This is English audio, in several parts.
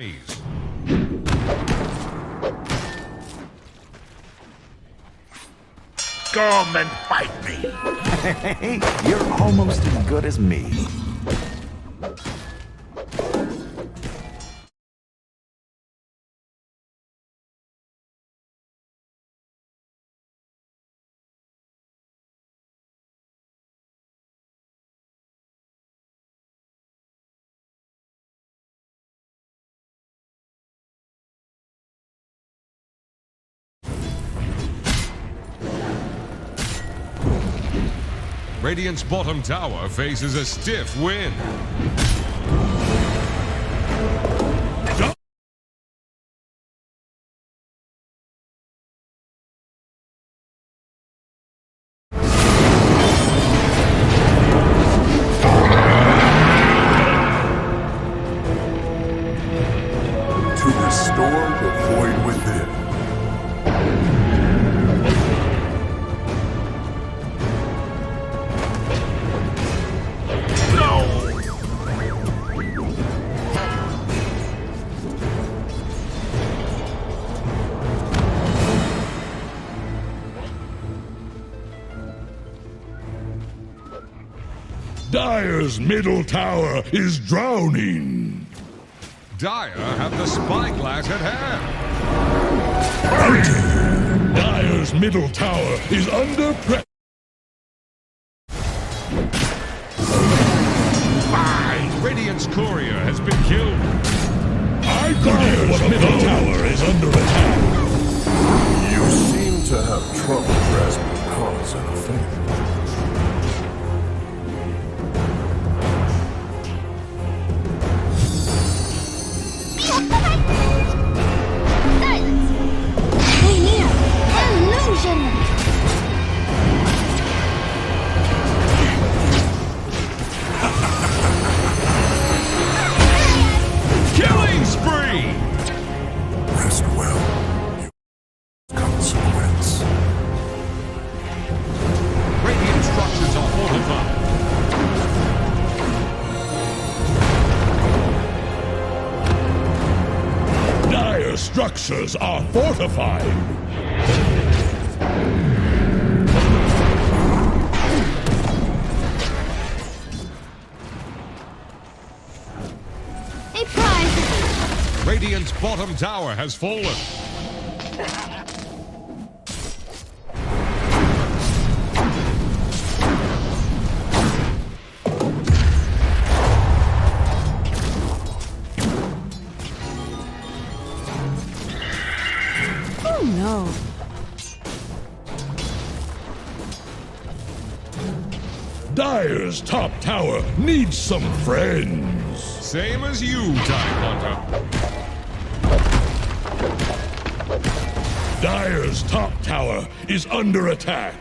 Come and fight me! Hey, you're almost as good as me. Radiant's bottom tower faces a stiff win. To restore the void within. Dire's middle tower is drowning. Dire have the spyglass at hand. Dire's middle tower is under pressure. Radiant's courier has been killed. Dire's middle tower is under attack. You seem to have trouble grasping cause and effect. Killing spree! Rest well. Consequence. Radiant structures are fortified. Dire structures are fortified. Radiant's bottom tower has fallen. Oh no. Dire's top tower needs some friends. Same as you, Time Hunter. Dire's top tower is under attack.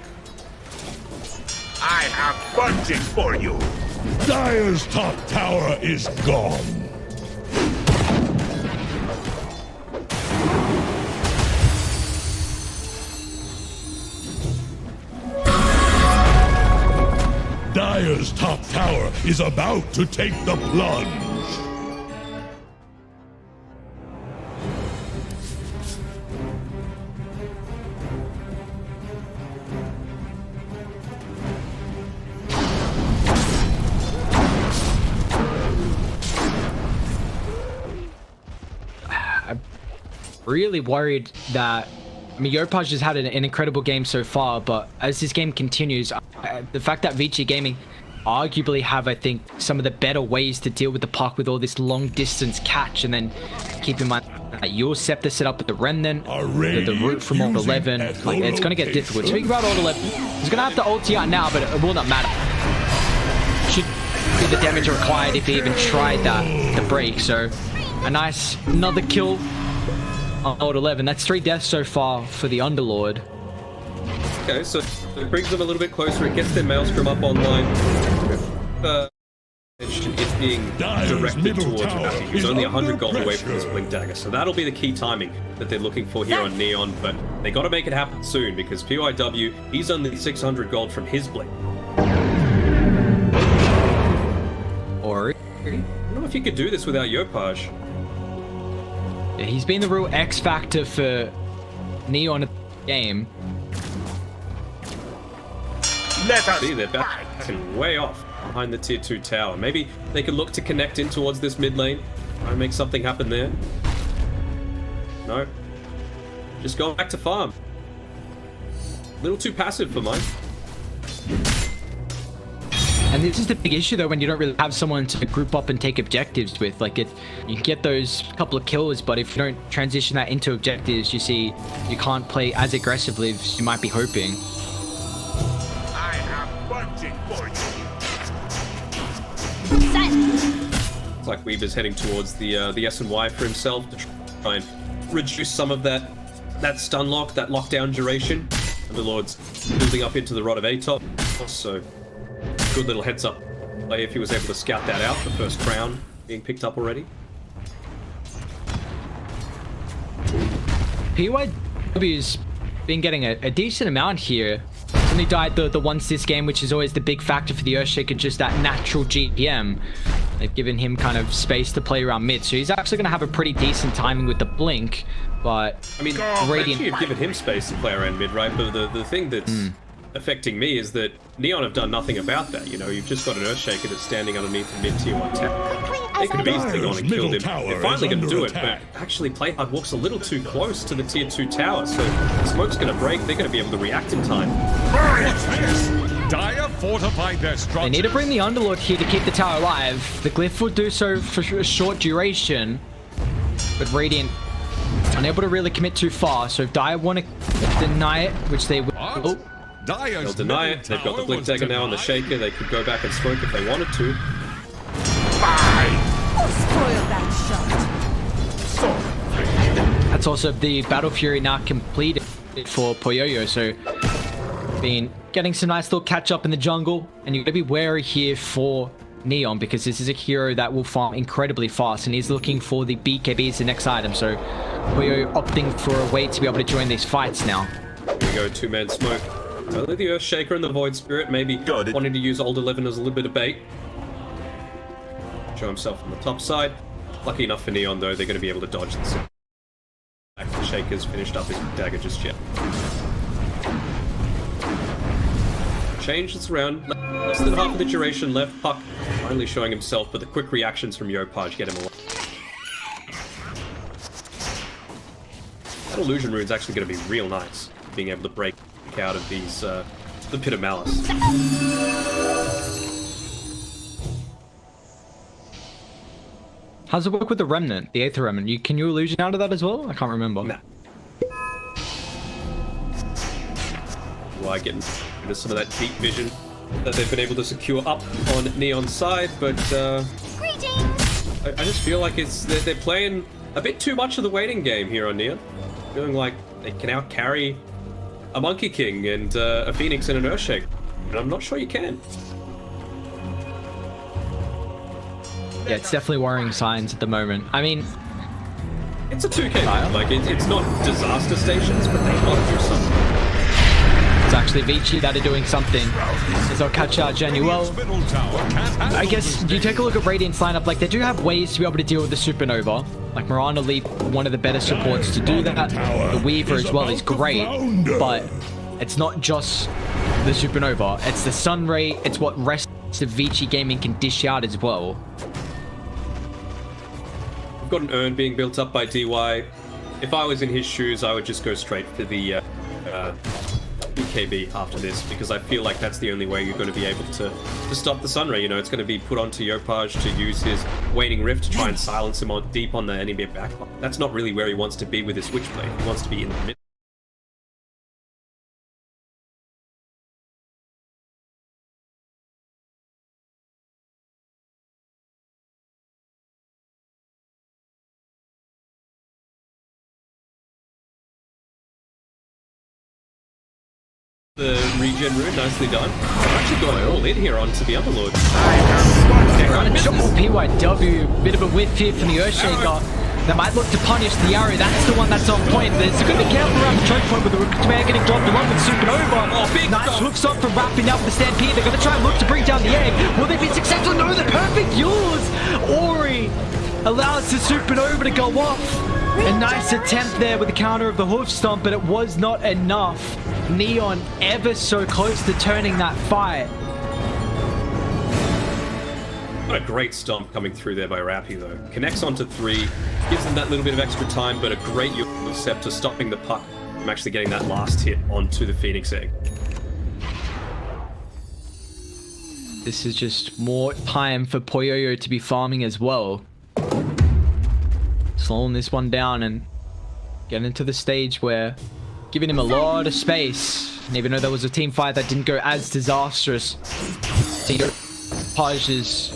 I have punching for you. Dire's top tower is gone. Dire's top tower is about to take the plunge. Really worried that, I mean, Yopaj has had an incredible game so far, but as this game continues, the fact that Vici Gaming arguably have, I think, some of the better ways to deal with the puck with all this long distance catch, and then keep in mind that your Scepter set up with the Remnant, the route from Ult 11, like, it's going to get difficult. Speaking about Ult 11, he's going to have to ulti out now, but it will not matter. Should be the damage required if he even tried that, the break, so a nice, another kill on Ult 11. That's 3 deaths so far for the Underlord. Okay, so it brings them a little bit closer. It gets their Maelstrom up online. It's being directed towards Matthew, who's only 100 gold away from his Blink Dagger. So that'll be the key timing that they're looking for here on Neon. But they got to make it happen soon, because PYW, he's only 600 gold from his Blink. Or I don't know if you could do this without Yopaj. He's been the real X factor for Neon in the game. See, they're back and way off behind the tier 2 tower. Maybe they can look to connect in towards this mid lane. Try and make something happen there. No. Just going back to farm. A little too passive for mine. And this is the big issue though, when you don't really have someone to group up and take objectives with. Like, you can get those couple of kills, but if you don't transition that into objectives, you see you can't play as aggressively as you might be hoping. I have wanted for you. It's like Weaver's heading towards the S&Y for himself to try and reduce some of that stun lock, that lockdown duration. And the Lord's building up into the Rod of Atop. So, good little heads up play if he was able to scout that out. The first crown being picked up already. PYW's been getting a decent amount here. He's only died the once this game, which is always the big factor for the Earthshaker, just that natural GPM. They've given him kind of space to play around mid, so he's actually going to have a pretty decent timing with the blink. But I mean, Radiant, you've given him space to play around mid, right? But the thing that's affecting me is that Neon have done nothing about that. You know, you've just got an Earthshaker that's standing underneath the mid tier 1 tower. They could have easily gone and killed him. They're finally going to do it, but actually Playhard walks a little too close to the tier 2 tower, so the smoke's going to break. They're going to be able to react in time. What's this? Dire fortified their structure. They need to bring the Underlord here to keep the tower alive. The Glyph will do so for a short duration, but Radiant unable to really commit too far. So if Dire want to deny it, which they will. Oh. They'll deny it. They've got the Blink Dagger now on the Shaker. They could go back and smoke if they wanted to. That's also the Battle Fury now completed for Poyoyo, so been getting some nice little catch up in the jungle, and you've got to be wary here for Neon because this is a hero that will farm incredibly fast, and he's looking for the BKB as the next item, so Poyoyo opting for a way to be able to join these fights now. Here we go, two-man smoke. Only the Earthshaker and the Void Spirit, maybe wanting to use Old 11 as a little bit of bait. Show himself on the top side. Lucky enough for Neon, though, they're going to be able to dodge this. The Shaker's finished up his dagger just yet. Change this around. Less than half of the duration left. Puck finally showing himself, but the quick reactions from Yopaj get him alive. That illusion rune's actually going to be real nice, being able to break out of these the Pit of Malice. How's it work with the Remnant, the Aether Remnant? Can you illusion out of that as well? I can't remember. Nah. Why getting rid of some of that deep vision that they've been able to secure up on Neon's side, but I just feel like they're playing a bit too much of the waiting game here on Neon. Feeling like they can out carry a Monkey King and a Phoenix and an Earthshaker, and I'm not sure you can. Yeah, it's definitely worrying signs at the moment. I mean, it's a 2K, like it's not disaster stations, but they got to do something. It's actually Vici that are doing something. As they'll catch out Januel. I guess you take a look at Radiant's lineup, like they do have ways to be able to deal with the Supernova. Like Miranda Lee, one of the better supports to do that. The Weaver as well is great, but it's not just the Supernova. It's the Sunray. It's what rest of Vici Gaming can dish out as well. We've got an urn being built up by DY. If I was in his shoes, I would just go straight for the BKB after this, because I feel like that's the only way you're going to be able to stop the Sunray. You know, it's going to be put onto Yopaj to use his Waning Rift to try and silence him on deep on the enemy backline. That's not really where he wants to be with his Switchblade. He wants to be in the mid. The regen rune, nicely done. I've actually got all in here onto the Underlord. PYW, bit of a whiff here from the Earthshaker. They might look to punish the arrow. That's the one that's on point. There's a good be careful around the choke point with the Rookman getting dropped along with Supernova. Oh, big nice hooks up from wrapping out the Stampede. They're going to try and look to bring down the egg. Will they be successful? No, the perfect use. Ori allows the Supernova to go off. A nice attempt there with the counter of the hoof stomp, but it was not enough. Neon ever so close to turning that fight. What a great stomp coming through there by Rappy, though. Connects onto 3, gives them that little bit of extra time, but a great Scepter stopping the puck from actually getting that last hit onto the Phoenix Egg. This is just more time for Poyoyo to be farming as well. Slowing this one down and getting into the stage where giving him a lot of space. And even though there was a team fight that didn't go as disastrous, Paj's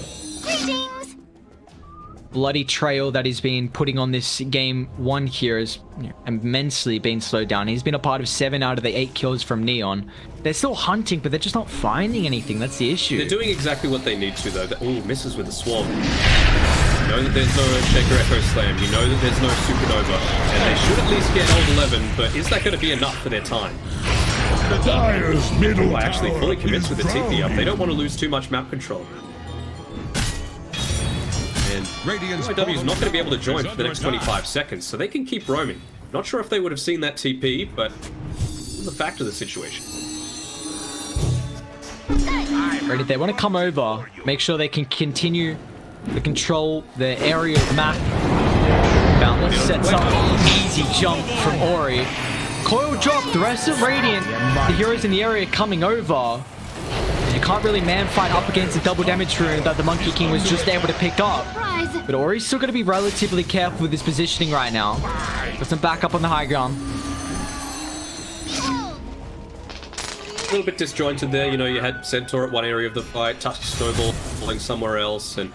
bloody trail that he's been putting on this game 1 here has immensely been slowed down. He's been a part of 7 out of the 8 kills from Neon. They're still hunting, but they're just not finding anything. That's the issue. They're doing exactly what they need to, though. Ooh, misses with the Swarm. You know that there's no Shaker Echo Slam. You know that there's no Supernova. And they should at least get Old 11, but is that going to be enough for their time? The Dire's middle Ooh, actually fully tower commits is with the TP up. drowning. They don't want to lose too much map control. And Radiant's BO2 is not going to be able to join is for the next under attack. 25 seconds, so they can keep roaming. Not sure if they would have seen that TP, but it's a fact of the situation. Ready? They want to come over, make sure they can continue to control the area of the map. Boundless sets up easy jump from Ori. Coil drop, the rest of Radiant, the heroes in the area coming over. You can't really man fight up against the double damage rune that the Monkey King was just able to pick up. But Ori's still going to be relatively careful with his positioning right now. Got some backup on the high ground. A little bit disjointed there, you know, you had Centaur at one area of the fight, touched Snowball falling somewhere else, and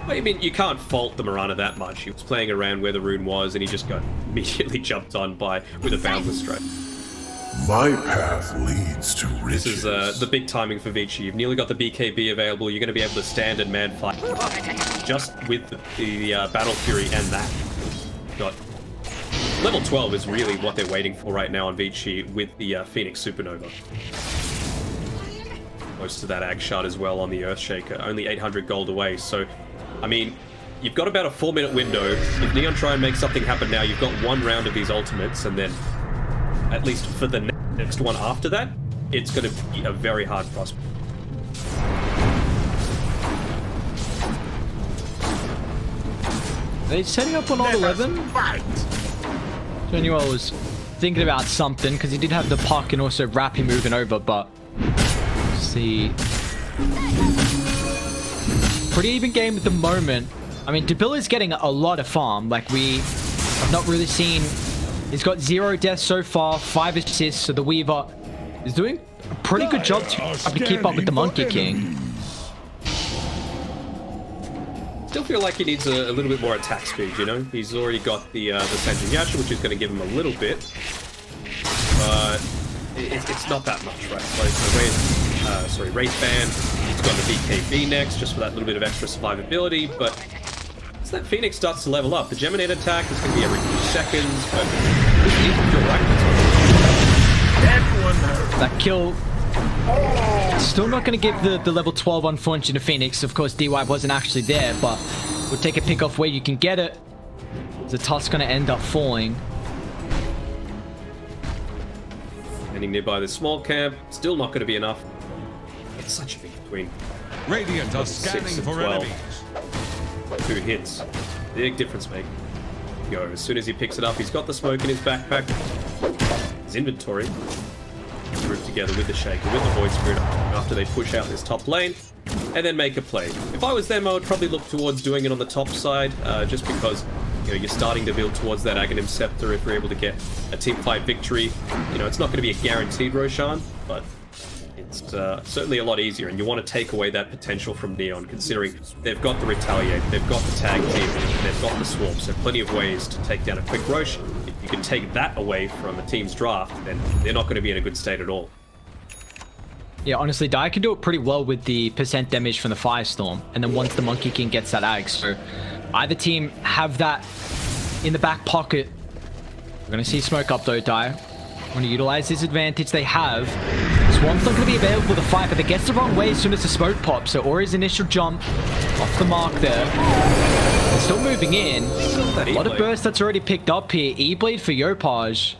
I mean, you can't fault the Mirana that much. He was playing around where the rune was, and he just got immediately jumped on by with a Boundless Strike. My path leads to riches. This is the big timing for Vici. You've nearly got the BKB available. You're going to be able to stand and man fight just with the Battle Fury and that. Got level 12 is really what they're waiting for right now on Vici with the Phoenix Supernova. Close to that Ag Shard as well on the Earthshaker. Only 800 gold away. So, I mean, you've got about a 4-minute window. If Neon try and make something happen now, you've got 1 round of these ultimates, and then at least for the next one after that, it's going to be a very hard prospect. Are they setting up on all 11? Genuel was thinking about something because he did have the puck and also Rappy moving over, but see, pretty even game at the moment. I mean, Debil is getting a lot of farm. Like, we have not really seen. He's got 0 deaths so far, 5 assists, so the Weaver is doing a pretty good job to keep up with the Monkey King. Still feel like he needs a little bit more attack speed, you know? He's already got the Sanjin Yasha, which is going to give him a little bit. But it's not that much, right? Like, Wraith Band, he's got the BKB next, just for that little bit of extra survivability, but as that Phoenix starts to level up, the Geminate attack is going to be every few seconds, but this needs to feel right. That kill still not going to give the level 12 unfortunate to Phoenix. Of course, DY wasn't actually there, but we'll take a pick off where you can get it. The Tusk's going to end up falling. Standing nearby the small camp, still not going to be enough. It's such a big between. Radiant are 6 scanning and for 12. enemies. 2 hits. Big difference maker. Go. As soon as he picks it up, he's got the smoke in his backpack. His inventory. Group together with the Shaker, with the Void Spirit after they push out this top lane, and then make a play. If I was them, I would probably look towards doing it on the top side, just because, you know, you're starting to build towards that Aghanim Scepter if we're able to get a team fight victory. You know, it's not going to be a guaranteed Roshan, but it's certainly a lot easier, and you want to take away that potential from Neon, considering they've got the Retaliate, they've got the Tag Team, they've got the Swarm, so plenty of ways to take down a quick Rosh. If you can take that away from a team's draft, then they're not going to be in a good state at all. Yeah, honestly, Dai can do it pretty well with the % damage from the Firestorm, and then once the Monkey King gets that Ag, so either team have that in the back pocket. We're going to see smoke up though, Dai. Want to utilize this advantage they have. Swarm's not going to be available to fight, but they gets the wrong way as soon as the smoke pops. So Ori's initial jump off the mark there. They're still moving in. A lot of burst that's already picked up here. E-Blade for Yopaj.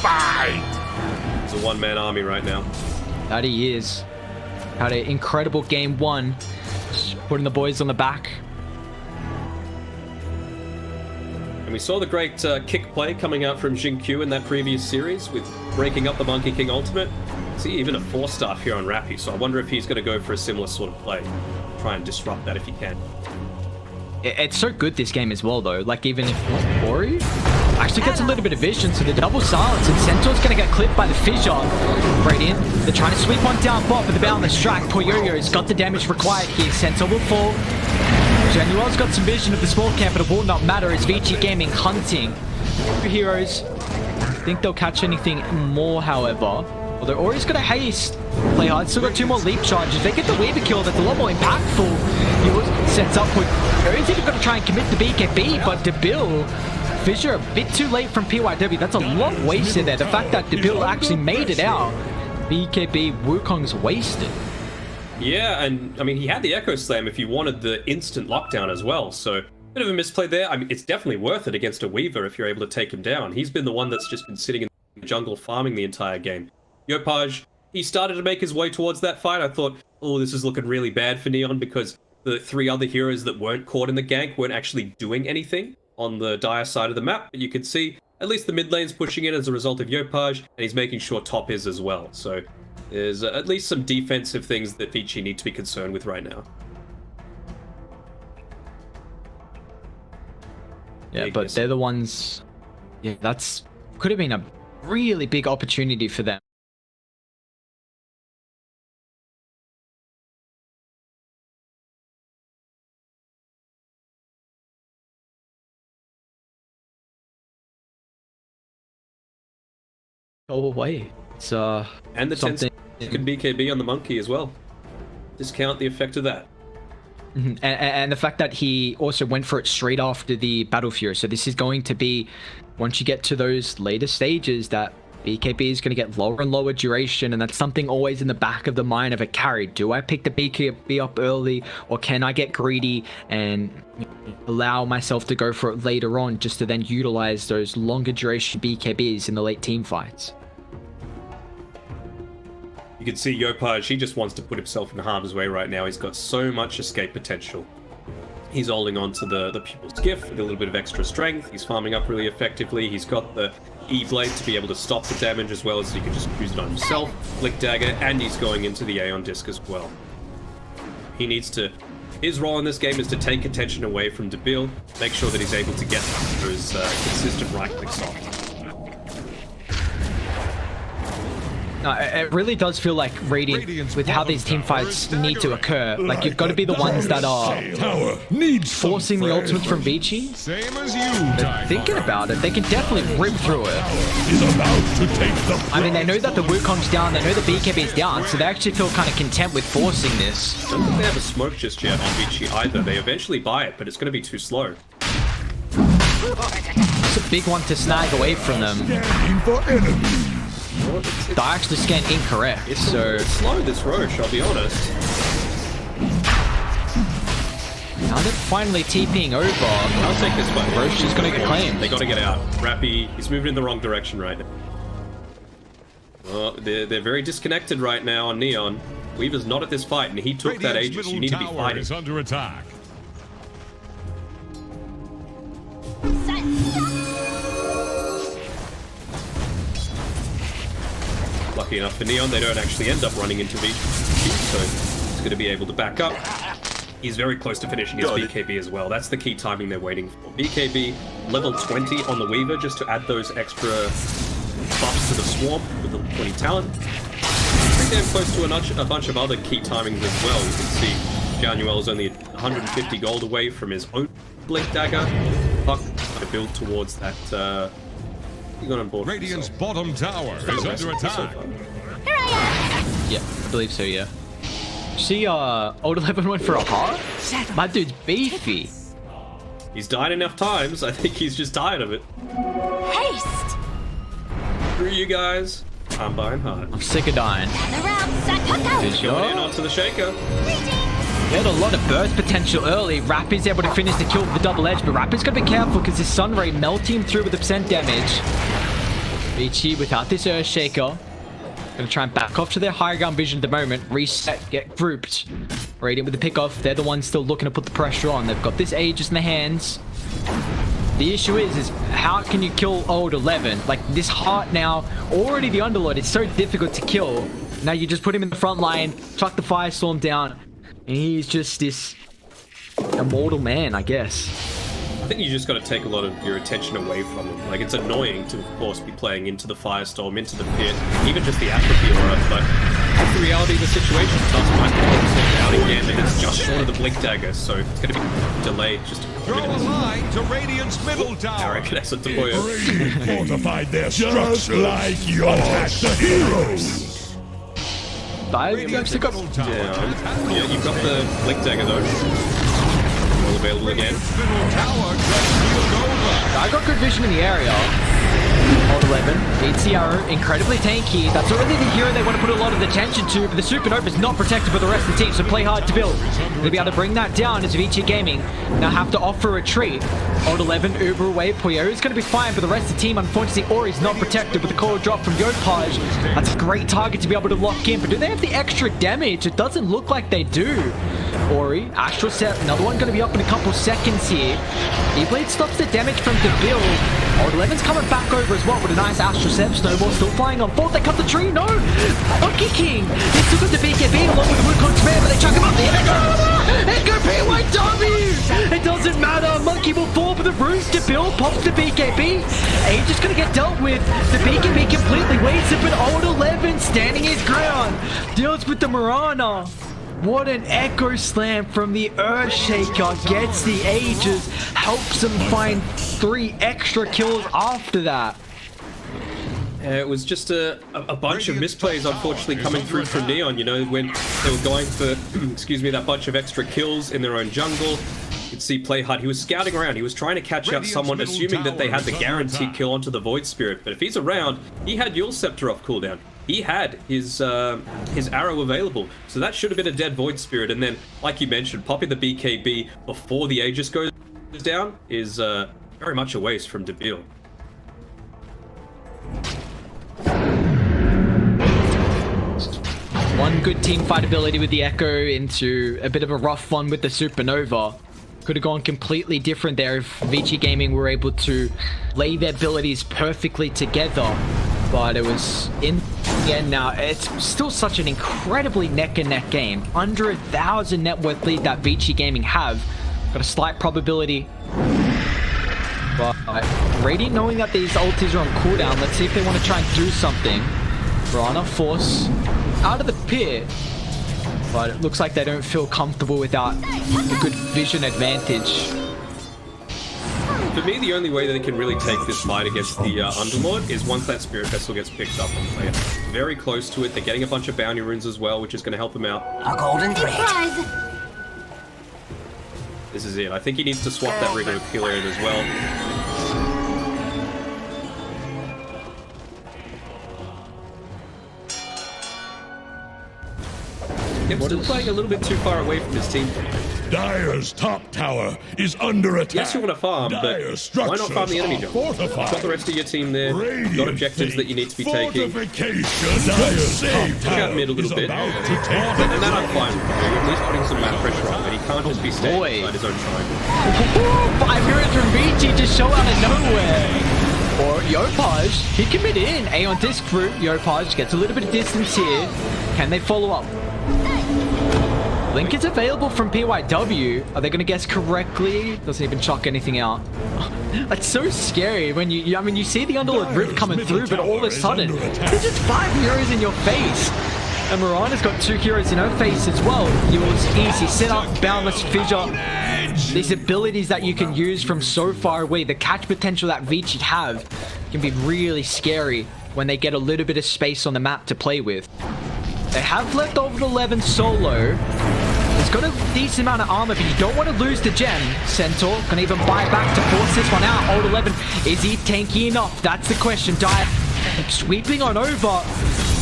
Fight! It's a one-man army right now. That he is. Had an incredible game one. Just putting the boys on the back. And we saw the great kick play coming out from Jin-Q in that previous series with breaking up the Monkey King ultimate. See, even a 4-star here on Rappy, so I wonder if he's going to go for a similar sort of play. Try and disrupt that if he can. It's so good this game as well, though. Like, even if Ori actually gets a little bit of vision, so the double silence, and Centaur's going to get clipped by the fissure. Radiant, they're trying to sweep one down bot, but the boundless strike. Poor Yo-Yo's got the damage required here. Centaur will fall. Januel's got some vision of the small camp, but it will not matter as Vici Gaming hunting. Two heroes. I think they'll catch anything more, however. Although Ori's got a haste. Play hard. Still got 2 more leap charges. If they get the Weaver kill, that's a lot more impactful. He was sets up with... I don't think they're going to try and commit the BKB, but Debil... Fissure a bit too late from PYW. That's a lot wasted there. The fact that Debil actually made it out. BKB Wukong's wasted. Yeah, and I mean, he had the Echo Slam if you wanted the instant lockdown as well, so bit of a misplay there. I mean, it's definitely worth it against a Weaver if you're able to take him down. He's been the one that's just been sitting in the jungle farming the entire game. Yopaj, he started to make his way towards that fight. I thought, oh, this is looking really bad for Neon because the 3 other heroes that weren't caught in the gank weren't actually doing anything on the dire side of the map. But you can see at least the mid lane's pushing in as a result of Yopaj, and he's making sure top is as well. So there's at least some defensive things that Vici need to be concerned with right now. Yeah, but they're the ones... Yeah, that's... Could have been a really big opportunity for them. Go away. It's and the something... 10 second BKB on the monkey as well. Discount the effect of that. And the fact that he also went for it straight after the Battle Fury. So this is going to be, once you get to those later stages, that BKB is going to get lower and lower duration, and that's something always in the back of the mind of a carry. Do I pick the BKB up early, or can I get greedy and allow myself to go for it later on, just to then utilize those longer duration BKBs in the late team fights? You can see Yopaj, he just wants to put himself in harm's way right now. He's got so much escape potential. He's holding on to the pupil's gift with a little bit of extra strength. He's farming up really effectively. He's got the E-Blade to be able to stop the damage as well, as he can just use it on himself. Flick Dagger, and he's going into the Aeon Disc as well. He needs to... His role in this game is to take attention away from Debil, make sure that he's able to get those consistent right clicks off. No, it really does feel like Radiant, with how these team fights need to occur. Like, you've got to be the ones that are forcing the ultimates from Vici. Same as you, Thinking about it, they can definitely rip through it. I mean, they know that the Wukong's down, they know the BKB's down, so they actually feel kind of content with forcing this. I don't think they have a smoke just yet on Vici either. They eventually buy it, but it's going to be too slow. It's a big one to snag away from them. They actually scanned incorrect, it's so... It's slow, this Roche, I'll be honest. Now they're finally TPing over. I'll take this one. Roche is going to get claimed. They got to get out. Rappy, he's moving in the wrong direction right now. Well, they're very disconnected right now on Neon. Weaver's not at this fight, and he took that Aegis. You need to be fighting. Is under attack. Lucky enough for Neon, they don't actually end up running into Vici, so he's going to be able to back up. He's very close to finishing his BKB as well. That's the key timing they're waiting for. BKB level 20 on the Weaver, just to add those extra buffs to the Swarm with the 20 talent. Pretty damn close to a bunch of other key timings as well. You can see Januel's only 150 gold away from his own Blink Dagger. Puck to build towards that... He got on board. Radiant's bottom tower is under attack. Yeah, I believe so, yeah. See, Old 11 went for a heart? My dude's beefy. He's died enough times. I think he's just tired of it. Haste! Screw you guys. I'm buying hard. I'm sick of dying. Going in onto the Shaker. He had a lot of burst potential early. Rappy's able to finish the kill with the double edge, but Rappy's got to be careful because his Sun Ray melting him through with the percent damage. Vici without this Earth Shaker. Gonna try and back off to their higher ground vision at the moment. Reset, get grouped. Radiant with the pickoff. They're the ones still looking to put the pressure on. They've got this Aegis in their hands. The issue is how can you kill old 11? Like, this Heart now, already the Underlord, is so difficult to kill. Now you just put him in the front line, chuck the Firestorm down, and he's just this immortal man, I guess. I think you just got to take a lot of your attention away from him. Like, it's annoying to, of course, be playing into the Firestorm, into the pit, even just the Atrophy aura, but that's the reality of the situation. It doesn't like to down again, and it's just short of the Blink Dagger, so it's going to be delayed just a Throw a line to Radiant's middle tower. Arrow connects it to Boya. Radiant fortified their structures like your attack the heroes. You've actually got... Yeah, you've got the Blink Dagger though. All available again. I got good vision in the area. Old 11 beats the arrow, incredibly tanky. That's already the hero they want to put a lot of attention to, but the Supernova is not protected by the rest of the team, so play hard to build. They'll be able to bring that down as Vici Gaming now have to offer a retreat. Old 11 Uber away. Puyo is going to be fine, but the rest of the team, unfortunately, Ori's not protected with the core drop from Yopaj. That's a great target to be able to lock in, but do they have the extra damage? It doesn't look like they do. Ori, Astral Set, another one going to be up in a couple seconds here. E-Blade stops the damage from Debil. Old 11's coming back over as well with a nice Astral Set. Snowball still flying on fourth. They cut the tree. No! Monkey King! They still got the BKB along with the Woodcock Spare, but they chuck him up the Echo PYW! It doesn't matter. Monkey will fall for the roots. Debil pops the BKB. Age is going to get dealt with. The BKB completely wasted, but Old 11 standing his ground. Deals with the Mirana. What an Echo Slam from the Earthshaker. Gets the Aegis. Helps him find 3 extra kills after that. It was just a bunch of misplays, unfortunately, coming through from Neon. You know, when they were going for, excuse me, that bunch of extra kills in their own jungle. You could see Playhard, he was scouting around. He was trying to catch out someone, assuming that they had the guaranteed kill onto the Void Spirit. But if he's around, he had Yule Scepter off cooldown. He had his arrow available, so that should have been a dead Void Spirit. And then, like you mentioned, popping the BKB before the Aegis goes down is very much a waste from Debil. One good team fight ability with the Echo into a bit of a rough one with the Supernova. Could have gone completely different there if Vici Gaming were able to lay their abilities perfectly together. But it was in the end now. It's still such an incredibly neck-and-neck game. Under 1,000 net worth lead that Vici Gaming have. Got a slight probability. But Radiant knowing that these ultis are on cooldown, let's see if they want to try and do something. Brana force out of the pit. But it looks like they don't feel comfortable without a good vision advantage. For me, the only way that they can really take this fight against the Underlord is once that Spirit Vessel gets picked up and they're very close to it. They're getting a bunch of bounty runes as well, which is going to help them out. A golden thread. This is it. I think he needs to swap that Ring of Killer in as well. Yep, still playing a little bit too far away from his team. Dire's top tower is under attack. Yes, you want to farm, but why not farm the enemy jungle? You've got the rest of your team there. You've got objectives that you need to be taking. Look out mid a little bit. And then I'm fine with you. At least putting some map pressure on, but he can't just be standing inside his own triangle. 5 heroes from Vici just show out of nowhere. Or Yopaj, he can mid in. Aeon disc route. Yopaj gets a little bit of distance here. Can they follow up? Link is available from PYW. Are they going to guess correctly? Doesn't even chuck anything out. That's so scary when I mean, you see the Underlord Rip coming through, but all of a sudden, there's just 5 heroes in your face. And Mirana's got 2 heroes in her face as well. Yours easy setup, boundless fissure. These abilities that you can use from so far away, the catch potential that Vici have can be really scary when they get a little bit of space on the map to play with. They have left over 11 solo. He's got a decent amount of armor, but you don't want to lose the gem. Centaur can even buy back to force this one out. Old 11, is he tanky enough? That's the question. Dire sweeping on over.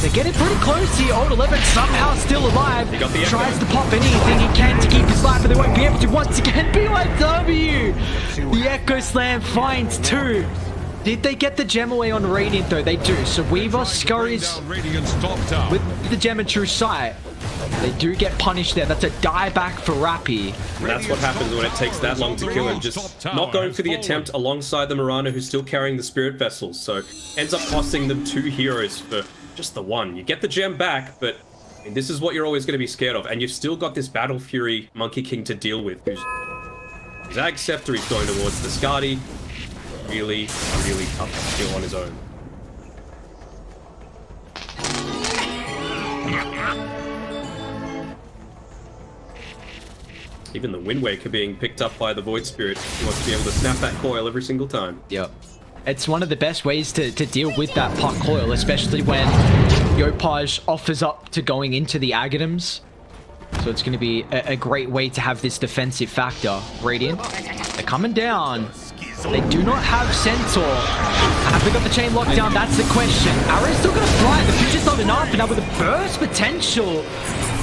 They're getting pretty close here. Old 11 somehow still alive. Tries to pop anything he can to keep his life, but they won't be able to once again. BYW! The Echo Slam finds 2. Did they get the gem away on Radiant though? They do. So Weaver scurries with the gem in true sight. They do get punished there. That's a die back for Rappy. That's what happens when it takes that long to kill him. Just not going for the attempt alongside the Mirana, who's still carrying the Spirit Vessels. So ends up costing them 2 heroes for just the 1. You get the gem back, but I mean, this is what you're always going to be scared of. And you've still got this Battle Fury Monkey King to deal with. Who's Zag Scepter, he's going towards the Skadi. Really tough to kill on his own. Even the Wind Waker being picked up by the Void Spirit. He wants to be able to snap that coil every single time. Yep. It's one of the best ways to deal with that puck coil, especially when Yopaj offers up to going into the Agadams. So it's going to be a great way to have this defensive factor. Radiant, they're coming down. They do not have Centaur. Have they got the chain locked down? That's the question. Arrow's still going to fly. The future's not enough. And now with the burst potential.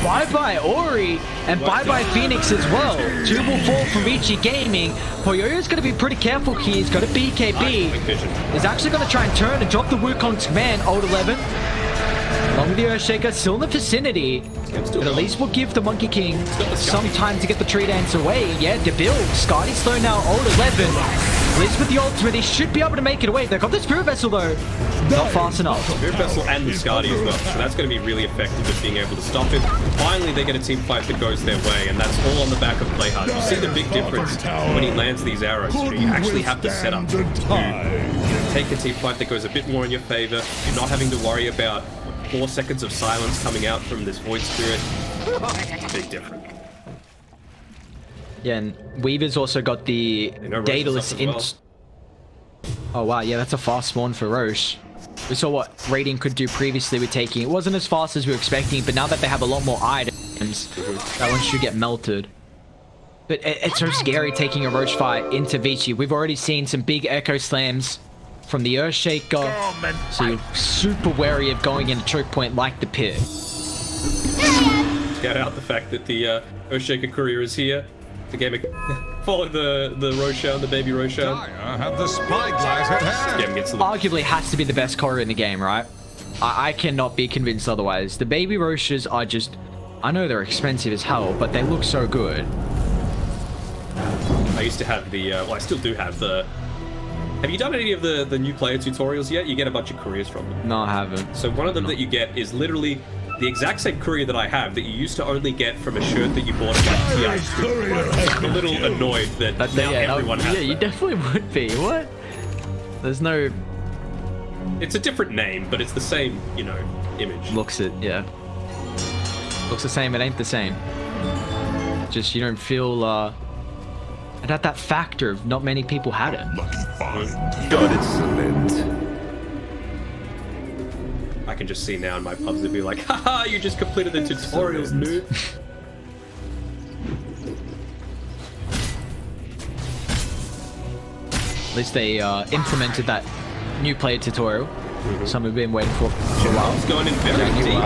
Bye-bye Ori and bye-bye Phoenix as well. 2 will fall from Vici Gaming. Poyoyo's going to be pretty careful here. He's got a BKB. He's actually going to try and turn and drop the Wukong's command. Old 11. Along with the Earthshaker, still in the vicinity. But at least we'll give the Monkey King some time to get the tree dance away. Yeah, to build. Scotty's slow now. Old 11. At least with the ultimate, he should be able to make it away. They've got the Spirit Vessel though. Not fast enough. Spirit Vessel and the Skadi as well. So that's going to be really effective at being able to stop it. Finally, they get a team fight that goes their way, and that's all on the back of play hard. You see the big difference when he lands these arrows. You actually have to set up to take a team fight that goes a bit more in your favor. You're not having to worry about 4 seconds of silence coming out from this Void Spirit. Big difference. Yeah, and Weaver's also got the Daedalus in. Well. Oh wow, yeah, that's a fast spawn for Roche. We saw what Radiant could do previously with taking. It wasn't as fast as we were expecting, but now that they have a lot more items, that one should get melted. But it's so scary taking a Roche fight into Vici. We've already seen some big Echo Slams from the Earthshaker, so you're super wary of going in a choke point like the pit. Get out the fact that the Earthshaker courier is here. The game follow the Roshan, the baby Roshan. Have the spyglass at hand. Arguably has to be the best courier in the game, right? I cannot be convinced otherwise. The baby Roshas are just, I know they're expensive as hell, but they look so good. I used to have the, well, I still do have the. Have you done any of the new player tutorials yet? You get a bunch of couriers from them. No, I haven't. So one of them that you get is literally the exact same courier that I have that you used to only get from a shirt that you bought at TI. I'm a little annoyed that now everyone has that. You definitely would be. What? There's no... It's a different name, but it's the same, you know, image. Looks it, yeah. Looks the same, it ain't the same. Just, you don't feel, it had that factor of not many people had it. God, it's cement. I can just see now in my pubs they'd be like, haha, you just completed the tutorials, noob. At least they implemented that new player tutorial. Some have been waiting for a while. It's going in very deep.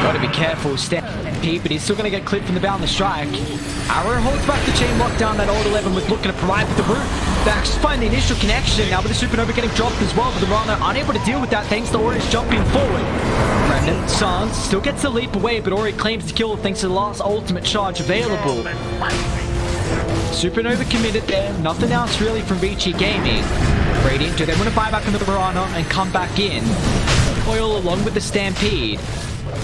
Gotta be careful, Stampede, but he's still gonna get clipped from the bound the strike. Arrow holds back the chain lockdown that old 11 was looking to provide with the root. They actually find the initial connection now with the Supernova getting dropped as well, but the Rana unable to deal with that thanks to Ori's jumping forward. Brendan Sans still gets the leap away, but Ori claims the kill thanks to the last ultimate charge available. Supernova committed there, nothing else really from Vici Gaming. Radiant, do they want to buy back into the Rana and come back in? Oil along with the Stampede.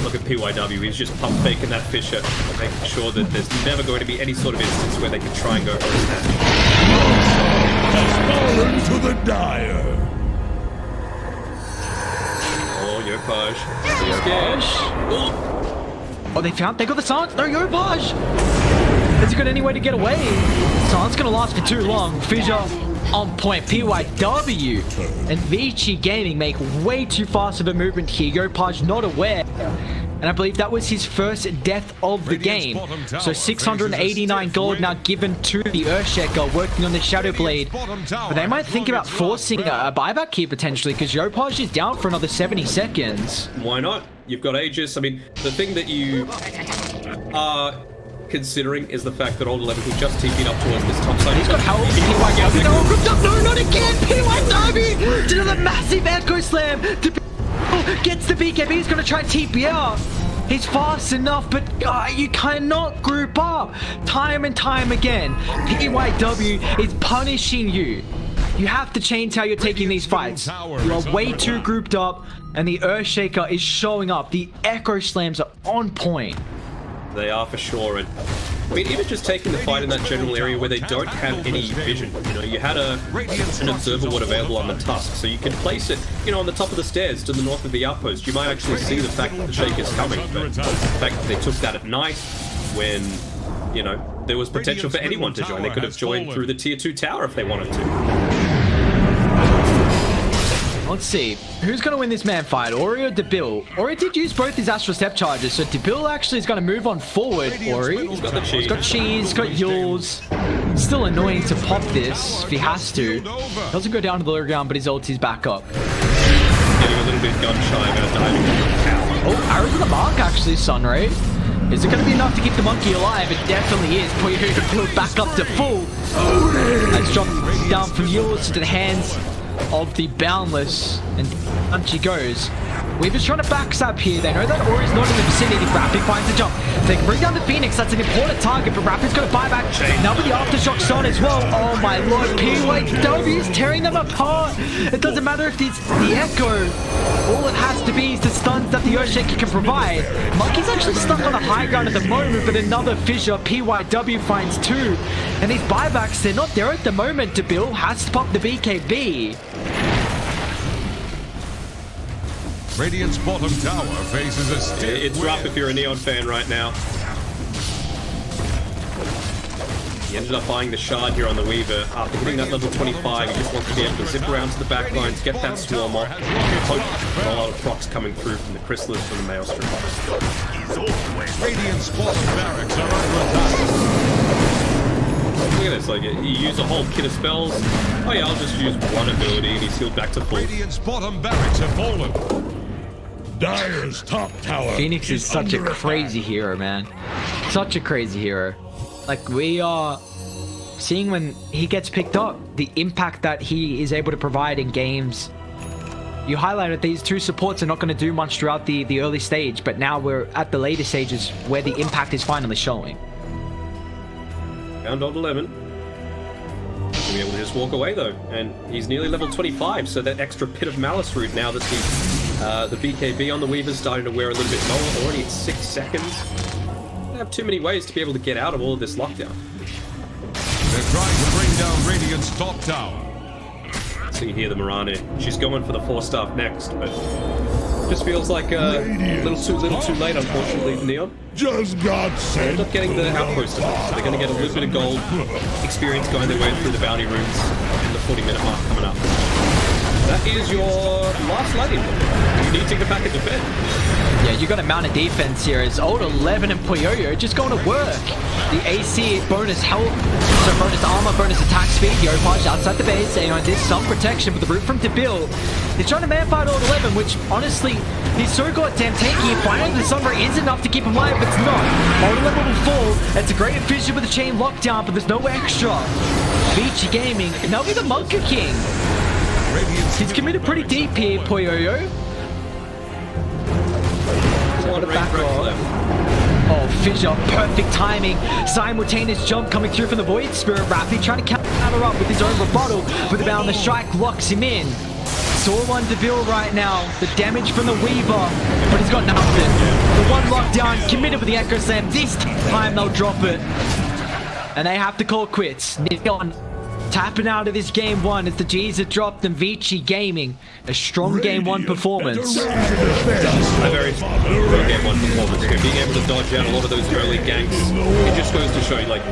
Look at PYW, he's just pump faking that Fisher, making sure that there's never going to be any sort of instance where they can try and go for a snatch. Has fallen to the Dire. Oh, Yopaj. Oh, they got the Sans. No, Yopaj! Has he got any way to get away? Sans gonna last for too long. Fissure on point. PYW and Vici Gaming make way too fast of a movement here. Yopaj not aware. And I believe that was his first death of the game. So 689 gold now given to the Earthshaker working on the Shadow Blade. But they might think about forcing a buyback here potentially because Yopaj is down for another 70 seconds. Why not? You've got Aegis. I mean, the thing that you are considering is the fact that Old 11 who just TP'd up towards this top side. He's got help. PYW. No, grouped up. No, not again. PYW to the massive Echo Slam. Gets the BKB. He's going to try and TP out. He's fast enough, but you cannot group up. Time and time again, PYW is punishing you. You have to change how you're taking these fights. You are way too grouped up, and the Earthshaker is showing up. The Echo Slams are on point. They are for sure, and I mean, even just taking the fight in that general area where they don't have any vision. You know, you had an observer wood available on the tusk, so you can place it, you know, on the top of the stairs to the north of the outpost. You might actually see the fact that the Shake is coming, but the fact that they took that at night when, you know, there was potential for anyone to join. They could have joined through the tier 2 tower if they wanted to. Let's see. Who's going to win this man fight? Ori or Debil? Ori did use both his Astral Step charges, so Debil actually is going to move on forward. Ori. He's got the cheese. He's got cheese. He's got Yules. Still annoying to pop this if he has to. Doesn't go down to the low ground, but his ulti's back up. Getting a little bit gun shy about diving into the tower. Oh, arrow to the mark actually, Sunray. Is it going to be enough to keep the monkey alive? It definitely is. Puyo can build back up to full. Let's drop down from Yules into the hands of the Boundless, and Punchy goes. Weaver's trying to backstab here. They know that Ori's not in the vicinity. Rapid finds the jump. They can bring down the Phoenix. That's an important target, but Rapid's got to buy back. Now with the Aftershock's on as well. Oh my lord, PYW is tearing them apart. It doesn't matter if it's the Echo. All it has to be is the stuns that the Earthshaker can provide. Monkey's actually stuck on a high ground at the moment, but another fissure. PYW finds two. And these buybacks, they're not there at the moment. Debil has to pop the BKB. Radiant's bottom tower faces a stiff It's rough if you're a Neon fan right now. He ended up buying the shard here on the Weaver. After hitting that level 25, he just wants to be able to zip around to the back lines, get that swarm off, hope for a lot of procs coming through from the Chrysalis from the Maelstrom. Radiant's bottom barracks are under attack. Look at this, like, you use a whole kit of spells. Oh yeah, I'll just use one ability and he's healed back to full. Radiant's bottom barracks have fallen. Dire's top tower. Phoenix is such a crazy hero, man. Such a crazy hero. Like, we are seeing when he gets picked up, the impact that he is able to provide in games. You highlighted these two supports are not going to do much throughout the early stage, but now we're at the later stages where the impact is finally showing. Found Old 11. He'll be able to just walk away though, and he's nearly level 25, so that extra Pit of Malice route now that the BKB on the Weaver's starting to wear a little bit lower, already at 6 seconds. They have too many ways to be able to get out of all of this lockdown. They're trying to bring down Radiant's top tower. So you hear the Mirana. She's going for the 4-staff next, but just feels like a little too late, unfortunately, for Neon. Just got They sent. end up getting the outpost effect, so they're going to get a little bit of gold experience going their way through the bounty rooms in the 40-minute mark coming up. That is your last light input. You need to get back and defend. Yeah, you got to mount a defense here as Old 11 and Puyoyo just going to work. The AC bonus health, so bonus armor, bonus attack speed. Yopaj outside the base, and there's some protection, but the route from Debil. He's trying to man-fight Old 11, which honestly, he's so goddamn tanky. Finally, the Sunray is enough to keep him alive, but it's not. Old 11 will fall. It's a great vision with the chain lockdown, but there's no extra. Beachy Gaming, and now we the Monkey King. He's committed pretty deep here, Puyoyo. Oh, Fissure, perfect timing. Simultaneous jump coming through from the Void Spirit. Rapid trying to counter up with his own rebuttal, but the Bound the Strike locks him in. Saw one Deville right now. The damage from the Weaver, but he's got nothing. The one lockdown committed with the Echo Slam. This time they'll drop it. And they have to call quits. Neon tapping out of this game one as the G's have dropped and Vici Gaming. A strong game one performance. A very good game one performance here. Being able to dodge out a lot of those early ganks. It just goes to show you, like,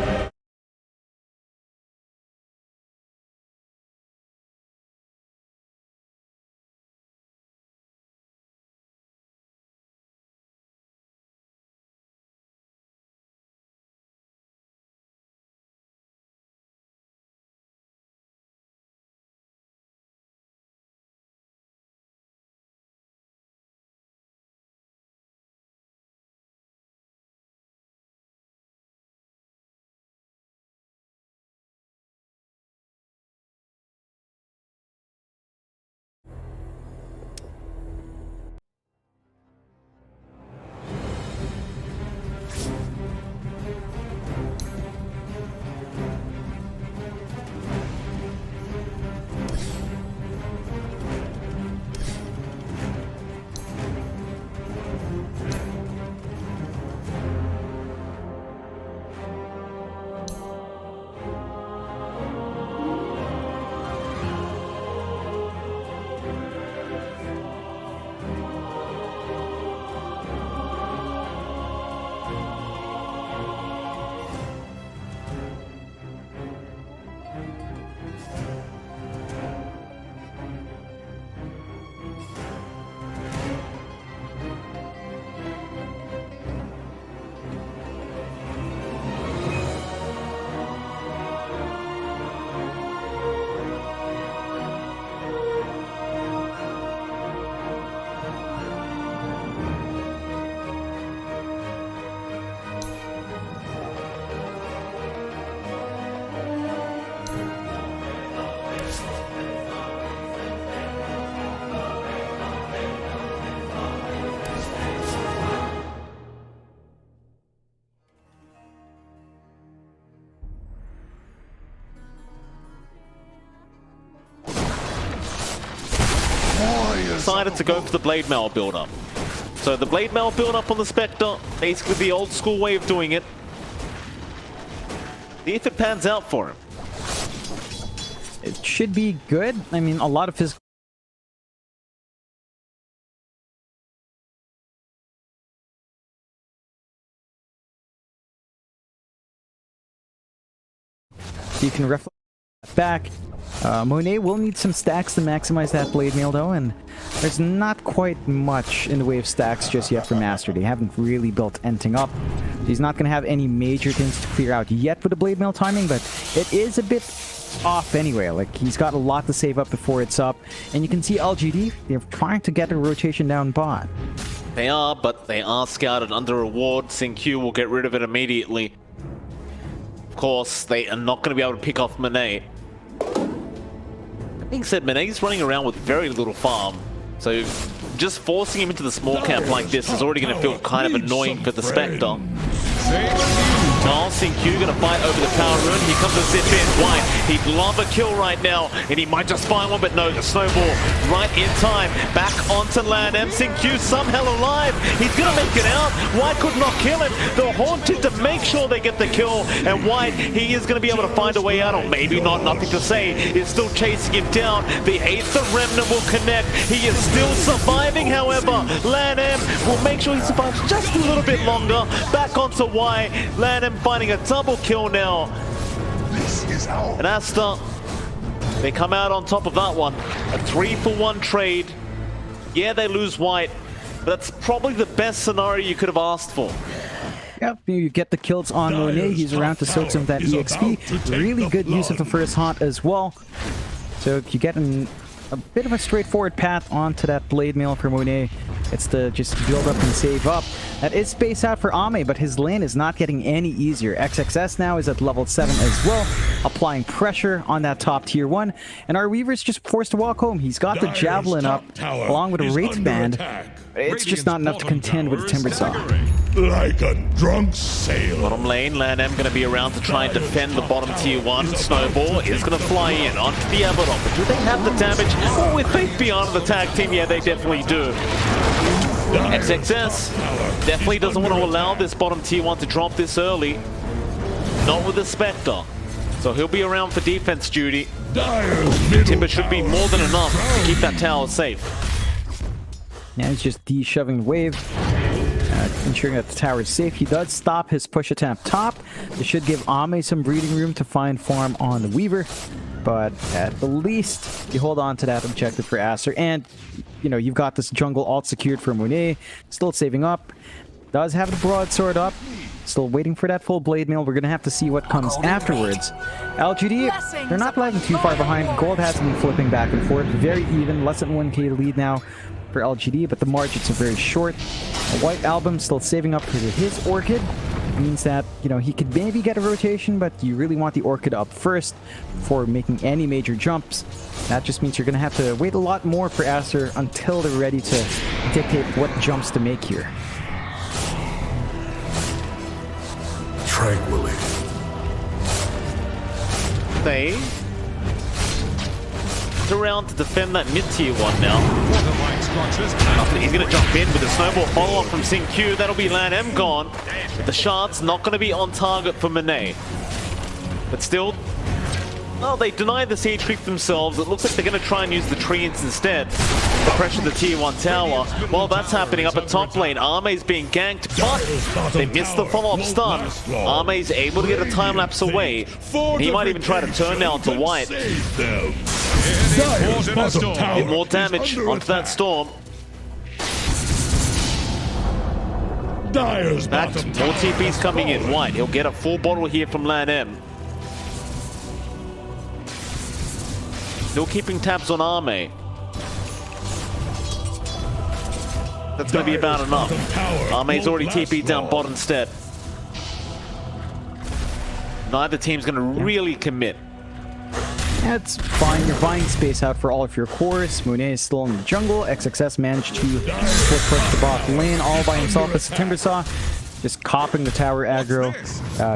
decided to go for the Blade Mail build-up. So the Blade Mail build-up on the Spectre, basically the old school way of doing it. See if it pans out for him. It should be good. I mean, a lot of his... You can reflect back. Monet will need some stacks to maximize that Blade Mail though, and there's not quite much in the way of stacks just yet for Master. They haven't really built anything up. He's not going to have any major things to clear out yet with the Blade Mail timing, but it is a bit off anyway. Like, he's got a lot to save up before it's up, and you can see LGD, they're trying to get a rotation down bot. They are, but they are scouted under a ward. Xingqiu will get rid of it immediately. Of course, they are not going to be able to pick off Monet. That being said, Monet's running around with very little farm, so just forcing him into the small camp like this is already going to feel kind of annoying for the Spectre. Now Xingqiu gonna fight over the power rune. Here comes the zip in. White, he'd love a kill right now, and he might just find one, but no, the snowball right in time. Back onto land. Xingqiu somehow alive. He's gonna make it out. White could not kill him. They're haunted to make sure they get the kill, and White, he is gonna be able to find a way out, or maybe not, nothing to say. He's still chasing him down. The 8th Remnant will connect. He is still surviving, however. Lan M will make sure he survives just a little bit longer. Back onto White. Lan M finding a double kill now. And ASTER, they come out on top of that one. A 3-for-1 trade. Yeah, they lose White, but that's probably the best scenario you could have asked for. Yep, you get the kills on Monet. He's around to soak some of that EXP. Really good use of the first haunt as well. So you get a bit of a straightforward path onto that Blade Mail for Monet. It's to just build up and save up. That is space out for Ame, but his lane is not getting any easier. XXS now is at level 7 as well, applying pressure on that top tier 1. And our Weaver's just forced to walk home. He's got the Javelin up, along with a Wraith Band. It's just not enough to contend with Timbersaw. Like a drunk sailor. Bottom lane, Lan M gonna be around to try and defend the bottom tier 1. Snowball is gonna fly in onto the Abaddon. But do they have the damage? Oh, with Faith Beyond the tag team, yeah, they definitely do. XXS definitely doesn't want to allow this bottom tier 1 to drop this early. Not with the Spectre. So he'll be around for defense duty. Timber should be more than enough to keep that tower safe. Yeah, he's just de-shoving the wave. Ensuring that the tower is safe. He does stop his push attempt top. This should give Ame some breathing room to find farm on the Weaver. But at the least, you hold on to that objective for ASTER. And, you know, you've got this jungle alt secured for Monet. Still saving up. Does have the broadsword up. Still waiting for that full Blade Mail. We're going to have to see what comes afterwards. LGD, they're not lagging too far behind. Gold has been flipping back and forth. Very even. Less than 1k lead now for LGD, but the margins are very short. A White Album still saving up for his Orchid. Means that, you know, he could maybe get a rotation, but you really want the Orchid up first before making any major jumps. That just means you're going to have to wait a lot more for ASTER until they're ready to dictate what jumps to make here. Tranquilly. They around to defend that mid-tier 1 now. He's going to jump in with a snowball follow-up from Xingqiu. That'll be Lan M gone. But the shards not going to be on target for Monet. But still, well, they deny the siege creep themselves. It looks like they're going to try and use the treants instead to pressure the tier 1 tower. While that's happening up at top lane, Ame's being ganked, but they missed the follow-up stun. Ame's able to get a time-lapse away. He might even try to turn now to White. Get more damage onto that storm. Back, more TPs coming in. White, he'll get a full bottle here from Lan M. Still keeping tabs on Ame. That's going to be about enough. Ame's already TP'd down bot instead. Neither team's going to really commit. That's fine. You're buying space out for all of your cores. Monet is still in the jungle. XXS managed to split push the bot lane all by himself as a Timbersaw. just copping the tower aggro,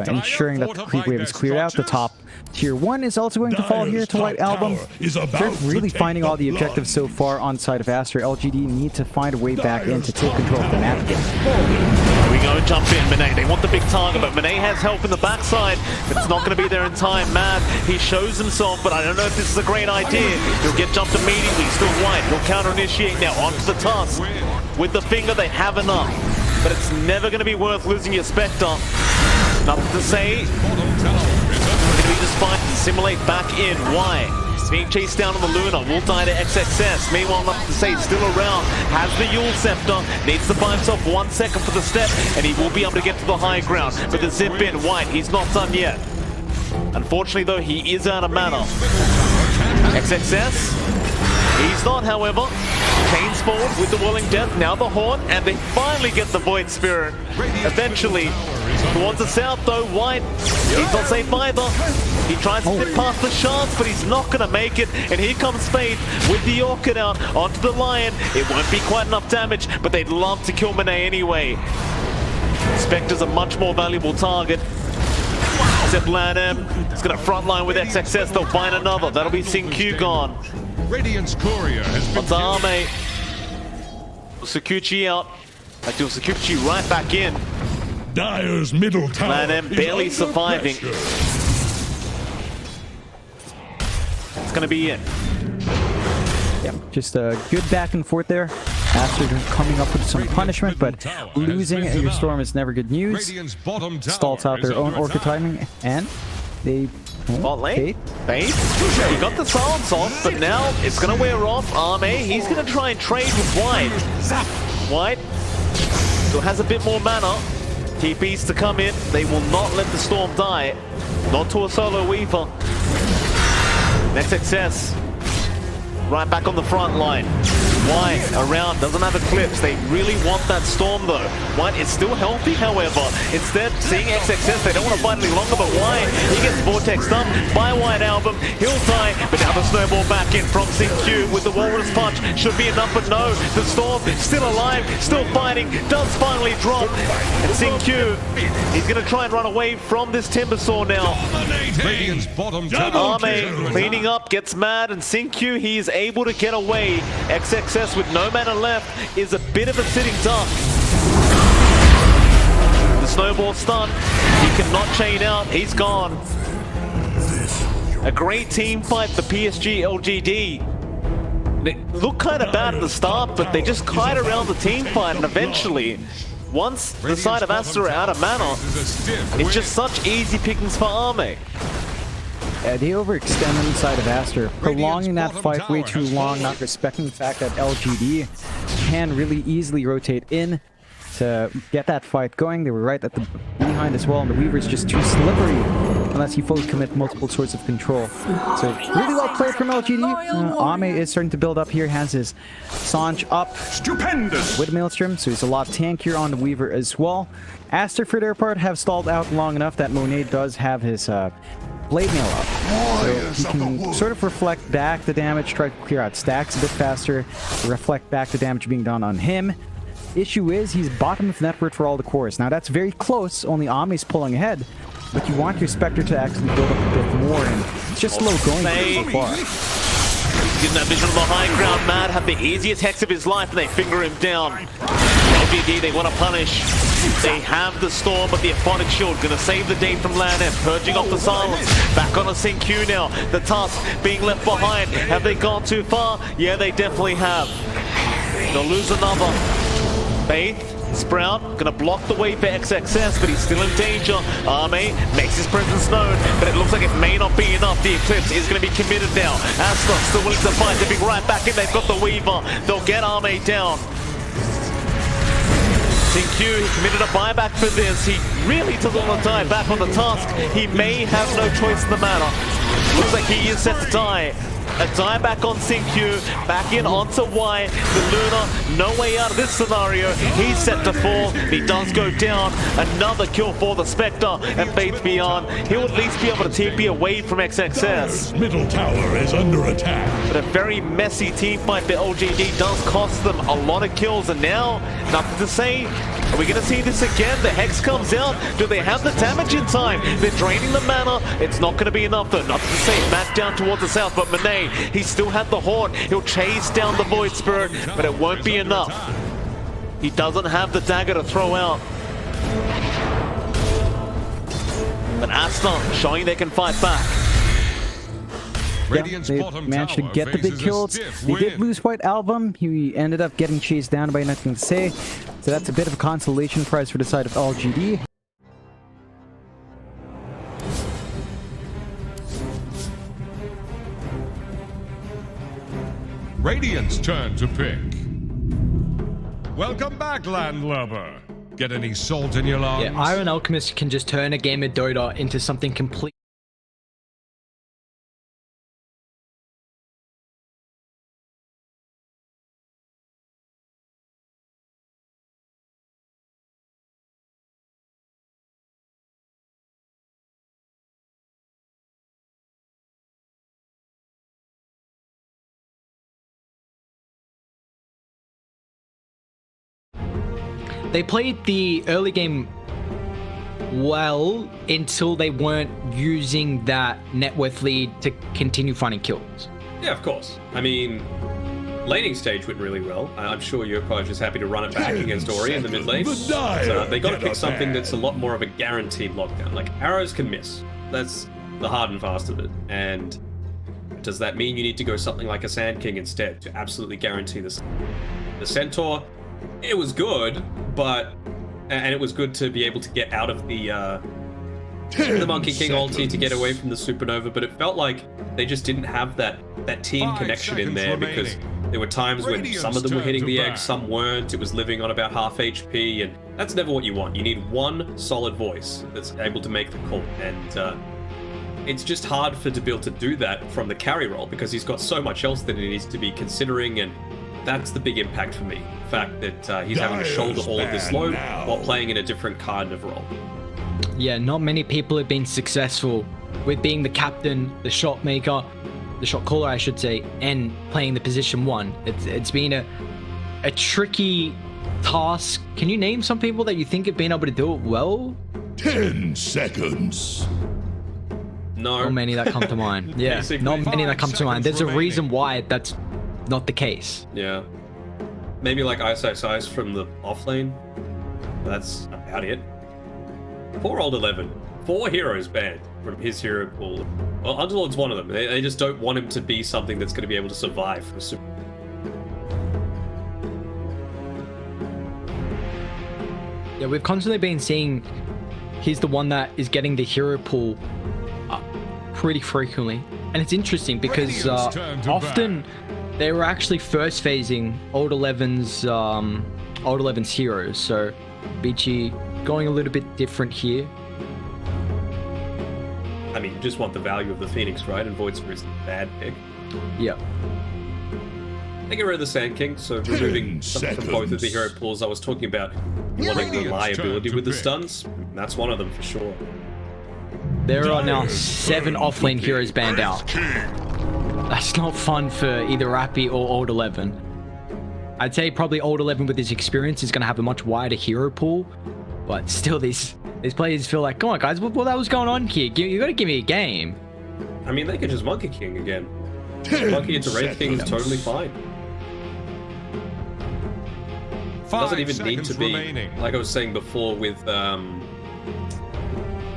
ensuring that the creep wave is cleared out. The top tier 1 is also going to fall here to White Album. They're really finding all the objectives so far on side of Aster. LGD need to find a way back in to take control of the map again. We go and jump in, Monet. They want the big target, but Monet has help in the backside. It's not going to be there in time. Mad, he shows himself, but I don't know if this is a great idea. He'll get jumped immediately. Still White. He'll counter-initiate now onto the Tusk. With the finger, they have enough. But it's never going to be worth losing your Spectre. Nothing to say. We just fight and simulate back in. Why? Being chased down on the Luna, will die to XXS. Meanwhile, nothing to say, still around. Has the Yule Scepter, needs to buy himself 1 second for the step, and he will be able to get to the high ground. But the zip in, White, he's not done yet. Unfortunately, though, he is out of mana. XXS, he's not, however. Chains forward with the Whirling Death, now the Horn, and they finally get the Void Spirit. Eventually, towards the south though, White, he's not safe either. He tries to slip past the shards, but he's not going to make it. And here comes Faith with the Orchid out onto the Lion. It won't be quite enough damage, but they'd love to kill Monet anyway. Spectre's a much more valuable target. Except Lan is going to frontline with XXS, they'll find another. That'll be Sin-Q gone. Radiant's courier has been Onto Arme. Sakuchi out. Until Sakuchi right back in. Dire's middle tower Lan barely surviving. Pressure. It's going to be it. Yeah, just a good back and forth there. Aster coming up with some punishment, but losing your Storm is never good news. Stalls out their own Orchid timing, and they... Bot lane? Faith? He got the silence off, but now it's going to wear off. Arme, he's going to try and trade with White. White still has a bit more mana. TPs to come in. They will not let the Storm die. Not to a solo Weaver. Next success. Right back on the front line. White around, doesn't have Eclipse. They really want that Storm though. White is still healthy, however. Instead, seeing XXS, they don't want to fight any longer, but White, he gets Vortex up by White Album. He'll die, but now the snowball back in from Sin-Q with the Walrus Punch. Should be enough, but no. The Storm still alive, still fighting, does finally drop. And Sin-Q, he's going to try and run away from this Timbersaw now. Radiant's bottom tower. Arme cleaning up, gets mad, and Sin-Q, he is able to get away. XXS with no mana left is a bit of a sitting duck. The snowball stun, he cannot chain out, he's gone. A great team fight for PSG LGD. They look kind of bad at the start, but they just kite around the team fight, and eventually, once the side of Aster are out of mana, it's just such easy pickings for Arme. They overextend on the side of Aster, prolonging that fight way too long, not respecting the fact that LGD can really easily rotate in to get that fight going. They were right at the behind as well, and the Weaver's just too slippery unless you fully commit multiple sorts of control. So really well played from LGD. Ame is starting to build up here, has his Sanj up. Stupendous! With Maelstrom, so he's a lot tankier on the Weaver as well. Aster, for their part, have stalled out long enough that Monet does have his Blade Mail up. So he can sort of reflect back the damage, try to clear out stacks a bit faster, reflect back the damage being done on him. Issue is, he's bottom of net worth for all the cores. Now that's very close, only Ame's pulling ahead, but you want your Spectre to actually build up a bit more, and it's just slow going so far. Getting that vision on the high ground. Mad have the easiest hex of his life, and they finger him down. LGD, they want to punish. They have the Storm, but the Aphotic Shield gonna save the day from Lan, purging off the silence. Back on a Sin-Q now. The Tusk being left behind. Have they gone too far? Yeah, they definitely have. They'll lose another. Faith, Sprout, gonna block the way for XXS, but he's still in danger. Arme makes his presence known, but it looks like it may not be enough. The Eclipse is gonna be committed now. Aster still willing to fight. They'll be right back in. They've got the Weaver. They'll get Arme down. Sin-Q, he committed a buyback for this. He really doesn't want to die back on the Tusk. He may have no choice in the matter. Looks like he is set to die. A dieback on Sin-Q, back in onto White. The Luna, no way out of this scenario. He's set to fall. He does go down. Another kill for the Spectre, and Faith Beyond. He'll at least be able to TP away from XXS. Middle tower is under attack. But a very messy team fight for LGD does cost them a lot of kills, and now, nothing to say. Are we going to see this again? The Hex comes out. Do they have the damage in time? They're draining the mana. It's not going to be enough though. Nothing to say. Back down towards the south, but Monet, he still had the Horn. He'll chase down the Void Spirit, but it won't be enough. He doesn't have the dagger to throw out. But ASTER showing they can fight back. Yeah, they managed to get the big kills. They did lose White Album. He ended up getting chased down by Nothing to Say. So that's a bit of a consolation prize for the side of LGD. Radiant's turn to pick. Welcome back, landlubber. Get any salt in your lungs? Yeah, Iron Alchemist can just turn a game of Dota into something complete. They played the early game well until they weren't using that net worth lead to continue finding kills. Yeah, of course. I mean, laning stage went really well. I'm sure Yurkoj is happy to run it back against Ori in the mid lane. So they got to pick something that's a lot more of a guaranteed lockdown. Like, arrows can miss. That's the hard and fast of it. And does that mean you need to go something like a Sand King instead to absolutely guarantee this? The Centaur, it was good, but... And it was good to be able to get out of the Monkey King ulti to get away from the Supernova, but it felt like they just didn't have that team connection in there because there were times when some of them were hitting the egg, some weren't. It was living on about half HP, and that's never what you want. You need one solid voice that's able to make the call, and it's just hard for Debil to do that from the carry role because he's got so much else that he needs to be considering, and that's the big impact for me. The fact that he's having to shoulder all of this load while playing in a different kind of role. Yeah, not many people have been successful with being the captain, the shot maker, the shot caller, I should say, and playing the position one. It's been a tricky task. Can you name some people that you think have been able to do it well? 10 seconds. No. Not many that come to mind. Yeah, not many that come to mind. There's a reason why that's not the case. Yeah. Maybe like Ice from the offlane. That's about it. Poor old 11. 4 heroes banned from his hero pool. Well, Underlord's one of them. They just don't want him to be something that's going to be able to survive for super. Yeah, we've constantly been seeing he's the one that is getting the hero pool pretty frequently. And it's interesting because often they were actually first phasing old 11's heroes. So BG going a little bit different here. I mean, you just want the value of the Phoenix, right? And Void Spirit's a bad pick. Yeah. They get rid of the Sand King, so removing something from both of the hero pools. I was talking about wanting the liability with the stuns. That's one of them for sure. There are now 7 offlane heroes banned out. That's not fun for either Rappy or old 11. I'd say probably old 11 with his experience is going to have a much wider hero pool, but still these players feel like, come on guys, what the hell's going on here? You got to give me a game. I mean, they could just Monkey King again. Monkey into Wraith King is totally fine. Doesn't even need to be, like I was saying before with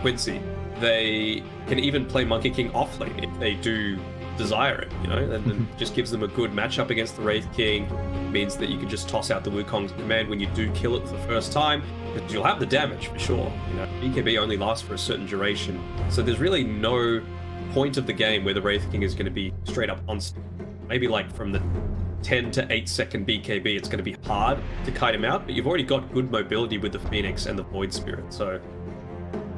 Quincy, they can even play Monkey King offlane if they do desire it, you know, and then just gives them a good matchup against the Wraith King. Means that you can just toss out the Wukong's command when you do kill it for the first time, because you'll have the damage for sure. You know, BKB only lasts for a certain duration, so there's really no point of the game where the Wraith King is going to be straight up constant. Maybe like from the 10 to 8 second BKB, it's going to be hard to kite him out, but you've already got good mobility with the Phoenix and the Void Spirit, so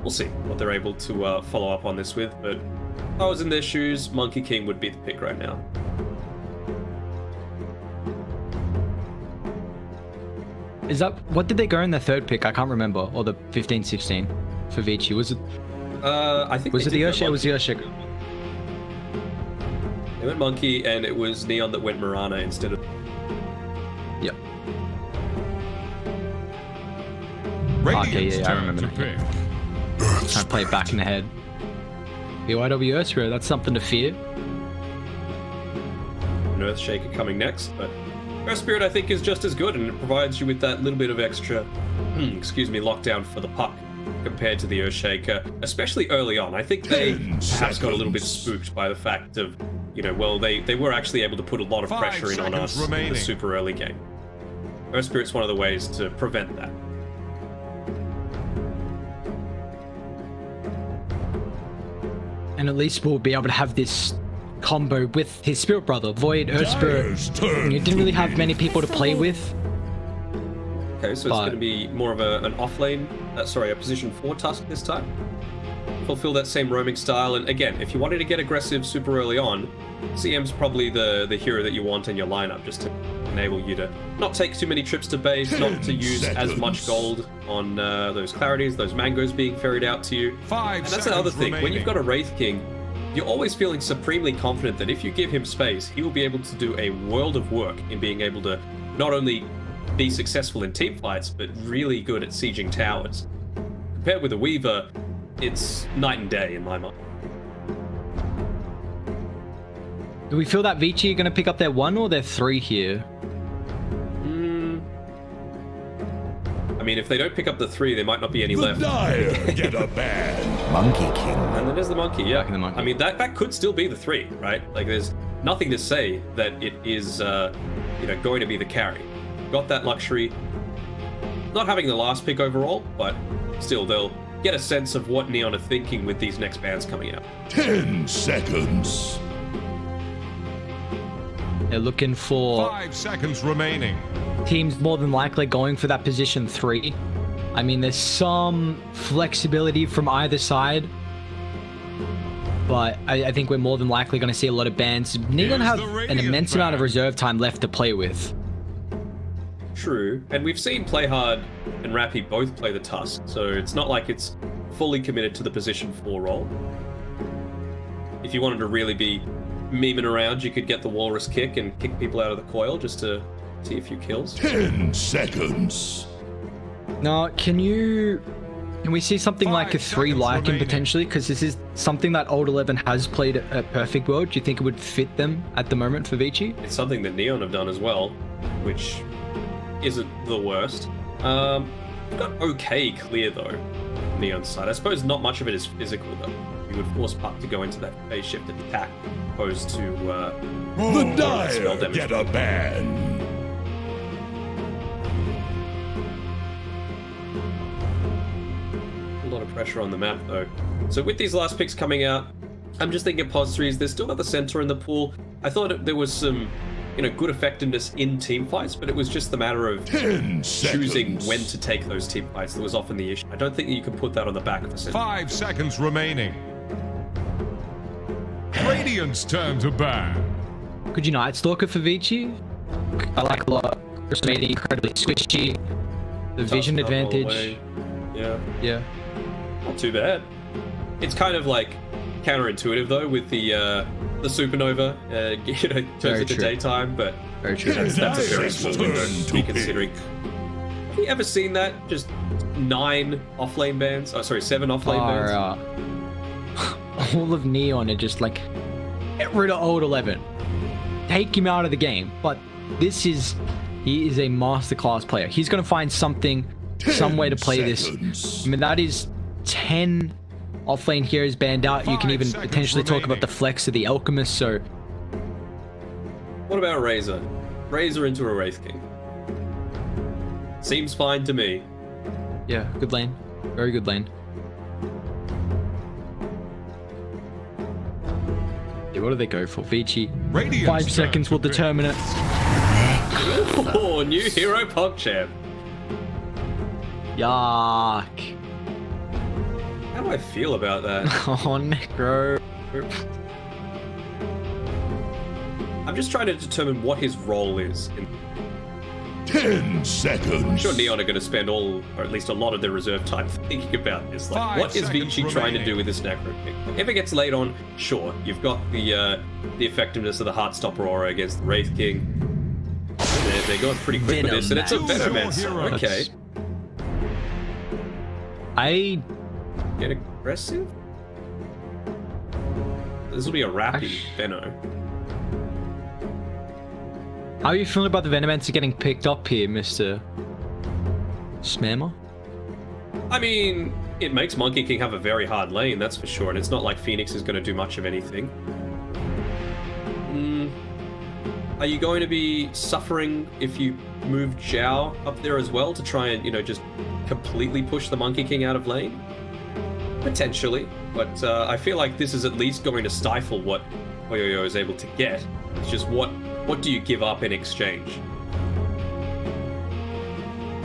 we'll see what they're able to follow up on this with. But if I was in their shoes, Monkey King would be the pick right now. Is that what did they go in the third pick? I can't remember, or the 15-16 for Vici. Was it? I think was it the Urshik? It was the Urshik. They went Monkey, and it was Neon that went Mirana instead of. Yep. Radiant's yeah, I remember turn to that. pick. Trying to play it back in the head. BYW Earthshaker, that's something to fear. An Earthshaker coming next, but Earth Spirit I think is just as good, and it provides you with that little bit of extra, lockdown for the puck compared to the Earthshaker, especially early on. I think they perhaps got a little bit spooked by the fact of, they were actually able to put a lot of 5 pressure in on seconds us in remaining. the super early game. Earth Spirit's one of the ways to prevent that. And at least we'll be able to have this combo with his Spirit Brother, Void, Earth Spirit. You didn't really have many people to play with. Okay, so it's going to be more of an off-lane, a position 4 Tusk this time. Fulfill that same roaming style, and again, if you wanted to get aggressive super early on, CM's probably the hero that you want in your lineup, just to enable you to not take too many trips to base, not to use as much gold on those clarities, those mangoes being ferried out to you. 5 And that's seconds another thing, when remaining. you've got a Wraith King, you're always feeling supremely confident that if you give him space, he will be able to do a world of work in being able to not only be successful in team fights, but really good at sieging towers. Compared with a Weaver, it's night and day in my mind. Do we feel that Vici are going to pick up their 1 or their 3 here? I mean, if they don't pick up the 3, there might not be any The left. Dire get a ban. Monkey King. And then there's the monkey, yeah. Back in the monkey. I mean, that could still be the 3, right? Like, there's nothing to say that it is, going to be the carry. Got that luxury. Not having the last pick overall, but still, they'll get a sense of what Neon are thinking with these next bans coming out. 10 seconds. They're looking for 5 seconds remaining. teams more than likely going for that position 3. I mean, there's some flexibility from either side, but I think we're more than likely going to see a lot of bans. Neon have the an Radiant immense amount of ban. reserve time left to play with. True, and we've seen Playhard and Rappy both play the Tusk, so it's not like it's fully committed to the position 4 role. If you wanted to really be memeing around, you could get the Walrus kick and kick people out of the coil just to see a few kills. 10 seconds. Now, can we see something like a 5 3 seconds Lycan remaining. potentially? Because this is something that Old 11 has played at Perfect World. Do you think it would fit them at the moment for Vici? It's something that Neon have done as well, which isn't the worst. We've got okay clear though, Neon's side. I suppose not much of it is physical though. You would force Puck to go into that phase shifted attack, opposed to The spell Dire damage. get a ban. A lot of pressure on the map though. So with these last picks coming out, I'm just thinking pos 3s. There's still got the center in the pool. I thought there was some, good effectiveness in team fights, but it was just the matter of 10 choosing seconds. when to take those team fights that was often the issue. I don't think that you can put that on the back of a center. 5 seconds remaining. Radiant's turn to ban. Could you Night Stalker for Vici? I like a lot. Just made it incredibly squishy. The vision Tusk up all the advantage. way. Yeah, Yeah. not too bad. It's kind of like counterintuitive though with the supernova. Turns Very into true. daytime, but Very true. that's a very small window Turn to to be pick. considering. Have you ever seen that? Just 9 offlane bans? Oh, sorry, 7 offlane bans. All of Neon are just like, get rid of Old 11. Take him out of the game. But he is a masterclass player. He's going to find something, some way to play this. seconds. I mean, that is 10 offlane heroes banned out. You can 5 even seconds potentially talk about remaining. the flex of the Alchemist. So What about Razor? Razor into a Wraith King. Seems fine to me. yeah, good lane. Very good lane. Yeah, what do they go for? Vici. Radiant's 5 turn seconds to will pick. determine it. Oh, new hero PogChamp. Yuck. How do I feel about that? Oh, Necro. I'm just trying to determine what his role is. 10 seconds. I'm sure Neon are going to spend all, or at least a lot of their reserve time thinking about this. Like, 5 what is seconds Vici trying to remaining. do with this Necro pick? If it gets late on, sure, you've got the effectiveness of the Heartstopper aura against the Wraith King. They're going pretty quick with this, and it's a Choose your Venomancer. hero. Okay. I Get aggressive? This will be a rappy Veno. How are you feeling about the Venomancer getting picked up here, Mr. Smammer? I mean, it makes Monkey King have a very hard lane, that's for sure, and it's not like Phoenix is going to do much of anything. Are you going to be suffering if you move Zhao up there as well to try and, you know, just completely push the Monkey King out of lane? Potentially, but I feel like this is at least going to stifle what Oyoyo is able to get. It's just what do you give up in exchange?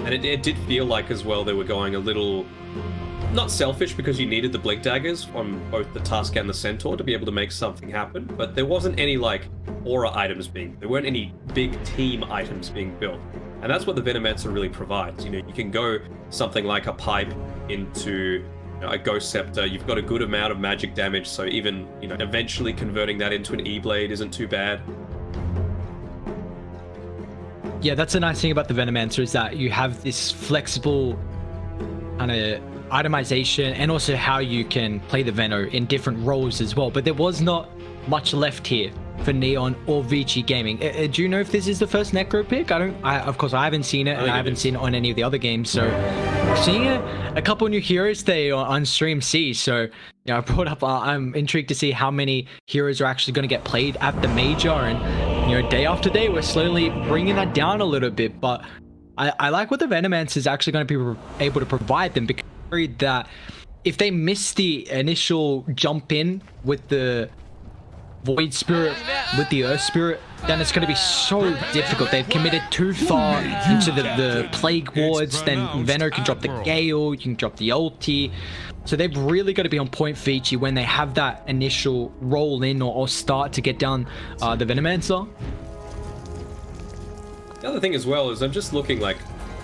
And it did feel like as well they were going a little, not selfish because you needed the Blink Daggers on both the Tusk and the Centaur to be able to make something happen, but there wasn't any like aura items there weren't any big team items being built. And that's what the Venomancer really provides. You know, you can go something like a pipe into a Ghost Scepter, you've got a good amount of magic damage, so even, you know, eventually converting that into an E-Blade isn't too bad. Yeah, that's the nice thing about the Venomancer is that you have this flexible kind of itemization and also how you can play the Veno in different roles as well. But there was not much left here for Neon or Vici Gaming. Do you know if this is the first Necro pick? Of course, I haven't seen it, and I haven't seen it on any of the other games. So seeing a couple new heroes today on stream C. So, you know, I brought up, I'm intrigued to see how many heroes are actually going to get played at the major. And, you know, day after day, we're slowly bringing that down a little bit. But I like what the Venomancer is actually going to be able to provide them, because I'm worried that if they miss the initial jump in with the Void Spirit, with the Earth Spirit, then it's going to be so difficult. They've committed too far into the Plague Wards, then Veno can drop the Gale, you can drop the ulti. So they've really got to be on point for Vici when they have that initial roll in or start to get down the Venomancer. The other thing as well is I'm just looking like,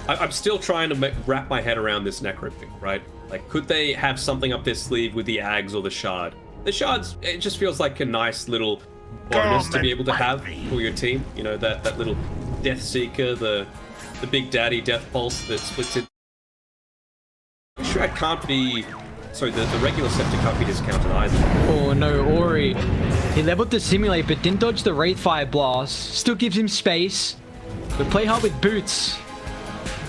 I'm still trying to wrap my head around this Necro pick, right? Like, could they have something up their sleeve with the Ags or the Shard? The Shards, it just feels like a nice little bonus to be able to have for your team. You know, that little Death Seeker, the Big Daddy Death Pulse that splits it. Shroud can't be... Sorry, the regular Scepter can't be discounted either. Oh no, Ori. He leveled the Simulate, but didn't dodge the Wraithfire Blast. Still gives him space. But play hard with Boots.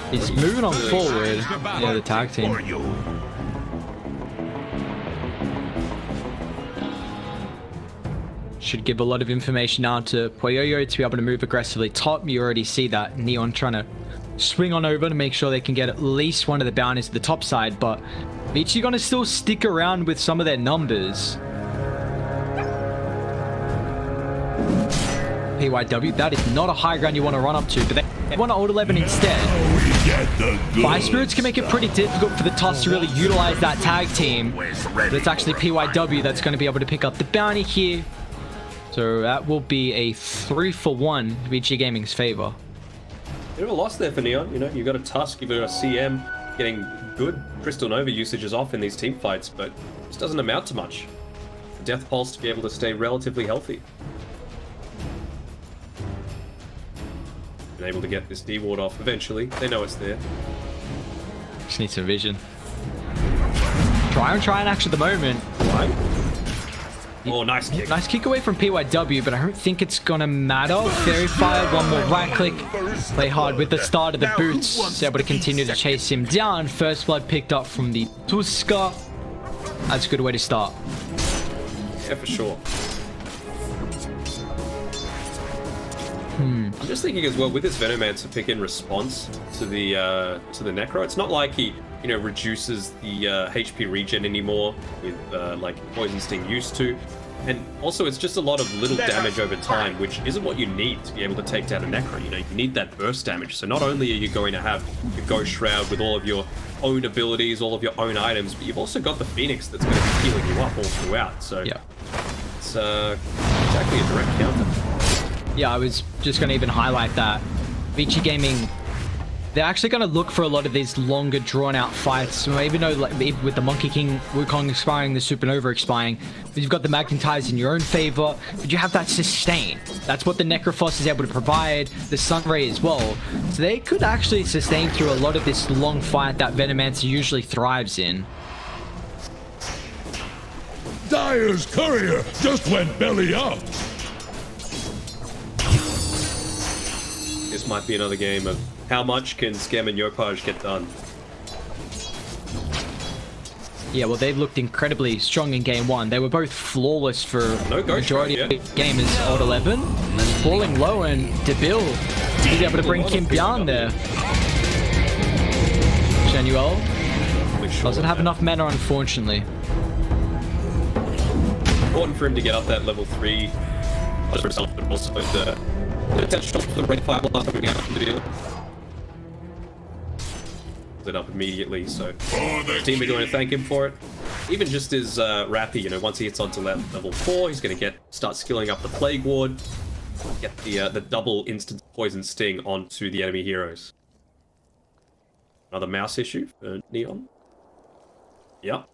He's moving on forward. Yeah, the tag team. Should give a lot of information now to Poyoyo to be able to move aggressively top. You already see that Neon trying to swing on over to make sure they can get at least one of the bounties to the top side, but Vici gonna still stick around with some of their numbers. PYW, that is not a high ground you want to run up to, but they want to ult 11 instead. Fire Spirits can make it pretty difficult for the Tusk to really utilize that tag team, but it's actually PYW that's going to be able to pick up the bounty here. So that will be a 3-for-1 Vici Gaming's favor. Bit of a loss there for Neon. You know, you've got a Tusk, you've got a CM getting good Crystal Nova usages off in these team fights, but this doesn't amount to much. Death Pulse to be able to stay relatively healthy. Been able to get this D ward off eventually. They know it's there. Just need some vision. Try and action at the moment. Right. Oh, nice kick. Nice kick away from PYW, but I don't think it's gonna matter. Fairy Fire, one more right click. Play hard with the start of the boots. Is able to continue to chase him down. First blood picked up from the Tuska. That's a good way to start. Yeah, for sure. I'm just thinking as well with this Venomancer pick in response to the Necro. It's not like he, you know, reduces the HP regen anymore with like Poison Sting used to, and also it's just a lot of little damage over time, which isn't what you need to be able to take down a Necro. You know, you need that burst damage. So not only are you going to have your Ghost Shroud with all of your own abilities, all of your own items, but you've also got the Phoenix that's going to be healing you up all throughout. So yeah, it's exactly a direct counter. Yeah, I was just going to even highlight that Vici Gaming, they're actually going to look for a lot of these longer drawn-out fights. So even though, like, with the Monkey King Wukong expiring, the Supernova expiring, you've got the Magnetize in your own favor, but you have that sustain. That's what the Necrophos is able to provide, the Sunray as well. So they could actually sustain through a lot of this long fight that Venomancer usually thrives in. Dire's courier just went belly up. This might be another game of how much can Scam and Yopaj get done. Yeah, well, they've looked incredibly strong in game one. They were both flawless for the majority of the game as Old 11. Falling low, and Debil is able to bring Kim Bian there. Genuel doesn't have enough mana, unfortunately. Important for him to get up that level 3. Not just for himself, but also the potential for the red fireball coming out from the deal. It up immediately, so the team are going to thank him for it. Even just as Rappy, you know, once he hits onto level 4, he's going to start skilling up the Plague Ward, get the double instant poison sting onto the enemy heroes. Another mouse issue for Neon. Yep.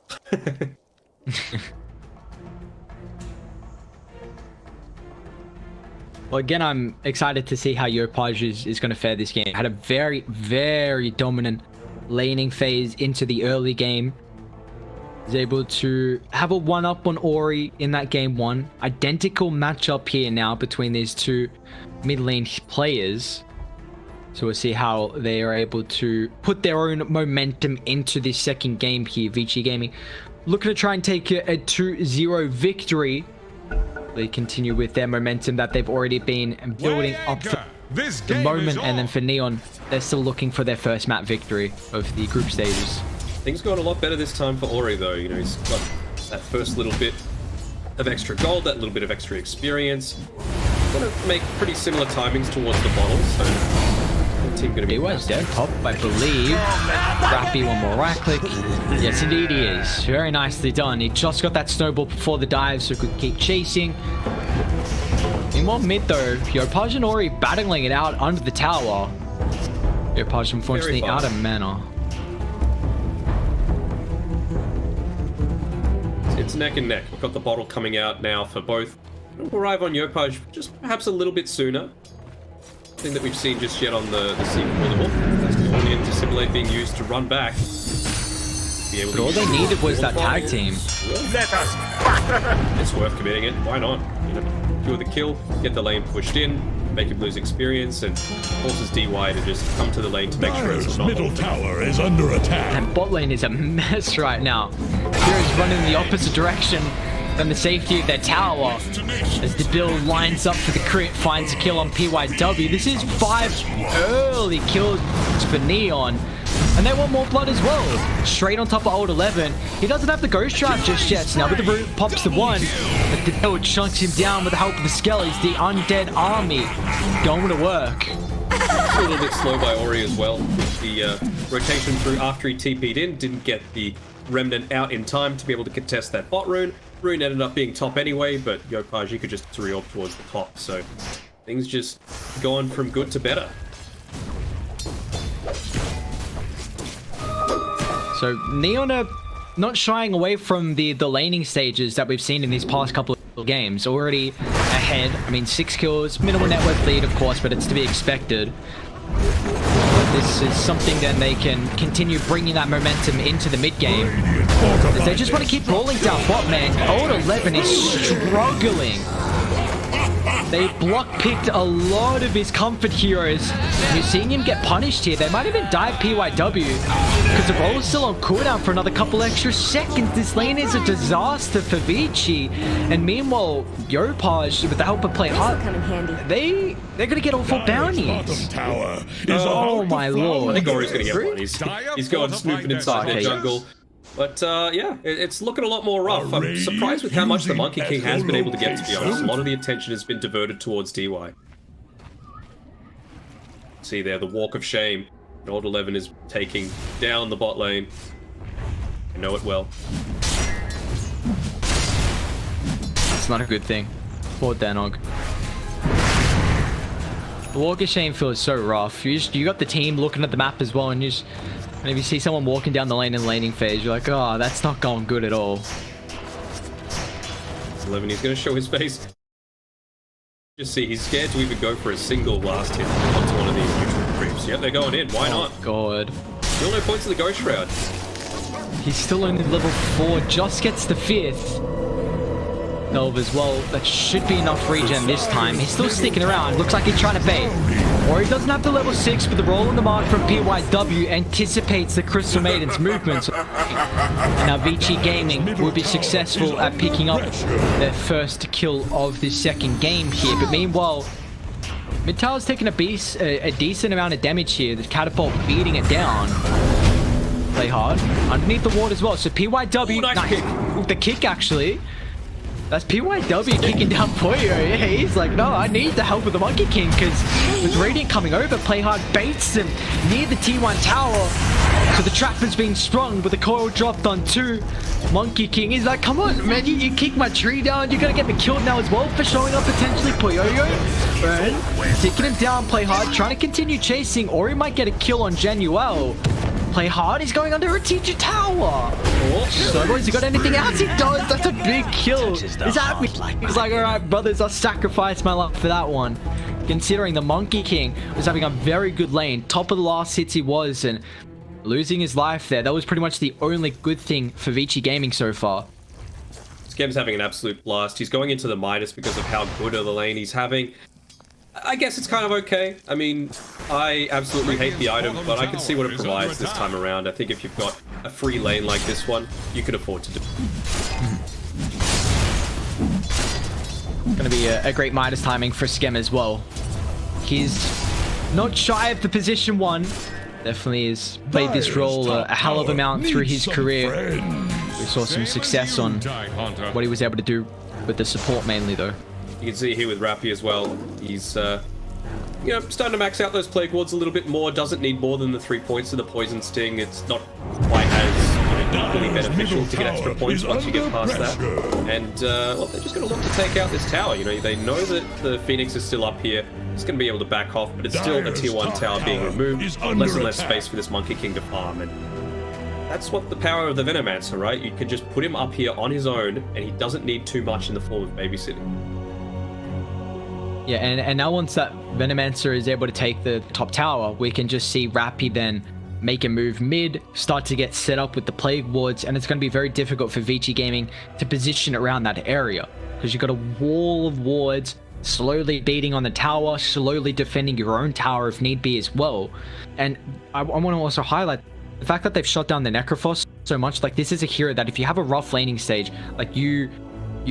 Well, again, I'm excited to see how Yopaj is going to fare this game. Had a very, very dominant laning phase into the early game. Is able to have a one-up on Ori in that game one. Identical matchup here now between these two mid-lane players. So we'll see how they are able to put their own momentum into this second game here. Vici Gaming looking to try and take a 2-0 victory. They continue with their momentum that they've already been building up for the moment, and then for Neon, they're still looking for their first map victory of the group stages. Things got a lot better this time for Ori, though. You know, he's got that first little bit of extra gold, that little bit of extra experience. Gonna make pretty similar timings towards the bottle, so the team gonna be. He was dead top, I believe. Rappy, one more right click. Yes, indeed he is. Very nicely done. He just got that snowball before the dive, so could keep chasing. Meanwhile, mid though, Yopaj and Ori battling it out under the tower. Yopaj unfortunately out of mana. It's neck and neck. We've got the bottle coming out now for both. It'll arrive on Yopaj just perhaps a little bit sooner. Nothing that we've seen just yet on the secret portable. That's going in to simulate being used to run back. But all they needed was that tag team. It's worth committing it. Why not? You know, do the kill, get the lane pushed in, make him lose experience, and forces DY to just come to the lane to make sure it's not. Middle tower is under attack. And bot lane is a mess right now. Heroes running in the opposite direction than the safety of their tower. As the build lines up for the crit, finds a kill on PYW. This is 5 early kills for Neon. And they want more blood as well. Straight on top of Old 11. He doesn't have the ghost trap just yet. So now with the root pops the one. But the build chunks him down with the help of the skellies. The undead army going to work. A little bit slow by Ori as well. With the rotation through after he TP'd in. Didn't get the remnant out in time to be able to contest that bot rune. Rune ended up being top anyway, but Yopaj could just reorb towards the top. So things just gone from good to better. So Neon are not shying away from the laning stages that we've seen in these past couple of games. Already ahead. I mean, 6 kills, minimal network lead, of course, but it's to be expected. But this is something then they can continue bringing that momentum into the mid game. As they just want to keep rolling down bot, man. Old 11 is struggling. They block-picked a lot of his comfort heroes. You're seeing him get punished here. They might even dive PYW because the roll is still on cooldown for another couple extra seconds. This lane is a disaster for Vici. And meanwhile, Yopaj, with the help of Play Hard, they're going to get all 4 bounties. Oh my lord. I think Ori's going to get one. He's going snooping inside the jungle. But yeah, it's looking a lot more rough. I'm surprised with how much the Monkey King has been able to get, to be honest. A lot of the attention has been diverted towards DY. See there, the walk of shame. Old 11 is taking down the bot lane. I know it well. It's not a good thing. Poor Danog. The walk of shame feels so rough. You got the team looking at the map as well, and if you see someone walking down the lane in the laning phase, you're like, oh, that's not going good at all. 11, he's going to show his face. Just see, he's scared to even go for a single last hit onto one of these neutral creeps. Yep, they're going in. Why not? God. Still no points in the Ghost Shroud. He's still only level 4, just gets the 5th. Delve as well. That should be enough regen this time. He's still sticking around. Looks like he's trying to bait. Or he doesn't have the level 6, but the roll on the mark from PYW anticipates the Crystal Maiden's movements. Now VG Gaming will be successful at picking up their first kill of the second game here. But meanwhile, mid tower's taking a decent amount of damage here. The catapult beating it down. Play hard. Underneath the ward as well. So PYW, nice kick. The kick actually. That's PYW kicking down Poyo. Yeah, he's like, no, I need the help with the Monkey King because with Radiant coming over, Play hard baits him near the T1 tower. So the trap has been sprung, but the coil dropped on 2. Monkey King is like, come on, man, you kick my tree down. You're going to get me killed now as well for showing up potentially Poyo. Right? Taking him down, Play hard, trying to continue chasing, or he might get a kill on Genuel. Play hard, he's going under a teacher tower. So boys, you got anything else? He does. That's a big kill. He's happy. He's like, all right, brothers, I'll sacrifice my life for that one. Considering the Monkey King was having a very good lane, top of the last hits he was, and losing his life there. That was pretty much the only good thing for VG Gaming so far. Skem's having an absolute blast. He's going into the Midas because of how good of the lane he's having. I guess it's kind of okay. I mean, I absolutely hate the item, but I can see what it provides this time around. I think if you've got a free lane like this one, you can afford to do it. Going to be a great Midas timing for Skem as well. He's not shy of the position 1. Definitely has played this role a hell of amount through his career. We saw some success on what he was able to do with the support mainly though. You can see here with Rappy as well, he's you know, starting to max out those plague wards a little bit more, doesn't need more than the 3 points of the poison sting. It's not quite as equally beneficial to get extra points once you get past that. And well, they're just going to look to take out this tower. You know, they know that the Phoenix is still up here. It's going to be able to back off, but it's still a tier 1 tower being removed. Less and less space for this Monkey King to farm. And that's what the power of the Venomancer, right? You can just put him up here on his own, and he doesn't need too much in the form of babysitting. Yeah, and now once that Venomancer is able to take the top tower, we can just see Rappy then make a move mid, start to get set up with the Plague Wards, and it's going to be very difficult for VG Gaming to position around that area. Because you've got a wall of wards slowly beating on the tower, slowly defending your own tower if need be as well. And I want to also highlight the fact that they've shut down the Necrophos so much. Like, this is a hero that if you have a rough laning stage, like you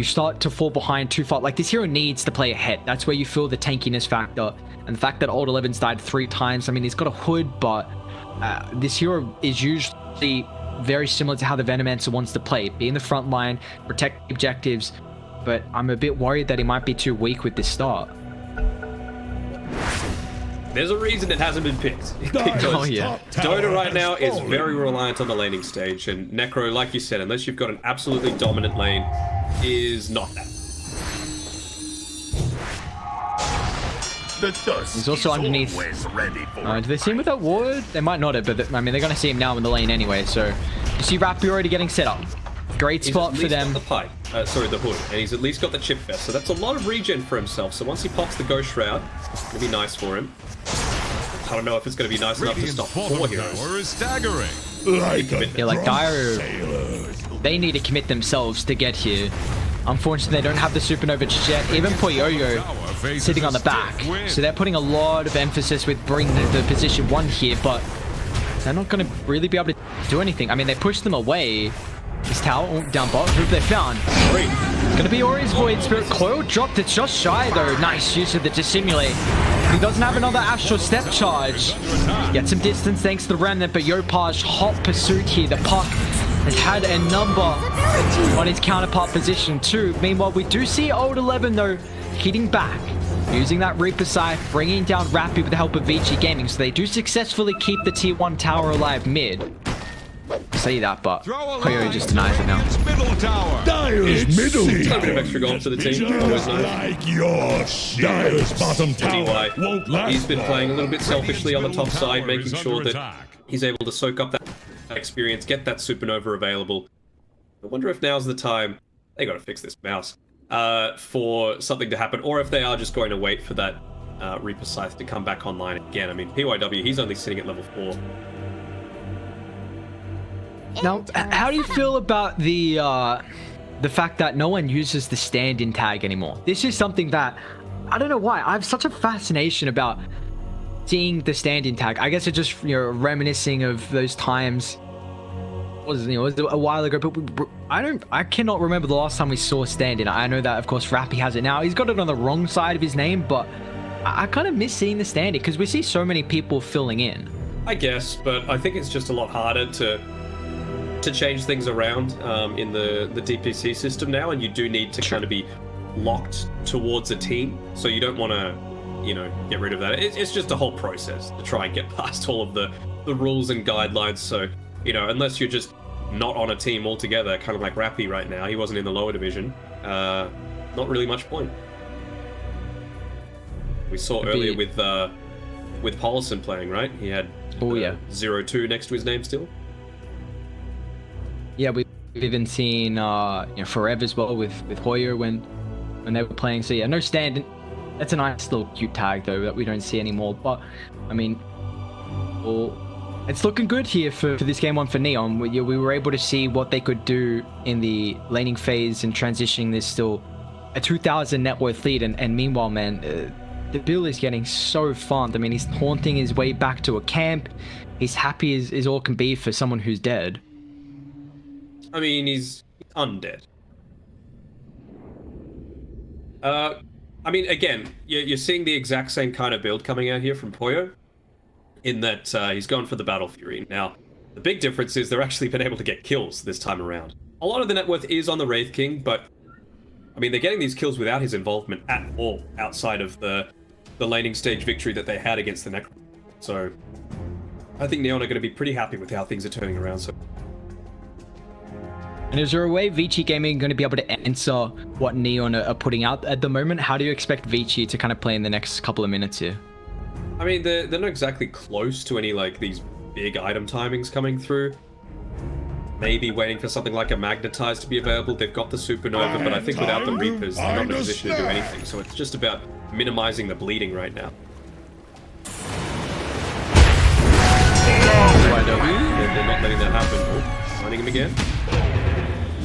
start to fall behind too far. Like, this hero needs to play ahead. That's where you feel the tankiness factor. And the fact that Old 11's died 3 times, I mean, he's got a hood, but this hero is usually very similar to how the Venomancer wants to play. Be in the front line, protect objectives, but I'm a bit worried that he might be too weak with this start. There's a reason it hasn't been picked. Because Dota right now is very reliant on the laning stage, and Necro, like you said, unless you've got an absolutely dominant lane, is not that. He's also underneath. Do they see him with that ward? They might not have, but I mean, they're going to see him now in the lane anyway. So you see Rappy already getting set up. Great spot for them. The pipe, sorry, the hood, and he's at least got the chip vest. So that's a lot of regen for himself. So once he pops the Ghost Shroud, it'll be nice for him. I don't know if it's going to be nice enough to stop 4 heroes. Staggering. Yeah, like Dire, they need to commit themselves to get here. Unfortunately, they don't have the Supernova just yet. Even Poyo sitting on the back. So they're putting a lot of emphasis with bringing the position 1 here, but they're not going to really be able to do anything. I mean, they pushed them away. This tower, down bottom, who have they found? It's going to be Ori's Void Spirit. Coil dropped it just shy though. Nice use of the Dissimulate. He doesn't have another Astral Step Charge. Gets some distance thanks to the Remnant, but Yopaj hot pursuit here. The puck has had a number on his counterpart position too. Meanwhile, we do see Old 11 though hitting back, using that Reaper Scythe, bringing down Rappy with the help of VG Gaming. So they do successfully keep the tier 1 tower alive mid. say that, but Throw a Koyo line just denies it now. against middle tower. Dire's middle A bit of tower extra gold for the team. just Always nice. like your shit. Dire's bottom tower DY, won't last he's been long. playing a little bit selfishly on the top side, making is sure under that attack. he's able to soak up that experience, get that supernova available. I wonder if now's the time, they gotta fix this mouse, for something to happen, or if they are just going to wait for that Reaper Scythe to come back online again. I mean, PYW, he's only sitting at level 4. Now, how do you feel about the fact that no one uses the stand-in tag anymore? This is something that, I don't know why, I have such a fascination about seeing the stand-in tag. I guess it's just, you know, reminiscing of those times. It was a while ago, but I cannot remember the last time we saw stand-in. I know that, of course, Rappy has it now. He's got it on the wrong side of his name, but I kind of miss seeing the stand-in because we see so many people filling in. I guess, but I think it's just a lot harder to change things around in the DPC system now, and you do need to kind of be locked towards a team, so you don't want to, you know, get rid of that. It's just a whole process to try and get past all of the rules and guidelines. So, you know, unless you're just not on a team altogether, kind of like Rappy right now, he wasn't in the lower division, not really much point. We saw earlier with Paulson playing, right? He had 0-2 next to his name still. Yeah, we've even seen you know, Forever as well with Hoyer when they were playing. So yeah, no stand. That's a nice little cute tag though that we don't see anymore. But I mean, well, it's looking good here for this game one for Neon. We were able to see what they could do in the laning phase and transitioning this still a 2,000 net worth lead. And meanwhile, man, the Bill is getting so farmed. I mean, he's haunting his way back to a camp. He's happy as all can be for someone who's dead. I mean, he's undead. I mean, again, you're seeing the exact same kind of build coming out here from Poyo, in that he's gone for the Battle Fury. Now, the big difference is they're actually been able to get kills this time around. A lot of the net worth is on the Wraith King, but, I mean, they're getting these kills without his involvement at all, outside of the laning stage victory that they had against the Necro. So, I think Neon are going to be pretty happy with how things are turning around. So. And is there a way Vici Gaming going to be able to answer what Neon are putting out at the moment? How do you expect Vici to kind of play in the next couple of minutes here? I mean, they're not exactly close to any, like, these big item timings coming through. Maybe waiting for something like a Magnetize to be available. They've got the Supernova, but I think without the Reapers, they're not in a position to do anything. So it's just about minimizing the bleeding right now. They're not letting that happen. Oh, finding him again.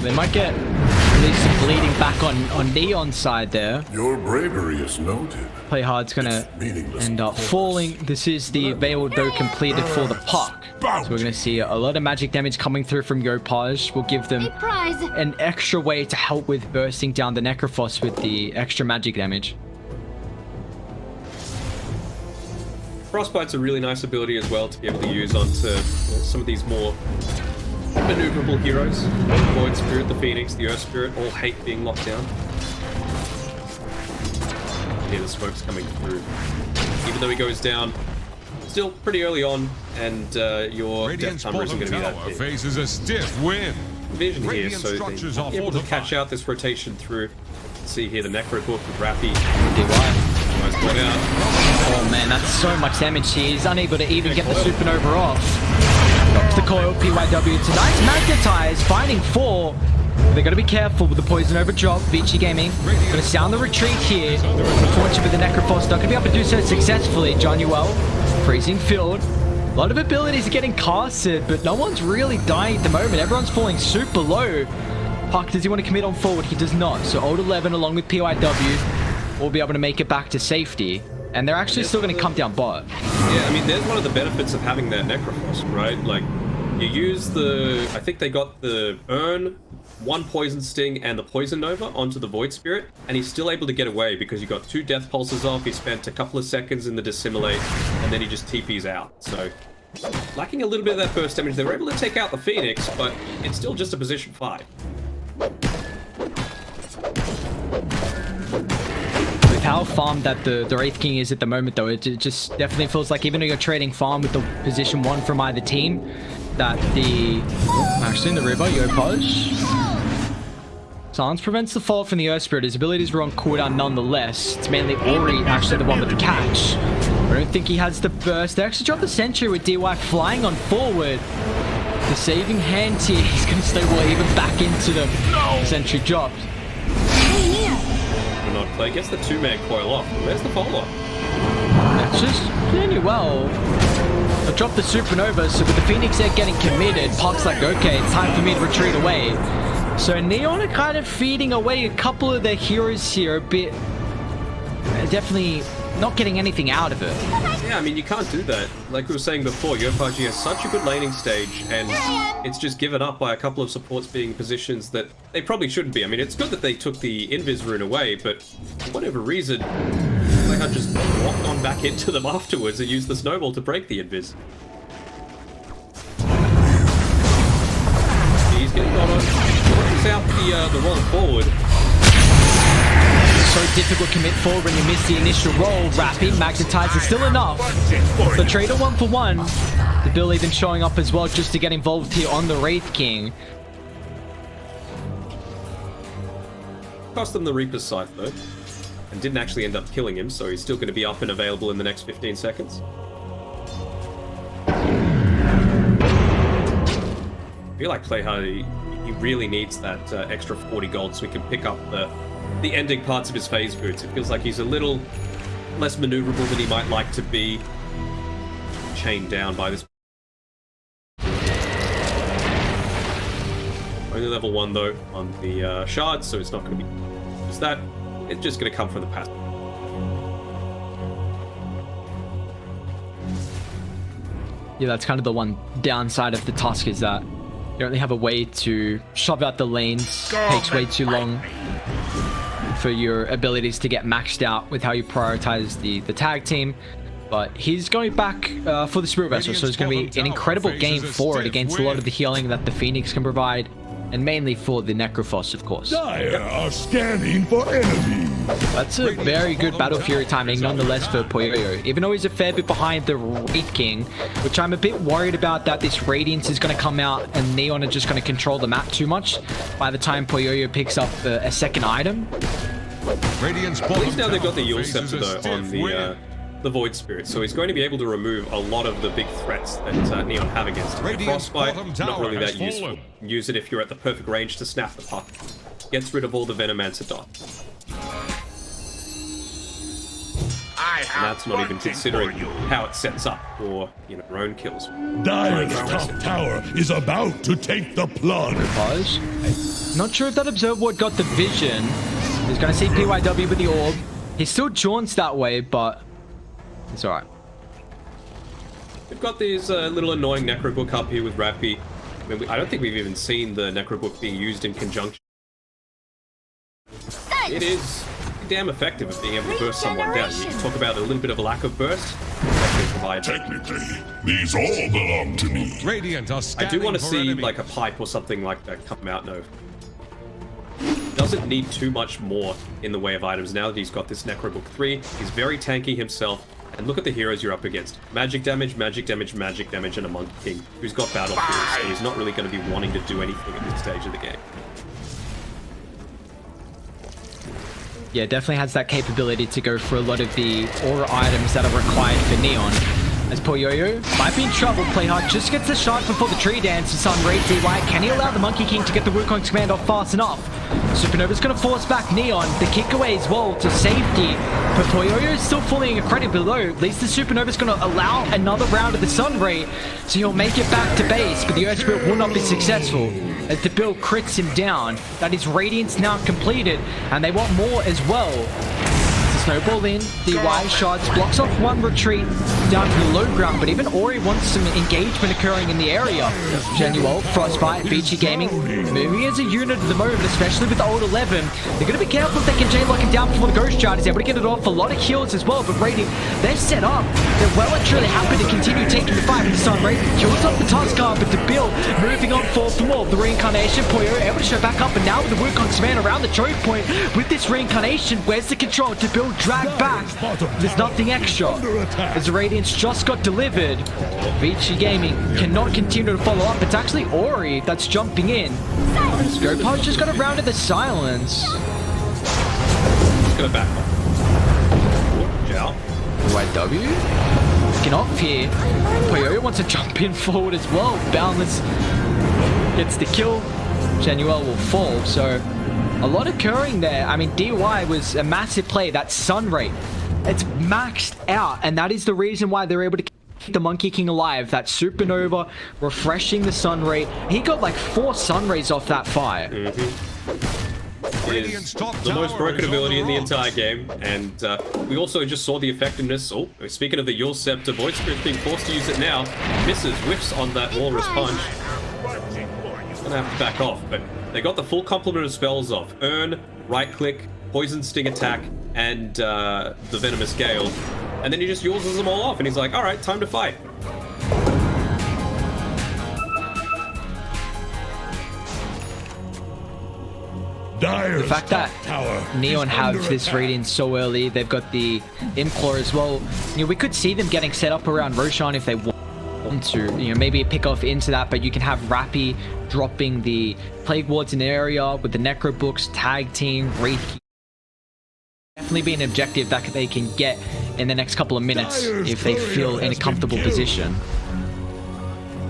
They might get at least some bleeding back on Neon's side there. Your bravery is noted. Play Hard's gonna end up falling. This is the BO2 completed for the puck. So we're gonna see a lot of magic damage coming through from Yopaj. We'll give them an extra way to help with bursting down the Necrophos with the extra magic damage. Frostbite's a really nice ability as well to be able to use onto some of these more maneuverable heroes. The Void Spirit, the Phoenix, the Earth Spirit all hate being locked down. Yeah, the smoke's coming through. Even though he goes down still pretty early on, and your death timer isn't going to be that big. Faces a stiff win. Vision here, so they're able to catch out this rotation through. See here the Necro Book with Rappy. Oh man, that's so much damage here. He's unable to even get the Supernova off. Drops the coil, PYW. Tonight's Magnetize, finding 4. They're going to be careful with the Poison Over drop. Vici Gaming going to sound the retreat here. Unfortunately with the Necrophos, not going to be able to do so successfully. John Uel, freezing field. A lot of abilities are getting casted, but no one's really dying at the moment. Everyone's falling super low. Puck, does he want to commit on forward? He does not. So old 11 along with PYW will be able to make it back to safety. And they're actually still going to come down bot. Yeah, I mean, there's one of the benefits of having that Necrophos, right? Like, you use the... I think they got the Burn, 1 Poison Sting, and the Poison Nova onto the Void Spirit, and he's still able to get away because you got 2 Death Pulses off, he spent a couple of seconds in the Dissimulate, and then he just TP's out. So, lacking a little bit of that burst damage, they were able to take out the Phoenix, but it's still just a position 5. With how farmed that the Wraith King is at the moment, though, it just definitely feels like even though you're trading farm with the position 1 from either team, that the... Actually, in the river, Yopaj. Silence prevents the fall from the Earth Spirit. His abilities were on cooldown nonetheless. It's mainly Ori, actually the one with the catch. I don't think he has the burst. They actually dropped the sentry with DY flying on forward. The saving hand here. He's going to snowball even back into them. No! Sentry dropped. Not play. Gets the two-man coil off. Where's the follow-up? That's just really well. I dropped the supernova, so with the Phoenix there getting committed, Park's like, okay, it's time for me to retreat away. So Neon are kind of feeding away a couple of their heroes here a bit. Definitely not getting anything out of it. Yeah, I mean, you can't do that. Like we were saying before, Yopaji has such a good laning stage, and it's just given up by a couple of supports being in positions that they probably shouldn't be. I mean, it's good that they took the Invis rune away, but for whatever reason, like I just walked on back into them afterwards and used the snowball to break the Invis. He's getting got on. He's out the roll forward. So difficult commit forward when you miss the initial roll. Rapid magnetize is still enough. The trader 1-for-1. The Bill even showing up as well just to get involved here on the Wraith King. Cost them the Reaper's Scythe though, and didn't actually end up killing him, so he's still going to be up and available in the next 15 seconds. I feel like Playhard, he really needs that extra 40 gold so he can pick up the ending parts of his phase boots. It feels like he's a little less maneuverable than he might like to be, chained down by this. Only level 1 though on the shards, so it's not going to be just that. It's just going to come from the passive. Yeah, that's kind of the one downside of the Tusk is that you only have a way to shove out the lanes. Takes way too long for your abilities to get maxed out with how you prioritize the tag team. But he's going back for the Spirit Vessel, so it's going to be an incredible game for it against a lot of the healing that the Phoenix can provide, and mainly for the Necrophos, of course. Dire are scanning for enemies. That's a very good Battle Fury timing nonetheless for Poyoyo, even though he's a fair bit behind the Wraith King, which I'm a bit worried about that this Radiance is going to come out and Neon are just going to control the map too much by the time Poyoyo picks up a second item. At least now they've got the Yule Scepter though on the Void Spirit, so he's going to be able to remove a lot of the big threats that Neon have against him. Frostbite, not really that useful. Use it if you're at the perfect range to snap the puck. Gets rid of all the Venomancer dots. And that's not even considering how it sets up for, you know, your own kills. Dire's top tower is about to take the plunge. Not sure if that Observer Ward got the vision. He's going to see PYW with the orb. He still jaunts that way, but it's alright. We've got these little annoying Necrobook up here with Rappy. I mean, I don't think we've even seen the Necrobook being used in conjunction. It is damn effective at being able to burst someone down. You can talk about a little bit of a lack of burst. Technically, these all belong to me. Radiant are I do want to see enemy. like a pipe or something like that come out now. Doesn't need too much more in the way of items now that he's got this Necrobook 3. He's very tanky himself. And look at the heroes you're up against. Magic damage, magic damage, magic damage, and a Monkey King who's got Battle Fury, so he's not really going to be wanting to do anything at this stage of the game. Yeah, definitely has that capability to go for a lot of the aura items that are required for Neon. As Poyoyo might be in trouble, Playhard just gets a shot before the tree dance. His son Raid DY. Can he allow the Monkey King to get the Wukong's command off fast enough? Supernova's going to force back Neon. The kick away as well to safety. But Poyoyo is still falling incredibly low. At least the Supernova's going to allow another round of the Sun Ray, so he'll make it back to base. But the Earth Spirit will not be successful as the Bill crits him down. That is Radiance now completed, and they want more as well. Snowball in, DY shards, blocks off one retreat down to the low ground, but even Ori wants some engagement occurring in the area. Genuel, Frostbite, Beachy Gaming, moving as a unit at the moment, especially with the old 11. They're going to be careful if they can J-lock him down before the Ghost Shard is able to get it off. A lot of heals as well, but Radiant, they're set up. They're well and truly happy to continue taking the fight with the Sun. Radiant kills off the Tuskar, but the Bill moving on for more. The Reincarnation, Poyo able to show back up, and now with the Wukong's man around the choke point with this Reincarnation, where's the control to build dragged back. There's nothing extra. As the Radiance just got delivered, Vici Gaming cannot continue to follow up. It's actually Ori that's jumping in. Skopaj just got around to the silence. Just gonna back off. Watch out. YW looking off here. Poyo wants to jump in forward as well. Boundless gets the kill. Genuel will fall, so a lot occurring there. I mean, DY was a massive play. That sun rate, it's maxed out, and that is the reason why they're able to keep the Monkey King alive. That supernova refreshing the sun rate. He got like 4 sun rays off that fire. Is the most broken ability in the entire game, and we also just saw the effectiveness. Oh, speaking of the Yule Scepter, Void Spirit's being forced to use it now. Misses, whiffs on that Walrus Punch. Gonna have to back off, but they got the full complement of spells off. Earn, right click, poison sting attack, and the venomous gale. And then he just uses them all off, and he's like, all right, time to fight. Dyer's The fact that Neon have this Radiance so early, they've got the Imclaw as well. You know, we could see them getting set up around Roshan if they want to, you know, maybe pick off into that, but you can have Rappy dropping the Plague Wards in the area with the Necro Books, Tag Team, Wraith. Definitely be an objective that they can get in the next couple of minutes if they feel in a comfortable position.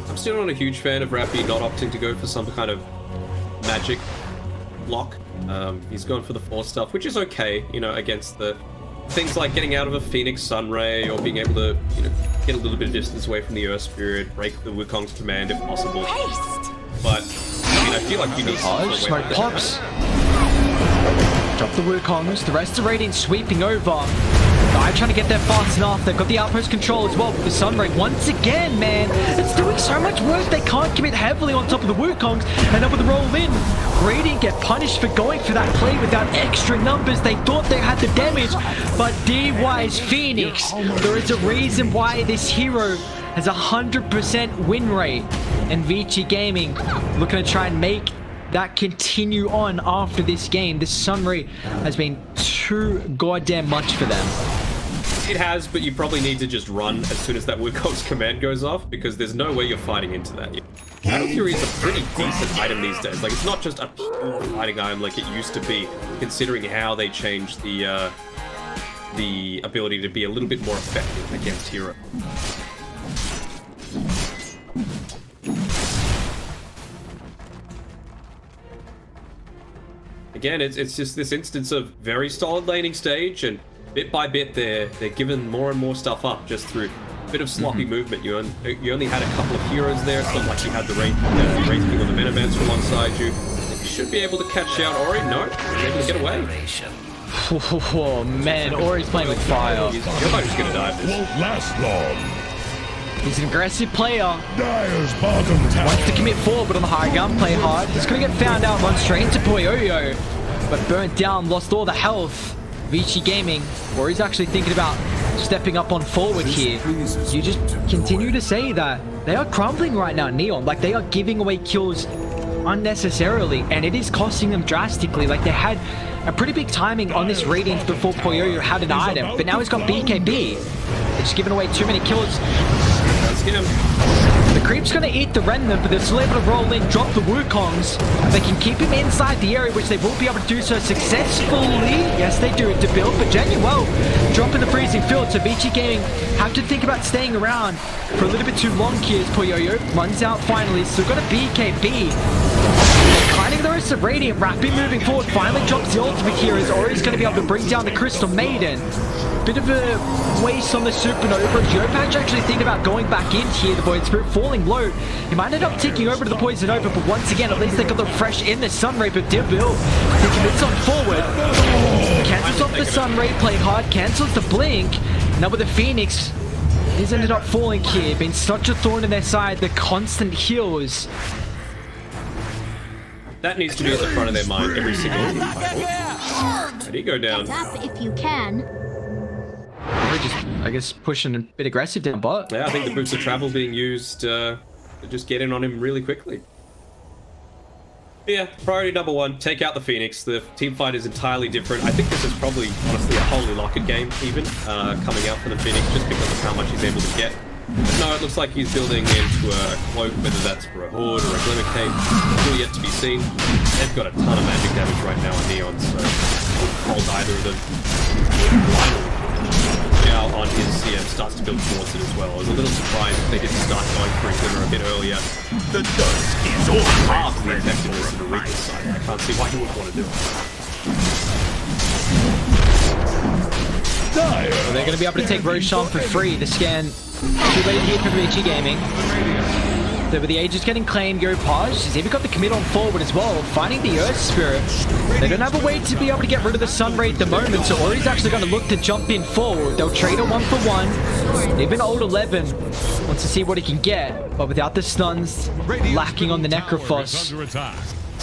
I'm still not a huge fan of Rappy not opting to go for some kind of magic block. He's gone for the Force stuff, which is okay, you know, against the things like getting out of a Phoenix Sunray or being able to, you know, get a little bit of distance away from the Earth Spirit, break the Wukong's command if possible. But I mean, I feel like you need some smoke pops. Drop the Wukongs. The rest of the Radiant sweeping over. Dive trying to get there fast enough. They've got the outpost control as well with the Sunray. Once again, man, it's doing so much work. They can't commit heavily on top of the Wukongs. And up with the roll in. Radiant get punished for going for that play without extra numbers. They thought they had the damage, but DY's Phoenix. There is a reason why this hero has 100% win rate. And Vici Gaming looking to try and make that continue on after this game. This Sunray has been too goddamn much for them. It has, but you probably need to just run as soon as that Wukong's command goes off, because there's no way you're fighting into that yet. Battle Fury is a pretty decent item these days. Like, it's not just a pure fighting item like it used to be, considering how they changed the ability to be a little bit more effective against hero. Again, it's just this instance of very solid laning stage, and bit by bit they're giving more and more stuff up just through a bit of sloppy movement. You only had a couple of heroes there. It's not like you had the Wraith King or the Metamancer alongside you. You should be able to catch out Ori. No, you're able to get away. Oh man, Ori's playing with fire. You're probably just gonna die of this. won't last long. He's an aggressive player. Dyer's bottom tower. Wants to commit forward, but on the high gun, play hard. He's gonna get found out, run straight into Poyoyo. But burnt down, lost all the health. Vici Gaming, or he's actually thinking about stepping up on forward here. You just continue to say that they are crumbling right now, Neon. Like, they are giving away kills unnecessarily, and it is costing them drastically. Like, they had a pretty big timing on this Radiance before Poyoyo had an item, but now he's got BKB. They're just giving away too many kills. Let's get him. The creep's gonna eat the remnant, but they're still able to roll in, drop the Wukongs. They can keep him inside the area, which they will be able to do so successfully. Yes, they do, to build, but Genuel dropping the freezing field, so Vici Gaming have to think about staying around for a little bit too long here as Poyoyo runs out finally. Still got a BKB. Declining the rest of Radiant. Rappy moving forward, finally drops the ultimate here as Ori's going to be able to bring down the Crystal Maiden. Bit of a waste on the Supernova. Yopatch actually thinking about going back in here. The Void Spirit falling low. He might end up ticking over to the Poison Over, but once again, at least they got the fresh in the Sunray. But Deville, he commits on forward. Cancels off the Sunray, play hard, cancels the Blink. Now with the Phoenix, he's ended up falling here. Been such a thorn in their side. The constant heals. That needs to be at the front of their mind every single time. Did he go down? Tap if you can. We're just, I guess, pushing a bit aggressive down bot. Yeah, I think the Boots of Travel being used to just get in on him really quickly. Yeah, priority number one, take out the Phoenix. The team fight is entirely different. I think this is probably, honestly, a Holy Locket game even coming out for the Phoenix just because of how much he's able to get. But no, it looks like he's building into a cloak, whether that's for a hood or a glimmer cape, still yet to be seen. They've got a ton of magic damage right now on Neon, so hold either of them. Now on his CM starts to build towards it as well. I was a little surprised if they didn't start going for a glimmer a bit earlier. The dust is over. Half the effectiveness of the weakness side. I can't see why he would want to do it. Well, they're going to be able to take Roshan for free. The scan too late here for Richie Gaming. So with the Aegis getting claimed, Yopaj has even got the commit on forward as well, finding the Earth Spirit. They don't have a way to be able to get rid of the Sun Ray at the moment, so Ori's actually going to look to jump in forward. They'll trade a 1-for-1. Even Old 11 wants to see what he can get, but without the stuns, lacking on the Necrophos.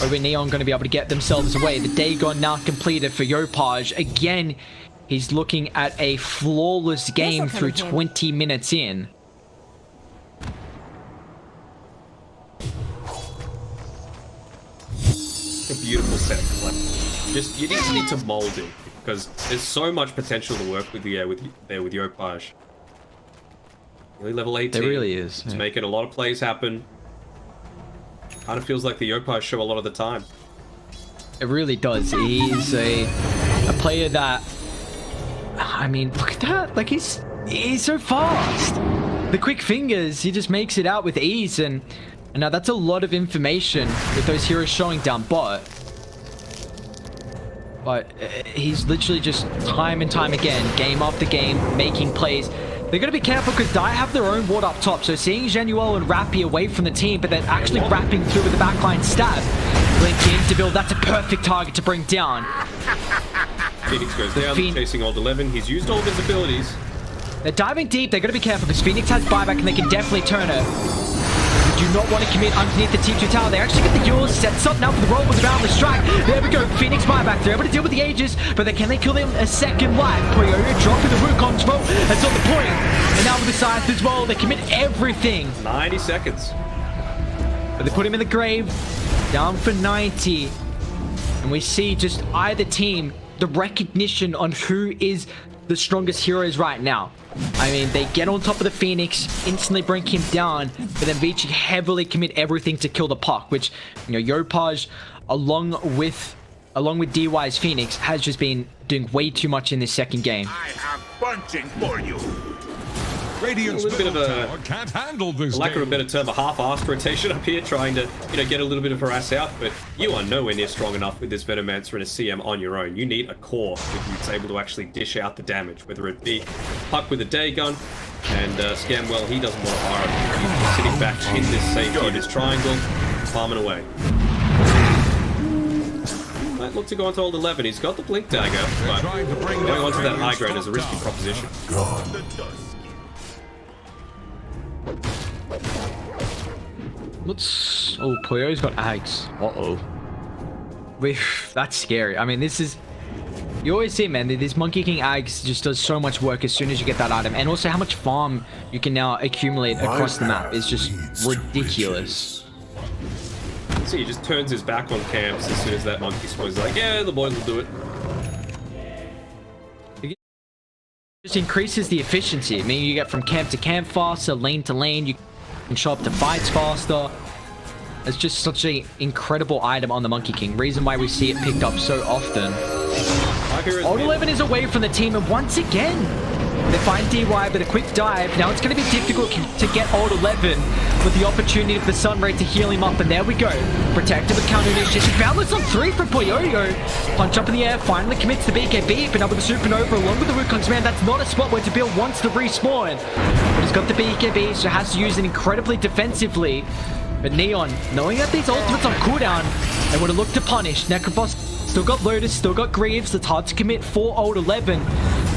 OB.NEON going to be able to get themselves away. The Dagon now completed for Yopaj. Again, he's looking at a flawless game through 20 minutes in. A beautiful set. Just you just need to mold it because there's so much potential to work with with Yopaj. Really level 18. There really is. It's making a lot of plays happen. Kind of feels like the Yopaj show a lot of the time. It really does. He's a player that, I mean, look at that. Like he's so fast. The quick fingers, he just makes it out with ease. And now that's a lot of information with those heroes showing down bot. But he's literally just time and time again, game after game, making plays. They're going to be careful because Dai have their own ward up top. So seeing Genuel and Rappy away from the team, but then actually wrapping through with the backline stab. Blink in to build. That's a perfect target to bring down. Phoenix goes down, chasing Old 11. He's used all of his abilities. They're diving deep. They're going to be careful because Phoenix has buyback and they can definitely turn her. Do not want to commit underneath the T2 tower. They actually get the yours, sets up now for the roll with around the strike. There we go, Phoenix buyback. They're able to deal with the Aegis, but can they kill them a second life? Puyo dropping the Wukong's roll. That's on the point. And now with the Scythe as well, they commit everything. 90 seconds. But they put him in the grave, down for 90. And we see just either team, the recognition on who is the strongest heroes right now. I mean, they get on top of the Phoenix, instantly bring him down, but then Vici heavily commit everything to kill the puck, which, you know, Yopaj, along with DY's Phoenix, has just been doing way too much in this second game. I am punching for you. Radiant's a little bit of a can't handle this lack of a better term, a half-assed rotation up here, trying to, you know, get a little bit of harass out, but you are nowhere near strong enough with this Venomancer and a CM on your own. You need a core that's able to actually dish out the damage, whether it be Puck with a day gun, and Scamwell, he doesn't want to fire. He's sitting back in this safety of his triangle, farming away. Might look to go onto Old 11. He's got the Blink Dagger, but going onto that high ground is a risky proposition. Let's... Oh, Puyo's got Ags. Uh-oh. That's scary. I mean, this is... You always see, man, this Monkey King Ags just does so much work as soon as you get that item. And also how much farm you can now accumulate across the map is just ridiculous. See, he just turns his back on camps as soon as that monkey spawns. Like, yeah, the boys will do it. Just increases the efficiency. I mean, you get from camp to camp faster, lane to lane. You can show up to fights faster. It's just such an incredible item on the Monkey King. Reason why we see it picked up so often. Old 11 is away from the team, and once again, they find DY with a quick dive. Now it's going to be difficult to get Old 11 with the opportunity for the Sun Ray to heal him up, and there we go. Protected with counter initiation. Boundless on 3 from Puyo. Punch up in the air, finally commits the BKB, but now with the Supernova along with the Wukong's man, that's not a spot where Debil wants to respawn. But he's got the BKB, so has to use it incredibly defensively. But Neon, knowing that these ultimates on cooldown, they would have looked to punish. Necrophos still got Lotus, still got Greaves. It's hard to commit for Old 11.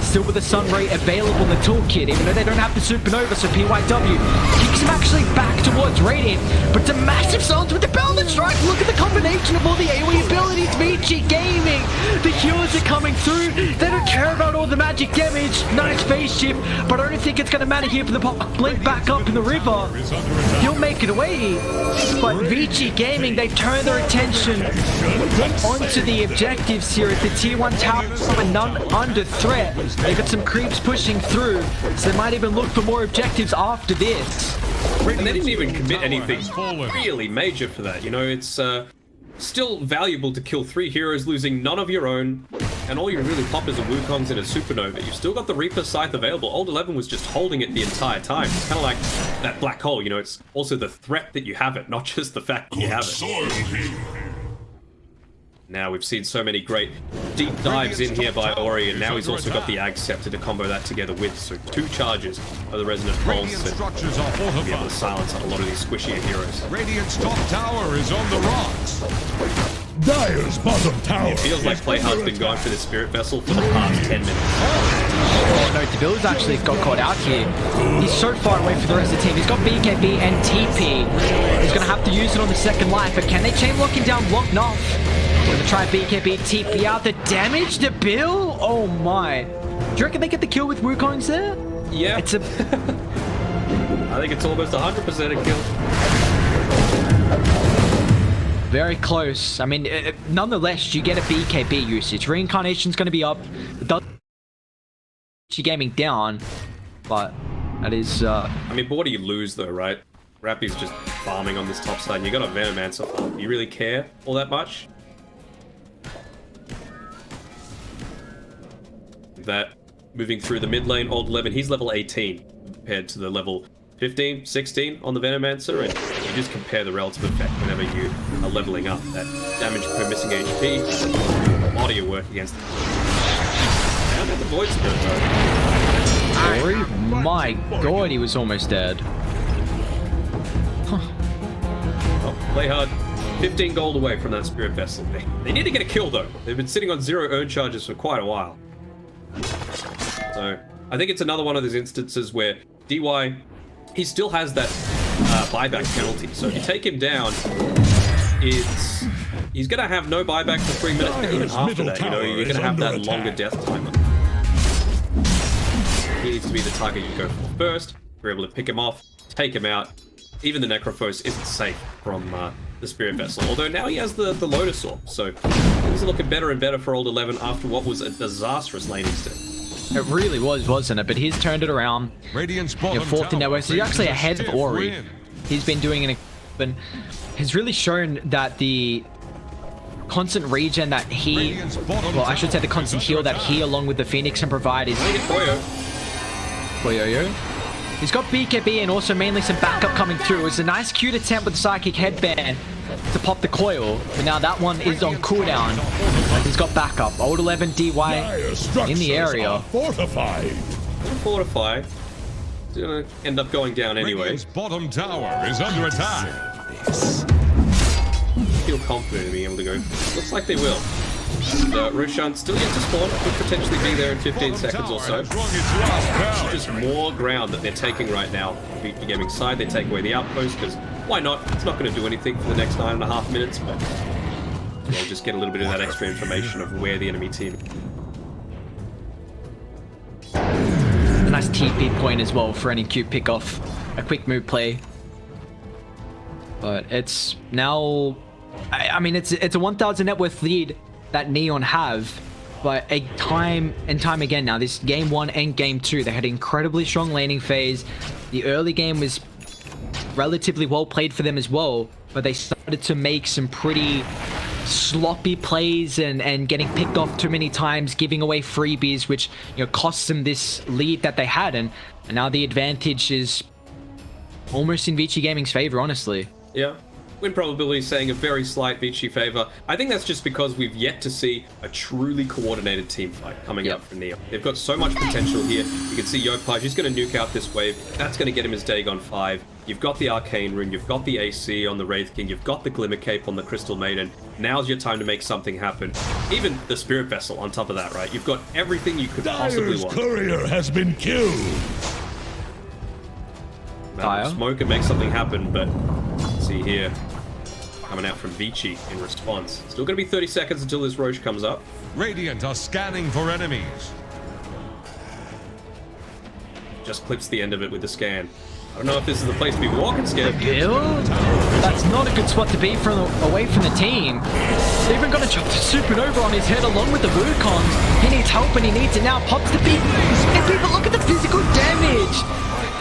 Still with the Sun Ray available in the toolkit, even though they don't have the Supernova, so PYW kicks him actually back towards Radiant. But it's a massive silence with the Boundless Strike. Look at the combination of all the AoE abilities. Vici Gaming, the healers are coming through. They don't care about all the magic damage. Nice phase shift, but I don't think it's going to matter here for the pop. Blink back up in the river. He'll make it away. But Vici Gaming, they turn their attention onto the objectives here at the tier 1 tower and none under threat. They got some creeps pushing through, so they might even look for more objectives after this. And they didn't even commit anything really major for that. You know, it's still valuable to kill 3 heroes, losing none of your own, and all you really pop is a Wukong's and a Supernova. You've still got the Reaper Scythe available. Old 11 was just holding it the entire time. It's kind of like that black hole, you know, it's also the threat that you have it, not just the fact that you have it. Now we've seen so many great deep dives in here by Ori, and now he's also got the Ag Scepter to combo that together with. So 2 charges of the Resonant Pulse to be able to silence up a lot of these squishier heroes. Radiant's top tower is on the rocks. Dire's bottom tower. It feels like Playhard's been going for the Spirit Vessel for the past 10 minutes. Oh no, Deville's actually got caught out here. He's so far away from the rest of the team. He's got BKB and TP. He's going to have to use it on the second life, but can they chain lock him down long enough? Gonna try BKB, TP out. The damage to Bill? Oh my. Do you reckon they get the kill with Wukong's there? Yeah. It's a... I think it's almost 100% a kill. Very close. I mean, nonetheless, you get a BKB usage. Reincarnation's going to be up. Gaming down, but that is... I mean, but what do you lose though, right? Rappy's just farming on this top side, and you got a Venomancer farm. Do you really care all that much? That moving through the mid lane, Old 11, he's level 18 compared to the level 15, 16 on the Venomancer, and you just compare the relative effect whenever you are leveling up. That damage per missing HP, a lot of your work against them. And the Void Spirit though. Ori? My god, he was almost dead. Oh, play hard. 15 gold away from that Spirit Vessel. They need to get a kill though. They've been sitting on 0 earn charges for quite a while. So, I think it's another one of those instances where DY, he still has that buyback penalty. So if you take him down, he's going to have no buyback for 3 minutes, but even after that, you know, you're going to have that longer death timer. He needs to be the target you go for first. We're able to pick him off, take him out. Even the Necrophos isn't safe from the Spirit Vessel, although now he has the Lotus Orb, so things are looking better and better for Old 11 after what was a disastrous laning stint. It really was, wasn't it? But he's turned it around. Radiant's You're fourth in network, so you're actually ahead of Ori. He's been doing an... He's really shown that the constant regen that he... Well, I should say the constant heal that he, along with the Phoenix, can provide is... Boyo. He's got BKB and also mainly some backup coming through. It's a nice cute attempt with the Psychic Headband to pop the coil, but now that one is on cooldown. He's got backup. Old 11 DY in the area. Fortified. Fortify. It's gonna end up going down anyway. Radiant's bottom tower is under attack. Feel confident in being able to go. Looks like they will. Roshan still yet to spawn, could potentially be there in 15 seconds or so. Just more ground that they're taking right now. VP Gaming side, they take away the outpost, because why not? It's not going to do anything for the next 9.5 minutes, but they'll just get a little bit of that extra information of where the enemy team is. A nice TP point as well for any cute pick-off. A quick move play. But it's now... I mean, it's a 1,000 net worth lead that Neon have, but time and time again now, this game 1 and game 2, they had an incredibly strong laning phase. The early game was relatively well played for them as well, but they started to make some pretty sloppy plays and getting picked off too many times, giving away freebies, which, you know, cost them this lead that they had, and now the advantage is almost in Vici Gaming's favor, honestly. Yeah. Win probability saying a very slight Vici favor. I think that's just because we've yet to see a truly coordinated team fight coming up from Neon. They've got so much potential here. You can see Yopaj, he's going to nuke out this wave. That's going to get him his Dagon 5. You've got the Arcane Rune, you've got the AC on the Wraith King, you've got the Glimmer Cape on the Crystal Maiden. Now's your time to make something happen. Even the Spirit Vessel on top of that, right? You've got everything you could possibly want. Courier has been killed. Smoke and make something happen, but see here, coming out from Vici in response. Still going to be 30 seconds until this Roche comes up. Radiant are scanning for enemies. Just clips the end of it with the scan. I don't know if this is the place to be walking scared. Bill? That's not a good spot to be away from the team. They're even gonna drop the supernova on his head along with the Wukongs. He needs help and he needs it now. Pops the beat. And people, look at the physical damage.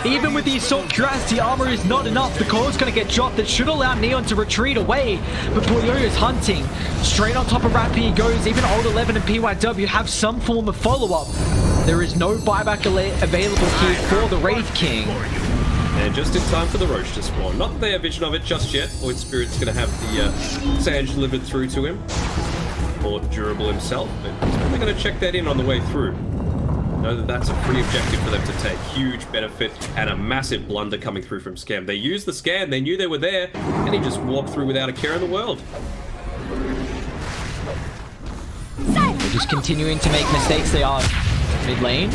Even with the assault cuirass, the armor is not enough. The core is going to get dropped. That should allow Neon to retreat away. But BO2 is hunting. Straight on top of Rappy he goes. Even Old 11 and PYW have some form of follow-up. There is no buyback available here for the Wraith King. And just in time for the Roche to spawn. Not that they have vision of it just yet. Void Spirit's going to have the Sage delivered through to him. More durable himself. But they're going to check that in on the way through. Know that that's a free objective for them to take. Huge benefit and a massive blunder coming through from Scam. They used the scan, they knew they were there, and he just walked through without a care in the world. They're just continuing to make mistakes. They are mid lane.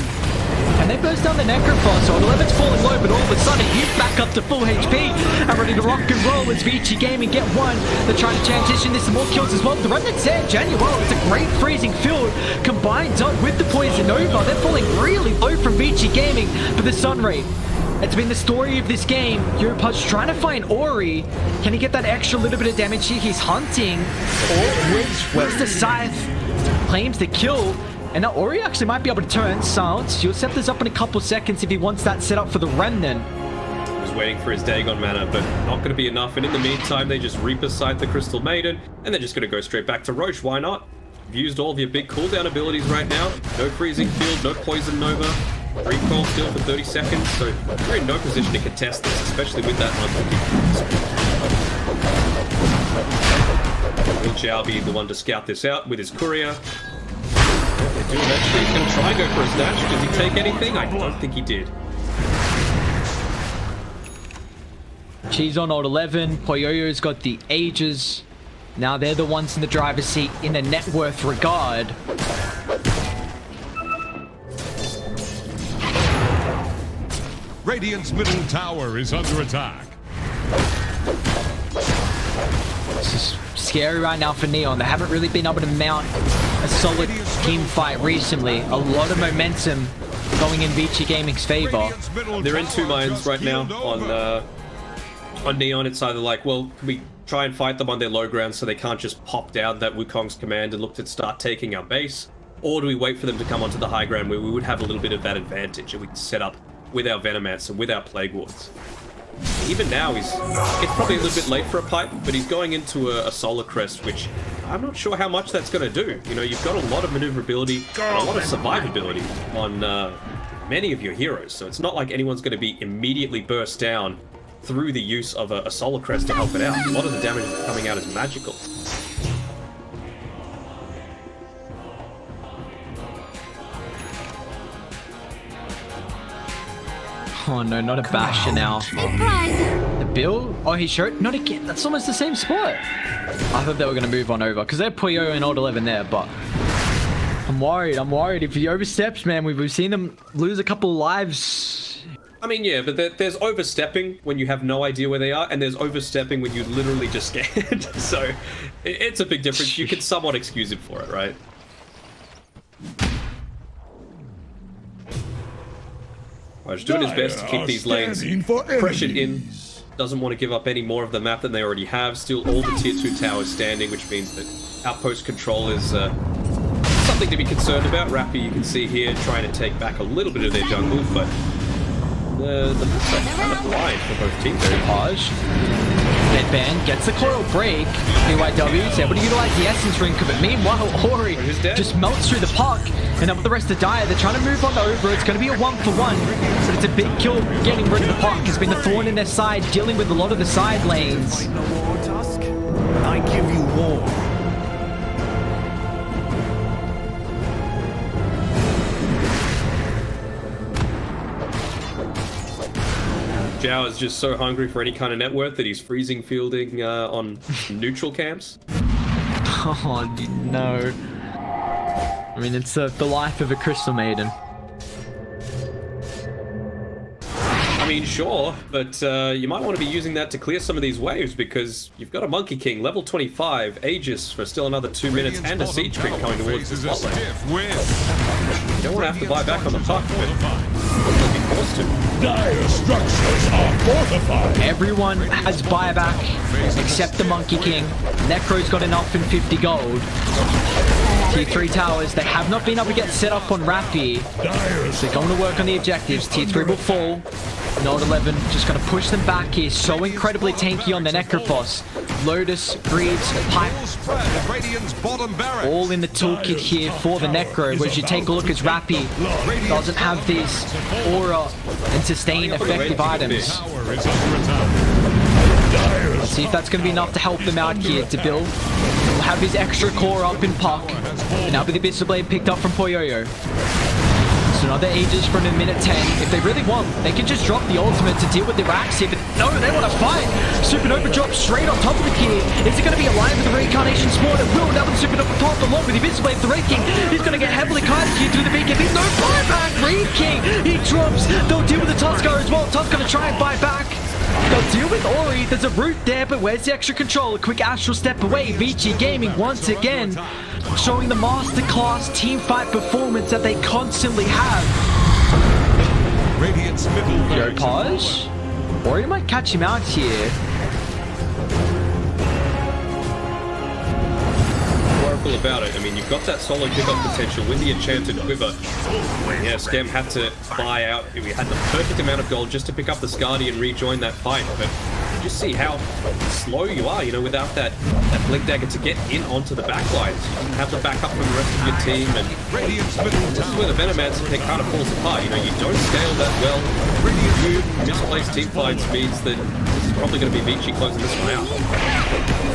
And they burst down the Necrophos. So 11's falling low, but all of a sudden he's back up to full HP and ready to rock and roll as Vici Gaming get one. They're trying to transition this to more kills as well. The run that's there, Januel, it's a great freezing field combined with the Poison Nova. They're falling really low from Vici Gaming for the Sunray. It's been the story of this game. Europud's trying to find Ori. Can he get that extra little bit of damage here? He's hunting. Where's the Scythe? Claims the kill. And now Ori actually might be able to turn. Silence. He'll set this up in a couple seconds if he wants that set up for the Remnant. He was waiting for his Dagon mana, but not going to be enough. And in the meantime, they just Reaper Sight the Crystal Maiden, and they're just going to go straight back to Roche. Why not? You've used all of your big cooldown abilities right now. No Freezing Field, no Poison Nova. Recoil still for 30 seconds, so you're in no position to contest this, especially with that unlucky. Will Zhao be the one to scout this out with his courier? They do eventually. He's going to try and go for a snatch. Did he take anything? I don't think he did. She's on Old 11. Poyoyo's got the Ages. Now they're the ones in the driver's seat in a net worth regard. Radiant's middle tower is under attack. This is scary right now for Neon. They haven't really been able to mount a solid team fight recently. A lot of momentum going in Vici Gaming's favor. They're in two minds right now on Neon. It's either like, well, can we try and fight them on their low ground so they can't just pop down that Wukong's command and look to start taking our base? Or do we wait for them to come onto the high ground where we would have a little bit of that advantage and we can set up with our Venomancer and with our Plague Wards? Even now, it's probably a little bit late for a pipe, but he's going into a Solar Crest, which I'm not sure how much that's going to do. You know, you've got a lot of maneuverability and a lot of survivability on many of your heroes, so it's not like anyone's going to be immediately burst down through the use of a Solar Crest to help it out. A lot of the damage coming out is magical. Oh no, not a Bastion now. The Bill? Oh, he showed? Not again. That's almost the same spot. I thought they were going to move on over because they're Puyo and Old 11 there, but I'm worried. If he oversteps, man, we've seen them lose a couple of lives. I mean, yeah, but there's overstepping when you have no idea where they are, and there's overstepping when you're literally just scared. So it's a big difference. You can somewhat excuse him for it, right? Just doing his best to keep these lanes pressured in. Doesn't want to give up any more of the map than they already have. Still all the tier 2 towers standing, which means that outpost control is something to be concerned about. Rappy, you can see here, trying to take back a little bit of their jungle, but the maps are kind of blind for both teams. Page. Headband gets the coil break. PYW is able to utilize the Essence Ring, but meanwhile, Ori just melts through the puck. And up with the rest of Dire, they're trying to move on over. It's going to be a 1-for-1, but it's a big kill getting rid of the puck. It's been the thorn in their side, dealing with a lot of the side lanes. I give you war. Zhao is just so hungry for any kind of net worth that he's freezing fielding on neutral camps. Oh, no. I mean, it's the life of a Crystal Maiden. I mean, sure, but you might want to be using that to clear some of these waves because you've got a Monkey King, level 25, Aegis for still another 2 minutes, and a Siege Creep coming towards the spotlight. You don't want to have to buy back on the puck, but you'll be forced to. Dire structures are fortified. Everyone has buyback except the Monkey King. Necro's got enough in 50 gold. Tier 3 towers, they have not been able to get set up on Rappy. So they're going to work on the objectives. Tier 3 will fall. Node 11 just going to push them back here. So incredibly tanky on the Necrophos. Lotus, Greaves, Pipe. All in the toolkit here for the Necro. Whereas you take a look as Rappy doesn't have these aura and sustain effective items. Let's see if that's going to be enough to help them out here to build. He'll have his extra core up in Puck. And now with the Abyssal Blade picked up from Poyoyo. So another Aegis from a minute 10. If they really want, they can just drop the ultimate to deal with the racks here. But no, they want to fight. Supernova drops straight on top of the kid. Is it going to be alive with the Reincarnation Spawn? It will. Now with the Supernova pop along with the Abyssal Blade, the Red King. He's going to get heavily kited here through the beacon. There's no buyback. Red King, he drops. They'll deal with the Tuskar as well. Tuskar going to try and buy back. They'll deal with Ori. There's a root there, but where's the extra control? A quick astral step away. Vici Gaming once again showing the masterclass teamfight performance that they constantly have. Radiant's middle Yo, pause. Ori might catch him out here. Horrible about it. I mean, you've got that solo pickup potential with the Enchanted Quiver. Yeah, Scam had to buy out. We had the perfect amount of gold just to pick up the Skadi and rejoin that fight. But you just see how slow you are, you know, without that Blink Dagger to get in onto the backlines. You didn't have the backup from the rest of your team. And this is where the Venomancer kind of falls apart. You know, you don't scale that well. Misplaced team fights means that this is probably going to be Vici closing this one out.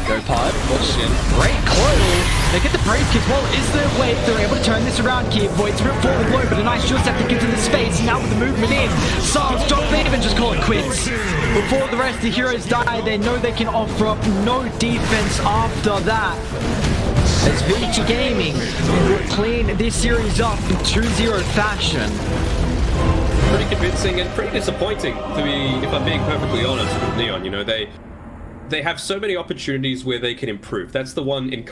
Go pod, push in. Great close. They get the break as well. Is there a way they're able to turn this around here? Void's real forward low, but a nice shield step to get to the space. Now with the movement in, Sars don't even just call it quits. Before the rest of the heroes die, they know they can offer up no defense after that. As Vici Gaming clean this series up in 2-0 fashion. Pretty convincing and pretty disappointing, to be, if I'm being perfectly honest with Neon. You know, they have so many opportunities where they can improve. That's the one in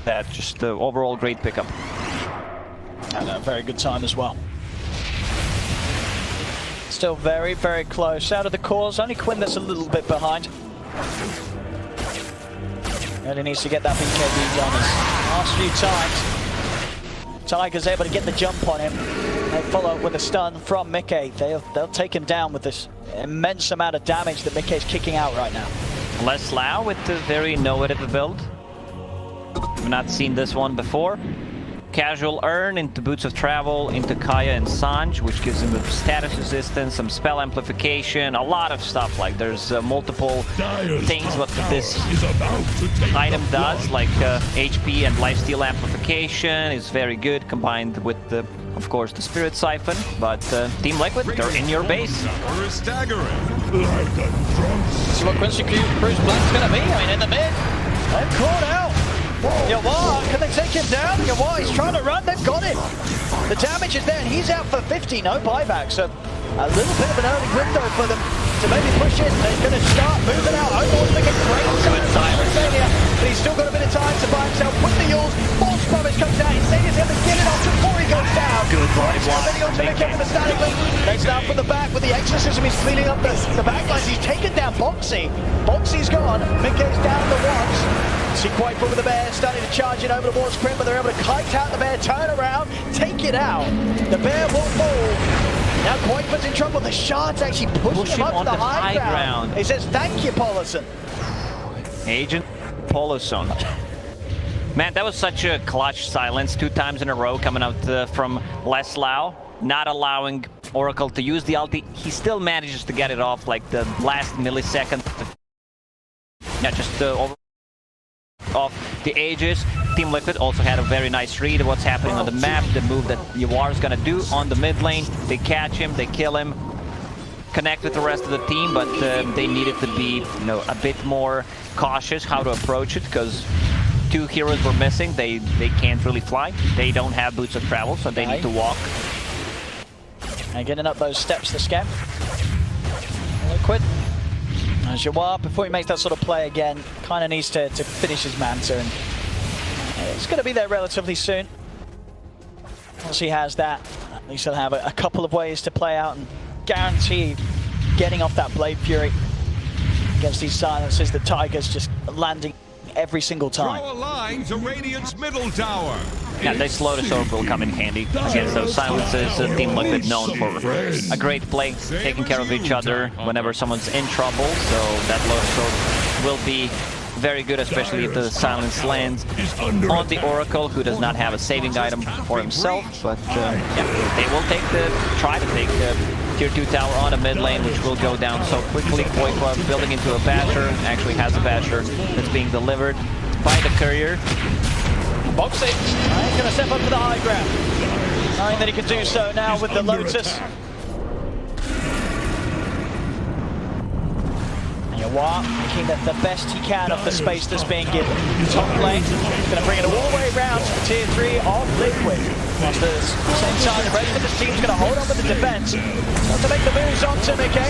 that. Just the overall great pickup. And a very good time as well. Still very, very close. Out of the cores, only Quinn that's a little bit behind. Really needs to get that BKB done as last few times. Tiger's able to get the jump on him. They follow up with a stun from Mickey. They'll take him down with this immense amount of damage that Mickey's kicking out right now. Leslau with the very innovative build. We've not seen this one before. Casual Urn into Boots of Travel, into Kaya and Sanj, which gives him the status resistance, some spell amplification, a lot of stuff. Like there's multiple things what this item does, like HP and lifesteal amplification is very good, combined with the, of course, the Spirit Siphon. But Team Liquid, they're in your base. Staggering. See what Quincy Crew's plan's gonna be. I mean, in the mid, they're caught out. Yawar, can they take him down? Yawar, he's trying to run, they've got him. The damage is there, and he's out for 50, no buyback. So a little bit of an early window for them to maybe push in. They're going to start moving out. Overlord's making great time for Insania, but he's still got a bit of time to buy himself with the Yules. False Promise comes out. Insania's able to get it off before he goes down. Good body block. Moving on to Mickey with the static link. Next down from the back with the Exorcism. He's cleaning up the backlines. He's taken down Boxy. Boxy's gone. Mickey's down the ones. See quite full with the bear, starting to charge it over towards Crim, but they're able to kite out the bear, turn around, take it out. The bear won't fall. Now Quaitman's in trouble. The shards actually push him up to the high ground. He says, thank you, Paulison. Agent Paulison. Man, that was such a clutch silence 2 times in a row coming out from Leslau, not allowing Oracle to use the ulti. He still manages to get it off like the last millisecond. Yeah, just over off the Aegis. Team Liquid also had a very nice read of what's happening on the map, the move that Yawar is gonna do on the mid lane. They catch him, they kill him, connect with the rest of the team, but they needed to be, you know, a bit more cautious how to approach it, because 2 heroes were missing. They can't really fly. They don't have Boots of Travel, so they need to walk. And getting up those steps to scam. Liquid. As Yawar, before he makes that sort of play again, kind of needs to finish his Manta, and it's going to be there relatively soon. Once he has that, at least he'll have a couple of ways to play out and guarantee getting off that Blade Fury against these silences. The Tiger's just landing every single time. Draw a line to Radiant's middle tower. Yeah, they slow the sword will come in handy against those silences. Team Liquid known for a great play, taking care of each other whenever someone's in trouble. So that low sword will be very good, especially if the silence lands on the Oracle, who does not have a saving item for himself. But yeah, they will try to take the tier 2 tower on a mid lane, which will go down so quickly. Koikwa building into a basher, actually has a basher that's being delivered by the courier. Boxy, he's going to step up to the high ground, knowing that he can do so now with the Lotus. And Yawar making the best he can of the space that's being given. Top lane, going to bring it all the way around to the tier 3 of Liquid. Whilst at the same time, the rest of the team's going to hold on with the defense. Not to make the moves onto Mickey.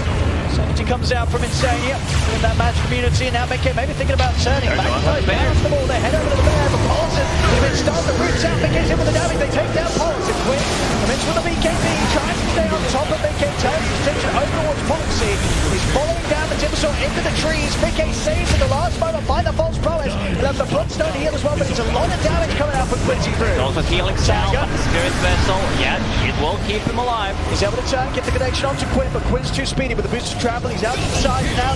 Sanity comes out from Insania in that match community. Now Mickey maybe thinking about turning. Magnifies bounce the ball. They head over to the bear, but Paulson has been stunned. The roots out. Mickey's in with the damage. They take down Paulson. Quick. Commits with the BKB. Tries to stay on top of Mickey. Turns his attention over towards Foxy. He's following down the Timbersaw into the trees. Mickey saves at the last moment by the false promise. He'll have the Bloodstone heal as well, but it's a lot of damage coming out from Quincy Crew. Also healing sound. Spirit Vessel, yeah, it will keep him alive. He's able to turn, get the connection onto Quinn, but Quinn's too speedy with the boost of travel. He's out to the side now,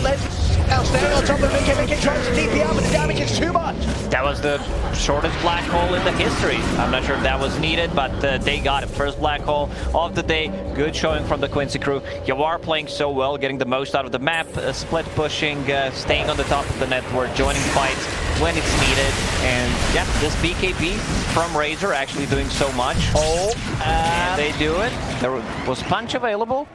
now staying on top of Mickey. Mickey tries to DP out, but the damage is too much. That was the shortest black hole in the history. I'm not sure if that was needed, but they got it. First black hole of the day. Good showing from the Quincy Crew. Yawar playing so well, getting the most out of the map, split pushing, staying on the top of the network, joining fights when it's needed. And yeah, this BKB from Razor actually doing so much. And they do it. There was punch available.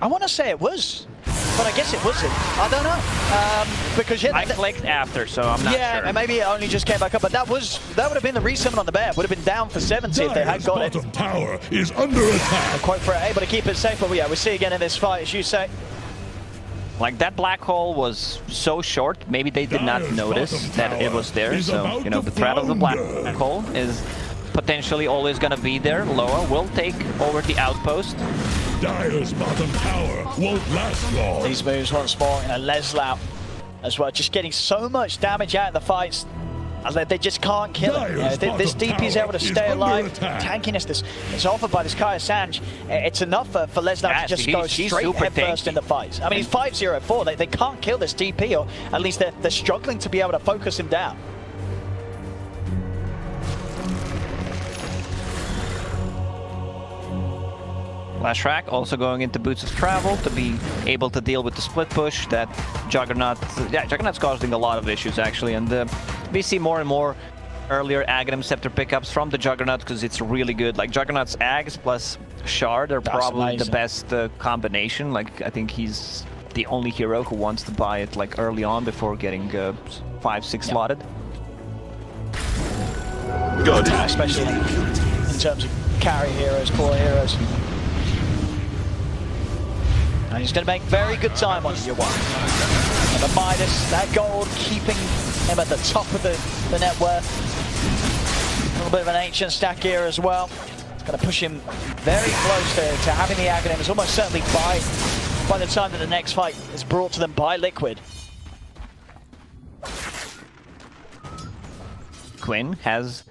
I want to say it was, but I guess it wasn't. I don't know. Because yeah, I clicked after, so I'm not sure. Yeah, and maybe it only just came back up, but that would have been the resummon on the bear. Would have been down for 70 if they had got it. Bottom tower is under attack. Quite for able to keep it safe, but yeah, we see again in this fight, as you say. Like, that black hole was so short, maybe they did not notice that it was there. So, you know, the threat of the black hole is potentially always gonna be there. Loa will take over the outpost. Dire's bottom tower won't last long. These moves once more, you know, Leslau as well, just getting so much damage out in the fights. They just can't kill him. You know, this DP is able to stay alive. Tankiness that's offered by this Kaya Sanj, it's enough for Leslau to just go straight headfirst in the fights. I mean, he's 5-0-4. They can't kill this DP, or at least they're struggling to be able to focus him down. Flashrack also going into Boots of Travel to be able to deal with the split push that Juggernaut... Yeah, Juggernaut's causing a lot of issues, actually, and we see more and more earlier Aghanim Scepter pickups from the Juggernaut because it's really good. Like, Juggernaut's Ags plus Shard are probably the best combination. Like, I think he's the only hero who wants to buy it, like, early on before getting 5-6 slotted. Good. Especially in terms of carry heroes, core heroes. And he's going to make very good time on year 1. And the Midas, that gold, keeping him at the top of the net worth. A little bit of an ancient stack here as well. It's going to push him very close to having the Aghanim. It's almost certainly by the time that the next fight is brought to them by Liquid. Quinn has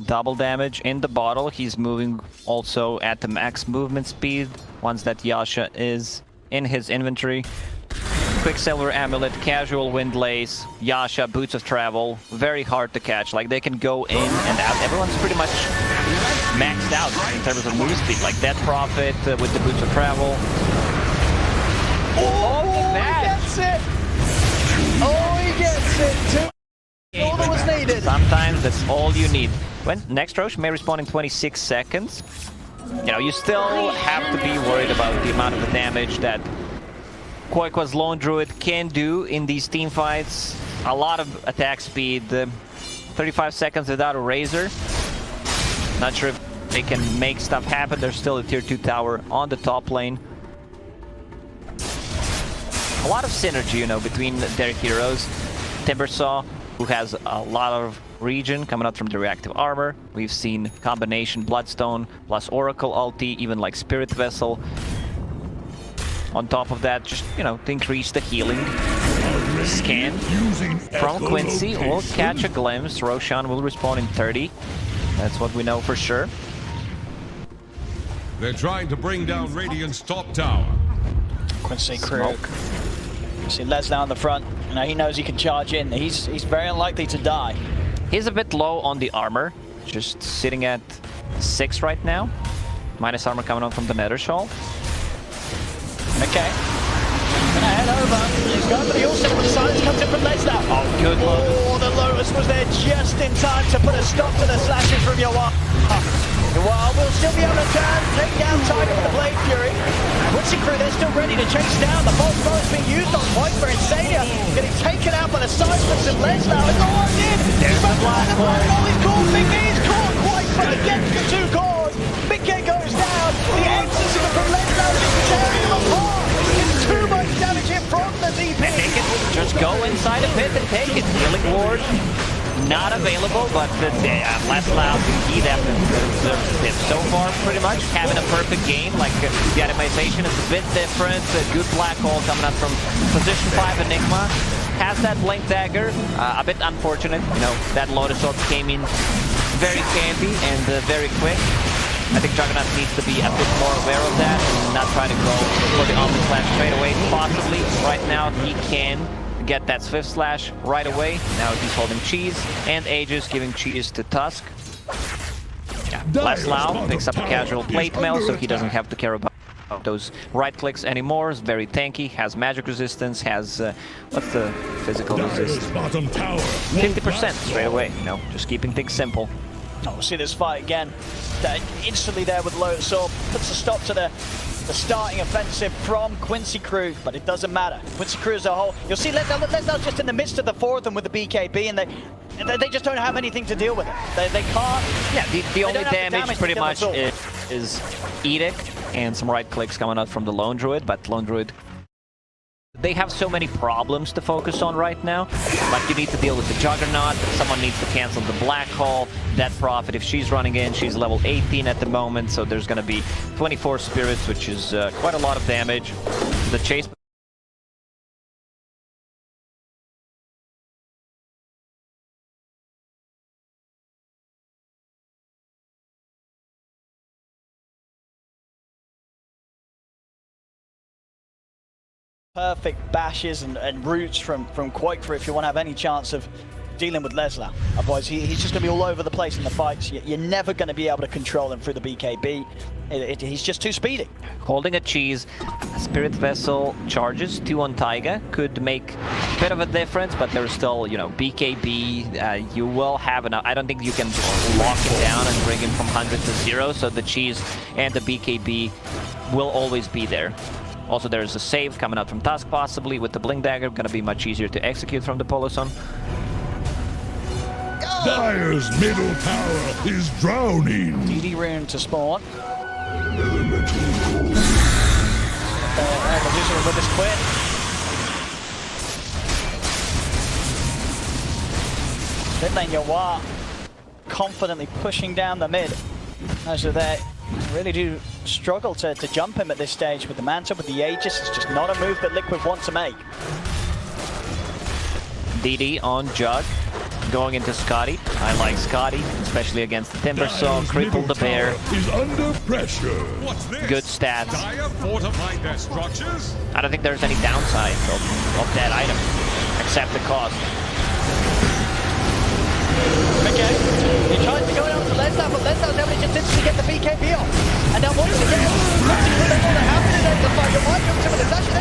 double damage in the bottle. He's moving also at the max movement speed once that Yasha is in his inventory. Quicksilver Amulet, Casual Wind Lace, Yasha, Boots of Travel, very hard to catch. Like, they can go in and out. Everyone's pretty much maxed out in terms of move speed. Like, Death Prophet with the Boots of Travel. Oh, he gets it! Oh, he gets it! All that was needed. Sometimes that's all you need. When next Roche may respawn in 26 seconds. You know, you still have to be worried about the amount of the damage that Quoiqua's Lone Druid can do in these team fights. A lot of attack speed. 35 seconds without a Razor. Not sure if they can make stuff happen. There's still a tier 2 tower on the top lane. A lot of synergy, you know, between their heroes. Timbersaw, who has a lot of regen coming out from the reactive armor. We've seen combination Bloodstone plus Oracle ulti, even like Spirit Vessel. On top of that, just, you know, to increase the healing. Scan from Quincy will catch a glimpse. Roshan will respawn in 30. That's what we know for sure. They're trying to bring down Radiant's top tower. Quincy Crew. You see Leslau on the front. You know, he knows he can charge in. He's very unlikely to die. He's a bit low on the armor, just sitting at 6 right now. Minus armor coming on from the Nether Shawl. Okay. Gonna head over. He's going for the ult, but the silence comes in from Leslau. Oh, good Lotus. Oh, the Lotus was there just in time to put a stop to the slashes from Yawar. Yawar will still be able to turn, take down Tiger with the Blade Fury. Quincy Crew, they're still ready to chase down. The false bow is being used on point for Insania. Getting taken out by the sideless of Leslau. It's all on in. He's back behind the black hole. He's caught. Big E's caught quite, but against the 2 cores. Big K goes down. The exorcism from Leslau is tearing him apart. It's too much damage here from the DP. Just go inside a pit and take it. Healing Ward not available, but Leslau can key that pit so far, pretty much. Having a perfect game, like the itemization is a bit different. A good black hole coming out from position 5 Enigma. Has that Blink Dagger, a bit unfortunate. You know, that Lotus Orb came in very campy and very quick. I think Juggernaut needs to be a bit more aware of that and not try to go for the Omni Slash straight away. Possibly, right now, he can get that Swift Slash right away. Now he's holding Cheese and Aegis, giving Cheese to Tusk. Yeah, Leslau picks up a casual plate mail, so he doesn't have to care about those right clicks anymore. Is very tanky, has magic resistance, has what's the physical resistance? 50% straight away, you know, just keeping things simple. Oh, we'll see this fight again. Instantly there with Lotus Orb puts a stop to the starting offensive from Quincy Crew, but it doesn't matter. Quincy Crew as a whole, you'll see Lesnau's just in the midst of the 4 of them with the BKB, and they just don't have anything to deal with it. They can't. Yeah, the only damage pretty much is Edict and some right clicks coming out from the Lone Druid, but Lone Druid they have so many problems to focus on right now. Like, you need to deal with the Juggernaut, someone needs to cancel the Black Hole, Dead Prophet, if she's running in, she's level 18 at the moment, so there's gonna be 24 spirits, which is quite a lot of damage. The chase... Perfect bashes and roots from Quake if you want to have any chance of dealing with Leslau. Otherwise, he's just going to be all over the place in the fights. You're never going to be able to control him through the BKB. He's just too speedy. Holding a cheese, Spirit Vessel charges 2 on Taiga could make a bit of a difference, but there's still, you know, BKB. You will have enough. I don't think you can just lock him down and bring him from 100 to 0, so the cheese and the BKB will always be there. Also, there's a save coming out from Tusk, possibly, with the Blink Dagger. Gonna be much easier to execute from the Polo Sun. Dire's middle tower is drowning. DD rune to spawn. Medusa with his quit. Mid lane Yawar confidently pushing down the mid. As they really do struggle to jump him at this stage with the Manta, with the Aegis. It's just not a move that Liquid want to make. DD on Jug, going into Scotty. I like Scotty, especially against the Timber Saw. Crippled the bear. Is under pressure. What's this? Good stats. Dire fortified their structures? I don't think there's any downside of that item, except the cost. Okay, he tries to go down to Lesnar, but Lesnar's able to just instantly get the BKB off. And now once again, they're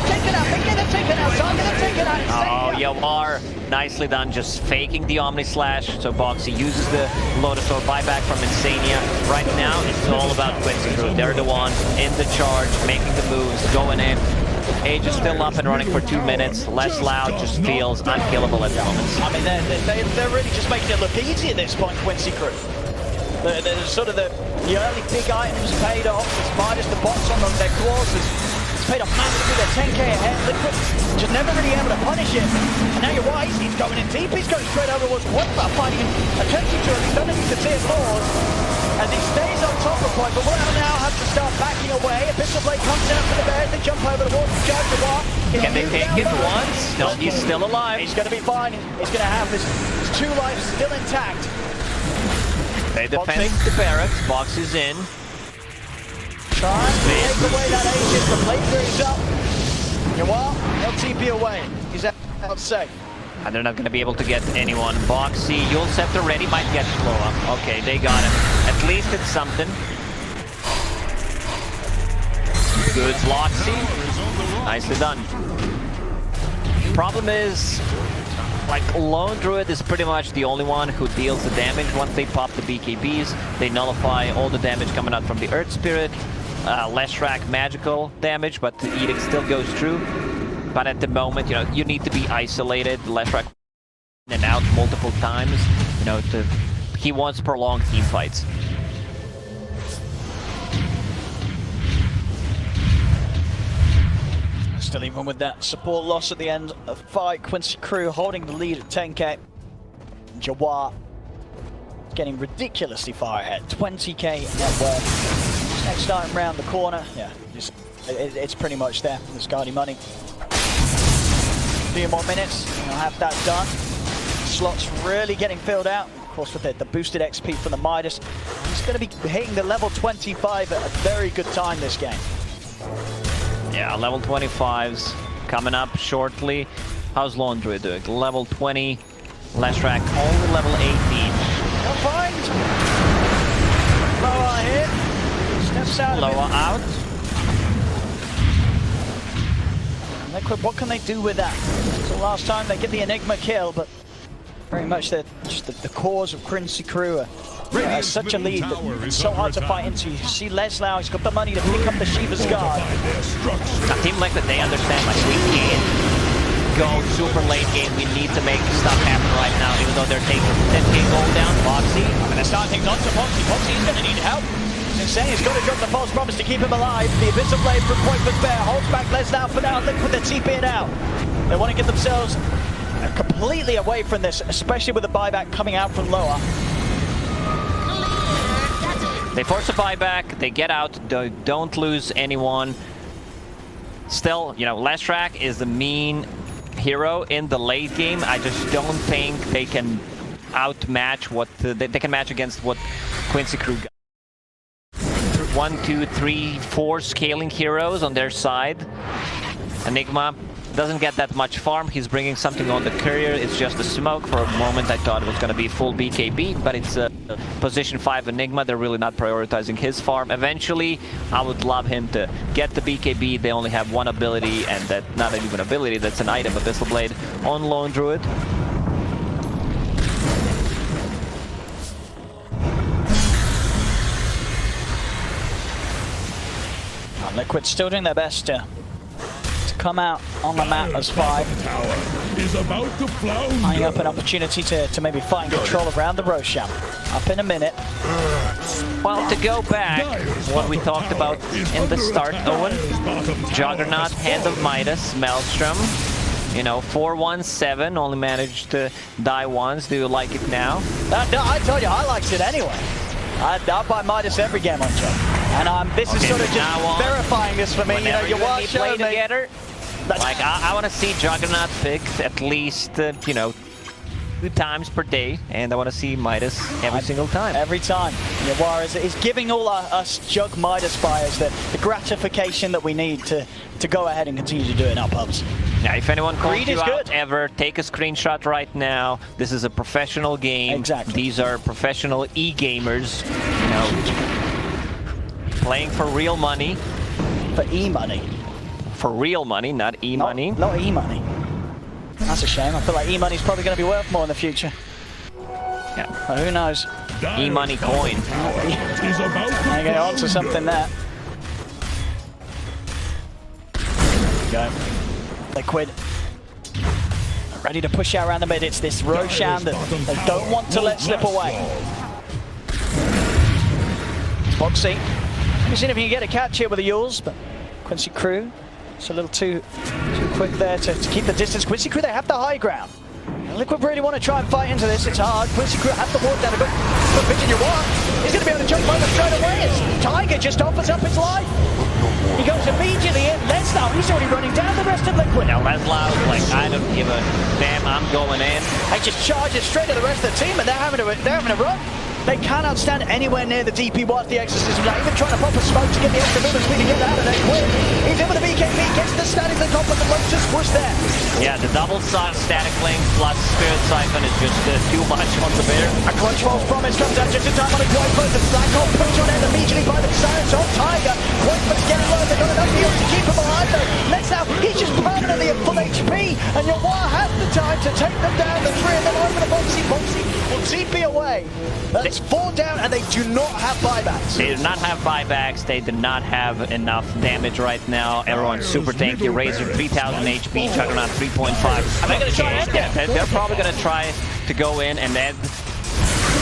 taken out, they're taken out, Saga, they're taken out. Oh, Yawar, nicely done, just faking the Omni Slash. So Boxy uses the Lotus Orb buyback from Insania. Right now, it's all about Quincy Crew. They're the one in the charge, making the moves, going in. Age is still up and running for 2 minutes. Leslau just feels unkillable at the moment. I mean, they're really just making it look easy at this point, Quincy Crew. The sort of the early big items paid off. It's minus the bots on their clauses. It's paid off massively. They're 10k ahead. Liquid just never really able to punish him. And now you're wise. He's going in deep. He's going straight over towards what about fighting him. Attempting to extend him to tier 4s. As he stays on top of point, but will now have to start backing away. Abyssal Blade comes down to the Bears, they jump over towards the Jaguar. Can they take it once? No, he's still alive. He's going to be fine. He's going to have his 2 lives still intact. They defend the barracks, Box is in. Trying to take away that Aegis, the playthrough is up. Yawar, he'll TP away. He's out safe. And they're not going to be able to get anyone. Boxy, Yule Scepter ready, might get slow up. Okay, they got him. At least it's something. Good Bloxy. Nicely done. Problem is, like, Lone Druid is pretty much the only one who deals the damage. Once they pop the BKBs, they nullify all the damage coming out from the Earth Spirit. Leshrac magical damage, but the Edict still goes through. But at the moment, you know, you need to be isolated. Leshrac in and out multiple times. You know, he wants prolonged team fights. Still, even with that support loss at the end of the fight, Quincy Crew holding the lead at 10k. Yawar getting ridiculously far ahead, 20k net worth. Next time round the corner, yeah, it's pretty much there. The Scotty money. 3 more minutes, and I'll have that done. Slots really getting filled out. Of course, with the boosted XP from the Midas, he's going to be hitting the level 25 at a very good time this game. Yeah, level 25s coming up shortly. How's Lone Druid doing? Level 20. Leshrac only level 18. They'll find. Lower here. Steps out. Lower out. Liquid, what can they do with that? So last time they get the Enigma kill, but very much just the cause of Quincy Crew. Such a lead that it's so hard to fight into. You see Leslau, he's got the money to pick up the Shiva's Guard. A team like that, they understand, like, we can't go super late game. We need to make stuff happen right now, even though they're taking 10k gold down. Boxy. And they're starting things on to Boxy. Boxy is going to need help. It's insane. He's got to drop the false promise to keep him alive. The Abyssal Blade from Pointless Bear holds back Les now for now. Liquid, they're TPing out. They want to get themselves completely away from this, especially with the buyback coming out from lower. They force a buyback, they get out, don't lose anyone. Still, you know, Lestrak is the mean hero in the late game. I just don't think they can outmatch what they can match against what Quincy Crew got. 1, 2, 3, 4 scaling heroes on their side. Enigma doesn't get that much farm. He's bringing something on the courier. It's just a smoke. For a moment I thought it was going to be full BKB, but it's a position 5 Enigma. They're really not prioritizing his farm. Eventually, I would love him to get the BKB. They only have one ability, and that not even ability, that's an item, Abyssal Blade on Lone Druid. Liquid still doing their best to come out on the map as 5. Eyeing up an opportunity to maybe find control around the Roshan. Up in a minute. Well, to go back, what we talked about in the start, Owen, Juggernaut, Hand of Midas, Maelstrom, you know, 4-1-7, only managed to die once. Do you like it now? I told you, I liked it anyway. I'll buy Midas every game on Jug. And this is sort of just verifying this for me. You know, you watch play together. Like, I want to see Juggernaut picked at least, you know, 2 times per day, and I want to see Midas every single time. Every time. Yawar is giving all us Jug Midas buyers the gratification that we need to go ahead and continue to do it in our pubs. Yeah, if anyone calls you out ever, take a screenshot right now. This is a professional game. Exactly. These are professional e-gamers, you know, playing for real money. For e-money. For real money, not e-money. Not e-money. That's a shame. I feel like e-money's probably going to be worth more in the future. Yeah. But who knows? E-money coin. I get on to something there. Go. Liquid. Ready to push out around the mid. It's this Roshan that they don't want to let slip away. Boxy. Let me see if he can get a catch here with the Yules, but Quincy Crew, it's a little too quick there to keep the distance. Quincy Crew, they have the high ground. And Liquid really want to try and fight into this. It's hard. Quincy Crew have to walk down a good pitch in your walk. He's going to be able to jump over straight away as Tiger just offers up his life. He goes immediately in. Leslau, he's already running down the rest of Liquid. Now Leslau's like, I don't give a damn, I'm going in. He just charges straight at the rest of the team, and they're having a run. They cannot stand anywhere near the DP whilst the Exorcism, not even trying to pop a smoke to get the extra movement speed to get out of there quick. He's in with the BKB, gets the static link off, but the Lotus push there. Yeah, the double static link plus Spirit Siphon is just too much on the bear. A clutch false promise comes out just in time on a Quite, but the Black Hole puts on end immediately by the silence on Tiger. Quite, but getting low, they've got enough heals to keep him alive though. Next now, he's just permanently at full HP, and Yawar has the time to take them down, the 3 of them over the Boxy. Boxy will TP away. That's 4 down, and they do not have buybacks. They do not have buybacks. They do not have enough damage right now. Everyone's super tanky. Razor 3000 HP, Juggernaut 3.5. Are they going to try and yeah, they're probably going to try to go in and then.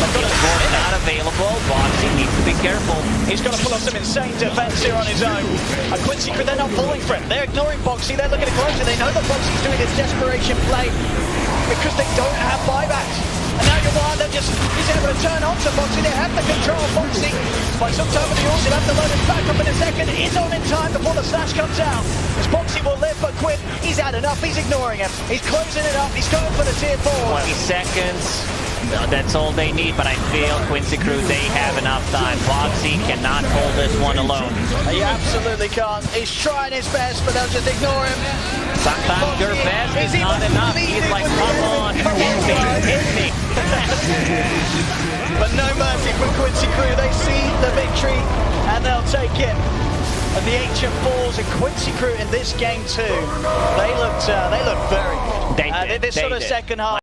Not available. Boxy needs to be careful. He's got to pull off some insane defense here on his own. And Quincy Crew, they're not falling for it. They're ignoring Boxy. They're looking at closer. They know that Boxy's doing his desperation play because they don't have buybacks. And now Yawar, he's able to turn on to Boxy. They have the control of Boxy. By some time with the Yules, he'll have to load his back up in a second. He's on in time before the slash comes out. As Boxy will live, but Quinn, he's had enough. He's ignoring him. He's closing it up. He's going for the tier 4. 20 seconds. That's all they need, but I feel Quincy Crew, they have enough time. Boxy cannot hold this one alone. He absolutely can't. He's trying his best, but they'll just ignore him. Sometimes your best is not enough. He's like, come on, hit me. But no mercy from Quincy Crew. They see the victory, and they'll take it. And the ancient falls, and Quincy Crew in this game too. They looked very good. This sort of second half.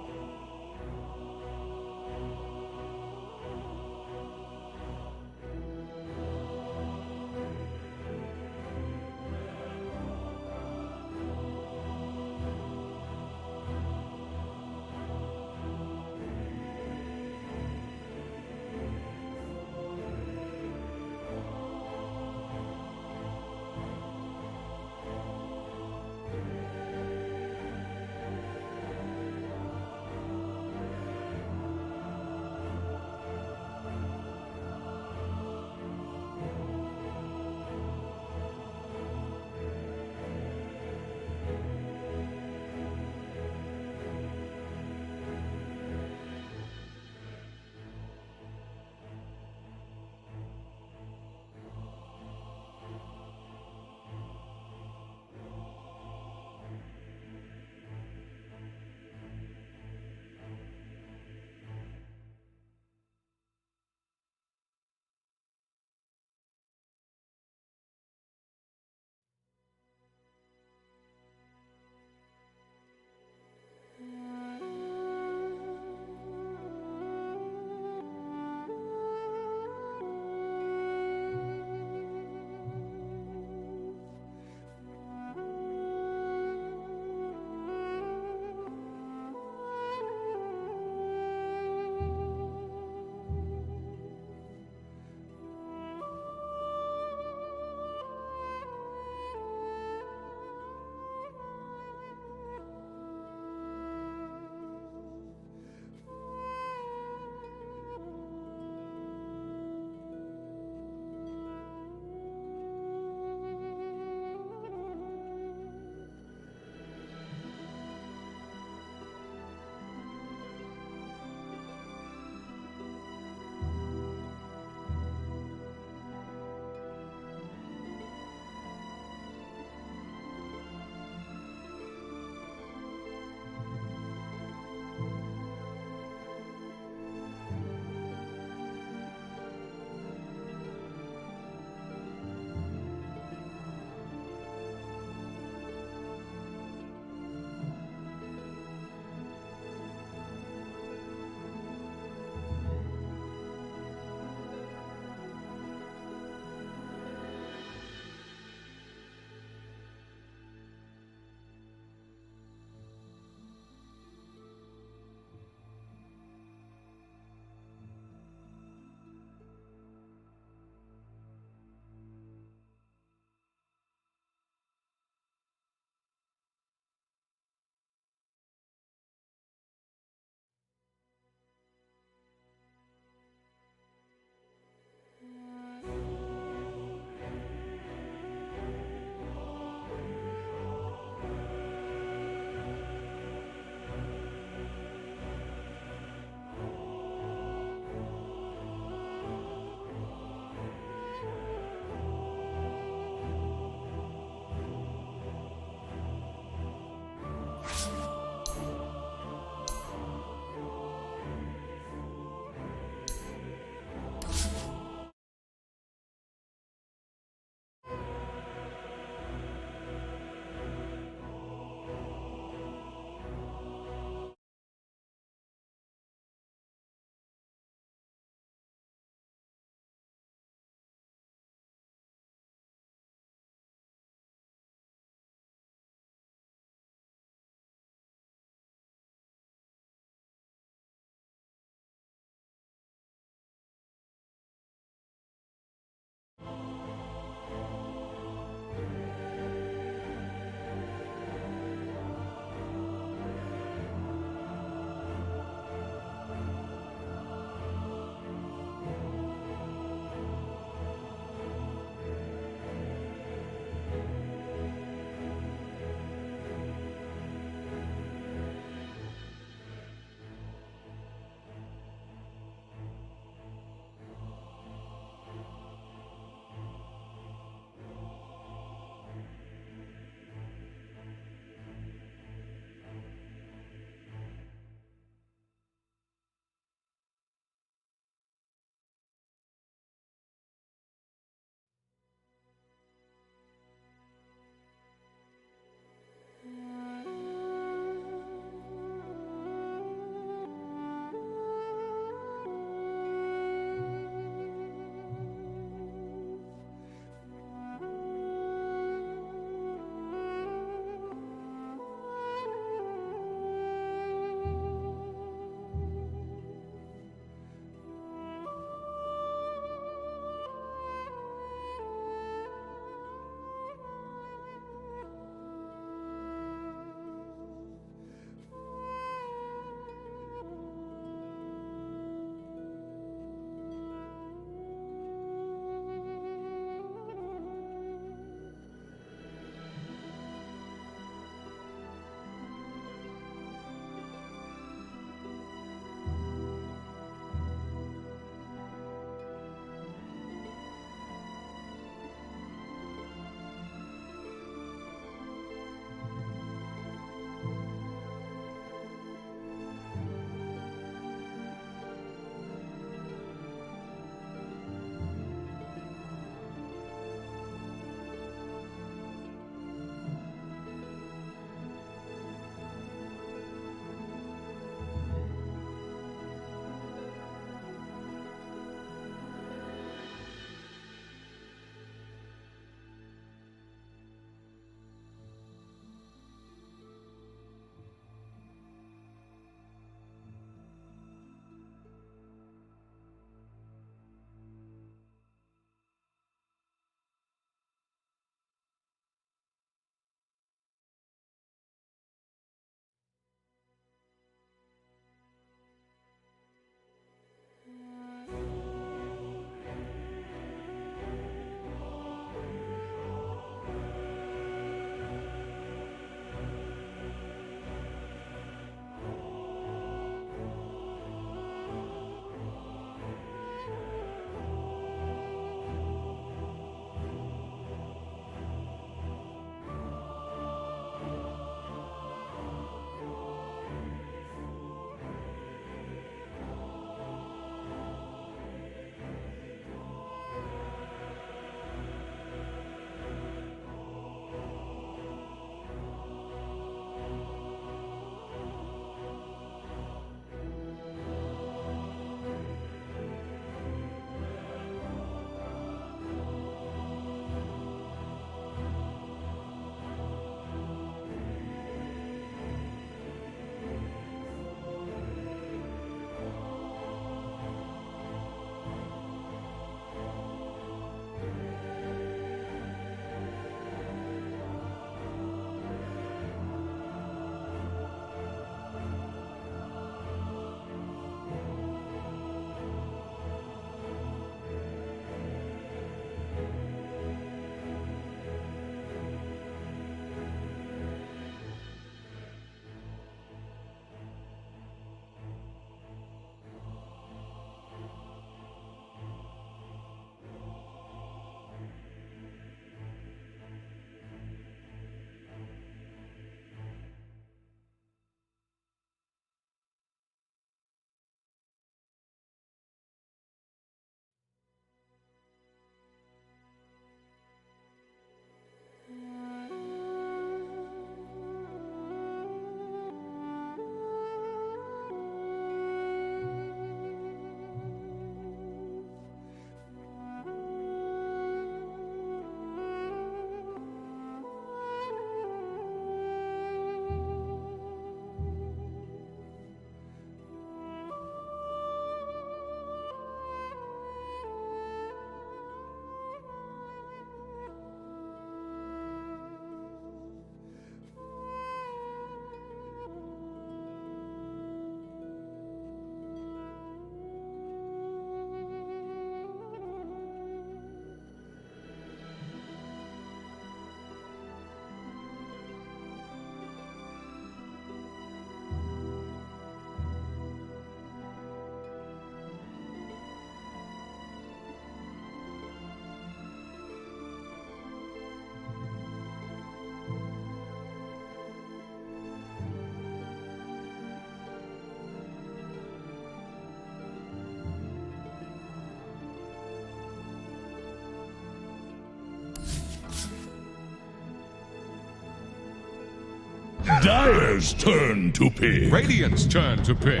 Dire's turn to pick. Radiant's turn to pick.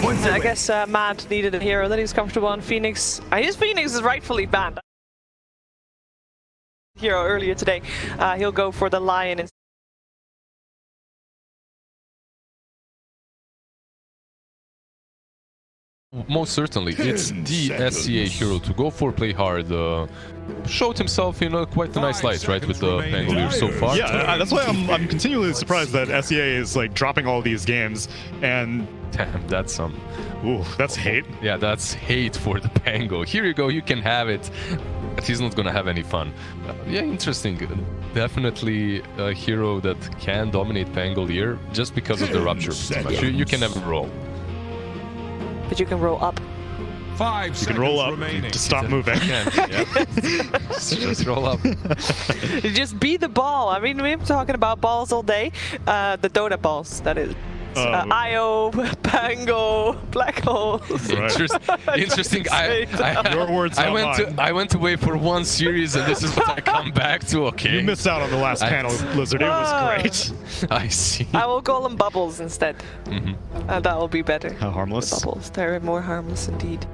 I guess Matt needed a hero that he's comfortable on. Phoenix. His Phoenix is rightfully banned. Hero earlier today. He'll go for the Lion. Most certainly, it's the SCA hero to go for, play hard. Showed himself in quite a nice light, right, with the Pangolier so far. Yeah, that's why I'm continually surprised that SCA is like dropping all these games. And damn, that's some. Ooh, that's hate. Yeah, that's hate for the Pango. Here you go, you can have it, but he's not gonna have any fun. Yeah, interesting. Definitely a hero that can dominate Pangolier just because of the rupture. You can never roll. But you can roll up. 5 seconds you can roll up remaining. to stop moving. Just roll up. Just be the ball. I mean, we've been talking about balls all day. The Dota balls, that is. IO, Pango, Black Hole. Right. Interesting. Your words, I went away for one series, and this is what I come back to. Okay. You missed out on the last panel, Blizzard. It was great. I see. I will call them bubbles instead. That will be better. How harmless? The bubbles. They're more harmless indeed.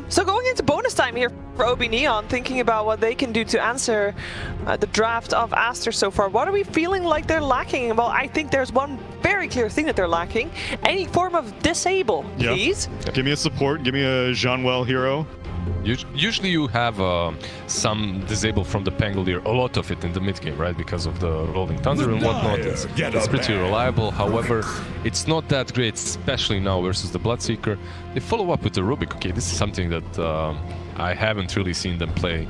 So going into bonus time here for OB.NEON, thinking about what they can do to answer the draft of ASTER so far. What are we feeling like they're lacking? Well, I think there's one very clear thing that they're lacking. Any form of disable, please. Give me a support. Give me a Jean-Well hero. Usually you have some disable from the Pangolier, a lot of it in the mid game, right? Because of the Rolling Thunder and whatnot. It's pretty reliable. However, it's not that great, especially now versus the Bloodseeker. They follow up with the Rubik. Okay, this is something that I haven't really seen them play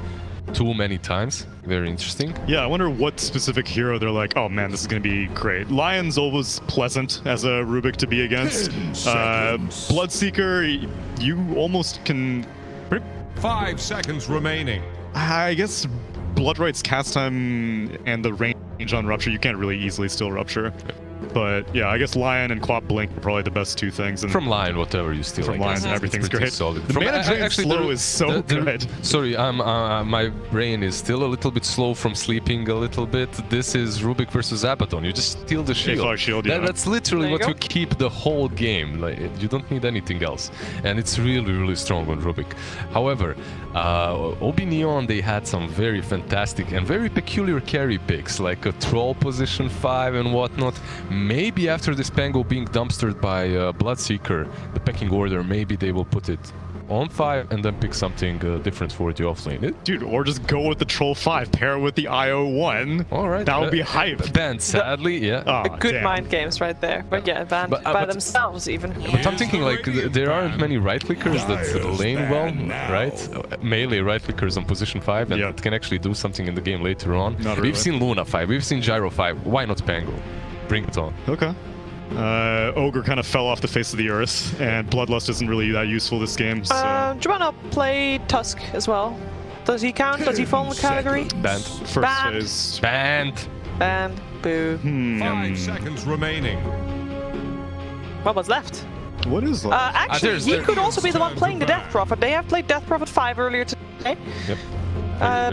too many times. Very interesting. Yeah, I wonder what specific hero they're like, oh man, this is going to be great. Lion's always pleasant as a Rubik to be against. Bloodseeker, you almost can... 5 seconds remaining. I guess Bloodright's cast time and the range on Rupture, you can't really easily still Rupture. But yeah, I guess Lion and Quap Blink are probably the best two things. And from Lion, whatever you steal. From Lion, everything's great. Solid. The mana drain slow is so good. Sorry, my brain is still a little bit slow from sleeping a little bit. This is Rubik versus Abaddon. You just steal the shield. That's literally what you keep the whole game. Like, you don't need anything else. And it's really, really strong on Rubik. However, OB.NEON, they had some very fantastic and very peculiar carry picks, like a Troll position 5 and whatnot. Maybe after this Pango being dumpstered by Bloodseeker, the pecking order, maybe they will put it on 5 and then pick something different for the offlane. Dude, or just go with the Troll 5, pair with the IO1. All right. That would be hype. Banned, sadly, yeah. Oh, good mind games right there. But yeah, banned by themselves even. But I'm thinking, like, there aren't many right-clickers that lane well, right? Melee right-clickers on position 5 and that can actually do something in the game later on. We've seen Luna 5, we've seen Gyro 5. Why not Pango? Bring it on. Okay. Ogre kind of fell off the face of the earth, and Bloodlust isn't really that useful this game. So. Do you want to play Tusk as well? Does he count? Does he fall in the category? Banned. First phase. Banned. Banned. Boo. 5 seconds remaining. What was left? What is left? Actually, he could also be the one playing the Death Prophet. They have played Death Prophet 5 earlier today. Yep.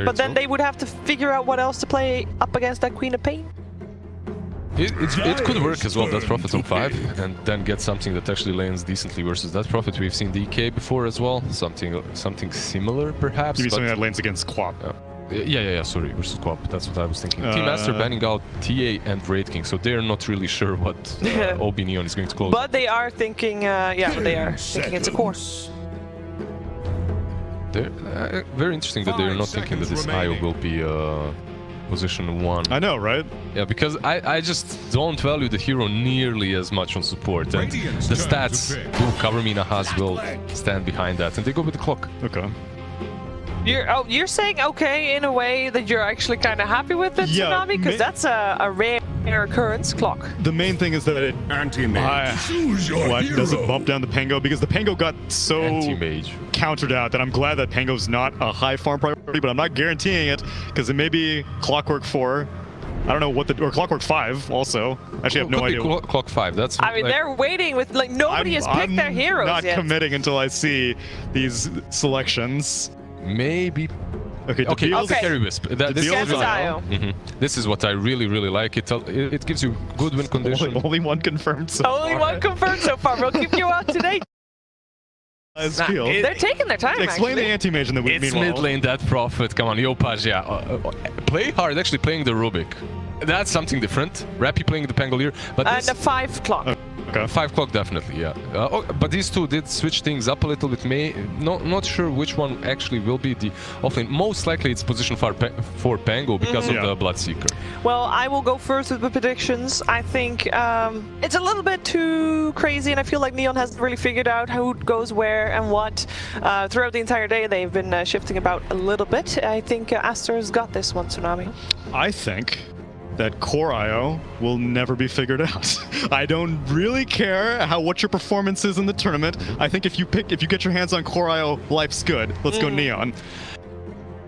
But then they would have to figure out what else to play up against that Queen of Pain. It could work as well, Death Prophet on 5, and then get something that actually lanes decently versus Death Prophet. We've seen DK before as well, something similar perhaps. You mean something that lanes against Quap? Yeah, sorry, versus Quap, that's what I was thinking. Team Master banning out TA and Raid King, so they're not really sure what OB.NEON is going to close. But they are thinking, thinking it's a core. They're very interesting that they're not thinking that this IO will be position 1. I know, right? Yeah, because I just don't value the hero nearly as much on support, and the stats do cover me. Nahaz will stand behind that, and they go with the clock. Okay. You're saying okay in a way that you're actually kind of happy with it, Tsunami, because that's a rare occurrence clock. The main thing is that it doesn't bump down the Pango, because the Pango got so countered out that I'm glad that Pango's not a high farm priority, but I'm not guaranteeing it because it may be Clockwork 4. I don't know what or Clockwork 5 also. Actually, I have no idea. Clock 5. That's. I mean, they're waiting with like nobody has picked their heroes yet. I'm not yet. committing until I see these selections. Maybe Okay, the carry wisp. This is Against Io. This is what I really like. It gives you good win condition. Only one confirmed so Only far. one confirmed so far. We'll keep you up to date. They're taking their time. Explain actually. the anti-mage in the It's meanwhile. mid lane, that Prophet. Come on, Yopaj, yeah. Play hard, actually playing the Rubik. That's something different. Rappy playing the Pangolier. But And the 5 o'clock. Okay. 5 o'clock definitely, yeah. But these two did switch things up a little bit. Not sure which one actually will be the offlane. Most likely it's position for Pango because of the Bloodseeker. Well, I will go first with the predictions. I think it's a little bit too crazy, and I feel like Neon hasn't really figured out who goes where and what. Throughout the entire day, they've been shifting about a little bit. I think Aster's got this one, Tsunami. I think that Core IO will never be figured out. I don't really care what your performance is in the tournament. I think if you get your hands on Core IO, life's good. Let's go Neon.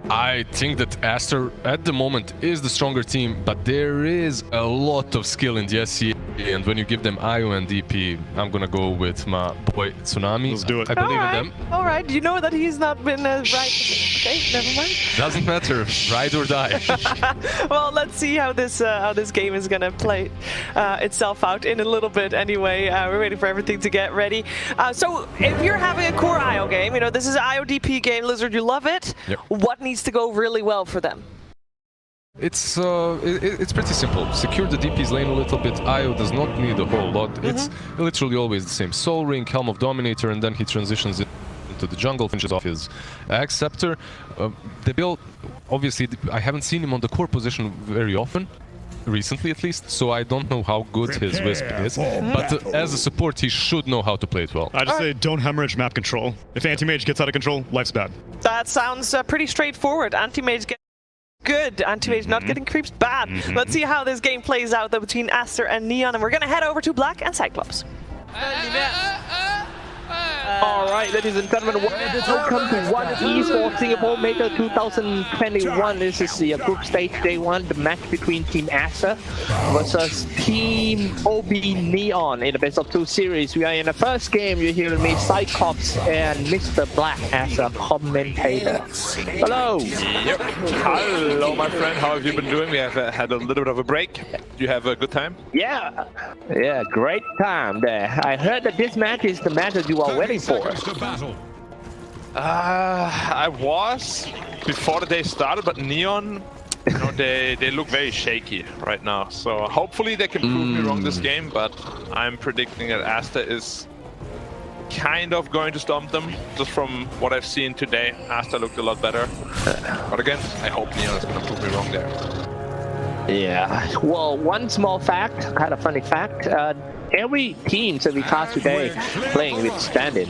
I think that Aster at the moment is the stronger team, but there is a lot of skill in the SCA, and when you give them IO and DP, I'm gonna go with my boy Tsunami. Let's do it. I believe in them. All right. Do you know that he's not been right? Okay, never mind. Doesn't matter, ride or die. Well, let's see how this game is gonna play itself out in a little bit. Anyway, we're waiting for everything to get ready. So if you're having a core IO game, this is an IO DP game, Lizard. You love it. Yep. What needs to go really well for them? It's pretty simple. Secure the DP's lane a little bit. IO does not need a whole lot. It's literally always the same. Soul Ring, Helm of Dominator, and then he transitions into the jungle, finishes off his Axe Scepter. The build, obviously, I haven't seen him on the core position very often. Recently at least, so I don't know how good his Wisp is, but as a support he should know how to play it well. I just say don't hemorrhage map control. If anti-mage gets out of control, life's bad. That sounds pretty straightforward. Anti-mage get good, anti-mage not getting creeps bad. Let's see how this game plays out though between Aster and Neon, and we're gonna head over to Black and Cyclops. Alright, ladies and gentlemen, welcome to One Esports Singapore Major 2021. This is the group stage day 1, the match between Team Aster versus Team OB.NEON in the best of 2 series. We are in the first game. You're hearing me, Cyclops and Mr. Black as a commentator. Hello! Yep. Hello, my friend. How have you been doing? We have had a little bit of a break. Do you have a good time? Yeah, great time there. I heard that this match is the match that you are waiting for. I was before the day started, but Neon, they look very shaky right now. So hopefully they can prove me wrong this game, but I'm predicting that Aster is kind of going to stomp them. Just from what I've seen today, Aster looked a lot better. But again, I hope Neon is going to prove me wrong there. Yeah, well, one small fact, kind of funny fact, every team that we cast today playing with stand-in.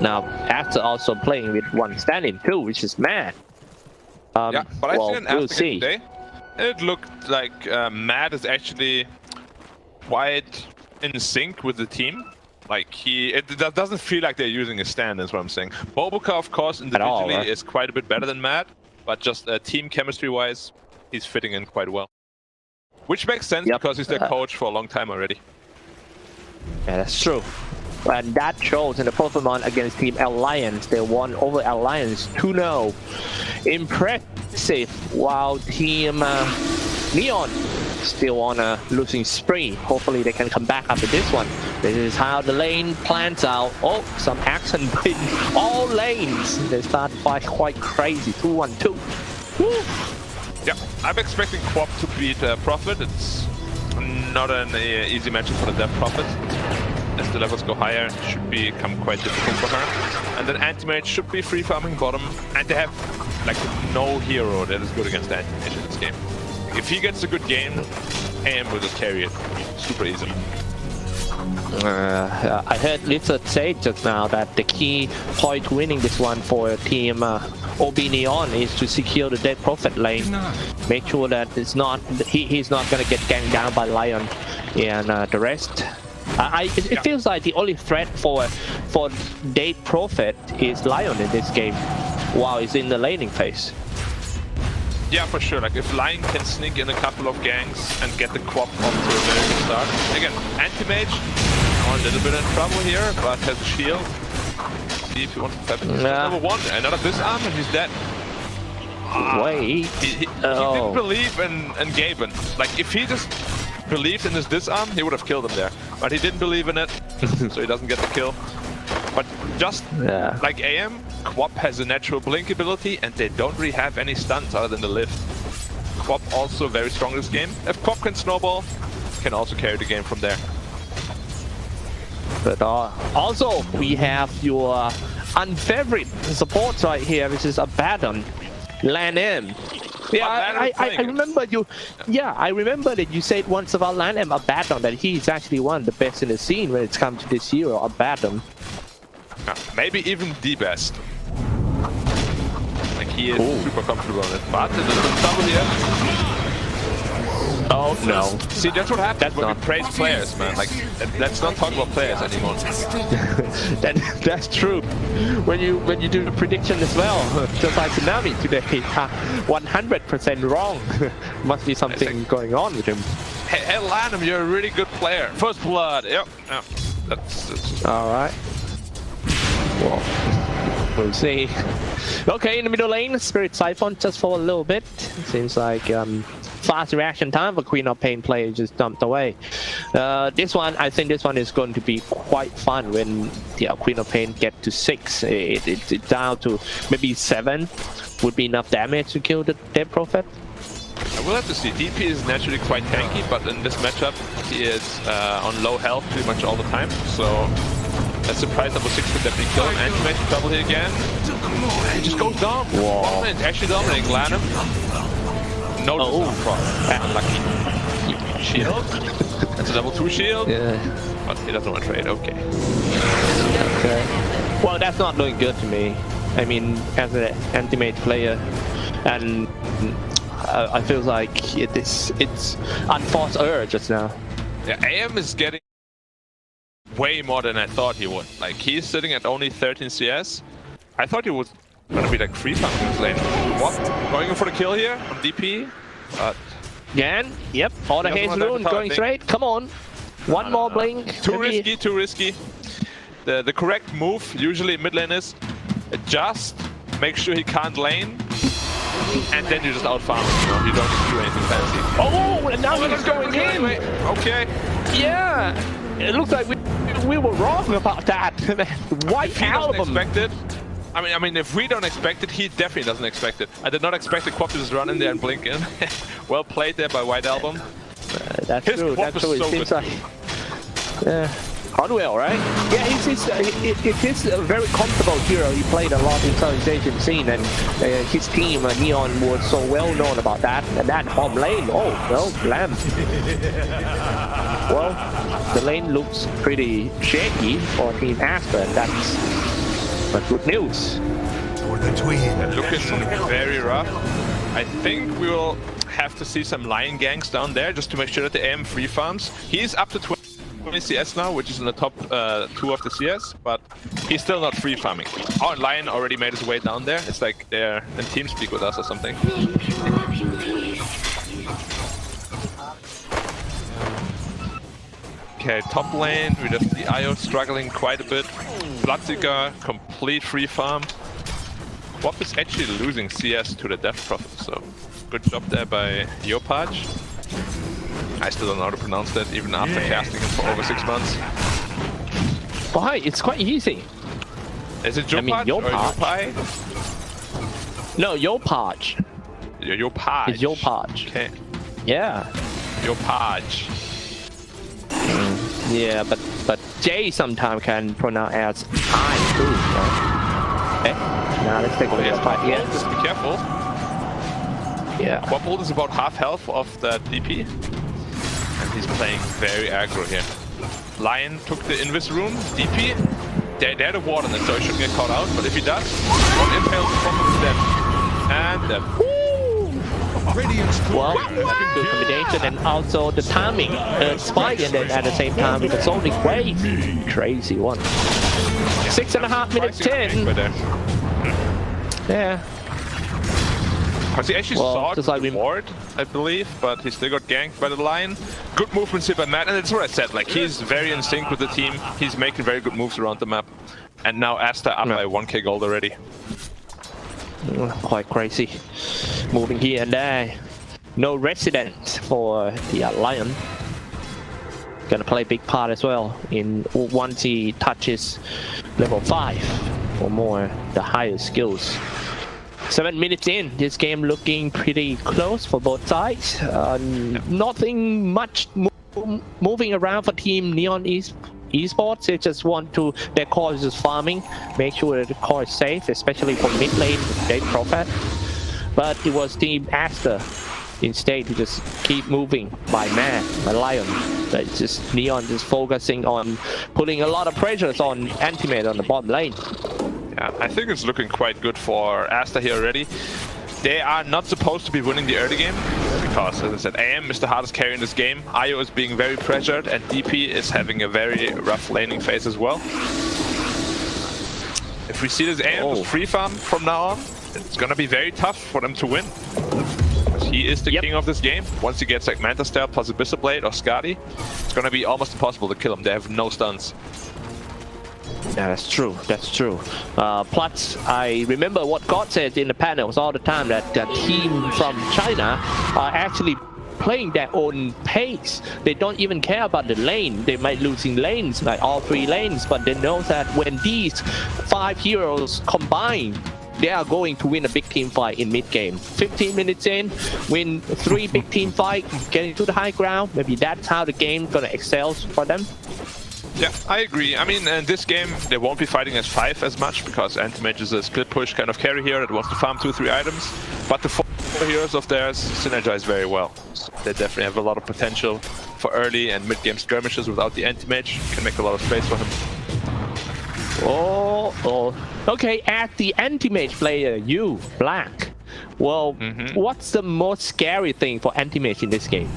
Now, Aster also playing with one stand-in too, which is mad. Yeah, but I seen an we'll Aster game today, and it looked like Matt is actually quite in sync with the team. Like it doesn't feel like they're using a stand, is what I'm saying. Bobuka, of course, individually is quite a bit better than Matt, but just team chemistry-wise, he's fitting in quite well. Which makes sense because he's their coach for a long time already. Yeah, that's true. And that shows in the Pokemon against Team Alliance. They won over Alliance 2-0. Impressive. While Team Neon still on a losing spree. Hopefully they can come back after this one. This is how the lane plans out. Oh, some action in all lanes. They start fight quite crazy. 2-1-2. Yeah, I'm expecting Quap to beat Prophet. It's not an easy matchup for the Death Prophet. As the levels go higher, it should become quite difficult for her. And then Anti-Mage should be free farming bottom. And they have like no hero that is good against Anti-Mage in this game. If he gets a good game, AM will just carry it super easily. I heard Lizard say just now that the key point to winning this one for Team OB.NEON is to secure the Dead Prophet lane. Make sure that it's not he's not gonna get ganked down by Lion and the rest. It feels like the only threat for Dead Prophet is Lion in this game, while he's in the laning phase. Yeah, for sure. Like if Lion can sneak in a couple of ganks and get the Quap off to a very good start. Again, Anti-Mage a little bit in trouble here, but has a shield. See if he wants to tap it. Number 1, another disarm and he's dead. Wait. He didn't believe in Gaben. Like, if he just believed in his disarm, he would have killed him there. But he didn't believe in it, so he doesn't get the kill. But just like AM, Quap has a natural blink ability, and they don't really have any stuns other than the lift. Quap also very strong this game. If Quap can snowball, can also carry the game from there. But also, we have your unfavorite support right here, which is Abaddon. Lan M. Yeah, I remember you. Yeah, I remember that you said once about Lan M Abaddon that he's actually one of the best in the scene when it's come to this hero, Abaddon. Maybe even the best. Like, he is super comfortable on it. But the double here. Oh no! See, that's what happens when we praise players, man. Like, let's not talk about players anymore. That's true. When you do the prediction as well, just like Tsunami today, 100% wrong. Must be something going on with him. Hey, Lanham, you're a really good player. First blood. Yep. That's all right. Well, we'll see. Okay, in the middle lane, Spirit Siphon just for a little bit. Seems like fast reaction time for Queen of Pain player just dumped away. This one, I think this one is going to be quite fun when the Queen of Pain get to 6. It's down to maybe 7. Would be enough damage to kill the Dead Prophet. I will have to see. DP is naturally quite tanky, but in this matchup, he is on low health pretty much all the time. So that's surprise number 6 could definitely kill him. And he makes trouble here again. He just goes down. Whoa. Actually dominating Lanham. No unlucky. Shield. That's a level 2 shield. Yeah. But he doesn't want to trade. Okay. Well, that's not doing good to me. I mean, as an anti-mage player, and I feel like it's unforced urge just now. Yeah, AM is getting way more than I thought he would. Like, he's sitting at only 13 CS. I thought he was gonna be like free farming this lane. What? Going in for the kill here on DP? But again, yep. All the haze rune going straight. Come on. One more blink. Too risky, too risky. The correct move usually mid lane is just make sure he can't lane, and then you just out farm. You don't need to do anything fancy. Oh, and now he's going in. Okay. Yeah. It looks like we were wrong about that. White album. I mean, if we don't expect it, he definitely doesn't expect it. I did not expect the Quap to just run in there and blink in. Well played there by White Album. That's true. That's true. It seems like Hardwell, right? Yeah, it is a very comfortable hero. He played a lot in Southeast Asian scene, and his team, Neon, was so well known about that. And that home lane, oh, well, blam. Well, the lane looks pretty shaky for Team ASTER, and that's good news. Looking very rough. I think we will have to see some Lion ganks down there just to make sure that the AM free farms. He's up to 20 CS now, which is in the top 2 of the CS, but he's still not free farming. Oh, and Lion already made his way down there. It's like they're in TeamSpeak with us or something. Okay, top lane, we have the IO struggling quite a bit. Bloodseeker, complete free farm. Quap is actually losing CS to the Death Prophet, so good job there by Yopaj. I still don't know how to pronounce that, even after casting him for over 6 months. Why? It's quite easy. Is it Yopaj or Yopai? No, Yopaj. Yopaj. It's Yopaj. Okay. Yeah. Yopaj. Yeah, but J sometimes can pronounce as I too. Right? Okay. Now let's take a look at Yopaj. Yeah. Just be careful. Yeah. Quapult is about half health of that DP. And he's playing very aggro here. Lion took the Invis rune. DP, they're the water, so he shouldn't get caught out. But if he does, one impale is dead. And dead. Well, good combination, and also the timing. Spike, and then at the same time with the Sonic Wave. Crazy one. 6.5 minutes 10. Yeah. Because he actually saw it with the ward, I believe, but he still got ganked by the Lion. Good movements here by Matt, and that's what I said, like, he's very in sync with the team. He's making very good moves around the map. And now ASTER up by 1k gold already. Quite crazy. Moving here and there. No resident for the Lion. Gonna play a big part as well in once he touches level 5 or more, the higher skills. 7 minutes in, this game looking pretty close for both sides. Nothing much moving around for Team Neon Esports. They just want to, their core is just farming, make sure that the core is safe, especially for mid lane, they profit. But it was Team ASTER instead to just keep moving by Lion. But it's just Neon just focusing on putting a lot of pressures on Antimate on the bottom lane. Yeah, I think it's looking quite good for ASTER here already. They are not supposed to be winning the early game because, as I said, AM is the hardest carry in this game. IO is being very pressured and DP is having a very rough laning phase as well. If we see this AM free farm from now on, it's gonna be very tough for them to win. He is the king of this game. Once he gets like Manta Style plus Abyssal Blade or Skadi, it's gonna be almost impossible to kill him. They have no stuns. Yeah, that's true. That's true. Plus, I remember what God said in the panels all the time that the team from China are actually playing their own pace. They don't even care about the lane. They might losing lanes, like all 3 lanes, but they know that when these 5 heroes combine, they are going to win a big team fight in mid game. 15 minutes in, win 3 big team fight, getting to the high ground. Maybe that's how the game gonna excel for them. Yeah, I agree. I mean, in this game, they won't be fighting as 5 as much because Antimage is a split push kind of carry here that wants to farm 2-3 items. But the 4 heroes of theirs synergize very well. So they definitely have a lot of potential for early and mid game skirmishes without the Antimage. Can make a lot of space for him. Okay, as the anti-mage player, you, Black. Well, what's the most scary thing for anti-mage in this game?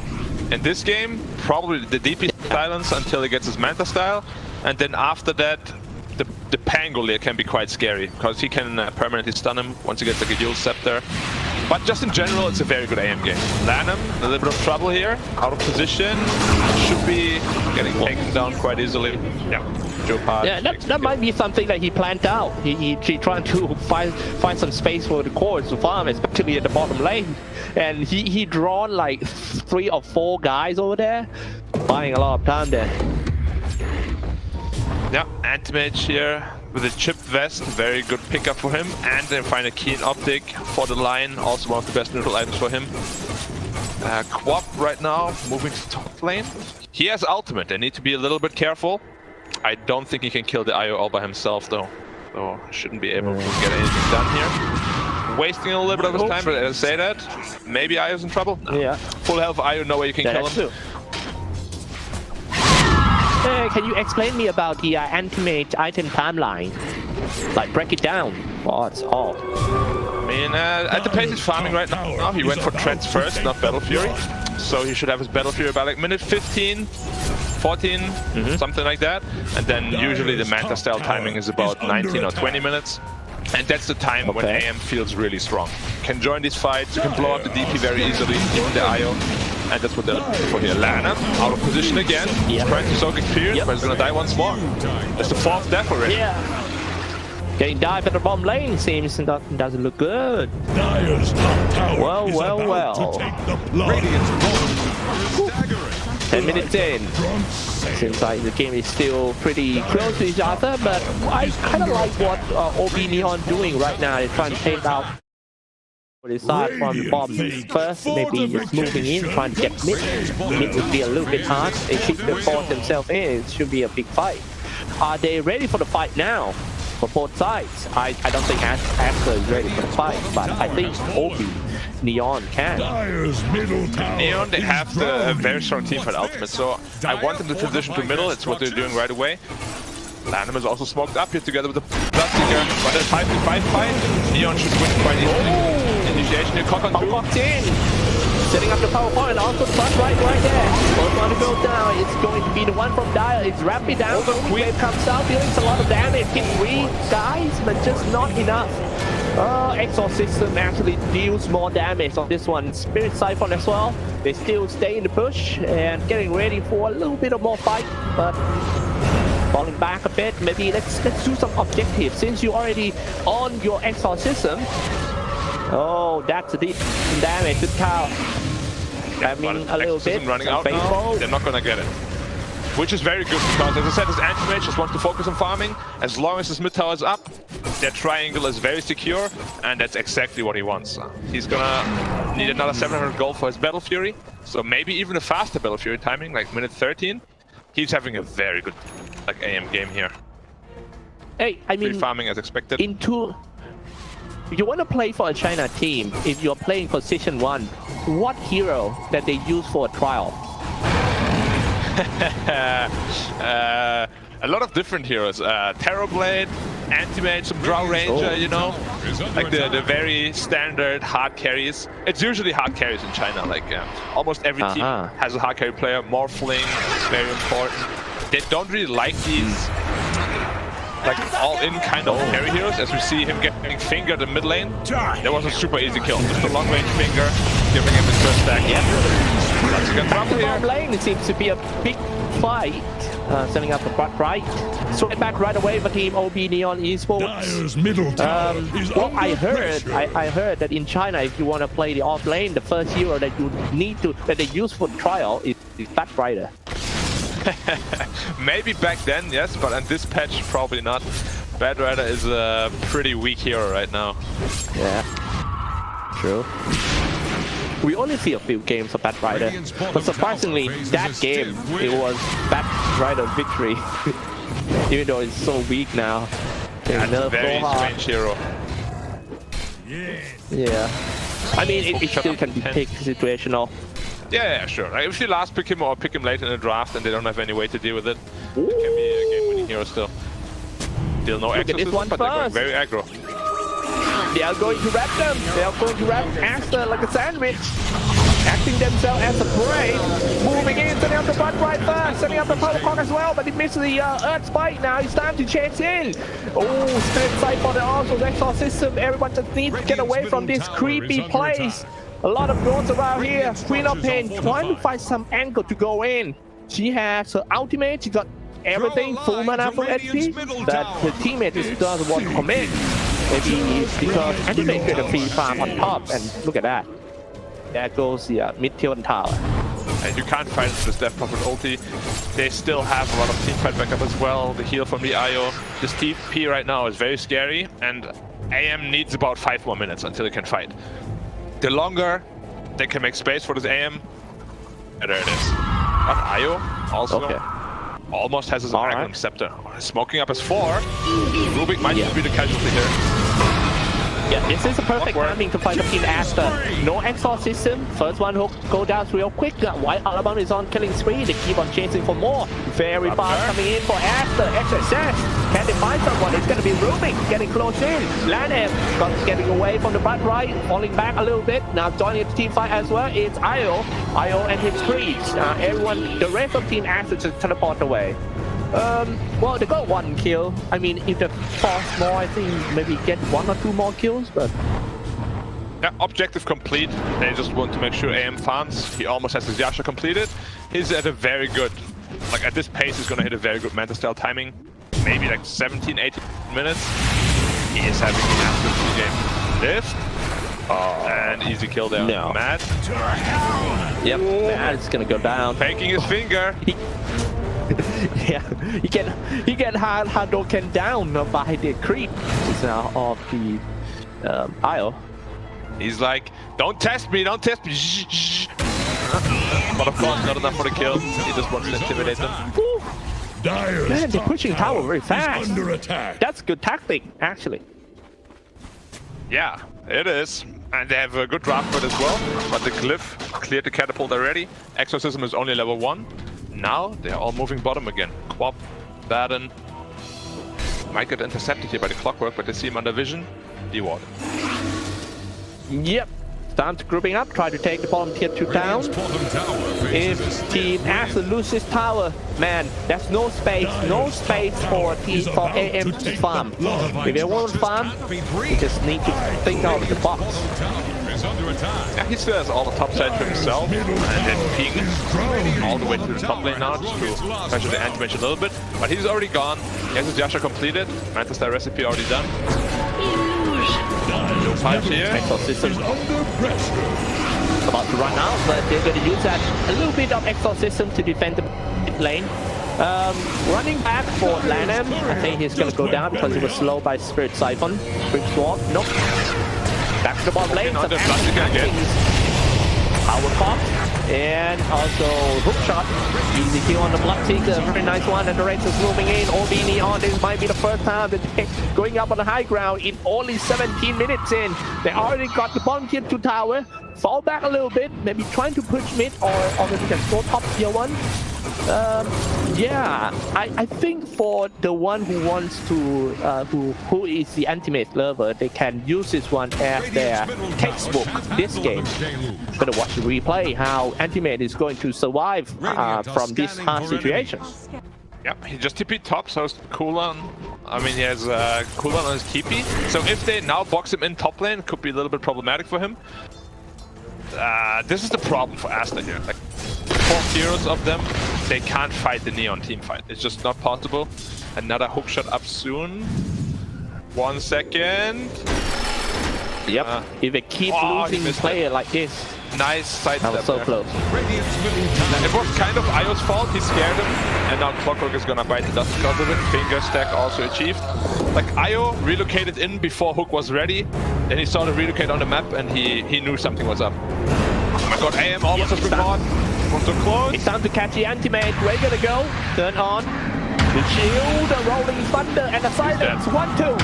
In this game, probably the DP silence until he gets his Manta Style, and then after that, the Pangolier can be quite scary because he can permanently stun him once he gets like a Yule Scepter. But just in general, it's a very good AM game. Lanham, a little bit of trouble here, out of position, should be getting taken down quite easily. Yeah. Yeah, that might be something that he planned out. He trying to find some space for the cores to farm, especially at the bottom lane. And he drawn like 3 or 4 guys over there, buying a lot of time there. Yeah, Antimage here with a chipped vest, very good pickup for him. And then find a keen optic for the Lion, also one of the best neutral items for him. Quap right now, moving to top lane. He has ultimate, they need to be a little bit careful. I don't think he can kill the IO all by himself though, so shouldn't be able to get anything done here. Wasting a little bit of his time, but as I say that, maybe IO's in trouble? No. Yeah. Full health IO, no way you can kill him. Can you explain me about the anti-mage item timeline? Like break it down. What's all? I mean, at the pace he's farming right now, he went for Treads first, not Battle Fury. So he should have his Battle Fury by like minute 15, 14, something like that. And then usually the Manta Style timing is about 19 or 20 minutes. And that's the time when AM feels really strong. Can join these fights, you can blow up the DP very easily, even the IO. And that's what they're looking for here. Lana, out of position again. He's trying to soak experience, but he's gonna die once more. That's the 4th death already. Getting dive at the bottom lane seems doesn't look good. Well. 10 minutes in. Seems like the game is still pretty close to each other, but I kind of like what OB.NEON doing right now. They're trying to take out the side from the bottom first, maybe just moving in, trying to get mid. Mid would be a little bit hard. They keep the force themselves in. It should be a big fight. Are they ready for the fight now? For both sides, I don't think ASTER is ready for the fight, but I think OB.NEON can. Neon, they have a very strong team for the ultimate, so I want them to transition to middle. It's what they're doing right away. Lanham is also smoked up here together with the Bloodseeker, but a 5v5 fight, Neon should win quite easily. Initiation here, cock on through. Setting up the power point, also the front right there. First one to go down, it's going to be the one from Dial. It's rapid down, wave comes out, dealing a lot of damage. Hit 3 guys, but just not enough. Exorcism actually deals more damage on this one. Spirit Siphon as well. They still stay in the push and getting ready for a little bit of more fight, but falling back a bit. Maybe let's do some objectives. Since you already on your Exorcism, Oh, that's a deep damage to tower. I mean, a little bit. Running out now, they're not gonna get it. Which is very good because, as I said, his anti-mage just wants to focus on farming. As long as his mid tower is up, their triangle is very secure, and that's exactly what he wants. He's gonna need another 700 gold for his Battle Fury, so maybe even a faster Battle Fury timing, like minute 13. He's having a very good AM game here. Hey, I mean, free farming as expected. If you want to play for a China team, if you're playing position 1, what hero that they use for a trial? A lot of different heroes. Terrorblade, Anti-Mage, some Drow Ranger, you know? Like the very standard hard carries. It's usually hard carries in China. Like almost every team has a hard carry player. Morphling is very important. They don't really like these like all-in kind of carry heroes, as we see him getting fingered in mid lane. That was a super easy kill. Just a long-range finger, giving him his first stack. That's a good trouble here. Lane, it seems to be a big fight. Setting up the front right. Straight back right away for team OB.NEON Esports. Well, I heard that in China, if you want to play the off lane, the first hero that you need to that they use for trial is Bat Rider. Maybe back then, yes, but on this patch, probably not. Bat Rider is a pretty weak hero right now. Yeah, true. We only see a few games of Bat Rider, but surprisingly, that game, it was Bat Rider victory. Even though it's so weak now. That's a very strange hero. Yeah. I mean, it still can be picked situational. Yeah, sure. Like, if you last pick him or pick him late in a draft and they don't have any way to deal with it, it can be a game-winning hero still. Still no exorcism, but they're going very aggro. They are going to wrap them. They are going to wrap ASTER like a sandwich. Acting themselves as a prey. Moving in, setting up the butt right first. Setting up the protocol as well, but it misses the Earth Spike now. It's time to chase in. Oh, split side for the Arsenal's exorcism. Everyone just needs to get away from this creepy place. A lot of drones around here. Queen of Pain trying to find some angle to go in. She has her ultimate. She got everything, full mana, full HP. But her teammate just doesn't want to commit. Maybe because Anti-Mage get a free farm on top, and look at that. There goes the mid-tier tower. And you can't fight this Death Prophet ulti. They still have a lot of team fight backup as well. The heal from the IO. This TP right now is very scary, and AM needs about 5 more minutes until they can fight. The longer they can make space for this AM, better it is. But IO also almost has his Magnum Scepter. Smoking up his 4. Rubik might be the casualty here. Yeah, this is a perfect timing to fight up in ASTER. No exorcism. First one hook go down real quick. White Alabama is on killing spree. They keep on chasing for more. Very fast coming in for ASTER. XSS. Can they find someone? It's going to be Rubik getting close in. Lanham getting away from the butt right. Falling back a little bit. Now joining the team fight as well. It's IO. IO and his creeps. Everyone, the rest of team ASTER just teleport away. Well, they got 1 kill. I mean, if they force more, I think maybe get 1 or 2 more kills, but... Yeah, objective complete. They just want to make sure AM farms. He almost has his Yasha completed. He's at a very good... Like, at this pace, he's gonna hit a very good Manta style timing. Maybe like 17, 18 minutes. He is having an absolute game. Lift. And easy kill there. No. Mad. Yep, Mad's gonna go down. Faking his finger. Yeah, he get Hadoken down by the creep of the IO. He's like, don't test me, don't test me. But of course, not enough for the kill. He just wants to intimidate them. Man, they're pushing tower very fast. Under attack. That's good tactic, actually. Yeah, it is. And they have a good draft for it as well. But the Glyph cleared the catapult already. Exorcism is only level 1. Now they're all moving bottom again. Quap, Baden. Might get intercepted here by the Clockwork, but they see him under vision. Deward. Yep. Time to grouping up, try to take the bottom tier 2 down. If Team ASTER loses tower, man, there's no space for AM to farm. If they want to farm, they just need to think out of the box. Yeah, he still has all the top side to himself, and then peeking all the way to the top lane now, just to pressure the anti-mage a little bit. But he's already gone. He has his Yasha completed. Manta Star recipe already done. No fight here. Exorcism about to run out, but they're going to use that a little bit of exorcism to defend the mid lane. Running back for Lanham, I think he's going to go down because he was slow by Spirit Siphon. Spirit Sword, nope. Back to the bottom lane. On the plastic again. Power pop and also hook shot. Easy kill on the Bloodseeker, very nice one. And the race is moving in. OB.NEON, this might be the first time that they're going up on the high ground in only 17 minutes in. They already got the bottom tier 2 tower. Fall back a little bit, maybe trying to push mid or maybe can go top tier 1. Yeah, I think for the one who wants to, who is the Ultimate lover, they can use this one as their textbook this game. Gonna watch the replay how Ultimate is going to survive from this hard situation. Yep, he just TP top, so it's cooldown. I mean, he has cooldown on his TP. So if they now box him in top lane, could be a little bit problematic for him. This is the problem for ASTER here. Like, 4 heroes of them, they can't fight the Neon team fight. It's just not possible. Another hook shot up soon. 1 second. Yep. If they keep losing the player like this. Nice side step. That was so close. It was kind of Io's fault. He scared him, and now Clockwork is gonna bite the dust because of it. Finger stack also achieved. Like Io relocated in before Hook was ready. Then he saw the relocate on the map, and he knew something was up. Oh my god! AM almost has been caught. Was so close. It's time to catch the Ultimate. Where you gonna go? Turn on. The shield, the rolling thunder, and the silence. 1-2. 1-2.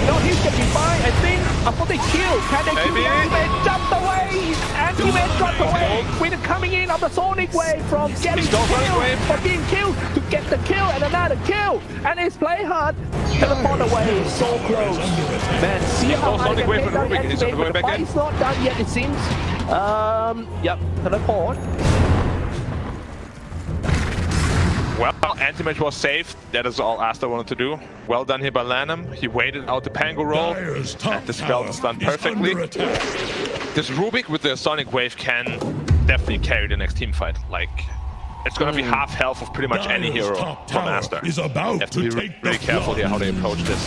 No, he's gonna be fine. I think. I thought they killed. Can they kill the Ultimate? Jumped away. Ultimate dropped away. With the coming in of the Sonic Wave from getting killed for being killed to get the kill and another kill. And it's play hard. Teleport away. So close. Man, see how I can take down Ultimate, but the fight's not done yet, it seems. Yep. Teleport. Well, Anti-Mage was saved. That is all ASTER wanted to do. Well done here by Lanham. He waited out the Pango roll, and the spell is done perfectly. This Rubik with the Sonic Wave can definitely carry the next team fight. Like, it's gonna be half health of pretty much any hero from ASTER. You have to be really careful here how they approach this.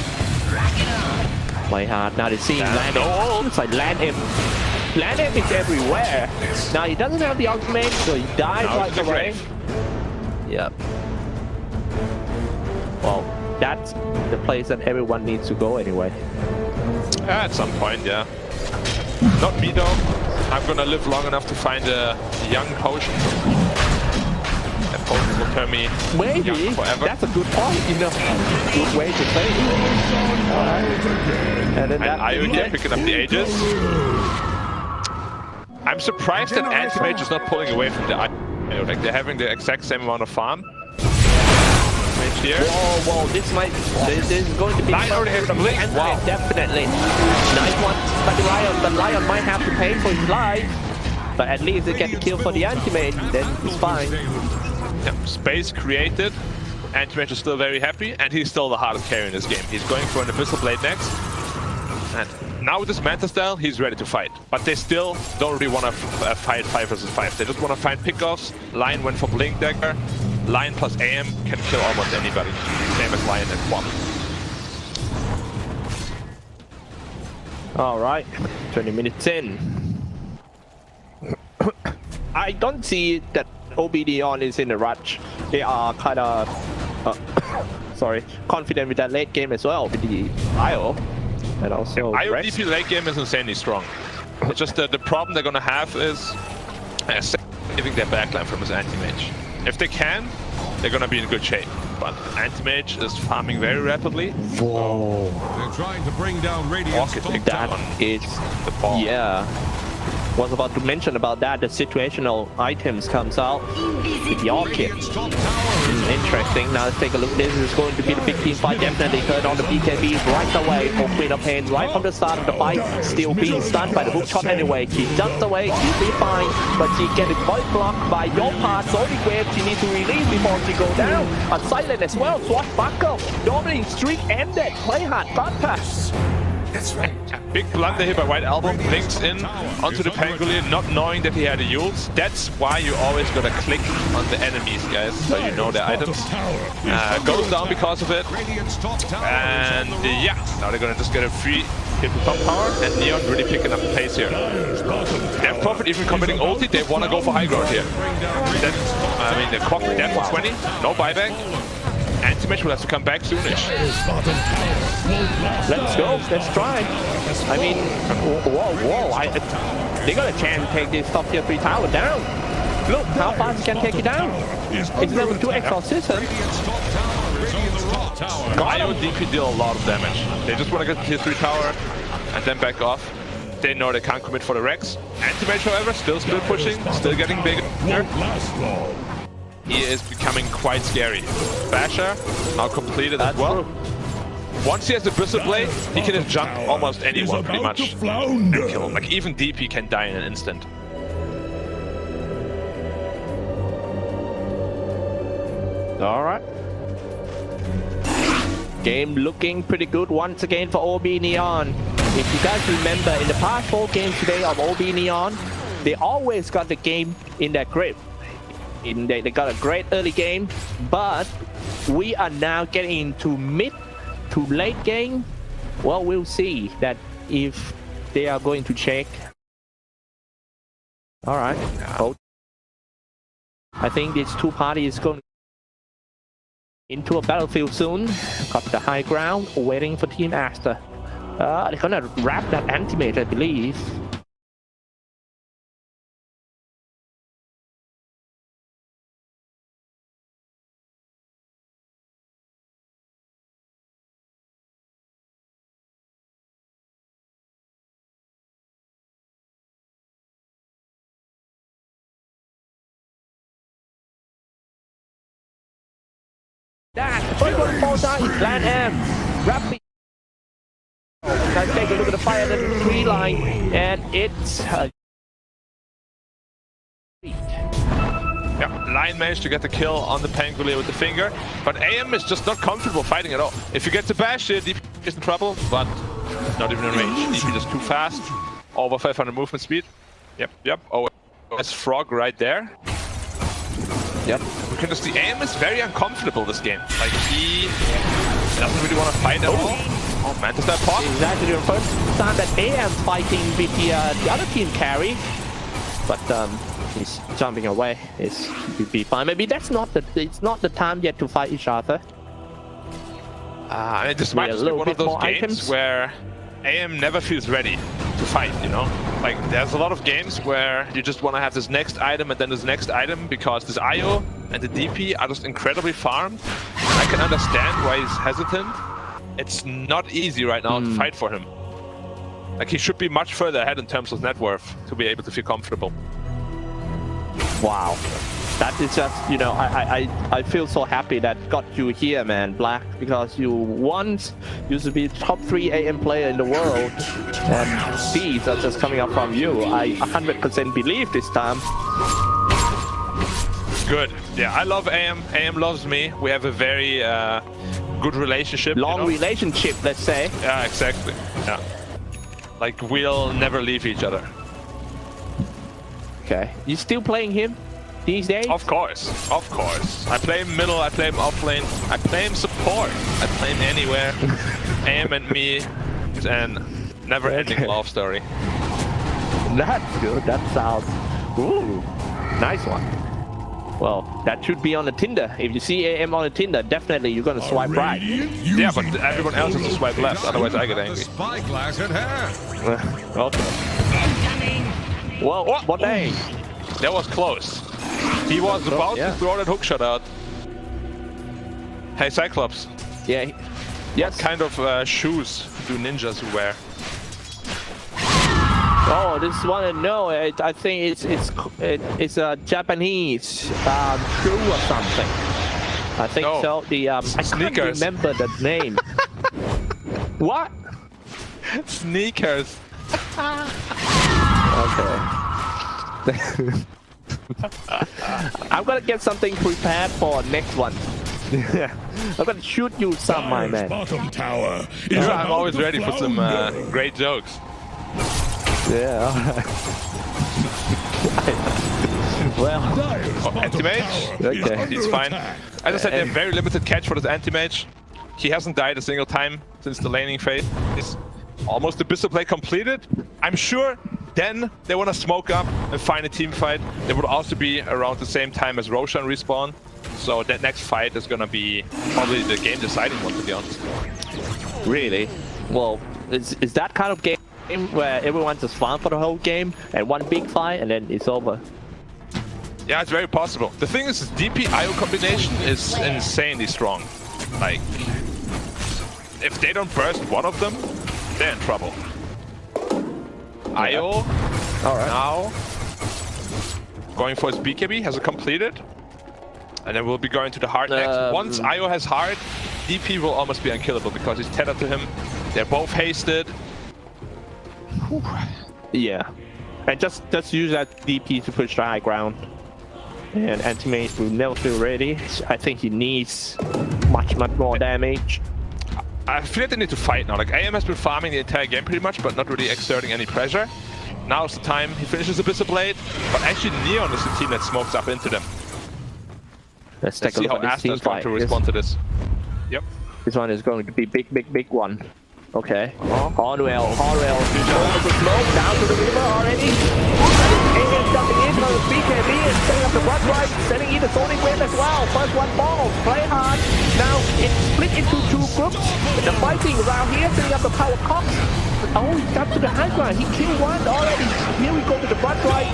Play hard. Now they're seeing Lanham. It's like Lanham. Lanham is everywhere. Now he doesn't have the ultimate, so he dies right away. Yep. Well, that's the place that everyone needs to go anyway. At some point, yeah. Not me though. I'm gonna live long enough to find a young potion. That potion will turn me young forever. That's a good point, you know. Good way to play. And then Io here picking up the Aegis. I'm surprised that Anti-Mage is not pulling away from the Io. Like, they're having the exact same amount of farm. Here. Whoa, this is going to be Lion already has the blink. Wow. Definitely. Nice one. But Lion might have to pay for his life. But at least they get the kill for the Anti-Mage, then it's fine. Yeah, space created. Anti-Mage is still very happy, and he's still the hardest carry in this game. He's going for an Abyssal Blade next. And now with this Manta style, he's ready to fight. But they still don't really want to fight 5 versus 5. They just want to find pickoffs. Lion went for Blink Dagger. Lion plus AM can kill almost anybody. Same as Lion and Quap. Alright, 20 minutes in. I don't see that OB.NEON is in a rush. They are kind of confident with that late game as well with the Io. And also Io DP late game is insanely strong. It's just the problem they're gonna have is saving their backline from his Anti-Mage. If they can, they're gonna be in good shape. But Anti-Mage is farming very rapidly. Whoa. They're trying to bring down Radiant's That is the ball. Yeah. Was about to mention about that, the situational items comes out with the Orchid. Interesting. Now let's take a look. This is going to be the big team fight. Definitely turn on the BKB right away for Queen of Pain right from the start of the fight. Still being stunned by the hook shot anyway. She jumps away, she'll be fine, but she gets it void blocked by your part. Sonic Wave she needs to release before she goes down. On silent as well. Swashbuckle. Dominating streak ended. Play hard. Got pass. That's right. Big blunder here by White Album. Blinks in onto the Pangolier, not knowing that he had a ult. That's why you always gotta click on the enemies, guys, so you know their items. Goes down because of it. And yeah, now they're gonna just get a free hit with top tower, and Neon really picking up the pace here. They have Prophet even committing ulti. They wanna go for high ground here. Then, I mean, the clock is dead for 20. No buyback. Anti-Mage will have to come back soonish. Let's go. Let's try. I mean, whoa. They got a chance to take this top tier 3 tower down. Look how fast he can take it down. It's level 2 exorcism. IO DP deal a lot of damage. They just want to get the tier 3 tower and then back off. They know they can't commit for the Rex. Anti-Mage, however, still pushing, still getting bigger. He is becoming quite scary. Basher now completed as well. Once he has the Bristle Blade, he can just jump almost anyone pretty much and kill him. Like even DP can die in an instant. All right. Game looking pretty good once again for OB.NEON. If you guys remember, in the past 4 games today of OB.NEON, they always got the game in their grip. They got a great early game, but we are now getting into mid to late game. Well, we'll see that if they are going to check. All right. I think these 2 parties going into a battlefield soon. Got the high ground, waiting for Team ASTER. They're gonna wrap that anti-mage, I believe. That first one falls down is Plan M. Rapid. Let's take a look at the fire, the 3 line, and it's. Yeah, Lion managed to get the kill on the Pangolier with the finger, but AM is just not comfortable fighting at all. If you get the bash here, DP is in trouble, but not even in range. DP just too fast. Over 500 movement speed. Yep. Oh, that's Frog right there. Yep. We can just see AM is very uncomfortable this game. Like he doesn't really want to fight at all. Oh man, does that pop? Exactly the first time that AM fighting with the other team carry, but he's jumping away. It's be fine. Maybe it's not the time yet to fight each other. And this might just be one of those games where AM never feels ready to fight, you know? Like, there's a lot of games where you just want to have this next item and then this next item because this IO and the DP are just incredibly farmed. And I can understand why he's hesitant. It's not easy right now to fight for him. Like, he should be much further ahead in terms of net worth to be able to feel comfortable. Wow. That is just, you know, I feel so happy that got you here, man, Black, because you once used to be top 3 AM player in the world, and these are just coming up from you. I 100% believe this time. Good. Yeah, I love AM. AM loves me. We have a very good relationship. Long relationship, let's say. Yeah, exactly. Yeah. Like, we'll never leave each other. Okay. You still playing him these days? Of course. I play him middle, I play him offlane, I play him support, I play him anywhere. AM and me, and never-ending love story. That's good. That sounds... Ooh, nice one. Well, that should be on the Tinder. If you see AM on the Tinder, definitely you're gonna swipe right. Yeah, but everyone else has to swipe left, otherwise I get angry. Spyglass at hand. Okay. Well, what day? That was close. He was about to throw that hook shot out. Hey, Cyclops. Yeah. What kind of shoes do ninjas wear? Oh, this one I know. I think it's a Japanese shoe or something. I think so. The I can't remember the name. What? Sneakers. Okay. I'm gonna get something prepared for next one. I'm gonna shoot you some, my man. Bottom tower is I'm always ready for some great jokes. Yeah, alright. Well, anti-mage? Okay. He's fine. As I said, they have very limited catch for this anti-mage. He hasn't died a single time since the laning phase. It's almost the Abyssal play completed. I'm sure then they want to smoke up and find a team fight. They would also be around the same time as Roshan respawn. So that next fight is going to be probably the game deciding one, to be honest. Really? Well, is that kind of game where everyone just farm for the whole game and one big fight and then it's over? Yeah, it's very possible. The thing is, DP-IO combination is insanely strong. Like, if they don't burst one of them, they're in trouble. IO, now, going for his BKB, has it completed. And then we'll be going to the hard next. Once IO has hard, DP will almost be unkillable because he's tethered to him. They're both hasted. Whew. Yeah. And just use that DP to push the high ground. And anti-mage will never feel ready. I think he needs much more damage. I feel like they need to fight now. Like, AM has been farming the entire game pretty much, but not really exerting any pressure. Now's the time. He finishes Abyssal Blade, but actually Neon is the team that smokes up into them. Let's see how ASTER is going to respond to this. Yep. This one is going to be big one. Okay. Hardwell. Over the smoke, down to the river already. AM jumping in on the BKB and setting up the run right, setting in the zoning wave as well. First one falls, play hard. Now it's split into two groups. The fighting around here, setting up the power cops. Oh, he got to the high ground. He killed one already. Here we go to the front right.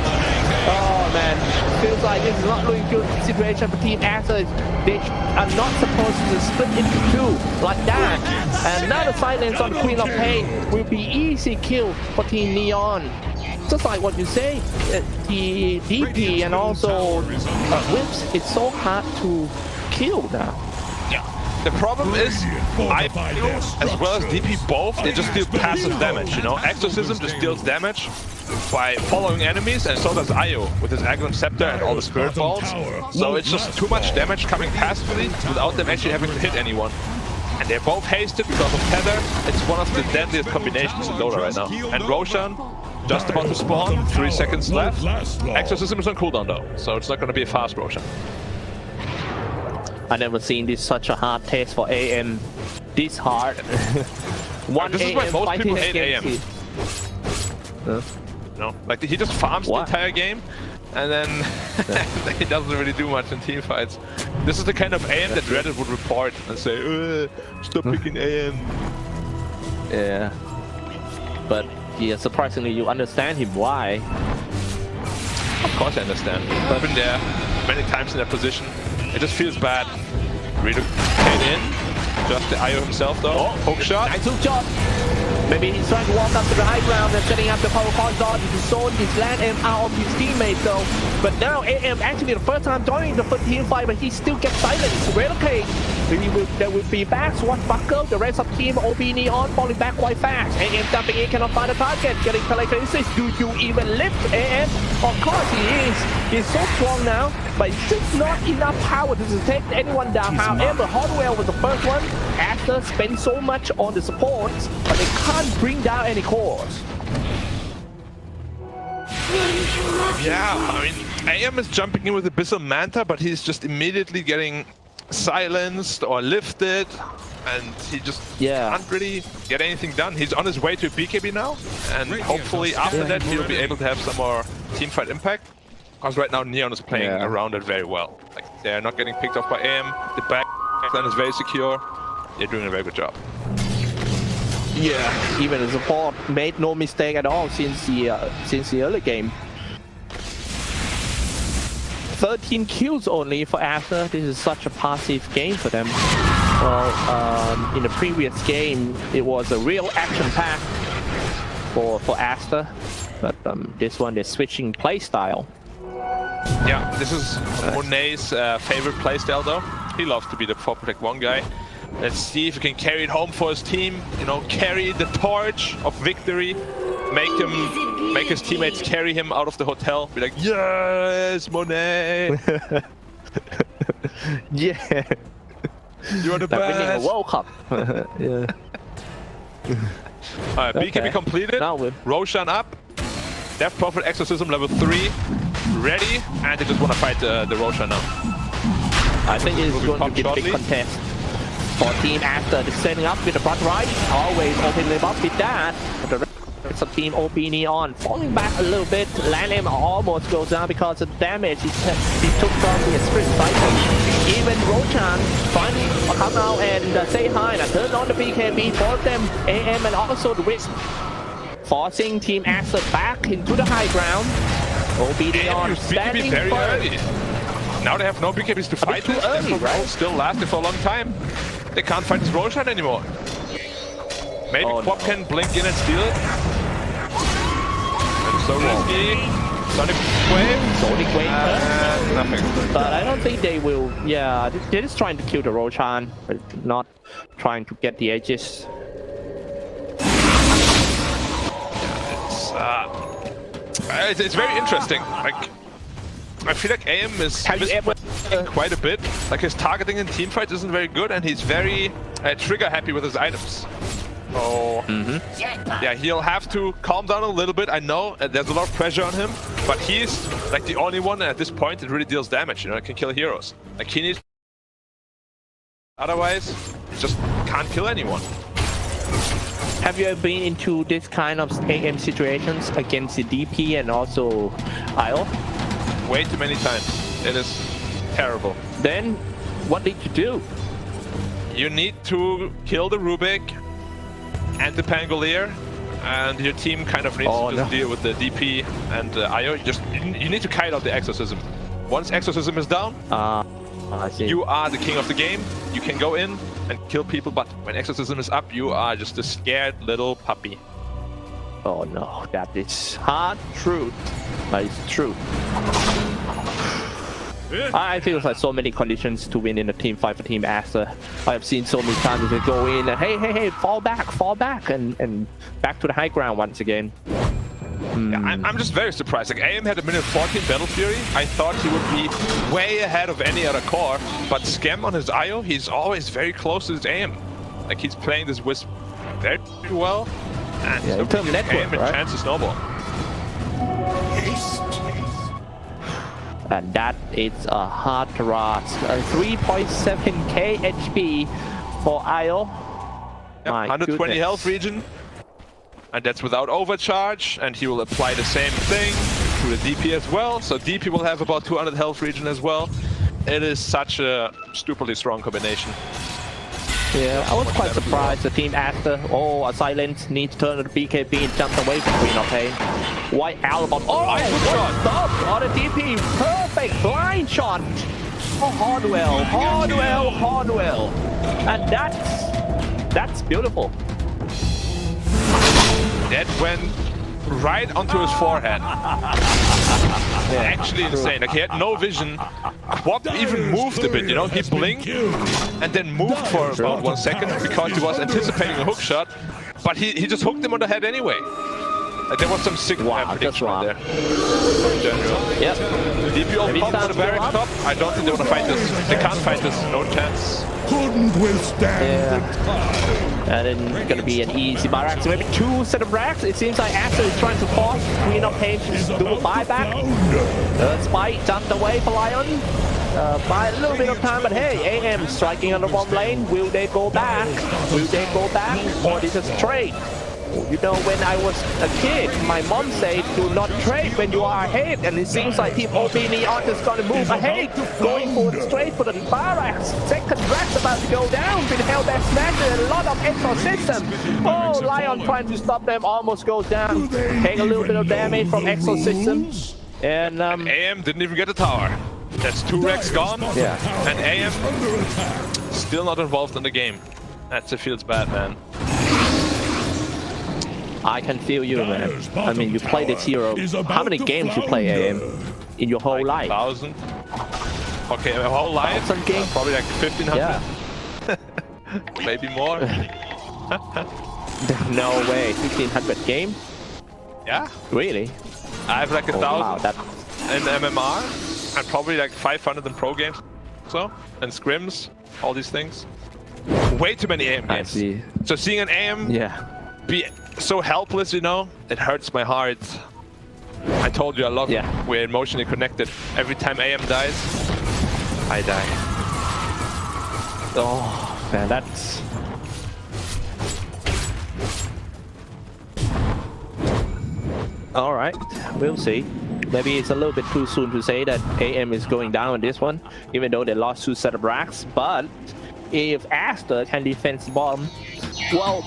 Oh man, feels like this is not really good situation for Team ASTER. They are not supposed to split into two like that. And now the silence on the Queen of Pain will be easy kill for Team Neon. Just like what you say, the DP and also whips, it's so hard to kill now. Yeah. The problem is, I as well as DP both, they just deal passive damage, you know? Exorcism just deals damage by following enemies, and so does IO with his Aggron Scepter and all the Spirit Balls. So it's just too much damage coming passively without them actually having to hit anyone. And they're both hasted because of Tether. It's one of the deadliest combinations in Dota right now. And Roshan, just about to spawn, 3 seconds left. Exorcism is on cooldown though, so it's not going to be a fast Roshan. I never seen this such a hard test for AM. This hard. This is why most people hate AM. No, like he just farms the entire game, and then he doesn't really do much in team fights. This is the kind of AM that Reddit would report and say, "Stop picking AM." Yeah, but yeah, surprisingly, you understand him. Why? Of course, I understand. I've been there many times in that position. It just feels bad. Redo came in. Just the IO himself though. Oh, hook shot. Nice hook shot. Maybe he's trying to walk up to the high ground and setting up the power corridor to zone his land and out of his teammates though. But now AM actually the first time joining the team fight, but he still gets silenced. Relocate. There will be back Swashbuckle. The rest of team OB.NEON falling back quite fast. AM jumping in, cannot find a target. Getting telekinesis. Do you even lift AM? Of course he is. He's so strong now, but it's just not enough power to take anyone down. However, Hardwell was the first one. ASTER spent so much on the supports, but they can't bring down any cores. Yeah, I mean, AM is jumping in with Abyssal Manta, but he's just immediately getting silenced or lifted, and he just can't really get anything done. He's on his way to BKB now, and hopefully after that he'll be able to have some more teamfight impact. Because right now Neon is playing around it very well. Like, they're not getting picked off by AM, the back line is very secure. They're doing a very good job. Yeah, even the support made no mistake at all since the early game. 13 kills only for ASTER. This is such a passive game for them. Well, in the previous game, it was a real action pack for ASTER, but this one they're switching playstyle. Yeah, this is Monet's favorite playstyle though. He loves to be the 4 Protect 1 guy. Let's see if he can carry it home for his team. You know, carry the torch of victory. Make his teammates carry him out of the hotel. Be like, yes, Monet! Yeah. You are the like winning a best. World Cup. Yeah. Alright, BKB completed. Roshan up. Death Prophet Exorcism level 3. Ready. And they just want to fight the Roshan now. I think it's going to be a big contest for Team ASTER. They're setting up with the front right. Always opening them up with that. The rest of Team OB.NEON falling back a little bit. Landem almost goes down because of the damage he took from the sprint cycle. Even Roshan finally come out and say hi and turn on the BKB for them. AM and also the Wisp. Forcing Team ASTER back into the high ground. OB.NEON standing very firm. early. Now they have no BKBs to fight this. Early, right? Still lasted for a long time. They can't fight this Roshan anymore. Maybe Quap can blink in and steal it. That's so risky. Sonic Wave. Nothing. But I don't think they will. Yeah, they're just trying to kill the Roshan, but not trying to get the edges. It's very interesting. Like, I feel like AM is missing quite a bit. Like his targeting in teamfights isn't very good, and he's very trigger happy with his items. So yeah, he'll have to calm down a little bit. I know there's a lot of pressure on him, but he's like the only one at this point that really deals damage. You know, can kill heroes. Like he needs. Otherwise, he just can't kill anyone. Have you ever been into this kind of AM situations against the DP and also IO? Way too many times. It is terrible. Then, what did you do? You need to kill the Rubik and the Pangolier, and your team kind of needs to just deal with the DP and IO. You need to kite out the Exorcism. Once Exorcism is down, I see. You are the king of the game. You can go in and kill people, but when Exorcism is up, you are just a scared little puppy. Oh no, that is hard truth. That is true. I feel like so many conditions to win in a team fight for Team ASTER. I have seen so many times they go in and hey, fall back, and back to the high ground once again. Yeah, I'm just very surprised. Like AM had a minute 14 Battle Fury. I thought he would be way ahead of any other core, but Scam on his IO, he's always very close to his AM. Like he's playing this Wisp very well, and yeah, in terms of network, AM a chance to snowball. And that is a hard task. 3.7k HP for IO. Yep, 120 health region. And that's without overcharge, and he will apply the same thing to the DP as well. So DP will have about 200 health region as well. It is such a stupidly strong combination. Yeah, I was quite surprised the Team ASTER, a silence, needs to turn to the BKB and jump away from Queen of Pain. White Album, what stop on the DP, perfect blind shot. Oh, Hardwell. And that's beautiful. That went right onto his forehead. Actually insane. Like he had no vision. Quap even moved a bit, you know, he blinked and then moved for about 1 second because he was anticipating a hook shot, but he just hooked him on the head anyway. Like there was some sick prediction on there. In general. Yep. DP all pop on the barracks top. I don't think they want to fight this. They can't fight this. No chance. Couldn't withstand. And then gonna be an easy barracks. Maybe 2 set of racks. It seems like ASTER is trying to force Queen of Pain to do a buyback. Spike jumped away for Lion. By a little bit of time, but hey, AM striking on the bomb lane. Will they go back? Or is it trade? You know, when I was a kid, my mom said, do not trade when you are ahead. And it seems like Team OB.NEON is going to move ahead, going straight for the barracks. Second rack's about to go down with Hellbat Smash and a lot of Exorcism. Oh, Lion trying to stop them almost goes down. Take a little bit of damage from Exorcism. And AM didn't even get the tower. That's 2 wrecks gone. Yeah. And AM still not involved in the game. That feels bad, man. I can feel you, man. I mean, you play this hero. How many games you play AM in your whole life? 1,000. Okay, my whole life? 1,000 games? Probably like 1,500. Yeah. Maybe more. No way. 1,500 game? Yeah. Really? I have like 1,000 wow, in MMR and probably like 500 in pro games. So, and scrims. all these things. Way too many AM games. I see. So seeing an AM be so helpless, you know, it hurts my heart. I told you a lot. We're emotionally connected. Every time AM dies, I die. Oh man, that's... Alright, we'll see. Maybe it's a little bit too soon to say that AM is going down on this one, even though they lost 2 set of racks. But if ASTER can defend the bottom, well,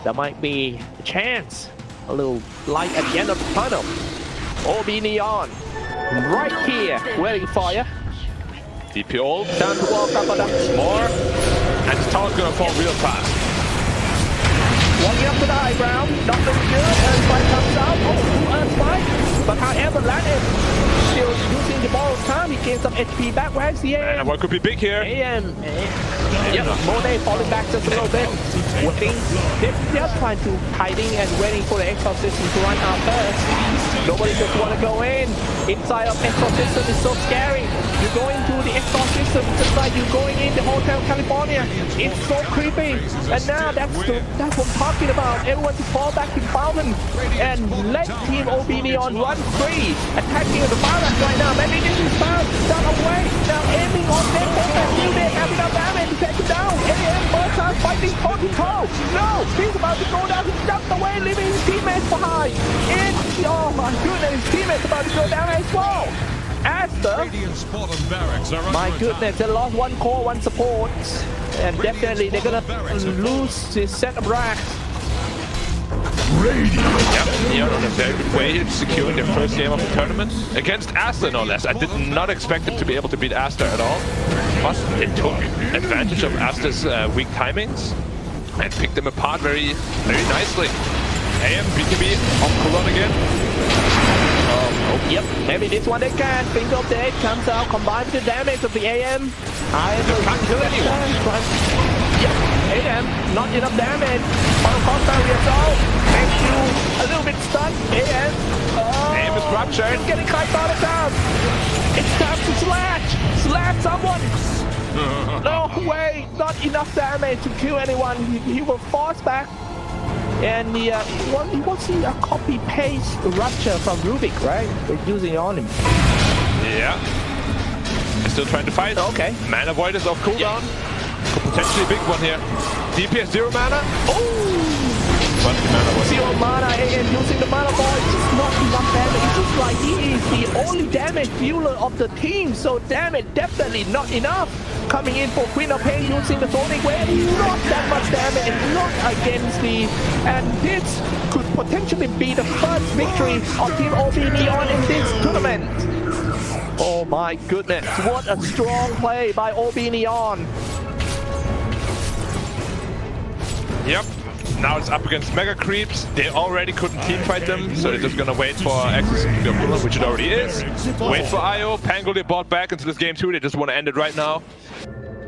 there might be a chance. A little light at the end of the tunnel. OB.NEON, right here, waiting for you. DP ult. Time to walk up on them. More. And the tower's gonna fall real fast. Walking up to the high ground, not looking good. Earthspike comes out. Oh, Earthspike. But however, Landon still using the borrowed time. He gains some HP back. Where's the AM? And what could be big here? AM. Yep, Monet falling back just a little bit. Waiting. They're trying to hiding and waiting for the Exhaust system to run out first. Nobody just want to go in. Inside of Exhaust system is so scary. You're going to the Exhaust system just like you're going in the Hotel California. It's so creepy. And now that's what I'm talking about. Everyone to fall back to the fountain and let Team OB.NEON run free. Attacking the balance right now. Maybe this is found. Down away. Now aiming on them. They have enough damage to take him down. AM first time fighting toe to toe. No, he's about to go down. He jumped away, leaving his teammates behind. Oh my goodness, his teammates about to go down as well. ASTER, my goodness, they lost 1 core, 1 support, and definitely they're gonna lose this set of racks. Yep, Neon on a very good way in securing their first game of the tournament against ASTER, no less. I did not expect them to be able to beat ASTER at all, but they took advantage of ASTER's weak timings and picked them apart very, very nicely. AM, BKB on Coulon again. Yep, maybe this one they can. Finger of the 8 comes out, combined with the damage of the AM. Can't kill anyone. Yep, AM, not enough damage. On cost barrier assault. Makes you a little bit stunned. AM. AM is ruptured. It's getting quite thought down. It's time to slash. Slash someone. No way, not enough damage to kill anyone. He will force back. And he wants a copy-paste rupture from Rubik, right? They're using it on him. Yeah. Still trying to fight. Okay. Mana Void is off cooldown. Potentially a big one here. DPS 0 mana. Oh! 0 mana and using the mana void. Just not enough damage. It's just like he is the only damage dealer of the team. So damage definitely not enough. Coming in for Queen of Pain using the Sonic Wave. Not that much damage and not against the... And this could potentially be the first victory of Team OB.NEON in this tournament. Oh my goodness. What a strong play by OB.NEON. Yep. Now it's up against Mega Creeps. They already couldn't teamfight them, so they're just gonna wait for access to the Coulon, which it already is. Wait for IO. Pango they bought back into this game too. They just want to end it right now.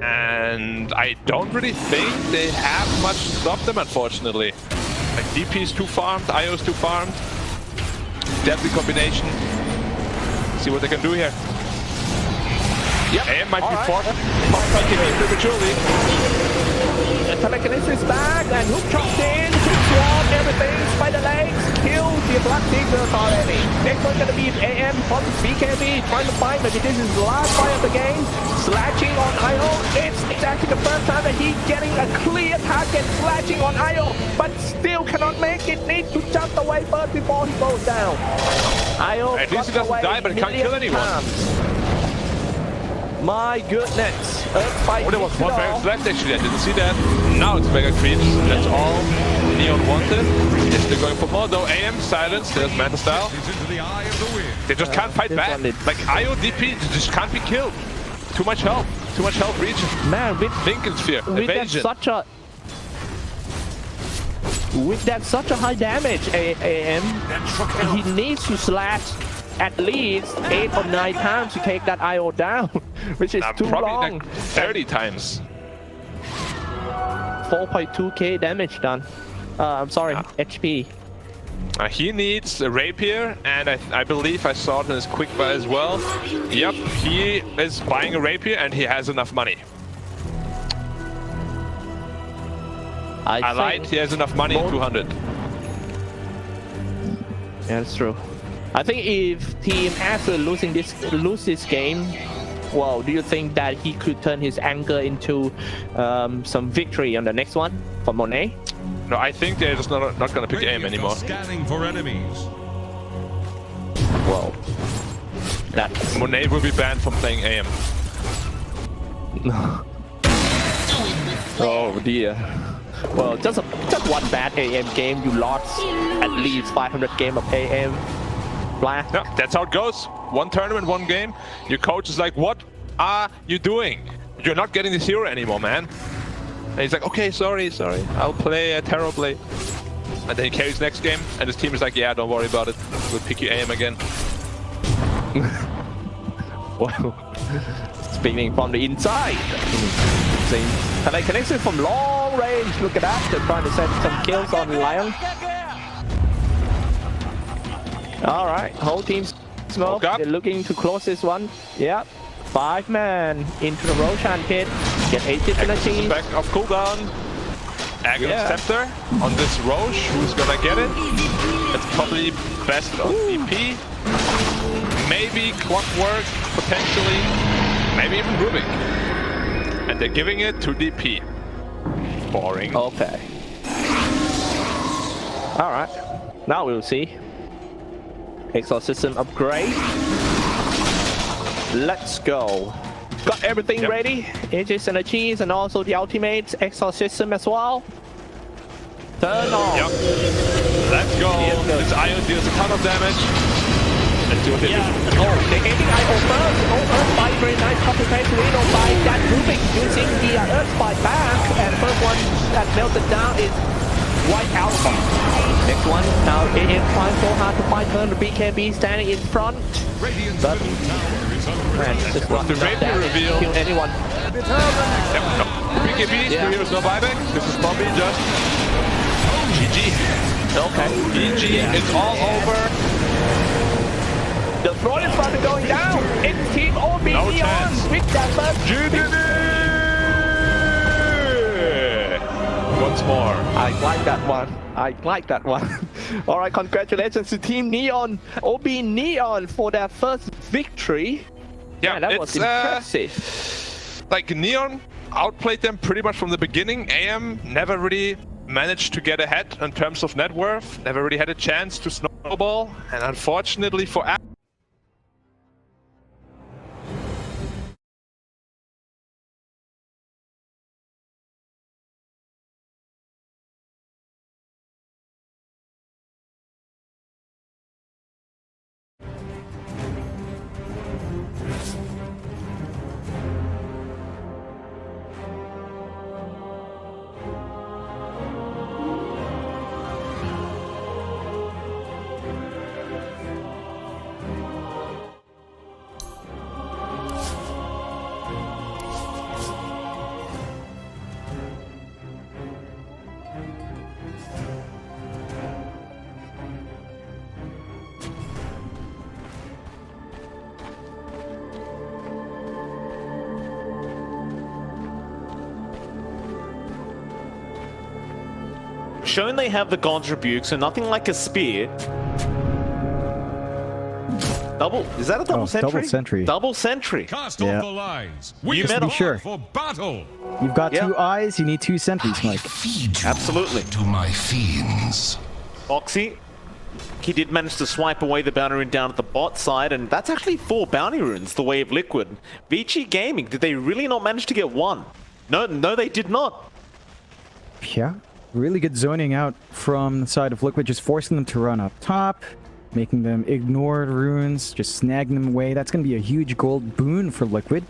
And I don't really think they have much to stop them, unfortunately. Like DP's too farmed, IO's too farmed. Deadly combination. See what they can do here. Yep. AM might be forced prematurely. Telekinesis back and hook chopped in, hook swarm, everything, spider legs, kill the Black Tigers already. Next one's gonna be AM from BKB, trying to find maybe this is the last fight of the game. Slashing on IO, it's actually the first time that he's getting a clear target, slashing on IO, but still cannot make it, needs to jump away first before he goes down. IO at least he doesn't die, but he can't kill anyone. My goodness. Oh, there was one very select actually, I didn't see that. Now it's Mega Creeps, that's all Neon wanted. They're still going for more though. AM, silence, there's Manta Style. They just can't fight back. Like IO DP just can't be killed. Too much health region. Man, with Lincoln Sphere, evasion. With that such a high damage, AM, he needs to slash at least 8 or 9 times to take that IO down, which is too probably long. Like 30 times. 4.2k damage done. I'm sorry, HP. He needs a rapier, and I believe I saw it in his quick buy as well. Yep, he is buying a rapier, and he has enough money. I lied. He has enough money. 200. Yeah, that's true. I think if Team Aster lose this game, well, do you think that he could turn his anger into some victory on the next one for Monet? No, I think they're just not going to pick aim anymore. Scanning for enemies. Well, that Monet will be banned from playing AM. Oh dear. Well, just one bad AM game, you lost at least 500 game of AM. Blah. Yeah, that's how it goes. One tournament, one game. Your coach is like, what are you doing? You're not getting this hero anymore, man. And he's like, okay, sorry. I'll play terribly. And then he carries next game, and his team is like, yeah, don't worry about it. We'll pick you AM again. Wow. Speaking from the inside. And they connected from long range. Look at that. They're trying to set some kills on Lion. All right, whole team's smoke. They're looking to close this one. Yep. 5-man into the Roshan pit. Get 8 difficulties. Back off cooldown. Aghanim Scepter on this Roche. Who's gonna get it? It's probably best on DP. Maybe Clockwork, potentially. Maybe even Rubik. And they're giving it to DP. Boring. Okay. All right. Now we'll see. Exorcism upgrade. Let's go. Got everything ready. Aegis and the cheese and also the ultimate Exorcism as well. Turn on. Yep. Let's go. This Ion deals a ton of damage. Let's do it. Yeah. Oh, they're getting IO first. Oh, Earthbite, very nice copy paste to Reno by that Rubik using the Earthbite back. And first one that melted down is White Alpha. Next one, now AM trying so hard to fight her. The BKB standing in front. But man, just not enough damage to kill anyone. BKB, here's no buyback. This is probably just GG. Okay. GG, it's all over. The throne is finally going down. It's Team OB.NEON with that first. Once more. I like that one. All right, congratulations to Team Neon, OB.NEON for their first victory. Yeah, that was impressive. Like Neon outplayed them pretty much from the beginning. AM never really managed to get ahead in terms of net worth. Never really had a chance to snowball. And unfortunately for Shown they have the God's Rebuke, so nothing like a spear. Double, is that a double sentry? Double sentry. Double sentry. Cast off the lines. We Just to be sure. For battle. You've got 2 eyes, you need 2 sentries, Mike. Absolutely. To my fiends. Oxy, he did manage to swipe away the bounty rune down at the bot side, and that's actually 4 bounty runes, the way of Liquid. Vici Gaming, did they really not manage to get 1? No, they did not. Yeah, really good zoning out from the side of Liquid, just forcing them to run up top, making them ignore runes, just snagging them away. That's going to be a huge gold boon for Liquid,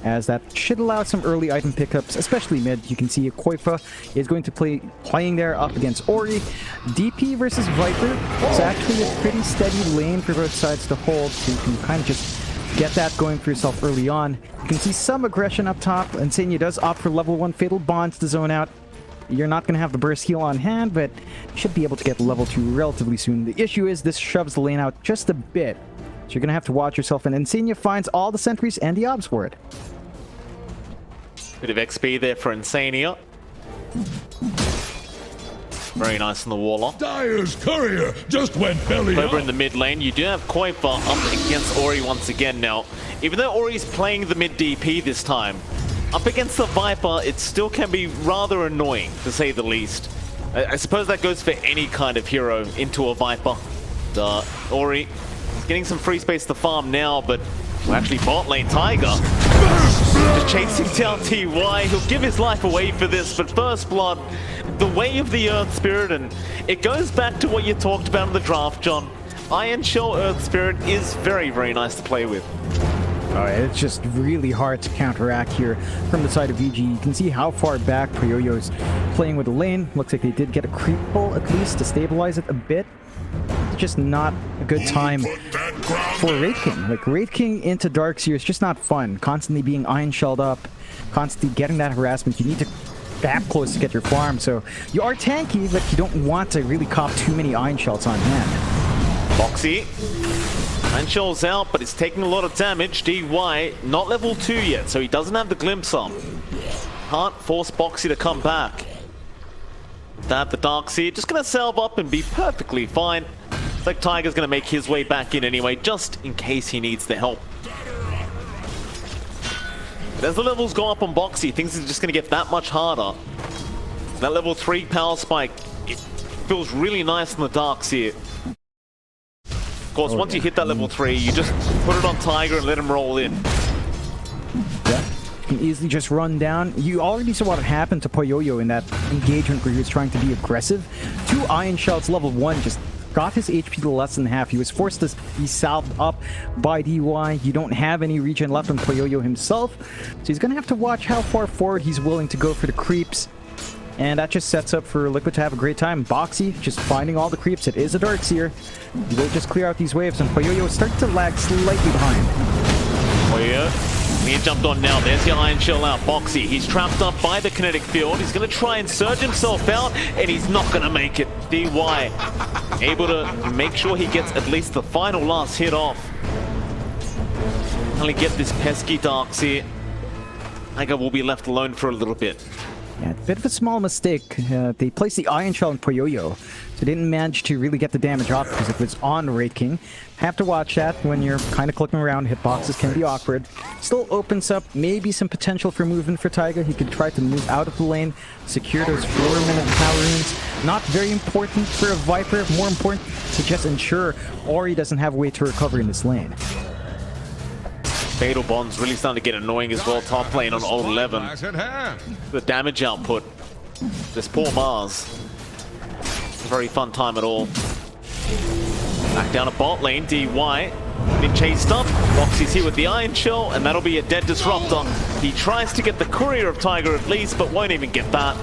as that should allow some early item pickups, especially mid. You can see Koifa is going to playing there up against Ori. DP versus Viper. It's actually a pretty steady lane for both sides to hold, so you can kind of just get that going for yourself early on. You can see some aggression up top. Insania does opt for level 1 Fatal Bonds to zone out. You're not going to have the burst heal on hand, but you should be able to get level 2 relatively soon. The issue is this shoves the lane out just a bit, so you're going to have to watch yourself, and Insania finds all the sentries and the obs for it. Bit of XP there for Insania. Very nice on the Warlock. Dire's courier just went belly Over up. in the mid lane, you do have Kuiper up against Ori once again now. Even though Ori's playing the mid DP this time, up against the Viper, it still can be rather annoying, to say the least. I suppose that goes for any kind of hero into a Viper. Ori is getting some free space to farm now, but well, actually bot lane Tiger just chasing down TY. He'll give his life away for this, but first blood, the way of the Earth Spirit, and it goes back to what you talked about in the draft, John. Iron Shell Earth Spirit is very, very nice to play with. Alright, it's just really hard to counteract here from the side of VG. You can see how far back Poyoyo's playing with the lane. Looks like they did get a creep pull at least to stabilize it a bit. It's just not a good time for Wraith King. Like, Wraith King into Darkseer is just not fun. Constantly being Iron Shelled up, constantly getting that harassment. You need to gap close to get your farm, so you are tanky, but you don't want to really cop too many Iron Shells on hand. Boxy. Iron Shell's out, but it's taking a lot of damage. DY, not level 2 yet, so he doesn't have the glimpse on. Can't force Boxy to come back. That the Darkseer just gonna salve up and be perfectly fine. It's like Tiger's gonna make his way back in anyway, just in case he needs the help. But as the levels go up on Boxy, things are just gonna get that much harder. That level 3 power spike, it feels really nice on the Darkseer. Of course, once you hit that level 3, you just put it on Tiger and let him roll in. Yeah, you can easily just run down. You already saw what happened to Poyoyo in that engagement where he was trying to be aggressive. 2 Iron Shells, level 1, just got his HP to less than half. He was forced to be salved up by DY. You don't have any regen left on Poyoyo himself, so he's going to have to watch how far forward he's willing to go for the creeps. And that just sets up for Liquid to have a great time. Boxy just finding all the creeps. It is a Darkseer. He will just clear out these waves, and Poyoyo is starting to lag slightly behind. Poyoyo being jumped on now. There's the Iron Shell out. Boxy, he's trapped up by the kinetic field. He's going to try and surge himself out, and he's not going to make it. DY able to make sure he gets at least the final last hit off. Only get this pesky Darkseer. Tiger will be left alone for a little bit. Yeah, a bit of a small mistake. They placed the Iron Shell on Poyoyo, so they didn't manage to really get the damage off because it was on Wraith King. Have to watch that when you're kind of clicking around. Hitboxes can be awkward. Still opens up maybe some potential for movement for Tiger. He could try to move out of the lane, secure those 4-minute power runes. Not very important for a Viper. More important to just ensure Ori doesn't have a way to recover in this lane. Fatal Bond's really starting to get annoying as well. Top lane on old 11. The damage output. This poor Mars. A very fun time at all. Back down to bot lane. DY been chased up. Boxy's here with the Iron Shell, and that'll be a dead disruptor. He tries to get the courier of Tiger at least, but won't even get that.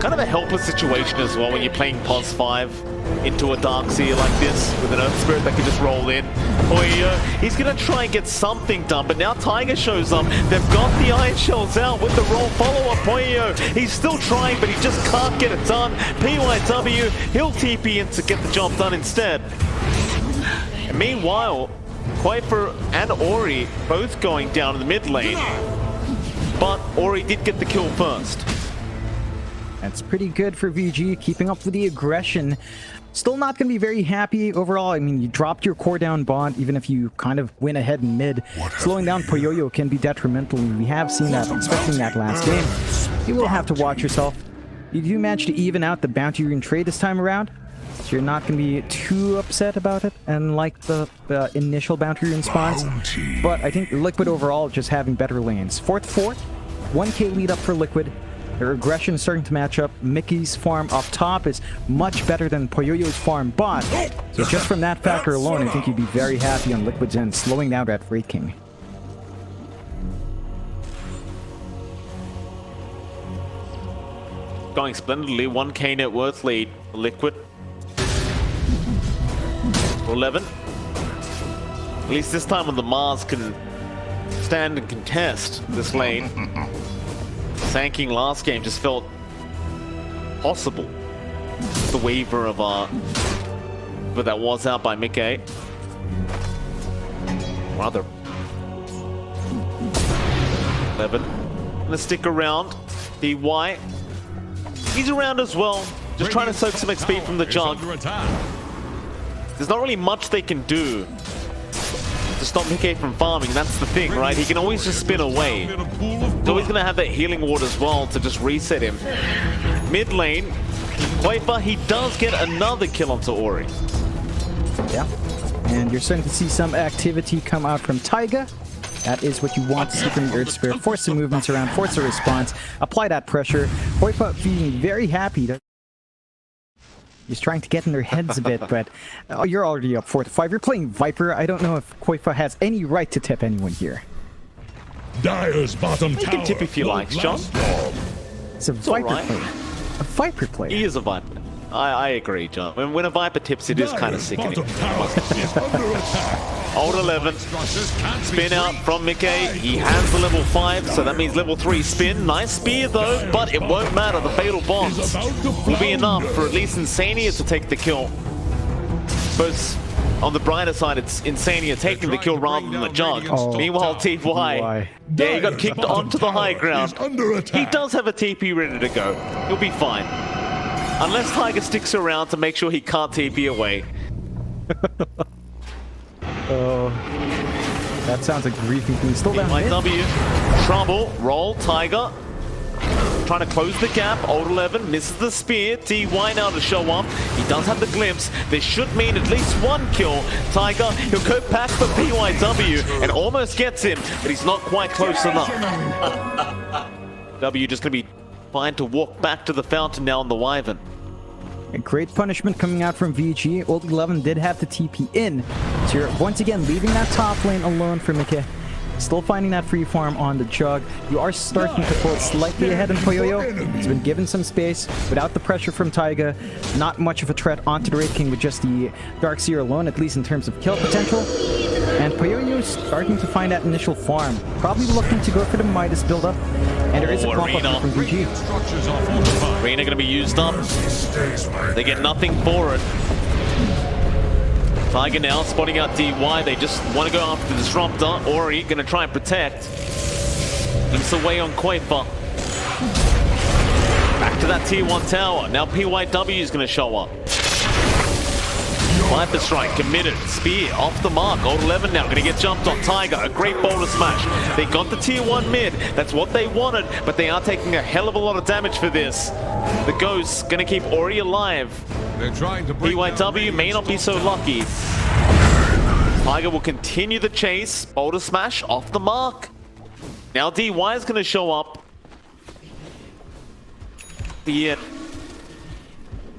Kind of a helpless situation as well when you're playing POS 5 into a Darkseer like this with an Earth Spirit that can just roll in. He's going to try and get something done, but now Tiger shows up. They've got the Iron Shells out with the roll follow-up. Poyo, he's still trying, but he just can't get it done. PYW, he'll TP in to get the job done instead. And meanwhile, Kuiper and Ori both going down in the mid lane, but Ori did get the kill first. That's pretty good for VG, keeping up with the aggression. Still not going to be very happy overall. I mean, you dropped your core down bond, even if you kind of win ahead in mid. Slowing down Poyoyo can be detrimental. We have seen that, especially in that last game. You will have to watch yourself. You do manage to even out the bounty rune trade this time around, so you're not going to be too upset about it, and like the initial bounty rune spawns. But I think Liquid overall just having better lanes. 4th, 1k lead up for Liquid. Their aggression is starting to match up. Mickey's farm up top is much better than Poyoyo's farm bot. So just from that factor alone, I think you'd be very happy on Liquid's end, slowing down at Wraith King. Going splendidly, 1k net worth lead for Liquid. 11. At least this time when the Mars can stand and contest this lane. Sanking last game just felt possible. The waiver of but that was out by Mickey. Rather 11. Gonna stick around. DY He's around as well, just trying to soak some XP from the Jug. There's not really much they can do to stop Mickey from farming. That's the thing, right? He can always just spin away. He's always going to have that healing ward as well to just reset him. Mid lane, Quaver, he does get another kill onto Ori. Yeah, and you're starting to see some activity come out from Taiga. That is what you want to see from the Earth Spirit. Force some movements around, force a response, apply that pressure. Quaver feeling very happy. He's trying to get in their heads a bit, but you're already up 4-5. You're playing Viper. I don't know if Quaver has any right to tip anyone here. Dire's bottom tower. You can tip if you like, John. It's a Viper player. A Viper player. He is a Viper. I agree, John. When a Viper tips, it is kind of sickening. Old 11. Spin out from Mickey. He has the level 5, so that means level 3 spin. Nice spear though, but it won't matter. The Fatal Bonds will be enough for at least Insania to take the kill. Suppose on the brighter side, it's Insania taking the kill rather than the Jug. Meanwhile, TY, yeah, he got kicked onto the high ground. He does have a TP ready to go. He'll be fine. Unless Tiger sticks around to make sure he can't TP away. That sounds like griefing thing. Still down mid. W, trouble, roll, Tiger. Trying to close the gap. Old 11 misses the spear. TY now to show up. He does have the glimpse. This should mean at least one kill. Tiger, he'll go back for PYW and almost gets him, but he's not quite close enough. W just going to be fine to walk back to the fountain now on the Wyvern. A great punishment coming out from VG. Old 11 did have to TP in. So you're once again leaving that top lane alone for Mickey. Still finding that free farm on the Jug. You are starting to pull slightly ahead in Poyoyo. He's been given some space without the pressure from Taiga. Not much of a threat onto the Wraith King with just the Darkseer alone, at least in terms of kill potential. And Poyoyo is starting to find that initial farm. Probably looking to go for the Midas build-up. And there is a pop up from VG. Arena going to be used up. They get nothing for it. Tiger now spotting out DY. They just want to go after the Disruptor. Ori going to try and protect. Glimpse away on Quaver. Back to that T1 tower. Now PYW is going to show up. Viper strike committed. Spear off the mark. Old 11 now going to get jumped on. Tiger, a great boulder smash. They got the tier 1 mid. That's what they wanted, but they are taking a hell of a lot of damage for this. The Ghost's going to keep Ori alive. They're trying to PYW may not be so lucky. Tiger will continue the chase. Boulder smash off the mark. Now DY is going to show up. The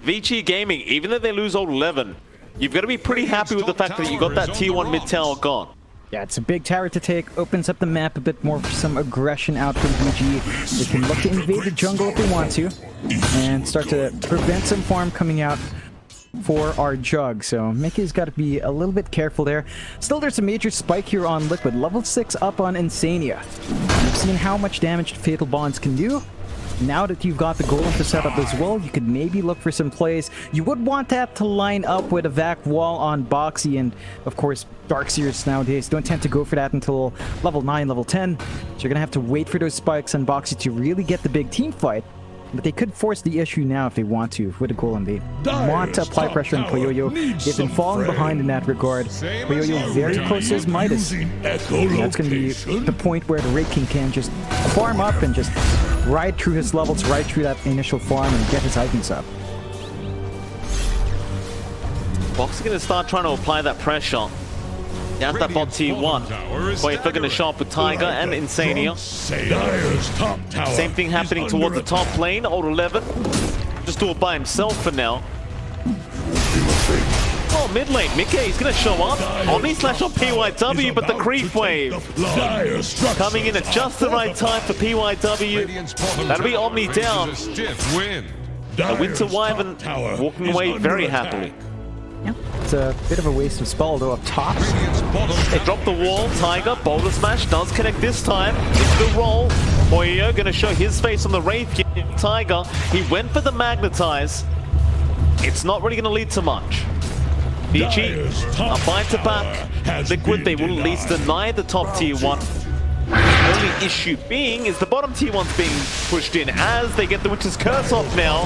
VG Gaming, even though they lose Old 11, you've got to be pretty happy with the fact that you got that tier 1 mid tower gone. Yeah, it's a big tower to take. Opens up the map a bit more for some aggression out from VG. They can look to invade the jungle if they want to. And start to prevent some farm coming out for our Jug. So Mickey's got to be a little bit careful there. Still, there's a major spike here on Liquid. Level 6 up on Insania. You've seen how much damage Fatal Bonds can do. Now that you've got the golem to set up as well, you could maybe look for some plays. You would want that to line up with a vac wall on Boxy, and of course Darkseers nowadays don't tend to go for that until level 9, level 10. So you're gonna have to wait for those spikes on Boxy to really get the big team fight. But they could force the issue now if they want to with the golem. They want to apply pressure on Poyoyo. They've been falling behind in that regard. Poyoyo very close to his Midas. That's going to be the point where the Wraith King can just farm up and just ride through his levels, right through that initial farm and get his items up. Box are going to start trying to apply that pressure. Down to that bot T1. Wait, they're going to show up with Tiger and Insania. Same thing happening toward the top lane. Old 11. Just do it by himself for now. Oh, mid lane. Mickey, he's going to show up. Omni slash on PYW, but the creep wave coming in at just the right time for PYW. That'll be Omni down. A Winter Wyvern walking away very happily. Yeah, it's a bit of a waste of spell though up top. They drop the wall. Tiger, boulder smash does connect this time. It's the roll. Poyo gonna show his face on the Wraith King. Tiger, he went for the magnetize. It's not really gonna lead to much. BG, a fight to back. Liquid, they will at least deny the top tier 1. only issue being is the bottom tier one's being pushed in as they get the Witch's Curse off now.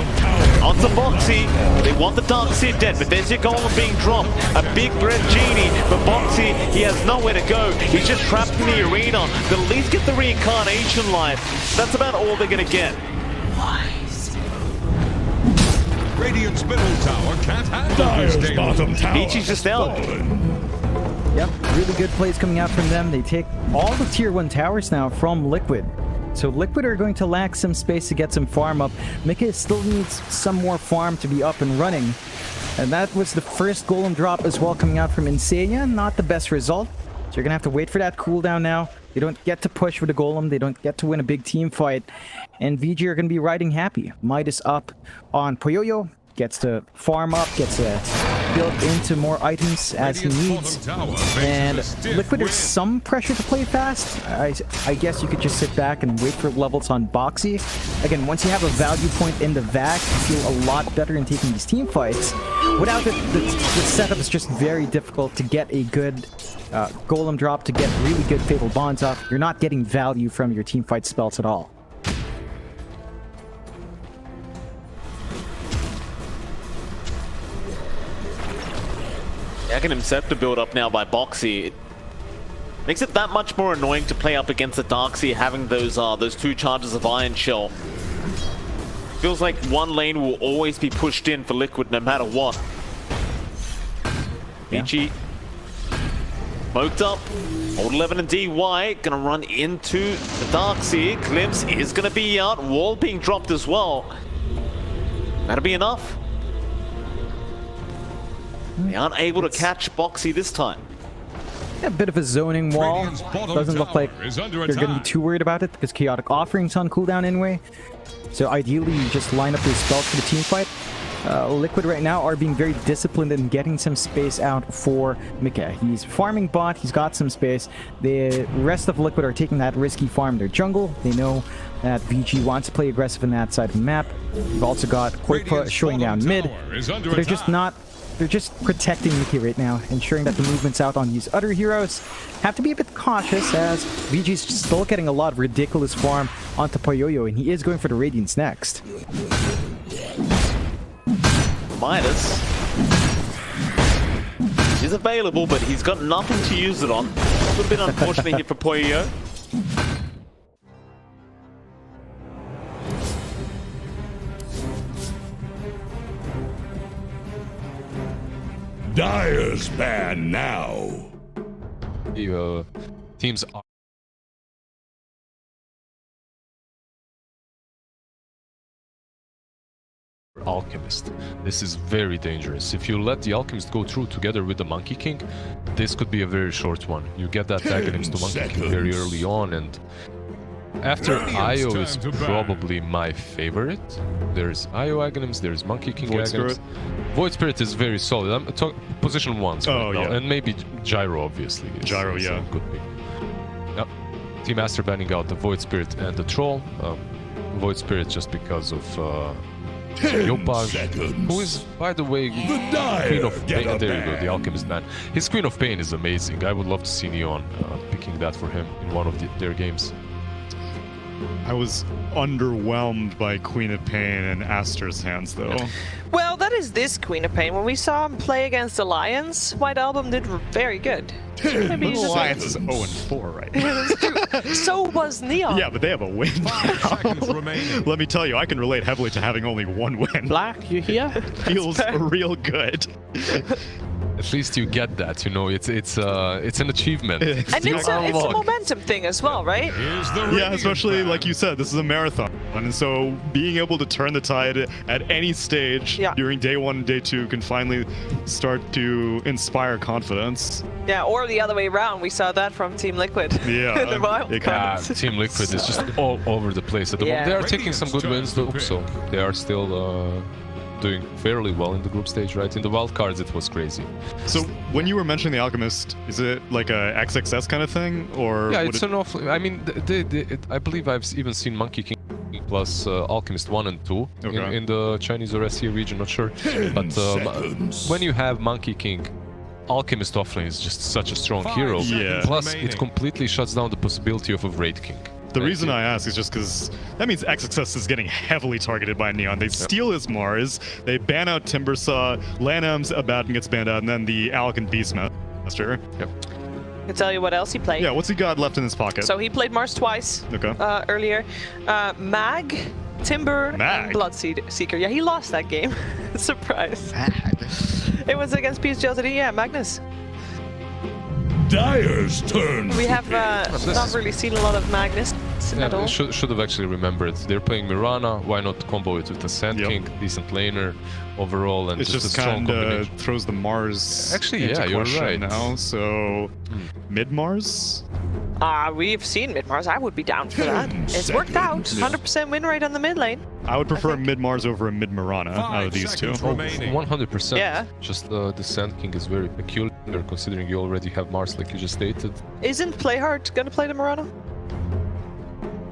Onto Boxy. They want the Darkseer dead, but there's your golem being dropped. A big red genie, but Boxy, he has nowhere to go. He's just trapped in the arena. They'll at least get the reincarnation life. That's about all they're gonna get. Radiant's middle tower can't handle this bottom tower. Vichi's just out. Yep, really good plays coming out from them. They take all the tier 1 towers now from Liquid. So Liquid are going to lack some space to get some farm up. Mika still needs some more farm to be up and running. And that was the first golem drop as well coming out from Insania. Not the best result. So you're going to have to wait for that cooldown now. They don't get to push with the golem. They don't get to win a big team fight. And VG are going to be riding happy. Midas up on Poyoyo. Gets to farm up, gets to build into more items as he needs. And Liquid, there's some pressure to play fast. I guess you could just sit back and wait for levels on Boxy. Again, once you have a value point in the VAC, you feel a lot better in taking these team fights. Without it, the setup is just very difficult to get a good golem drop, to get really good Fatal Bonds up. You're not getting value from your team fight spells at all. Aghanim Scepter build up now by Boxy. It makes it that much more annoying to play up against the Darkseer having those 2 charges of Iron Shell. Feels like one lane will always be pushed in for Liquid no matter what. Vici smoked up. Old 11 and DY gonna run into the Darkseer. Glimpse is gonna be out. Wall being dropped as well. That'll be enough. They aren't able to catch Boxy this time. A bit of a zoning wall. Doesn't look like they're going to be too worried about it because Chaotic Offering's on cooldown anyway. So ideally, you just line up your spells for the team fight. Liquid right now are being very disciplined in getting some space out for Mika. He's farming bot, he's got some space. The rest of Liquid are taking that risky farm in their jungle. They know that VG wants to play aggressive in that side of the map. We've also got Koipa showing down mid. So they're just not... They're just protecting Mickey right now, ensuring that the movements out on these other heroes have to be a bit cautious, as VG's still getting a lot of ridiculous farm onto Poyoyo, and he is going for the Radiance next. Midas. He's available, but he's got nothing to use it on. A little bit unfortunate here for Poyoyo. Dire's ban now. The teams are Alchemist. This is very dangerous. If you let the Alchemist go through together with the Monkey King, this could be a very short one. You get that Aghanim to Monkey King very early on, and after Io is probably my favorite. There's Io Aghanims, there's Monkey King Aghanims. Void Spirit is very solid. I'm position 1 right now. And maybe Gyro, obviously. Gyro, yeah. Could be. Yep. Team Aster banning out the Void Spirit and the Troll. Void Spirit just because of Yopaj, who is, by the way, Queen of Pain. There you go, the Alchemist man. His Queen of Pain is amazing. I would love to see Neon picking that for him in one of their games. I was underwhelmed by Queen of Pain and Aster's hands, though. Well, that is this Queen of Pain. When we saw him play against Alliance, White Album did very good. Maybe Alliance is 0-4 right now. That's true. So was Neon. Yeah, but they have a win now. Let me tell you, I can relate heavily to having only one win. Black, you here? Feels real good. At least you get that, you know, it's an achievement. And it's a momentum thing as well, right? Yeah, especially like you said, this is a marathon. And so being able to turn the tide at any stage during day 1 and day 2 can finally start to inspire confidence. Yeah, or the other way around. We saw that from Team Liquid. Yeah. Team Liquid is just all over the place at the moment. They are taking some good wins though, so they are still doing fairly well in the group stage, right? In the wild cards, it was crazy. So when you were mentioning the Alchemist, is it like a XXS kind of thing, or? Yeah, it's an awful. I mean, I believe I've even seen Monkey King plus Alchemist 1 and 2 in the Chinese or SE region, not sure. But when you have Monkey King Alchemist offlane is just such a strong hero. Yeah. Plus, it completely shuts down the possibility of a Wraith King. The reason I ask is just because that means XXS is getting heavily targeted by Neon. They steal his Mars, they ban out Timbersaw, Lanham's Abaddon gets banned out, and then the Alec and Beastmaster. Yep. I can tell you what else he played. Yeah, what's he got left in his pocket? So he played Mars twice earlier. Mag, Timber, and Bloodseeker. Yeah, he lost that game. Surprise. It was against PSG. Yeah, Magnus. Dire's turn. We have not really seen a lot of Magnus at all. Should have actually remembered. They're playing Mirana. Why not combo it with the Sand King? Decent laner overall, and it's just a strong combination. Throws the Mars. Actually, into you're question right. Now, so mid Mars. We've seen mid Mars. I would be down for that. It's worked out. 100% win rate on the mid lane. I would prefer mid Mars over a mid Mirana out of these two. 100%. Yeah. Just the Sand King is very peculiar, considering you already have Mars, like you just stated. Isn't Playhard gonna play the Mirana?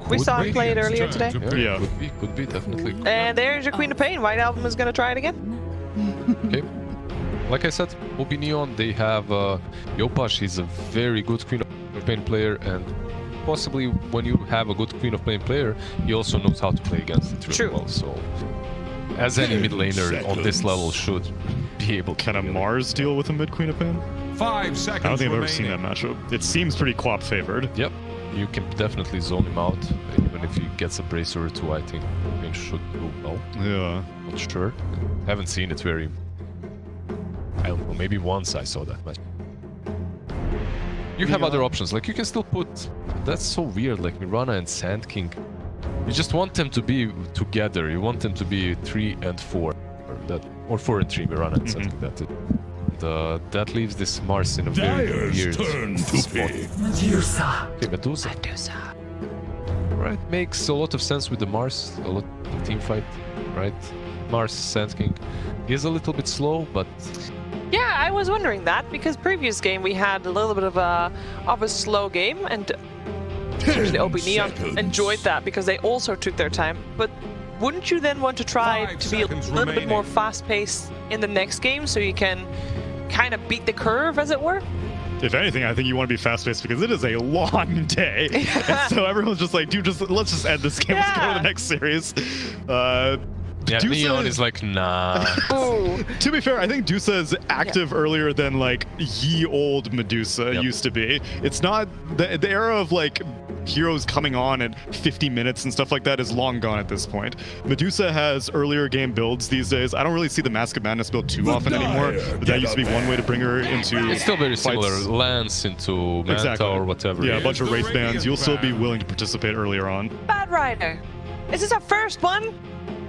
We saw him play it earlier today. Yeah. Could be, definitely. And there's your Queen of Pain. White Album is gonna try it again. Okay. Like I said, OB.NEON, they have Yopash. He's a very good Queen of Pain player, and possibly when you have a good Queen of Pain player, he also knows how to play against it really well. So, as any mid laner on this level should be able to. Can a Mars deal with a mid Queen of Pain? 5 seconds I don't think I've remaining. ever seen that matchup. It seems pretty Quap favored. Yep. You can definitely zone him out. Even if he gets a bracer or two, I think Pain should do well. Yeah. Not sure. Haven't seen it very... I don't know, maybe once I saw that match. You have other options, like you can still put... That's so weird, like Mirana and Sand King. You just want them to be together, you want them to be 3 and 4. Or 4 and 3, Mirana and Sand King, that's it. That leaves this Mars in a very weird spot. Medusa. Okay, Medusa. Right, makes a lot of sense with the Mars, a lot of team fight, right? Mars, Sand King. He is a little bit slow, but... Yeah, I was wondering that, because previous game we had a little bit of a slow game, and actually OB.NEON enjoyed that because they also took their time. But wouldn't you then want to try to be a little bit more fast-paced in the next game so you can kind of beat the curve, as it were? If anything, I think you want to be fast-paced because it is a long day. And so everyone's just like, dude, let's just end this game. Let's go to the next series. Yeah, Neon is like, nah. To be fair, I think Dusa is active earlier than like ye old Medusa used to be. It's not the era of like heroes coming on at 50 minutes and stuff like that is long gone at this point. Medusa has earlier game builds these days. I don't really see the Mask of Madness build too often anymore, but that used to be one way to bring her into It's still very fights. similar. Lance into Manta or whatever. Yeah, a bunch of Wraith bands. You'll still be willing to participate earlier on. Bad Rider. Is this our first one?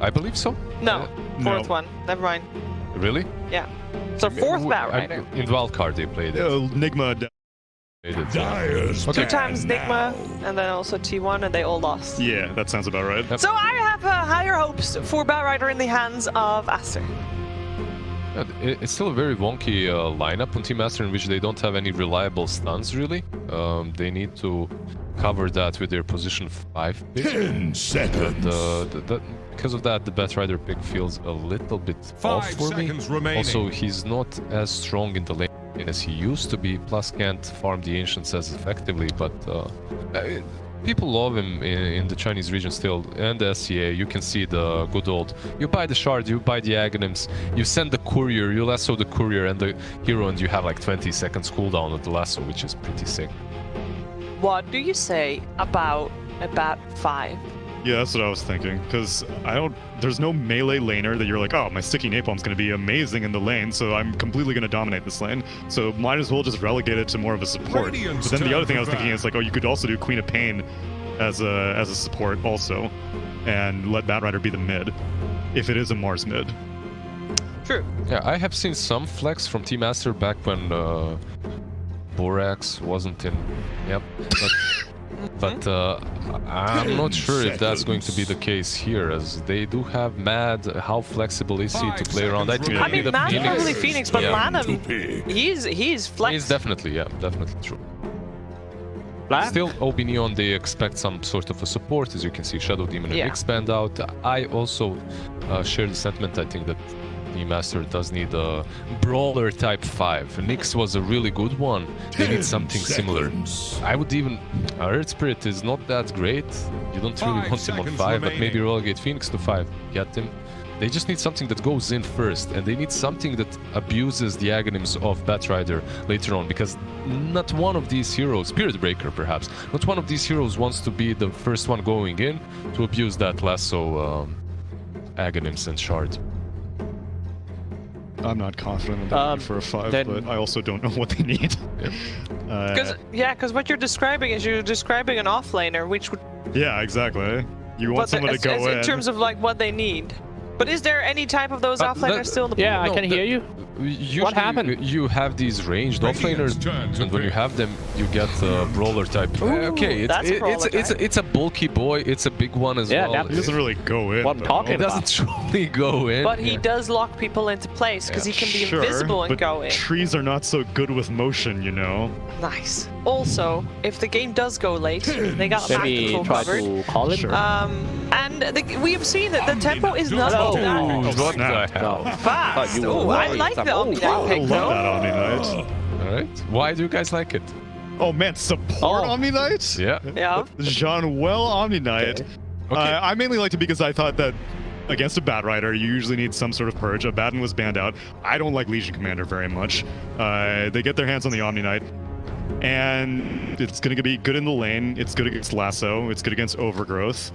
I believe so. No, fourth one. Never mind. Really? Yeah. So fourth Bad Rider. In Wildcard they played it. Nigma. Two times Nigma, and then also T1, and they all lost. Yeah, that sounds about right. So I have higher hopes for Bad Rider in the hands of Aster. It's still a very wonky lineup on Team Aster in which they don't have any reliable stuns, really. They need to cover that with their position 5 pick. 10 seconds. Because of that, the Batrider pick feels a little bit off for me. Also, he's not as strong in the lane as he used to be, plus can't farm the Ancients as effectively, but people love him in the Chinese region still, and the SCA. You can see the good old, you buy the shard, you buy the Aghanims, you send the courier, you lasso the courier and the hero, and you have like 20 seconds cooldown of the lasso, which is pretty sick. What do you say about a Bat 5? Yeah, that's what I was thinking, because there's no melee laner that you're like, oh, my sticky napalm's going to be amazing in the lane, so I'm completely going to dominate this lane. So might as well just relegate it to more of a support. But then the other thing I was thinking is like, oh, you could also do Queen of Pain as a support also, and let Batrider be the mid, if it is a Mars mid. True. Yeah, I have seen some flex from Team Aster back when Borax wasn't in. Yep. But I'm not sure if that's going to be the case here, as they do have Mad. How flexible is he to play around? I mean, Mad probably Phoenix, but Lanham, he's flex. He's definitely true. Still, OB.NEON, they expect some sort of a support. As you can see, Shadow Demon and Nyx banned out. I also share the sentiment. I think that the Master does need a brawler type 5. Nyx was a really good one. They need something similar. I would even... Earth Spirit is not that great. You don't really want him on 5, but maybe relegate Phoenix to 5. Get him. They just need something that goes in first, and they need something that abuses the agonyms of Batrider later on, because not one of these heroes, Spirit Breaker perhaps, not one of these heroes wants to be the first one going in to abuse that lasso agonyms and shard. I'm not confident in that for a 5, but I also don't know what they need. Because what you're describing is you're describing an offlaner, which would... Yeah, exactly. You want someone to go in. In terms of like what they need. But is there any type of those offlaners still in the pool? Yeah, I can hear you. Usually, what happened? You have these ranged offlaners, and when you have them, you get a brawler type. Okay, it's a bulky boy. It's a big one as well. He doesn't really go in. What I'm talking about. He doesn't truly go in. But he does lock people into place because he can be invisible and go in. Trees are not so good with motion, you know. Nice. Also, if the game does go late, they got back control covered. To call it. And we have seen that the tempo is not what the hell? Fast. Oh, I like the Omni-Knight pick, though. I love that Omni-Knight. Alright. Why do you guys like it? Oh man, support Omni-Knight? Yeah. Jean-Well Omni-Knight. Okay. I mainly liked it because I thought that against a Batrider, you usually need some sort of purge. Abaddon was banned out. I don't like Legion Commander very much. They get their hands on the Omni-Knight, and it's going to be good in the lane. It's good against Lasso. It's good against Overgrowth.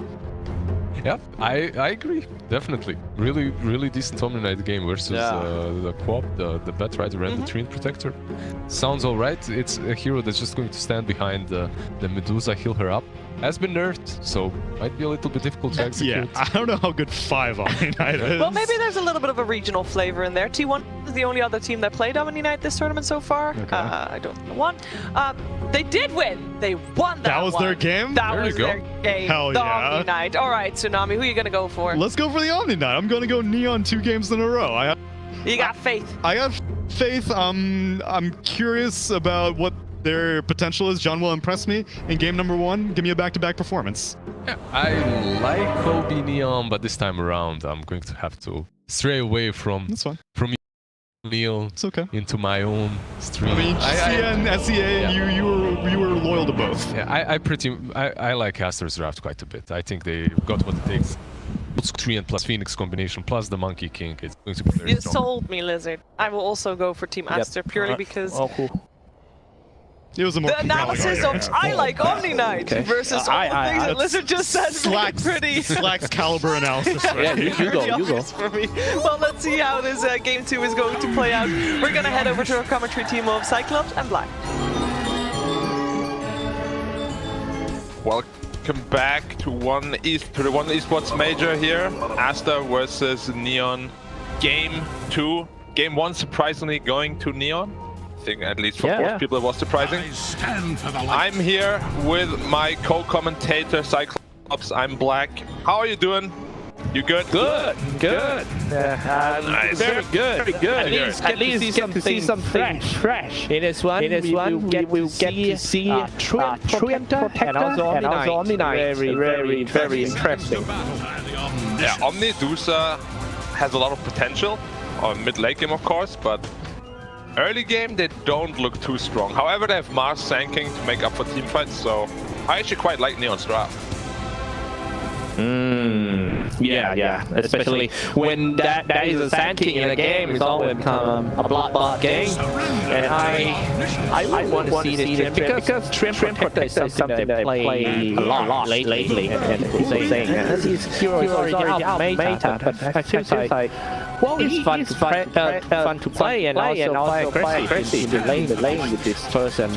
Yeah, I agree, definitely. Really decent Omni-Knight game versus the Quap, the Batrider and the Treant Protector. Sounds alright. It's a hero that's just going to stand behind the Medusa, heal her up. Has been nerfed, so might be a little bit difficult to execute. Yeah, I don't know how good 5 Omni-Knight is. Well, maybe there's a little bit of a regional flavor in there. T1 is the only other team that played Omni-Knight this tournament so far. Okay. I don't know one. They did win. They won that was one. their game? That was their game. Hell the yeah. Omni-Knight. All right, Tsunami, who are you going to go for? Let's go for the Omni-Knight. I'm going to go Neon 2 games in a row. You got faith. I got faith. I'm curious about what their potential is. John will impress me in game number 1. Give me a back-to-back performance. Yeah, I like OB.NEON, but this time around I'm going to have to stray away from Neil into my own stream. I mean, GCN and SEA, you were loyal to both. Yeah, I like ASTER's draft quite a bit. I think they got what it takes. Treant plus Phoenix combination plus the Monkey King. It's going to be very strong. You sold me, Lizard. I will also go for Team ASTER purely because it was a more the analysis of I like Omni-Knight versus all the things that Lizard just said. Slacks caliber analysis. Right? Yeah, you go. For me. Well, let's see how this game 2 is going to play out. We're going to head over to our commentary team of Cyclops and Black. Welcome back to the one Esports major here. ASTER versus Neon. Game 2. Game 1 surprisingly going to Neon. I think at least for most people it was surprising. I'm here with my co-commentator Cyclops. I'm Black. How are you doing? You good? Good. Nice. Very good. At least get to see something fresh. In this one, we will get to see Treant Protector and also Omni-Knight. Very interesting. Yeah, Omnidusa has a lot of potential on mid-late game, of course, but early game they don't look too strong. However, they have Mars Sanking to make up for team fights, so I actually quite like Neon's draft. Yeah. Especially when that is a Sanking in a game, it's always become a block game. And I want to see this because Treant Protector is something that I play a lot lately. And saying his hero is already out meta, but I feel like it's fun to play and also quite aggressive in the lane with this person.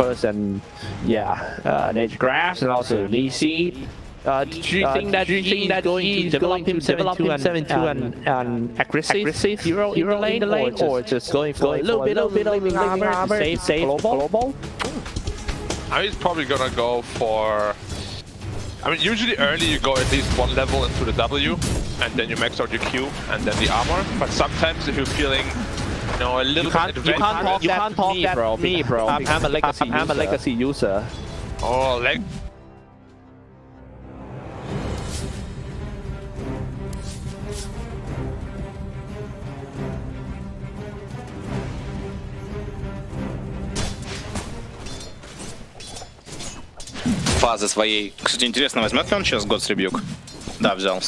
There's Grass and also Lee Seed. Do you think that he's going to develop himself into an aggressive hero in the lane, or just going for a little bit of living armor to save global? He's probably gonna go for... I mean, usually early you go at least 1 level into the W, and then you max out your Q, and then the armor. But sometimes if you're feeling, a little bit advanced... You can't talk that to me, bro. I'm a legacy user. Oh, leg. Фазы своей. Кстати, интересно, возьмет ли он сейчас год с ребюк? Да, взял.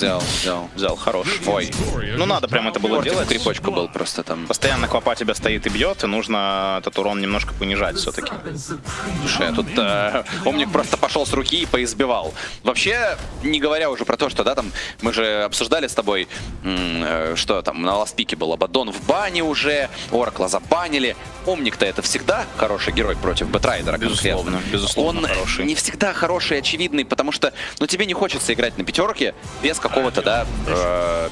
Взял, хорош. Ой. Ну надо прям это было делать. Крипочку был просто там. Постоянно Квапа тебя стоит и бьет, и нужно этот урон немножко понижать все-таки. Слушай, тут Омник просто пошел с руки и поизбивал. Вообще, не говоря уже про то, что, да, там, мы же обсуждали с тобой, что там на ластпике был Абаддон в бане уже, Оракла забанили. Омник-то это всегда хороший герой против Бэтрайдера. Безусловно, он хороший. Не всегда хороший, очевидный, потому что, ну, тебе не хочется играть на пятерке без какого-то, да,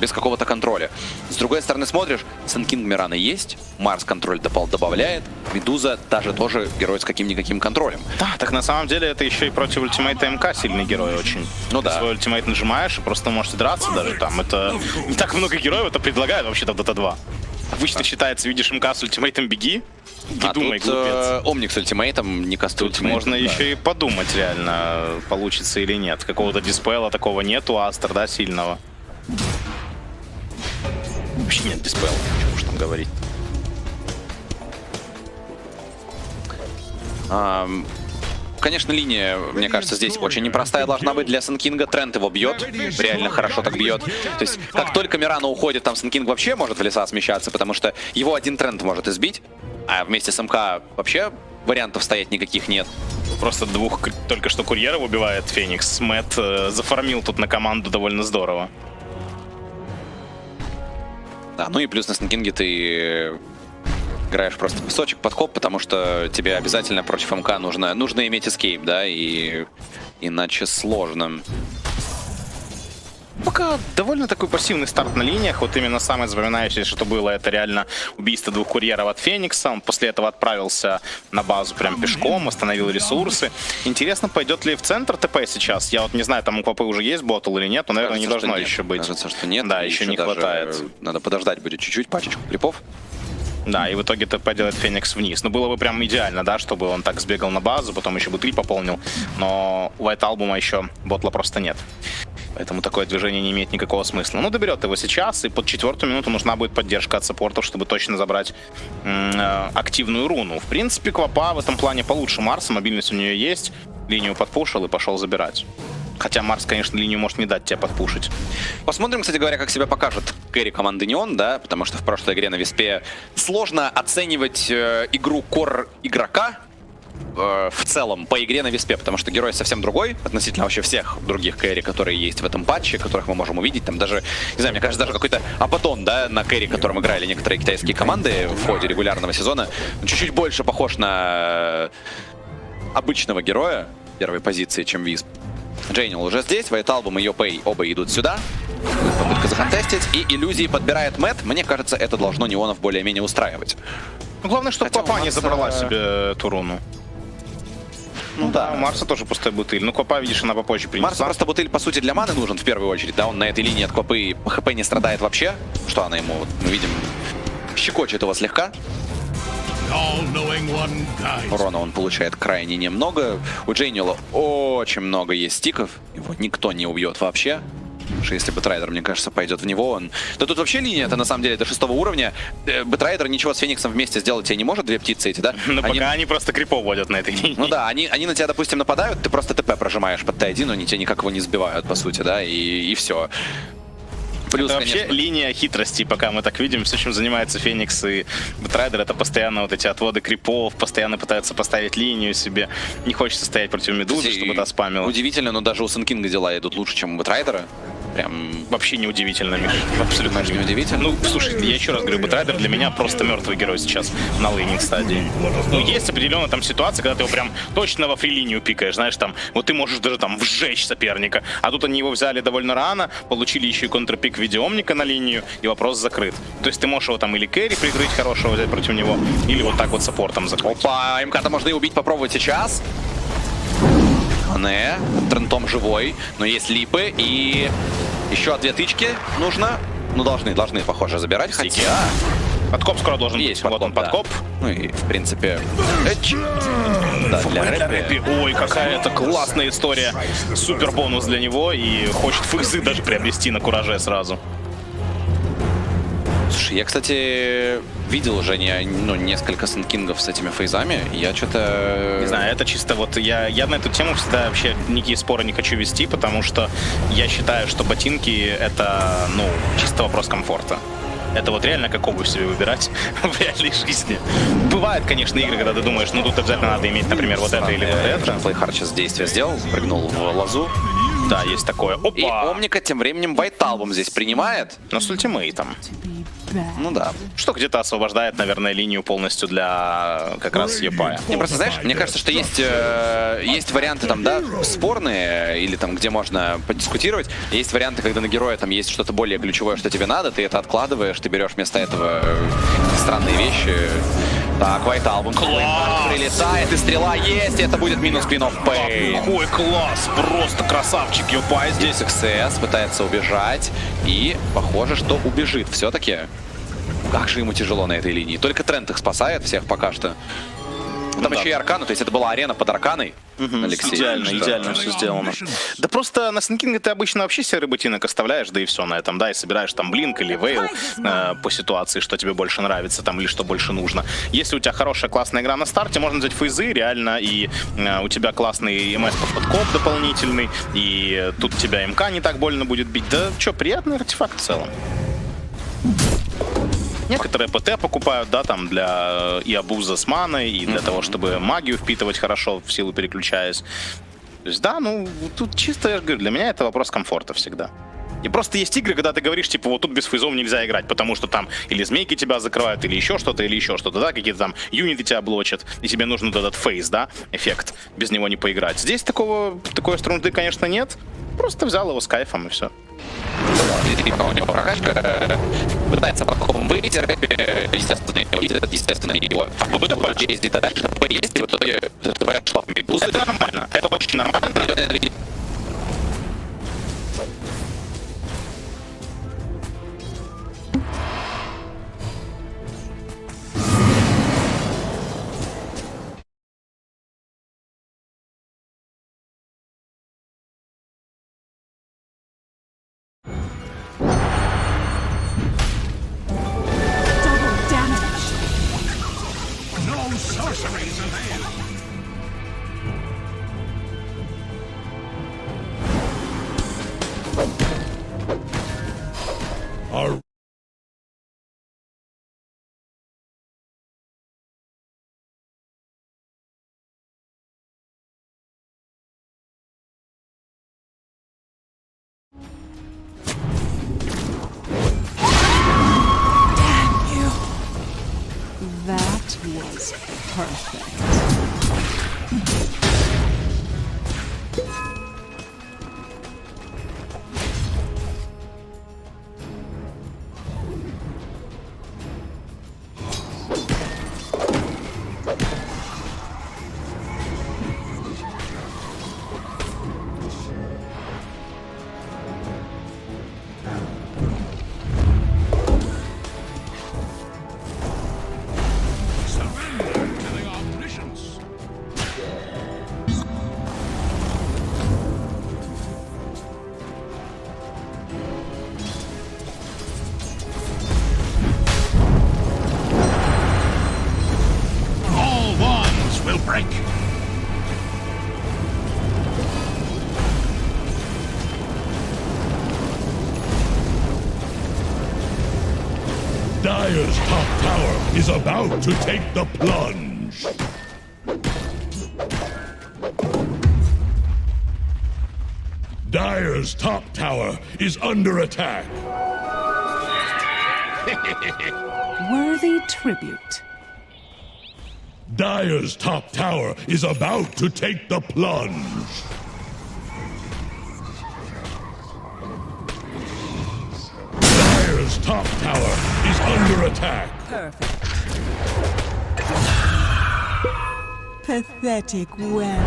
без какого-то контроля. С другой стороны смотришь, Сенкинг Мирана есть, Марс контроль добавляет, Медуза даже тоже герой с каким-никаким контролем. Да, так на самом деле это еще и против ультимейта МК сильный герой очень. Ну да. Свой ультимейт нажимаешь и просто можете драться даже там. Это не так много героев это предлагают вообще-то в Dota 2. Обычно считается, видишь МК с ультимейтом беги. Не думай, глупец. Омник с ультимейтом, не кастует. Можно еще и подумать реально, получится или нет. Какого-то диспела такого нету, Астер, да, сильного. Вообще нет диспела, что уж там говорить. Конечно, линия, мне кажется, здесь очень непростая должна быть для Сенкинга. Тренд его бьет, реально хорошо так бьет. То есть, как только Мирана уходит, там Сенкинг вообще может в леса смещаться, потому что его один тренд может избить, а вместе с МК вообще вариантов стоять никаких нет. Просто двух только что курьеров убивает Феникс. Мэтт зафармил тут на команду довольно здорово. Да, ну и плюс на Сенкинге ты играешь просто песочек, подкоп, потому что тебе обязательно против МК нужно иметь эскейп, да, и иначе сложно. Пока довольно такой пассивный старт на линиях. Вот именно самое запоминающееся, что было, это реально убийство двух курьеров от Феникса. Он после этого отправился на базу прям пешком, остановил ресурсы. Интересно, пойдет ли в центр ТП сейчас? Я вот не знаю, там у КП уже есть ботл или нет, но, наверное, кажется, не должно еще быть. Кажется, что нет. Да, еще не хватает. Надо подождать будет чуть-чуть, пачечку крипов. Да, и в итоге ТП делает Феникс вниз. Ну, было бы прям идеально, да, чтобы он так сбегал на базу, потом еще бы 3 пополнил. Но у White Album еще ботла просто нет. Поэтому такое движение не имеет никакого смысла. Ну, доберет его сейчас, и под 4-ю минуту нужна будет поддержка от саппортов, чтобы точно забрать активную руну. В принципе, Квапа в этом плане получше Марса, мобильность у нее есть. Линию подпушил и пошел забирать. Хотя Марс, конечно, линию может не дать тебе подпушить. Посмотрим, кстати говоря, как себя покажет кэри команды Неон, да, потому что в прошлой игре на Виспе сложно оценивать игру кор игрока в целом по игре на Виспе, потому что герой совсем другой относительно вообще всех других кэри, которые есть в этом патче, которых мы можем увидеть. Там даже, не знаю, мне кажется, даже какой-то Абаддон, да, на кэри, которым играли некоторые китайские команды в ходе регулярного сезона, чуть-чуть больше похож на обычного героя первой позиции, чем Висп. Джейнил уже здесь, White Album и Йопей оба идут сюда. Попытка захантестить, и иллюзии подбирает Мэтт. Мне кажется, это должно Неонов более-менее устраивать. Ну, главное, чтобы Квапа не забрала себе эту руну. Ну да, у Марса тоже пустая бутыль. Ну, Квапа, видишь, она попозже принесла. Марсу просто бутыль, по сути, для маны нужен в первую очередь. Да, он на этой линии от Квапы по ХП не страдает вообще. Что она ему, вот, мы видим, щекочет его слегка. Урона он получает крайне немного. У Джейнила очень много есть стиков. Его никто не убьет вообще. Потому что если Бэтрайдер, мне кажется, пойдет в него, он... Да тут вообще линия-то на самом деле до 6-го уровня. Бэтрайдер ничего с Фениксом вместе сделать тебе не может, две птицы эти, да? Но пока они просто крипов водят на этой линии. Ну да, они на тебя, допустим, нападают, ты просто ТП прожимаешь под Т1, но они тебя никак его не сбивают, по сути, да, и все. Плюс, это вообще, конечно, линия хитрости, пока мы так видим, все, чем занимается Феникс и Бэтрайдер, это постоянно вот эти отводы крипов, постоянно пытаются поставить линию себе. Не хочется стоять против Медузы, чтобы та спамила. Удивительно, но даже у Сенкинга дела идут лучше, чем у Бэтрайдера. Прям вообще неудивительно, Миш. Абсолютно не удивительно. Ну, слушай, я еще раз говорю, Бэтрайдер для меня просто мертвый герой сейчас на лейнинг стадии. Ну, есть определенная там ситуация, когда ты его прям точно во фри-линию пикаешь, знаешь, там, вот ты можешь даже там вжечь соперника. А тут они его взяли довольно рано, получили еще и контрпик в виде Омника на линию, и вопрос закрыт. То есть ты можешь его там или кэри прикрыть хорошего взять против него, или вот так вот саппортом закрыть. Опа, МК-то можно и убить, попробовать сейчас. Не, трентом живой, но есть липы, и еще 2 тычки нужно. Ну, должны, похоже, забирать. Хотя Подкоп скоро должен Есть быть. Вот он, подкоп. Ну и, в принципе... Да, для рэпи. Ой, какая это классная история. Супер бонус для него. И хочет фейзы даже приобрести на кураже сразу. Слушай, я, кстати, видел уже несколько сэнкингов с этими фейзами. Я что-то... Не знаю, это чисто вот... Я на эту тему всегда вообще никакие споры не хочу вести, потому что я считаю, что ботинки — это, ну, чисто вопрос комфорта. Это вот реально как обувь себе выбирать в реальной жизни. Бывают, конечно, игры, когда ты думаешь, ну тут обязательно надо иметь, например, вот это или вот это. Плейхард сейчас действие сделал, прыгнул в лазу. Да, есть такое. Опа! И Омника тем временем байталбом здесь принимает. Но с ультимейтом. Ну да. Что где-то освобождает, наверное, линию полностью для как раз Епая. Не, просто знаешь, мне кажется, что есть варианты там, да, спорные, или там, где можно подискутировать. Есть варианты, когда на героя там есть что-то более ключевое, что тебе надо, ты это откладываешь, ты берешь вместо этого странные вещи. Так, вайталбом прилетает, и стрела есть, и это будет минус Queen of Pain. Какой класс! Просто красавчик Епай здесь. XS пытается убежать, и похоже, что убежит все-таки. Как же ему тяжело на этой линии. Только Трент их спасает всех пока что. Там еще и Аркану, то есть это была арена под Арканой. Алексей. Идеально все сделано. Да просто на Снинкинге ты обычно вообще серый ботинок оставляешь, да и все на этом, да, и собираешь там блинк или вейл по ситуации, что тебе больше нравится там или что больше нужно. Если у тебя хорошая классная игра на старте, можно взять фейзы реально, и у тебя классный МС подкоп дополнительный, и тут тебя МК не так больно будет бить. Да что, приятный артефакт в целом. Некоторые ПТ покупают, да, там для и абуза с маной, и для того, чтобы магию впитывать хорошо, в силу переключаясь. То есть, да, ну, тут чисто, я же говорю, для меня это вопрос комфорта всегда. И просто есть игры, когда ты говоришь, типа, вот тут без фейзов нельзя играть, потому что там или змейки тебя закрывают, или еще что-то, да, какие-то там юниты тебя блочат, и тебе нужен этот фейз, да, эффект, без него не поиграть. Здесь такой струнды, конечно, нет, просто взял его с кайфом, и все. У него прокачка, пытается подкопом выйти, естественно, его ездит дальше, поесть, и в итоге шла в медузы. Это нормально, это очень нормально. That was perfect. Dire's top tower is about to take the plunge. Dire's top tower is under attack. Worthy tribute. Dire's top tower is about to take the plunge. Dire's top tower is under attack. Perfect. Pathetic well.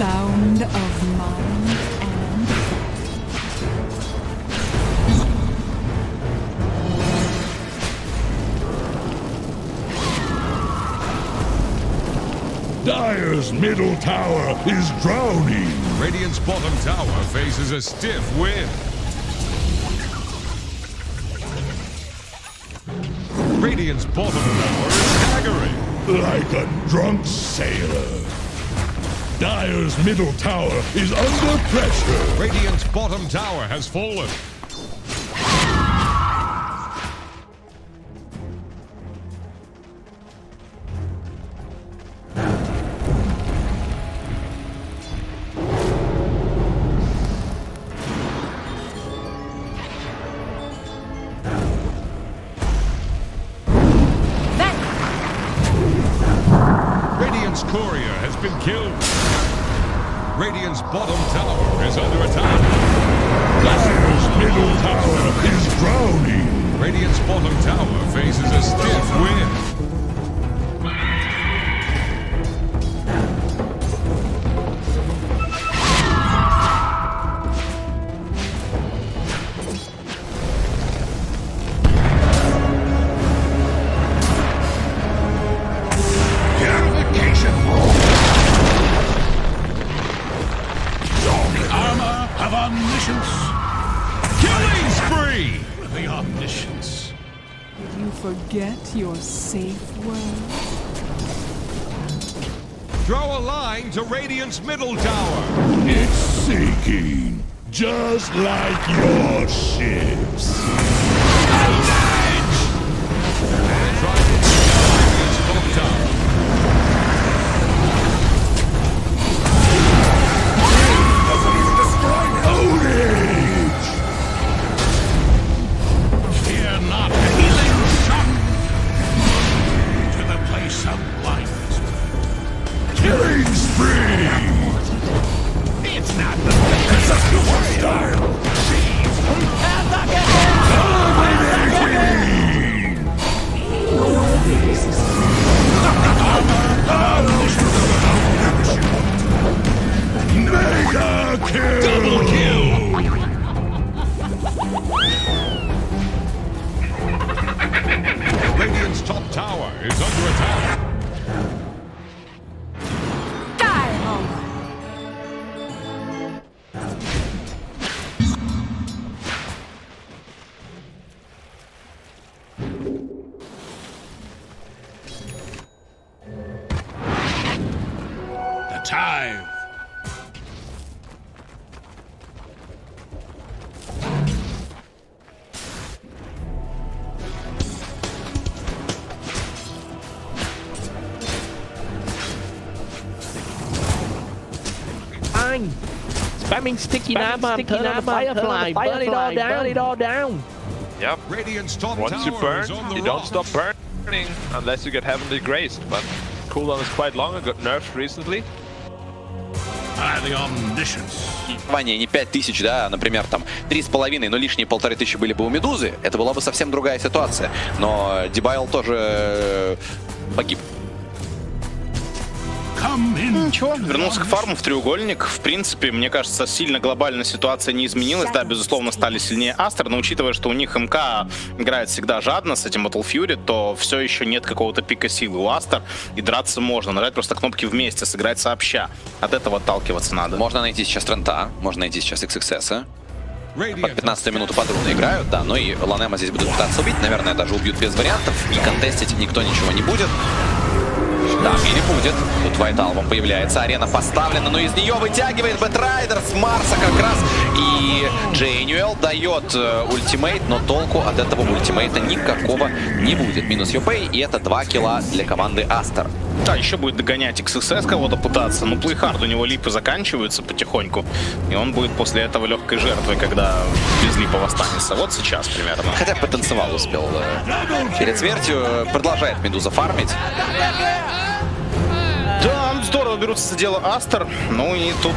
sound of mind and Dire's middle tower is drowning. Radiant's bottom tower faces a stiff wind. Radiant's bottom tower is staggering. Like a drunk sailor. Dire's middle tower is under pressure. Radiant's bottom tower has fallen. Radiant's courier has been killed. Radiant's bottom tower is under attack. Dire's middle tower is drowning. Radiant's bottom tower faces a stiff wind. Killing spree! The omniscience. did you forget your safe word? Throw a line to Radiant's middle tower. It's sinking, just like your ships. Fear not, healing shot to the place of blindness. Killing spree! It's not the it's a super style. Mega kill! Double kill! Radiant's top tower is under attack. The time. Spamming sticky knife on the firefly, burn it all down. Yep. Radiant's top Once you tower burn, is on the you don't rocks. stop burning unless you get heavily grazed. But cooldown is quite long and got nerfed recently. The omniscience. Не 5000, да, например, там 3,5, но лишние 1500 были бы у Медузы, это была бы совсем другая ситуация. Но Дебайл тоже погиб. Вернулся к фарму в треугольник. В принципе, мне кажется, сильно глобально ситуация не изменилась. Да, безусловно, стали сильнее Астер, но учитывая, что у них МК играет всегда жадно с этим Battle Fury, то все еще нет какого-то пика силы у Астер, и драться можно. Нажать просто кнопки вместе, сыграть сообща. От этого отталкиваться надо. Можно найти сейчас Трента, можно найти сейчас XXS. Под 15 минуту подруны играют, да, но и Ланема здесь будут пытаться убить. Наверное, даже убьют без вариантов. И контестить никто ничего не будет. Да, или будет. Тут White Album появляется, арена поставлена, но из нее вытягивает Бэтрайдер с Марса как раз. И Джейнюэл дает ультимейт, но толку от этого ультимейта никакого не будет. Минус ЮП, и это 2 килла для команды Астер. Да, еще будет догонять XXS кого-то пытаться, но плейхард у него липы заканчиваются потихоньку, и он будет после этого легкой жертвой, когда без липов останется. Вот сейчас примерно. Хотя потанцевал успел перед смертью. Продолжает Медуза фармить. Да, здорово берутся за дело Астер. Ну и тут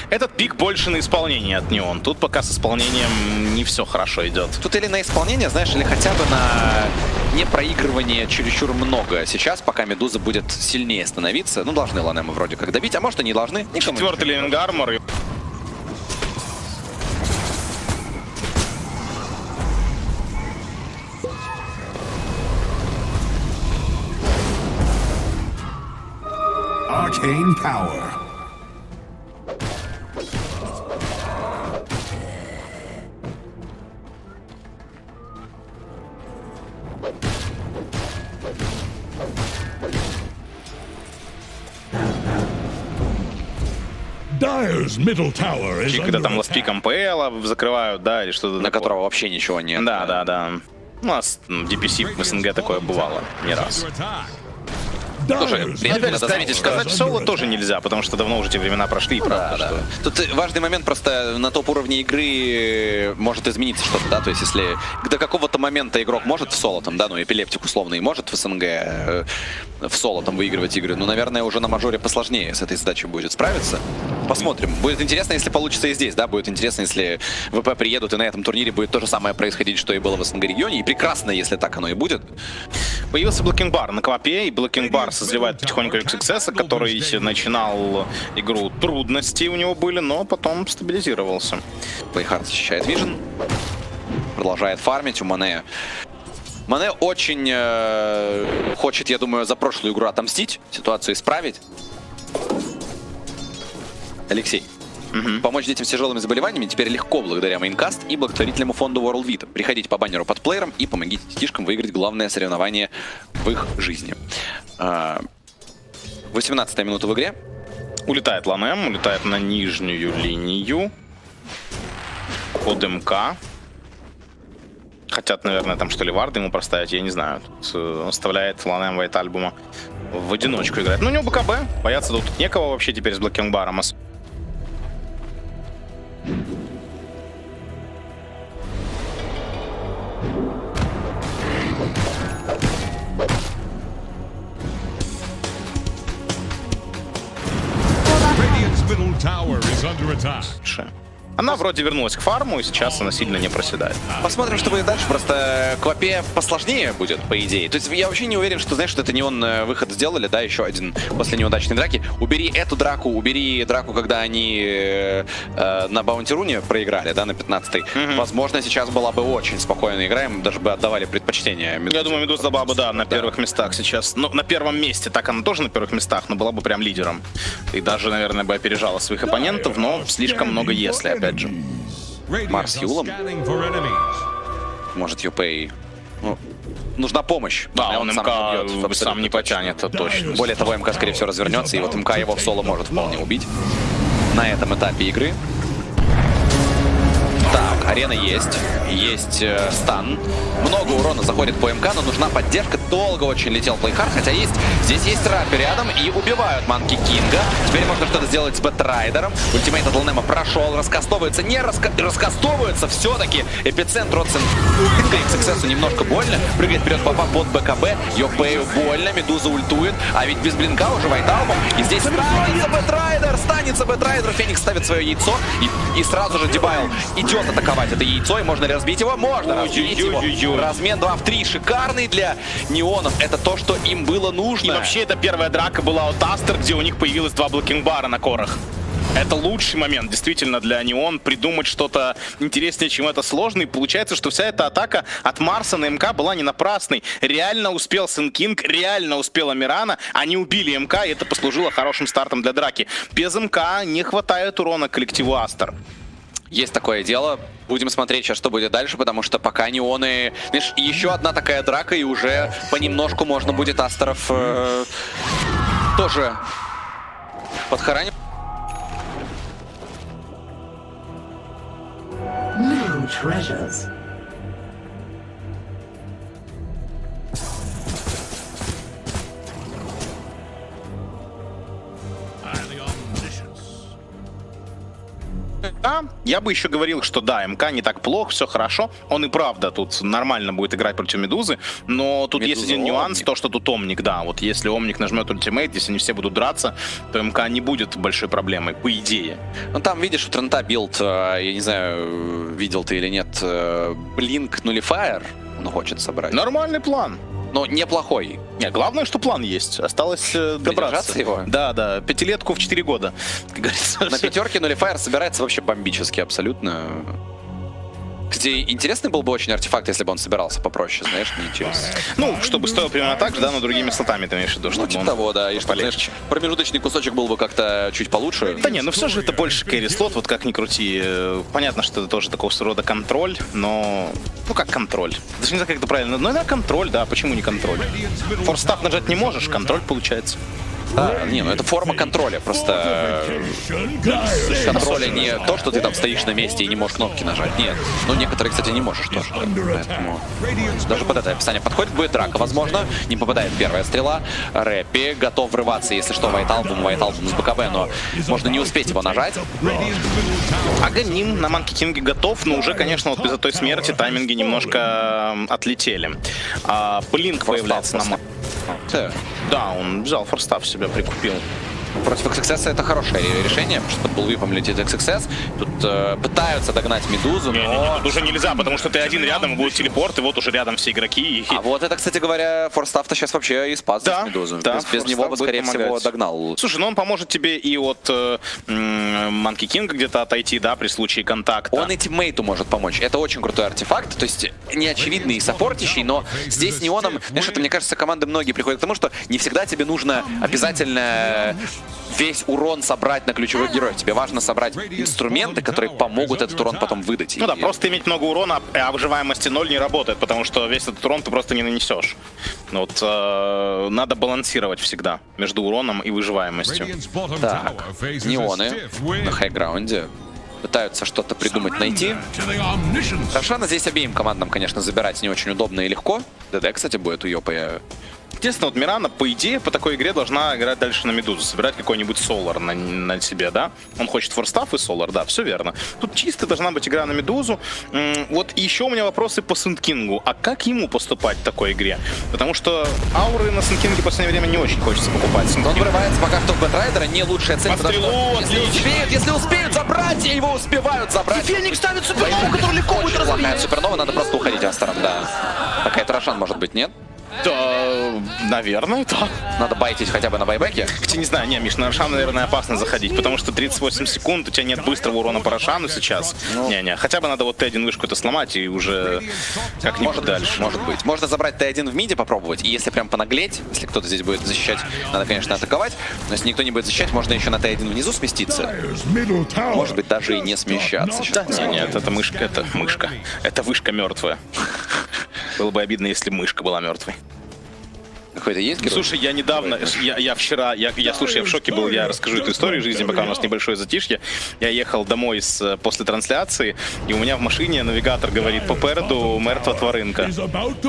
этот пик больше на исполнение от Неон. Тут пока с исполнением не все хорошо идет. Тут или на исполнение, знаешь, или хотя бы на не проигрывание чересчур много сейчас, пока Медуза будет сильнее становиться. Ну, должны Ланема вроде как добить, а может и не должны. Четвертый Living Armor. Arcane power. Dyer's middle tower is когда там ласпик МПЛ закрывают, да, или что-то на такое. которого вообще ничего нет. Да. У нас в DPC в СНГ такое бывало не раз. Слушай, надо заметить, сказать соло тоже нельзя, потому что давно уже те времена прошли. Да. Тут важный момент, просто на топ-уровне игры может измениться что-то, да, то есть если до какого-то момента игрок может в соло, там, да, ну, эпилептик условно, и может в СНГ в соло там выигрывать игры, ну, наверное, уже на мажоре посложнее с этой задачей будет справиться. Посмотрим. Будет интересно, если получится и здесь, да, будет интересно, если ВП приедут, и на этом турнире будет то же самое происходить, что и было в СНГ-регионе, и прекрасно, если так оно и будет. Появился Blocking Bar на Квапе, и Blocking Bar созревает потихоньку XXS, который начинал игру, трудности у него были, но потом стабилизировался. Плейхард защищает Vision, продолжает фармить, у Мане очень хочет, я думаю, за прошлую игру отомстить, ситуацию исправить. Алексей, помочь детям с тяжелыми заболеваниями теперь легко благодаря мейнкаст и благотворительному фонду World Vita. Приходите по баннеру под плеером и помогите детишкам выиграть главное соревнование в их жизни. 18-я минута в игре. Улетает Ланем, улетает на нижнюю линию. Под МК. Хотят, наверное, там что ли варды ему проставить, я не знаю. Тут оставляет Ланем Вайт Альбума в одиночку играть. Ну, у него БКБ, бояться тут некого вообще теперь с Blocking Bar'ом. Она вроде вернулась к фарму, и сейчас она сильно не проседает. Посмотрим, что будет дальше. Просто Квапе посложнее будет, по идее. То есть я вообще не уверен, что, знаешь, что это NEON выход сделали, да, еще один после неудачной драки. Убери эту драку, убери драку, когда они на Баунти-руне проиграли, да, на 15-й. Возможно, сейчас была бы очень спокойная игра, им даже бы отдавали предпочтение Медузе. Я думаю, Медуза была бы, да, на первых местах сейчас. Ну, на первом месте, так она тоже на первых местах, но была бы прям лидером. И даже, наверное, бы опережала своих оппонентов, но слишком много если, опять же. Марс Юлом. Может, Юпей. Ну, нужна помощь. Да, он МК сам не потянет, это точно. Более того, МК, скорее всего, развернется, и вот МК его в соло может вполне убить на этом этапе игры. Так, арена есть. Есть стан. Много урона заходит по МК, но нужна поддержка. Долго очень летел Плейхард, хотя здесь есть Раппи рядом и убивают Манки Кинга. Теперь можно что-то сделать с Бэтрайдером. Ультимейт от Ланема прошел, раскастовывается, не раскастовывается все-таки. Эпицентр от Кинга, XXS немножко больно. Прыгает вперед Папа под БКБ. Йопею больно, Медуза ультует. А ведь без блинка уже Вайталмом. И здесь станется Бэтрайдер. Феникс ставит свое яйцо. И сразу же Дебайл идет атаковать это яйцо. И можно ли разбить его? Можно разбить его. Размен 2 в 3. Шикарный для Неонов. Это то, что им было нужно. И вообще, это первая драка была от ASTER, где у них появилось 2 Blocking Bar'а на корах. Это лучший момент, действительно, для Неон. Придумать что-то интереснее, чем это, сложно. И получается, что вся эта атака от Марса на МК была не напрасной. Реально успел Сенкинг, реально успела Мирана. Они убили МК, и это послужило хорошим стартом для драки. Без МК не хватает урона коллективу ASTER. Есть такое дело. Будем смотреть сейчас, что будет дальше, потому что пока Неоны... Видишь, еще одна такая драка, и уже понемножку можно будет Астеров тоже подхоранить. New treasures. Да, я бы еще говорил, что да, МК не так плохо, все хорошо. Он и правда тут нормально будет играть против Медузы. Но тут есть один нюанс, то, что тут Омник, да. Вот если Омник нажмет ультимейт, если они все будут драться, то МК не будет большой проблемой, по идее. Ну там, видишь, у Трента билд, я не знаю, видел ты или нет, Blink Nullifier. он хочет собрать. Нормальный план. Но неплохой. Не, главное, что план есть. Осталось добраться. Его. Да, пятилетку в 4 года. Как говорится. На пятерке нулифайр собирается вообще бомбически абсолютно. Кстати, интересный был бы очень артефакт, если бы он собирался попроще, знаешь, не через... Ну, чтобы стоил примерно так же, да, но другими слотами, ты имеешь в виду, чтобы типа того, да, и чтобы, знаешь, промежуточный кусочек был бы как-то чуть получше. Да не, ну все же это больше кэрри-слот, вот как ни крути. Понятно, что это тоже такого рода контроль, но... Ну как контроль? Даже не знаю, как это правильно. Ну это контроль, да, почему не контроль? Форстав нажать не можешь, контроль получается. Да, не, ну это форма контроля, просто контроля не то, что ты там стоишь на месте и не можешь кнопки нажать, нет. Ну некоторые, кстати, не можешь тоже, поэтому даже под это описание подходит, будет драка, возможно, не попадает первая стрела, Рэппи готов врываться, если что, вайталбум с БКБ, но можно не успеть его нажать. Аганим на Манки Кинге готов, но уже, конечно, вот из-за той смерти тайминги немножко отлетели. Блинк появляется на Манки. Да, он взял форстав, себя прикупил. Против XXS это хорошее решение, потому что под булвипом летит XXS. Тут пытаются догнать Медузу, но... Тут уже нельзя, потому что ты один рядом, и будет телепорт, и вот уже рядом все игроки. А вот это, кстати говоря, форстав-то сейчас вообще и спас Медузу. Да, без него бы, скорее всего, догнал. Слушай, ну он поможет тебе и от Манки Кинга где-то отойти, да, при случае контакта. Он и тиммейту может помочь. Это очень крутой артефакт, то есть неочевидный и саппортящий, но здесь неоном, знаешь, это, мне кажется, команды многие приходят к тому, что не всегда тебе нужно обязательно весь урон собрать на ключевых героев. Тебе важно собрать инструменты, которые помогут этот урон потом выдать. Ну да, просто иметь много урона, а выживаемости 0 не работает, потому что весь этот урон ты просто не нанесешь. Вот надо балансировать всегда между уроном и выживаемостью. Так, неоны на хайграунде пытаются что-то придумать, найти. Рошана здесь обеим командам, конечно, забирать не очень удобно и легко. ДД, кстати, будет у Йопа. Естественно, вот Мирана, по идее, по такой игре должна играть дальше на Медузу, собирать какой-нибудь Солар на себе, да? Он хочет форстав и Солар, да, все верно. Тут чисто должна быть игра на Медузу. Вот еще у меня вопросы по Сент-Кингу. А как ему поступать в такой игре? Потому что ауры на Сент-Кинге в последнее время не очень хочется покупать. Он вырывается пока что Бэтрайдера, не лучшая цель. Если успеют забрать, его успевают забрать. И Феникс ставит супернову, который легко будет разбить. Супернова, надо просто уходить Астером, да. Какая-то Рошан, может быть, нет? Да, наверное, да. Надо байтить хотя бы на байбеке? Хотя не знаю, не, Миш, на Рошану, наверное, опасно заходить, потому что 38 секунд, у тебя нет быстрого урона по Рошану сейчас. Не-не, хотя бы надо вот Т1 вышку это сломать и уже как-нибудь дальше. Может быть. Можно забрать Т1 в миде, попробовать, и если прям понаглеть, если кто-то здесь будет защищать, надо, конечно, атаковать, но если никто не будет защищать, можно еще на Т1 внизу сместиться. Может быть, даже и не смещаться. Да, нет, это мышка, это мышка. Это вышка мертвая. Было бы обидно, если бы мышка была мертвой. Какой-то есть герой? Слушай, я недавно, я вчера, слушай, я в шоке был, я расскажу эту историю жизни, пока у нас небольшое затишье. Я ехал домой после трансляции, и у меня в машине навигатор говорит, попереду мертва тваринка.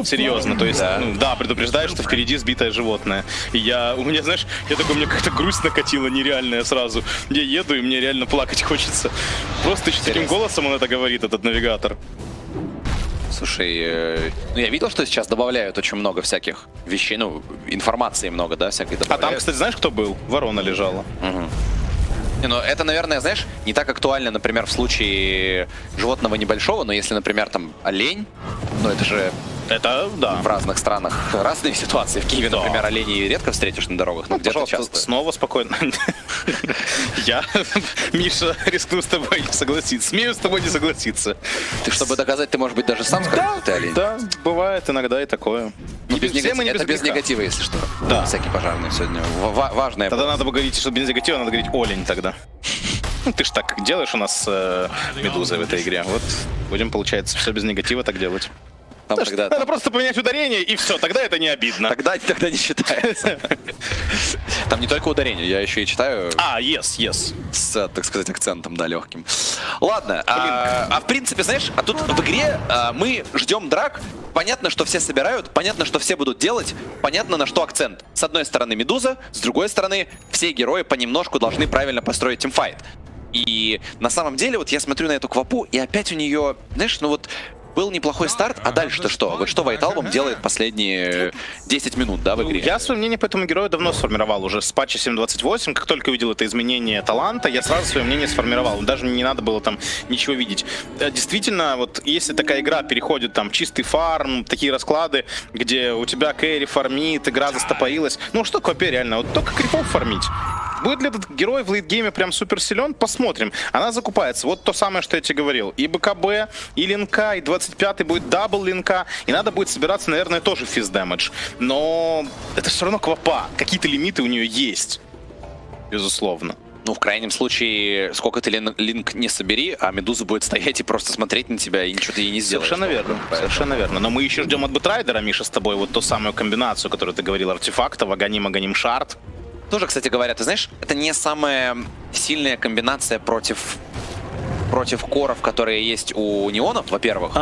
Серьезно, то есть, да, предупреждает, что впереди сбитое животное. И у меня, знаешь, у меня как-то грусть накатила нереальная сразу. Я еду, и мне реально плакать хочется. Просто еще таким голосом он это говорит, этот навигатор. Слушай, я видел, что сейчас добавляют очень много всяких вещей, информации много, да, всякой добавляют. А там, кстати, знаешь, кто был? Ворона лежала. Но это, наверное, знаешь, не так актуально, например, в случае животного небольшого, но если, например, там олень, это же... Это, да. В разных странах разные ситуации. В Киеве, например, оленей редко встретишь на дорогах, но где-то часто. Снова спокойно. Я, Миша, рискну с тобой не согласиться. Смею с тобой не согласиться. Ты, чтобы доказать, ты, может быть, даже сам скажешь, что ты олень? Да, бывает иногда и такое. Это без негатива, если что. Да. Всякие пожарные сегодня. Важное. Тогда надо бы говорить, что без негатива, надо говорить олень тогда. Ты ж так делаешь у нас Медузой в этой игре. Вот будем, получается, все без негатива так делать. Надо просто поменять ударение, и все, тогда это не обидно. Тогда не считается. Там не только ударение, я еще и читаю... Yes. С, так сказать, акцентом, да, легким. Ладно, в принципе, знаешь, тут в игре мы ждем драк. Понятно, что все собирают, понятно, что все будут делать, понятно, на что акцент. С одной стороны Медуза, с другой стороны все герои понемножку должны правильно построить тимфайт. И на самом деле, вот я смотрю на эту Квапу, и опять у нее, знаешь, был неплохой старт, а дальше-то что? Вот что White Album делает последние 10 минут, да, в игре? Я свое мнение по этому герою давно сформировал уже с патча 7.28. Как только увидел это изменение таланта, я сразу свое мнение сформировал. Даже мне не надо было там ничего видеть. Действительно, вот если такая игра переходит там чистый фарм, такие расклады, где у тебя кэри фармит, игра застопорилась. Ну что такое реально? Вот только крипов фармить. Будет ли этот герой в лейтгейме прям супер силен? Посмотрим. Она закупается. Вот то самое, что я тебе говорил. И БКБ, и линка, и 25-й будет дабл линка. И надо будет собираться, наверное, тоже физ дэмэдж. Но это все равно квапа. Какие-то лимиты у нее есть. Безусловно. Ну, в крайнем случае, сколько ты линк не собери, а Медуза будет стоять и просто смотреть на тебя, и ничего ты ей не сделаешь. Совершенно верно. Совершенно верно. Но мы еще ждем от Бэтрайдера, Миша, с тобой вот ту самую комбинацию, которую ты говорил, артефактов, аганим шард. Тоже, кстати говоря, ты знаешь, это не самая сильная комбинация против коров, которые есть у неонов, во-первых.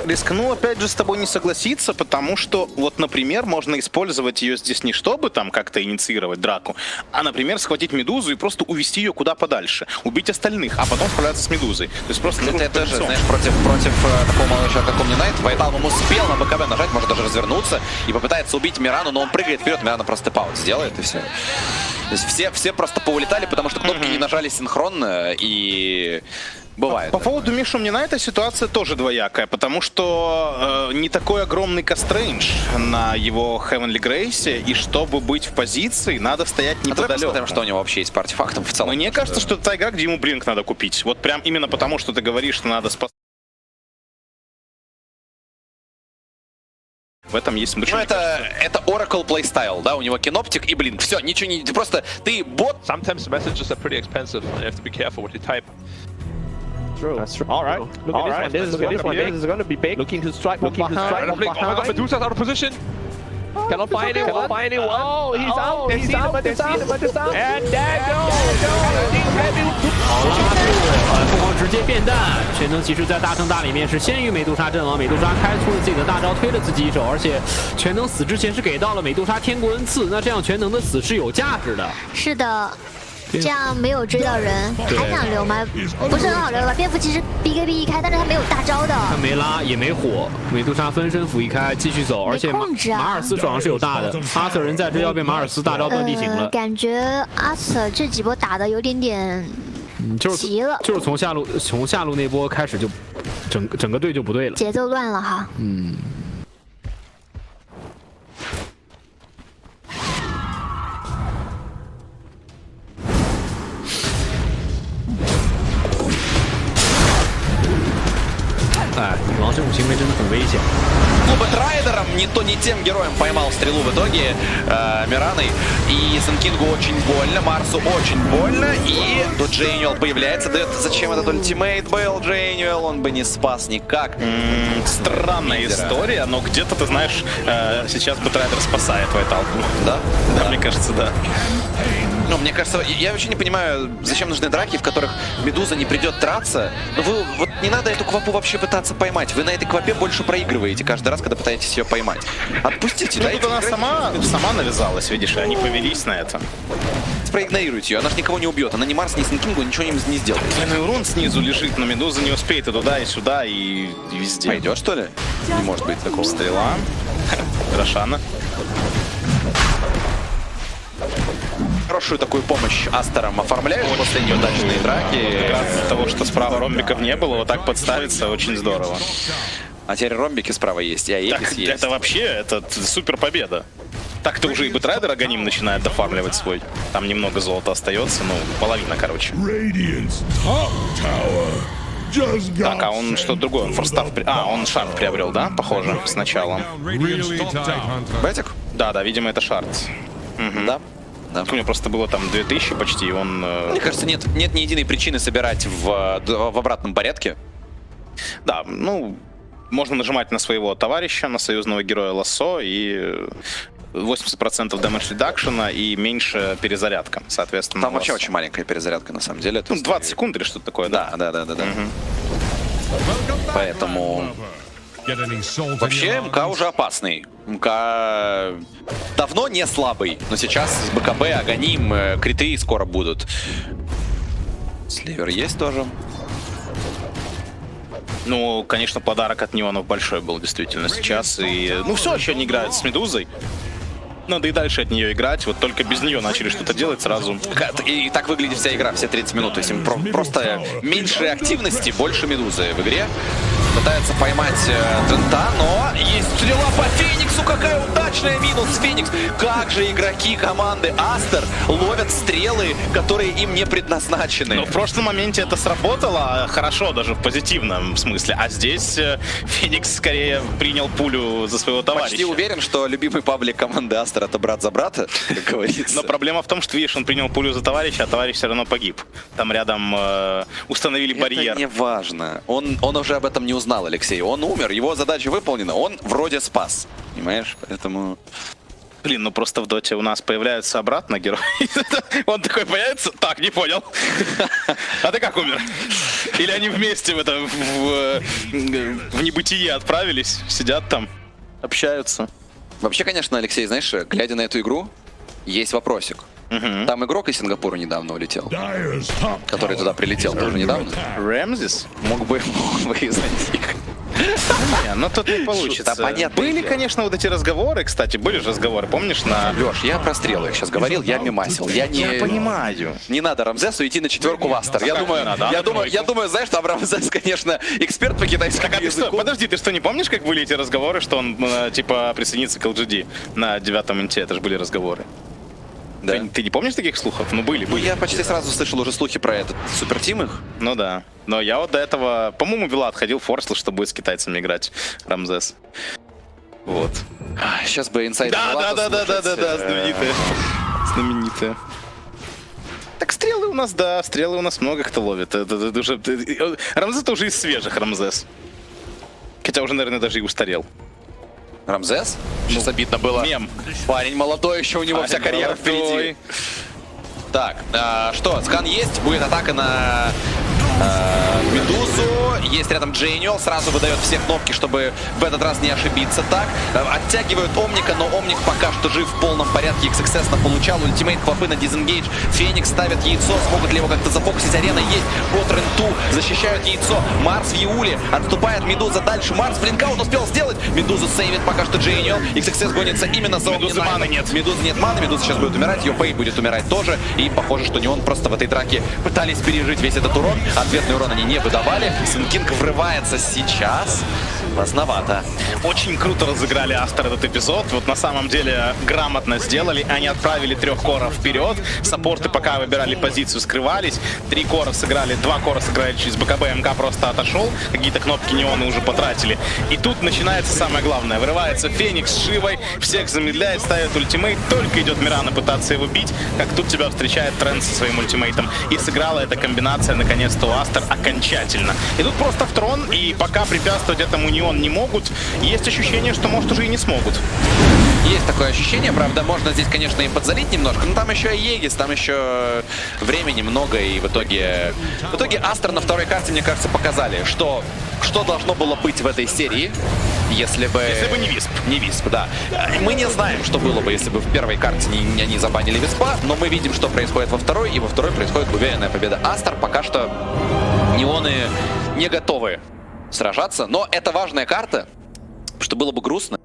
Рискну опять же с тобой не согласиться, потому что вот, например, можно использовать ее здесь не чтобы там как-то инициировать драку, а, например, схватить Медузу и просто увести ее куда подальше, убить остальных, а потом справляться с Медузой. То есть просто... Это тоже, знаешь, против такого молодого человека, как Omni-Knight, White Album успел на БКБ нажать, может даже развернуться и попытается убить Мирану, но он прыгает вперед, Мирана просто паут сделает и все. То есть все просто поулетали, потому что кнопки не нажали синхронно, и... Бывает. По поводу Мишу Omni-Knight ситуация тоже двоякая, потому что не такой огромный кастрейндж на его Heavenly Grace, и чтобы быть в позиции, надо стоять неподалеку. Давай посмотрим, что у него вообще есть по артефактам в целом. Мне кажется, что это та игра, где ему блинк надо купить. Вот прям именно потому, что ты говоришь, что надо спасать. В этом есть смысл. Ну, это Oracle playstyle, да, у него киноптик и блин, все, ничего не... Просто ты бот... Sometimes messages are pretty expensive, and you have to be careful what you type. True. That's true. All right. Look at this one. This is going to be big. Looking to strike. Looking to strike. Oh my god, Medusa's out of position. Cannot find anyone. Cannot find anyone. Oh, he's out. They see him, but they're out. And there goes. 好了，凤凰直接变蛋。全能骑士在大坑大里面是先于美杜莎阵亡，美杜莎开出了自己的大招，推了自己一手，而且全能死之前是给到了美杜莎天国恩赐，那这样全能的死是有价值的。是的。这样没有追到人，还想留吗？不是很好留吧？蝙蝠其实 BKB 一开，但是他没有大招的。他没拉也没火，美杜莎分身斧一开继续走，而且马尔斯手上是有大的，阿瑟人在追要被马尔斯大招断地形了。感觉阿瑟这几波打的有点急了，就是从下路那波开始就整个队就不对了，节奏乱了哈。哎，女王这种行为真的很危险。Ну, Бэтрайдером не то ни тем героем поймал стрелу в итоге Мираной. И Сенкингу очень больно, Марсу очень больно. И тут Джейнюэл появляется, дает зачем этот ультимейт был Джейнюэл, он бы не спас никак. Странная история, но где-то, ты знаешь, сейчас Бэтрайдер спасает White Album. Да? Да, мне кажется, да. Ну, мне кажется, я вообще не понимаю, зачем нужны драки, в которых Медуза не придет драться. Но вы вот не надо эту квапу вообще пытаться поймать. Вы на этой квапе больше проигрываете каждый раз, когда пытаетесь ее поймать. Отпустите, ну, дайте. Тут она сама навязалась, видишь, и они повелись на это. Проигнорируйте ее, она же никого не убьет. Она ни Марс, ни Сенкингу ничего не сделает. Двойной урон снизу лежит, но Медуза не успеет и туда, и сюда, и везде. Пойдет, что ли? Не может быть такого. Стрела. Рошана. Хорошую такую помощь Астерам оформляют после неудачной драки. Как раз из-за того, что справа ромбиков не было, вот так подставиться очень здорово. А теперь ромбики справа есть, и Аегис есть. Это вообще, это супер победа. Так-то уже и Бэтрайдер аганим начинает дофармливать свой. Там немного золота остается, ну, половина, короче. Так, а он что-то другое, он форстав... он шард приобрел, да, похоже, сначала. Бэтик? Да, видимо, это шард. Да. Да. У него просто было там 2000 почти, и он... Мне кажется, нет ни единой причины собирать в обратном порядке. Да, ну, можно нажимать на своего товарища, на союзного героя Лассо, и 80% damage reduction и меньше перезарядка, соответственно. Там вообще очень маленькая перезарядка, на самом деле. Ну, 20 секунд или что-то такое, да? Да. Поэтому... Вообще МК уже опасный. МК давно не слабый, но сейчас с БКБ, Аганим, криты скоро будут. Сливер есть тоже. Ну, конечно, подарок от Неонов большой был действительно сейчас. И, ну, все еще не играют с Медузой. Надо и дальше от нее играть, вот только без нее начали что-то делать сразу. И так выглядит вся игра, все 30 минут. То есть им просто меньше активности, больше Медузы в игре. Пытается поймать Трента, но есть стрела по Фениксу, какая удачная, минус Феникс. Как же игроки команды ASTER ловят стрелы, которые им не предназначены. Но в прошлом моменте это сработало хорошо, даже в позитивном смысле. А здесь Феникс скорее принял пулю за своего товарища. Почти уверен, что любимый паблик команды ASTER это брат за брата, как говорится. Но проблема в том, что, видишь, он принял пулю за товарища, а товарищ все равно погиб. Там рядом установили барьер. Это не важно. Он уже об этом не узнал, Алексей. Он умер, его задача выполнена, он вроде спас. Понимаешь? Поэтому... Блин, ну просто в доте у нас появляются обратно герои. Он такой появится? Так, не понял. А ты как умер? Или они вместе в небытие отправились, сидят там, общаются. Вообще, конечно, Алексей, знаешь, глядя на эту игру, есть вопросик. Там игрок из Сингапура недавно улетел, который туда прилетел тоже недавно. Рэмзис? Мог бы из-за них. Не, ну тут не получится. Понятно. Были, конечно, вот эти разговоры, кстати, были же разговоры, помнишь, на... Леш, я про стрелы их сейчас говорил, я мимасил. Я понимаю. Не надо Рамзесу идти на 4-ку в ASTER. Я думаю, знаешь, там Рамзес, конечно, эксперт по китайскому языку. Подожди, ты что, не помнишь, как были эти разговоры, что он, типа, присоединится к LGD на 9-м инте? Это же были разговоры. Да. Ты не помнишь таких слухов? Ну, были. Я почти сразу слышал уже слухи про этот супертим их. Ну да. Но я вот до этого, по-моему, Вилат ходил, форсил, что будет с китайцами играть Рамзес. Вот. Сейчас бы инсайд. Да, знаменитые. Так стрелы у нас, да, стрелы у нас много кто ловит. Рамзес это уже из свежих Рамзес. Хотя уже, наверное, даже и устарел. Рамзес? Сейчас обидно было. Мем. Парень молодой, еще у него вся карьера впереди. Так, что, скан есть, будет атака на Медузу, есть рядом Джейниол, сразу выдает все кнопки, чтобы в этот раз не ошибиться. Так, оттягивают Омника, но Омник пока что жив в полном порядке, XXS получал ультимейт, клопы на дизенгейдж, Феникс ставит яйцо, смогут ли его как-то зафокусить, арена есть, по Тренту защищают яйцо, Марс в Еуле, отступает Медуза дальше, Марс блинкаут успел сделать, Медузу сейвит пока что Джейниол, XXS гонится именно за Медузы маны нет. Медузы нет маны, Медуза сейчас будет умирать, Йопей будет умирать тоже, и похоже, что Неон просто в этой драке пытались пережить весь этот урон, ответный урон они не выдавали. Синкинг врывается сейчас. Поздновато. Очень круто разыграли ASTER этот эпизод. Вот на самом деле грамотно сделали. Они отправили 3 коров вперед. Саппорты пока выбирали позицию, скрывались. 3 кора сыграли, 2 кора сыграли через БКБ. МК просто отошел. Какие-то кнопки Неоны уже потратили. И тут начинается самое главное. Вырывается Феникс с Шивой. Всех замедляет, ставит ультимейт. Только идет Мирана пытаться его бить, как тут тебя встречает Тренд со своим ультимейтом. И сыграла эта комбинация наконец-то у ASTER окончательно. И тут просто в трон. И пока препятствовать этому Неон не могут, есть ощущение, что, может, уже и не смогут. Есть такое ощущение, правда, можно здесь, конечно, и подзалить немножко, но там еще и Егис, там еще времени много, и в итоге ASTER на второй карте, мне кажется, показали, что должно было быть в этой серии, если бы не Висп. Не Висп, да. Мы не знаем, что было бы, если бы в первой карте не забанили Виспа, но мы видим, что происходит во второй, и во второй происходит уверенная победа ASTER. Пока что Неоны не готовы сражаться, но это важная карта, что было бы грустно,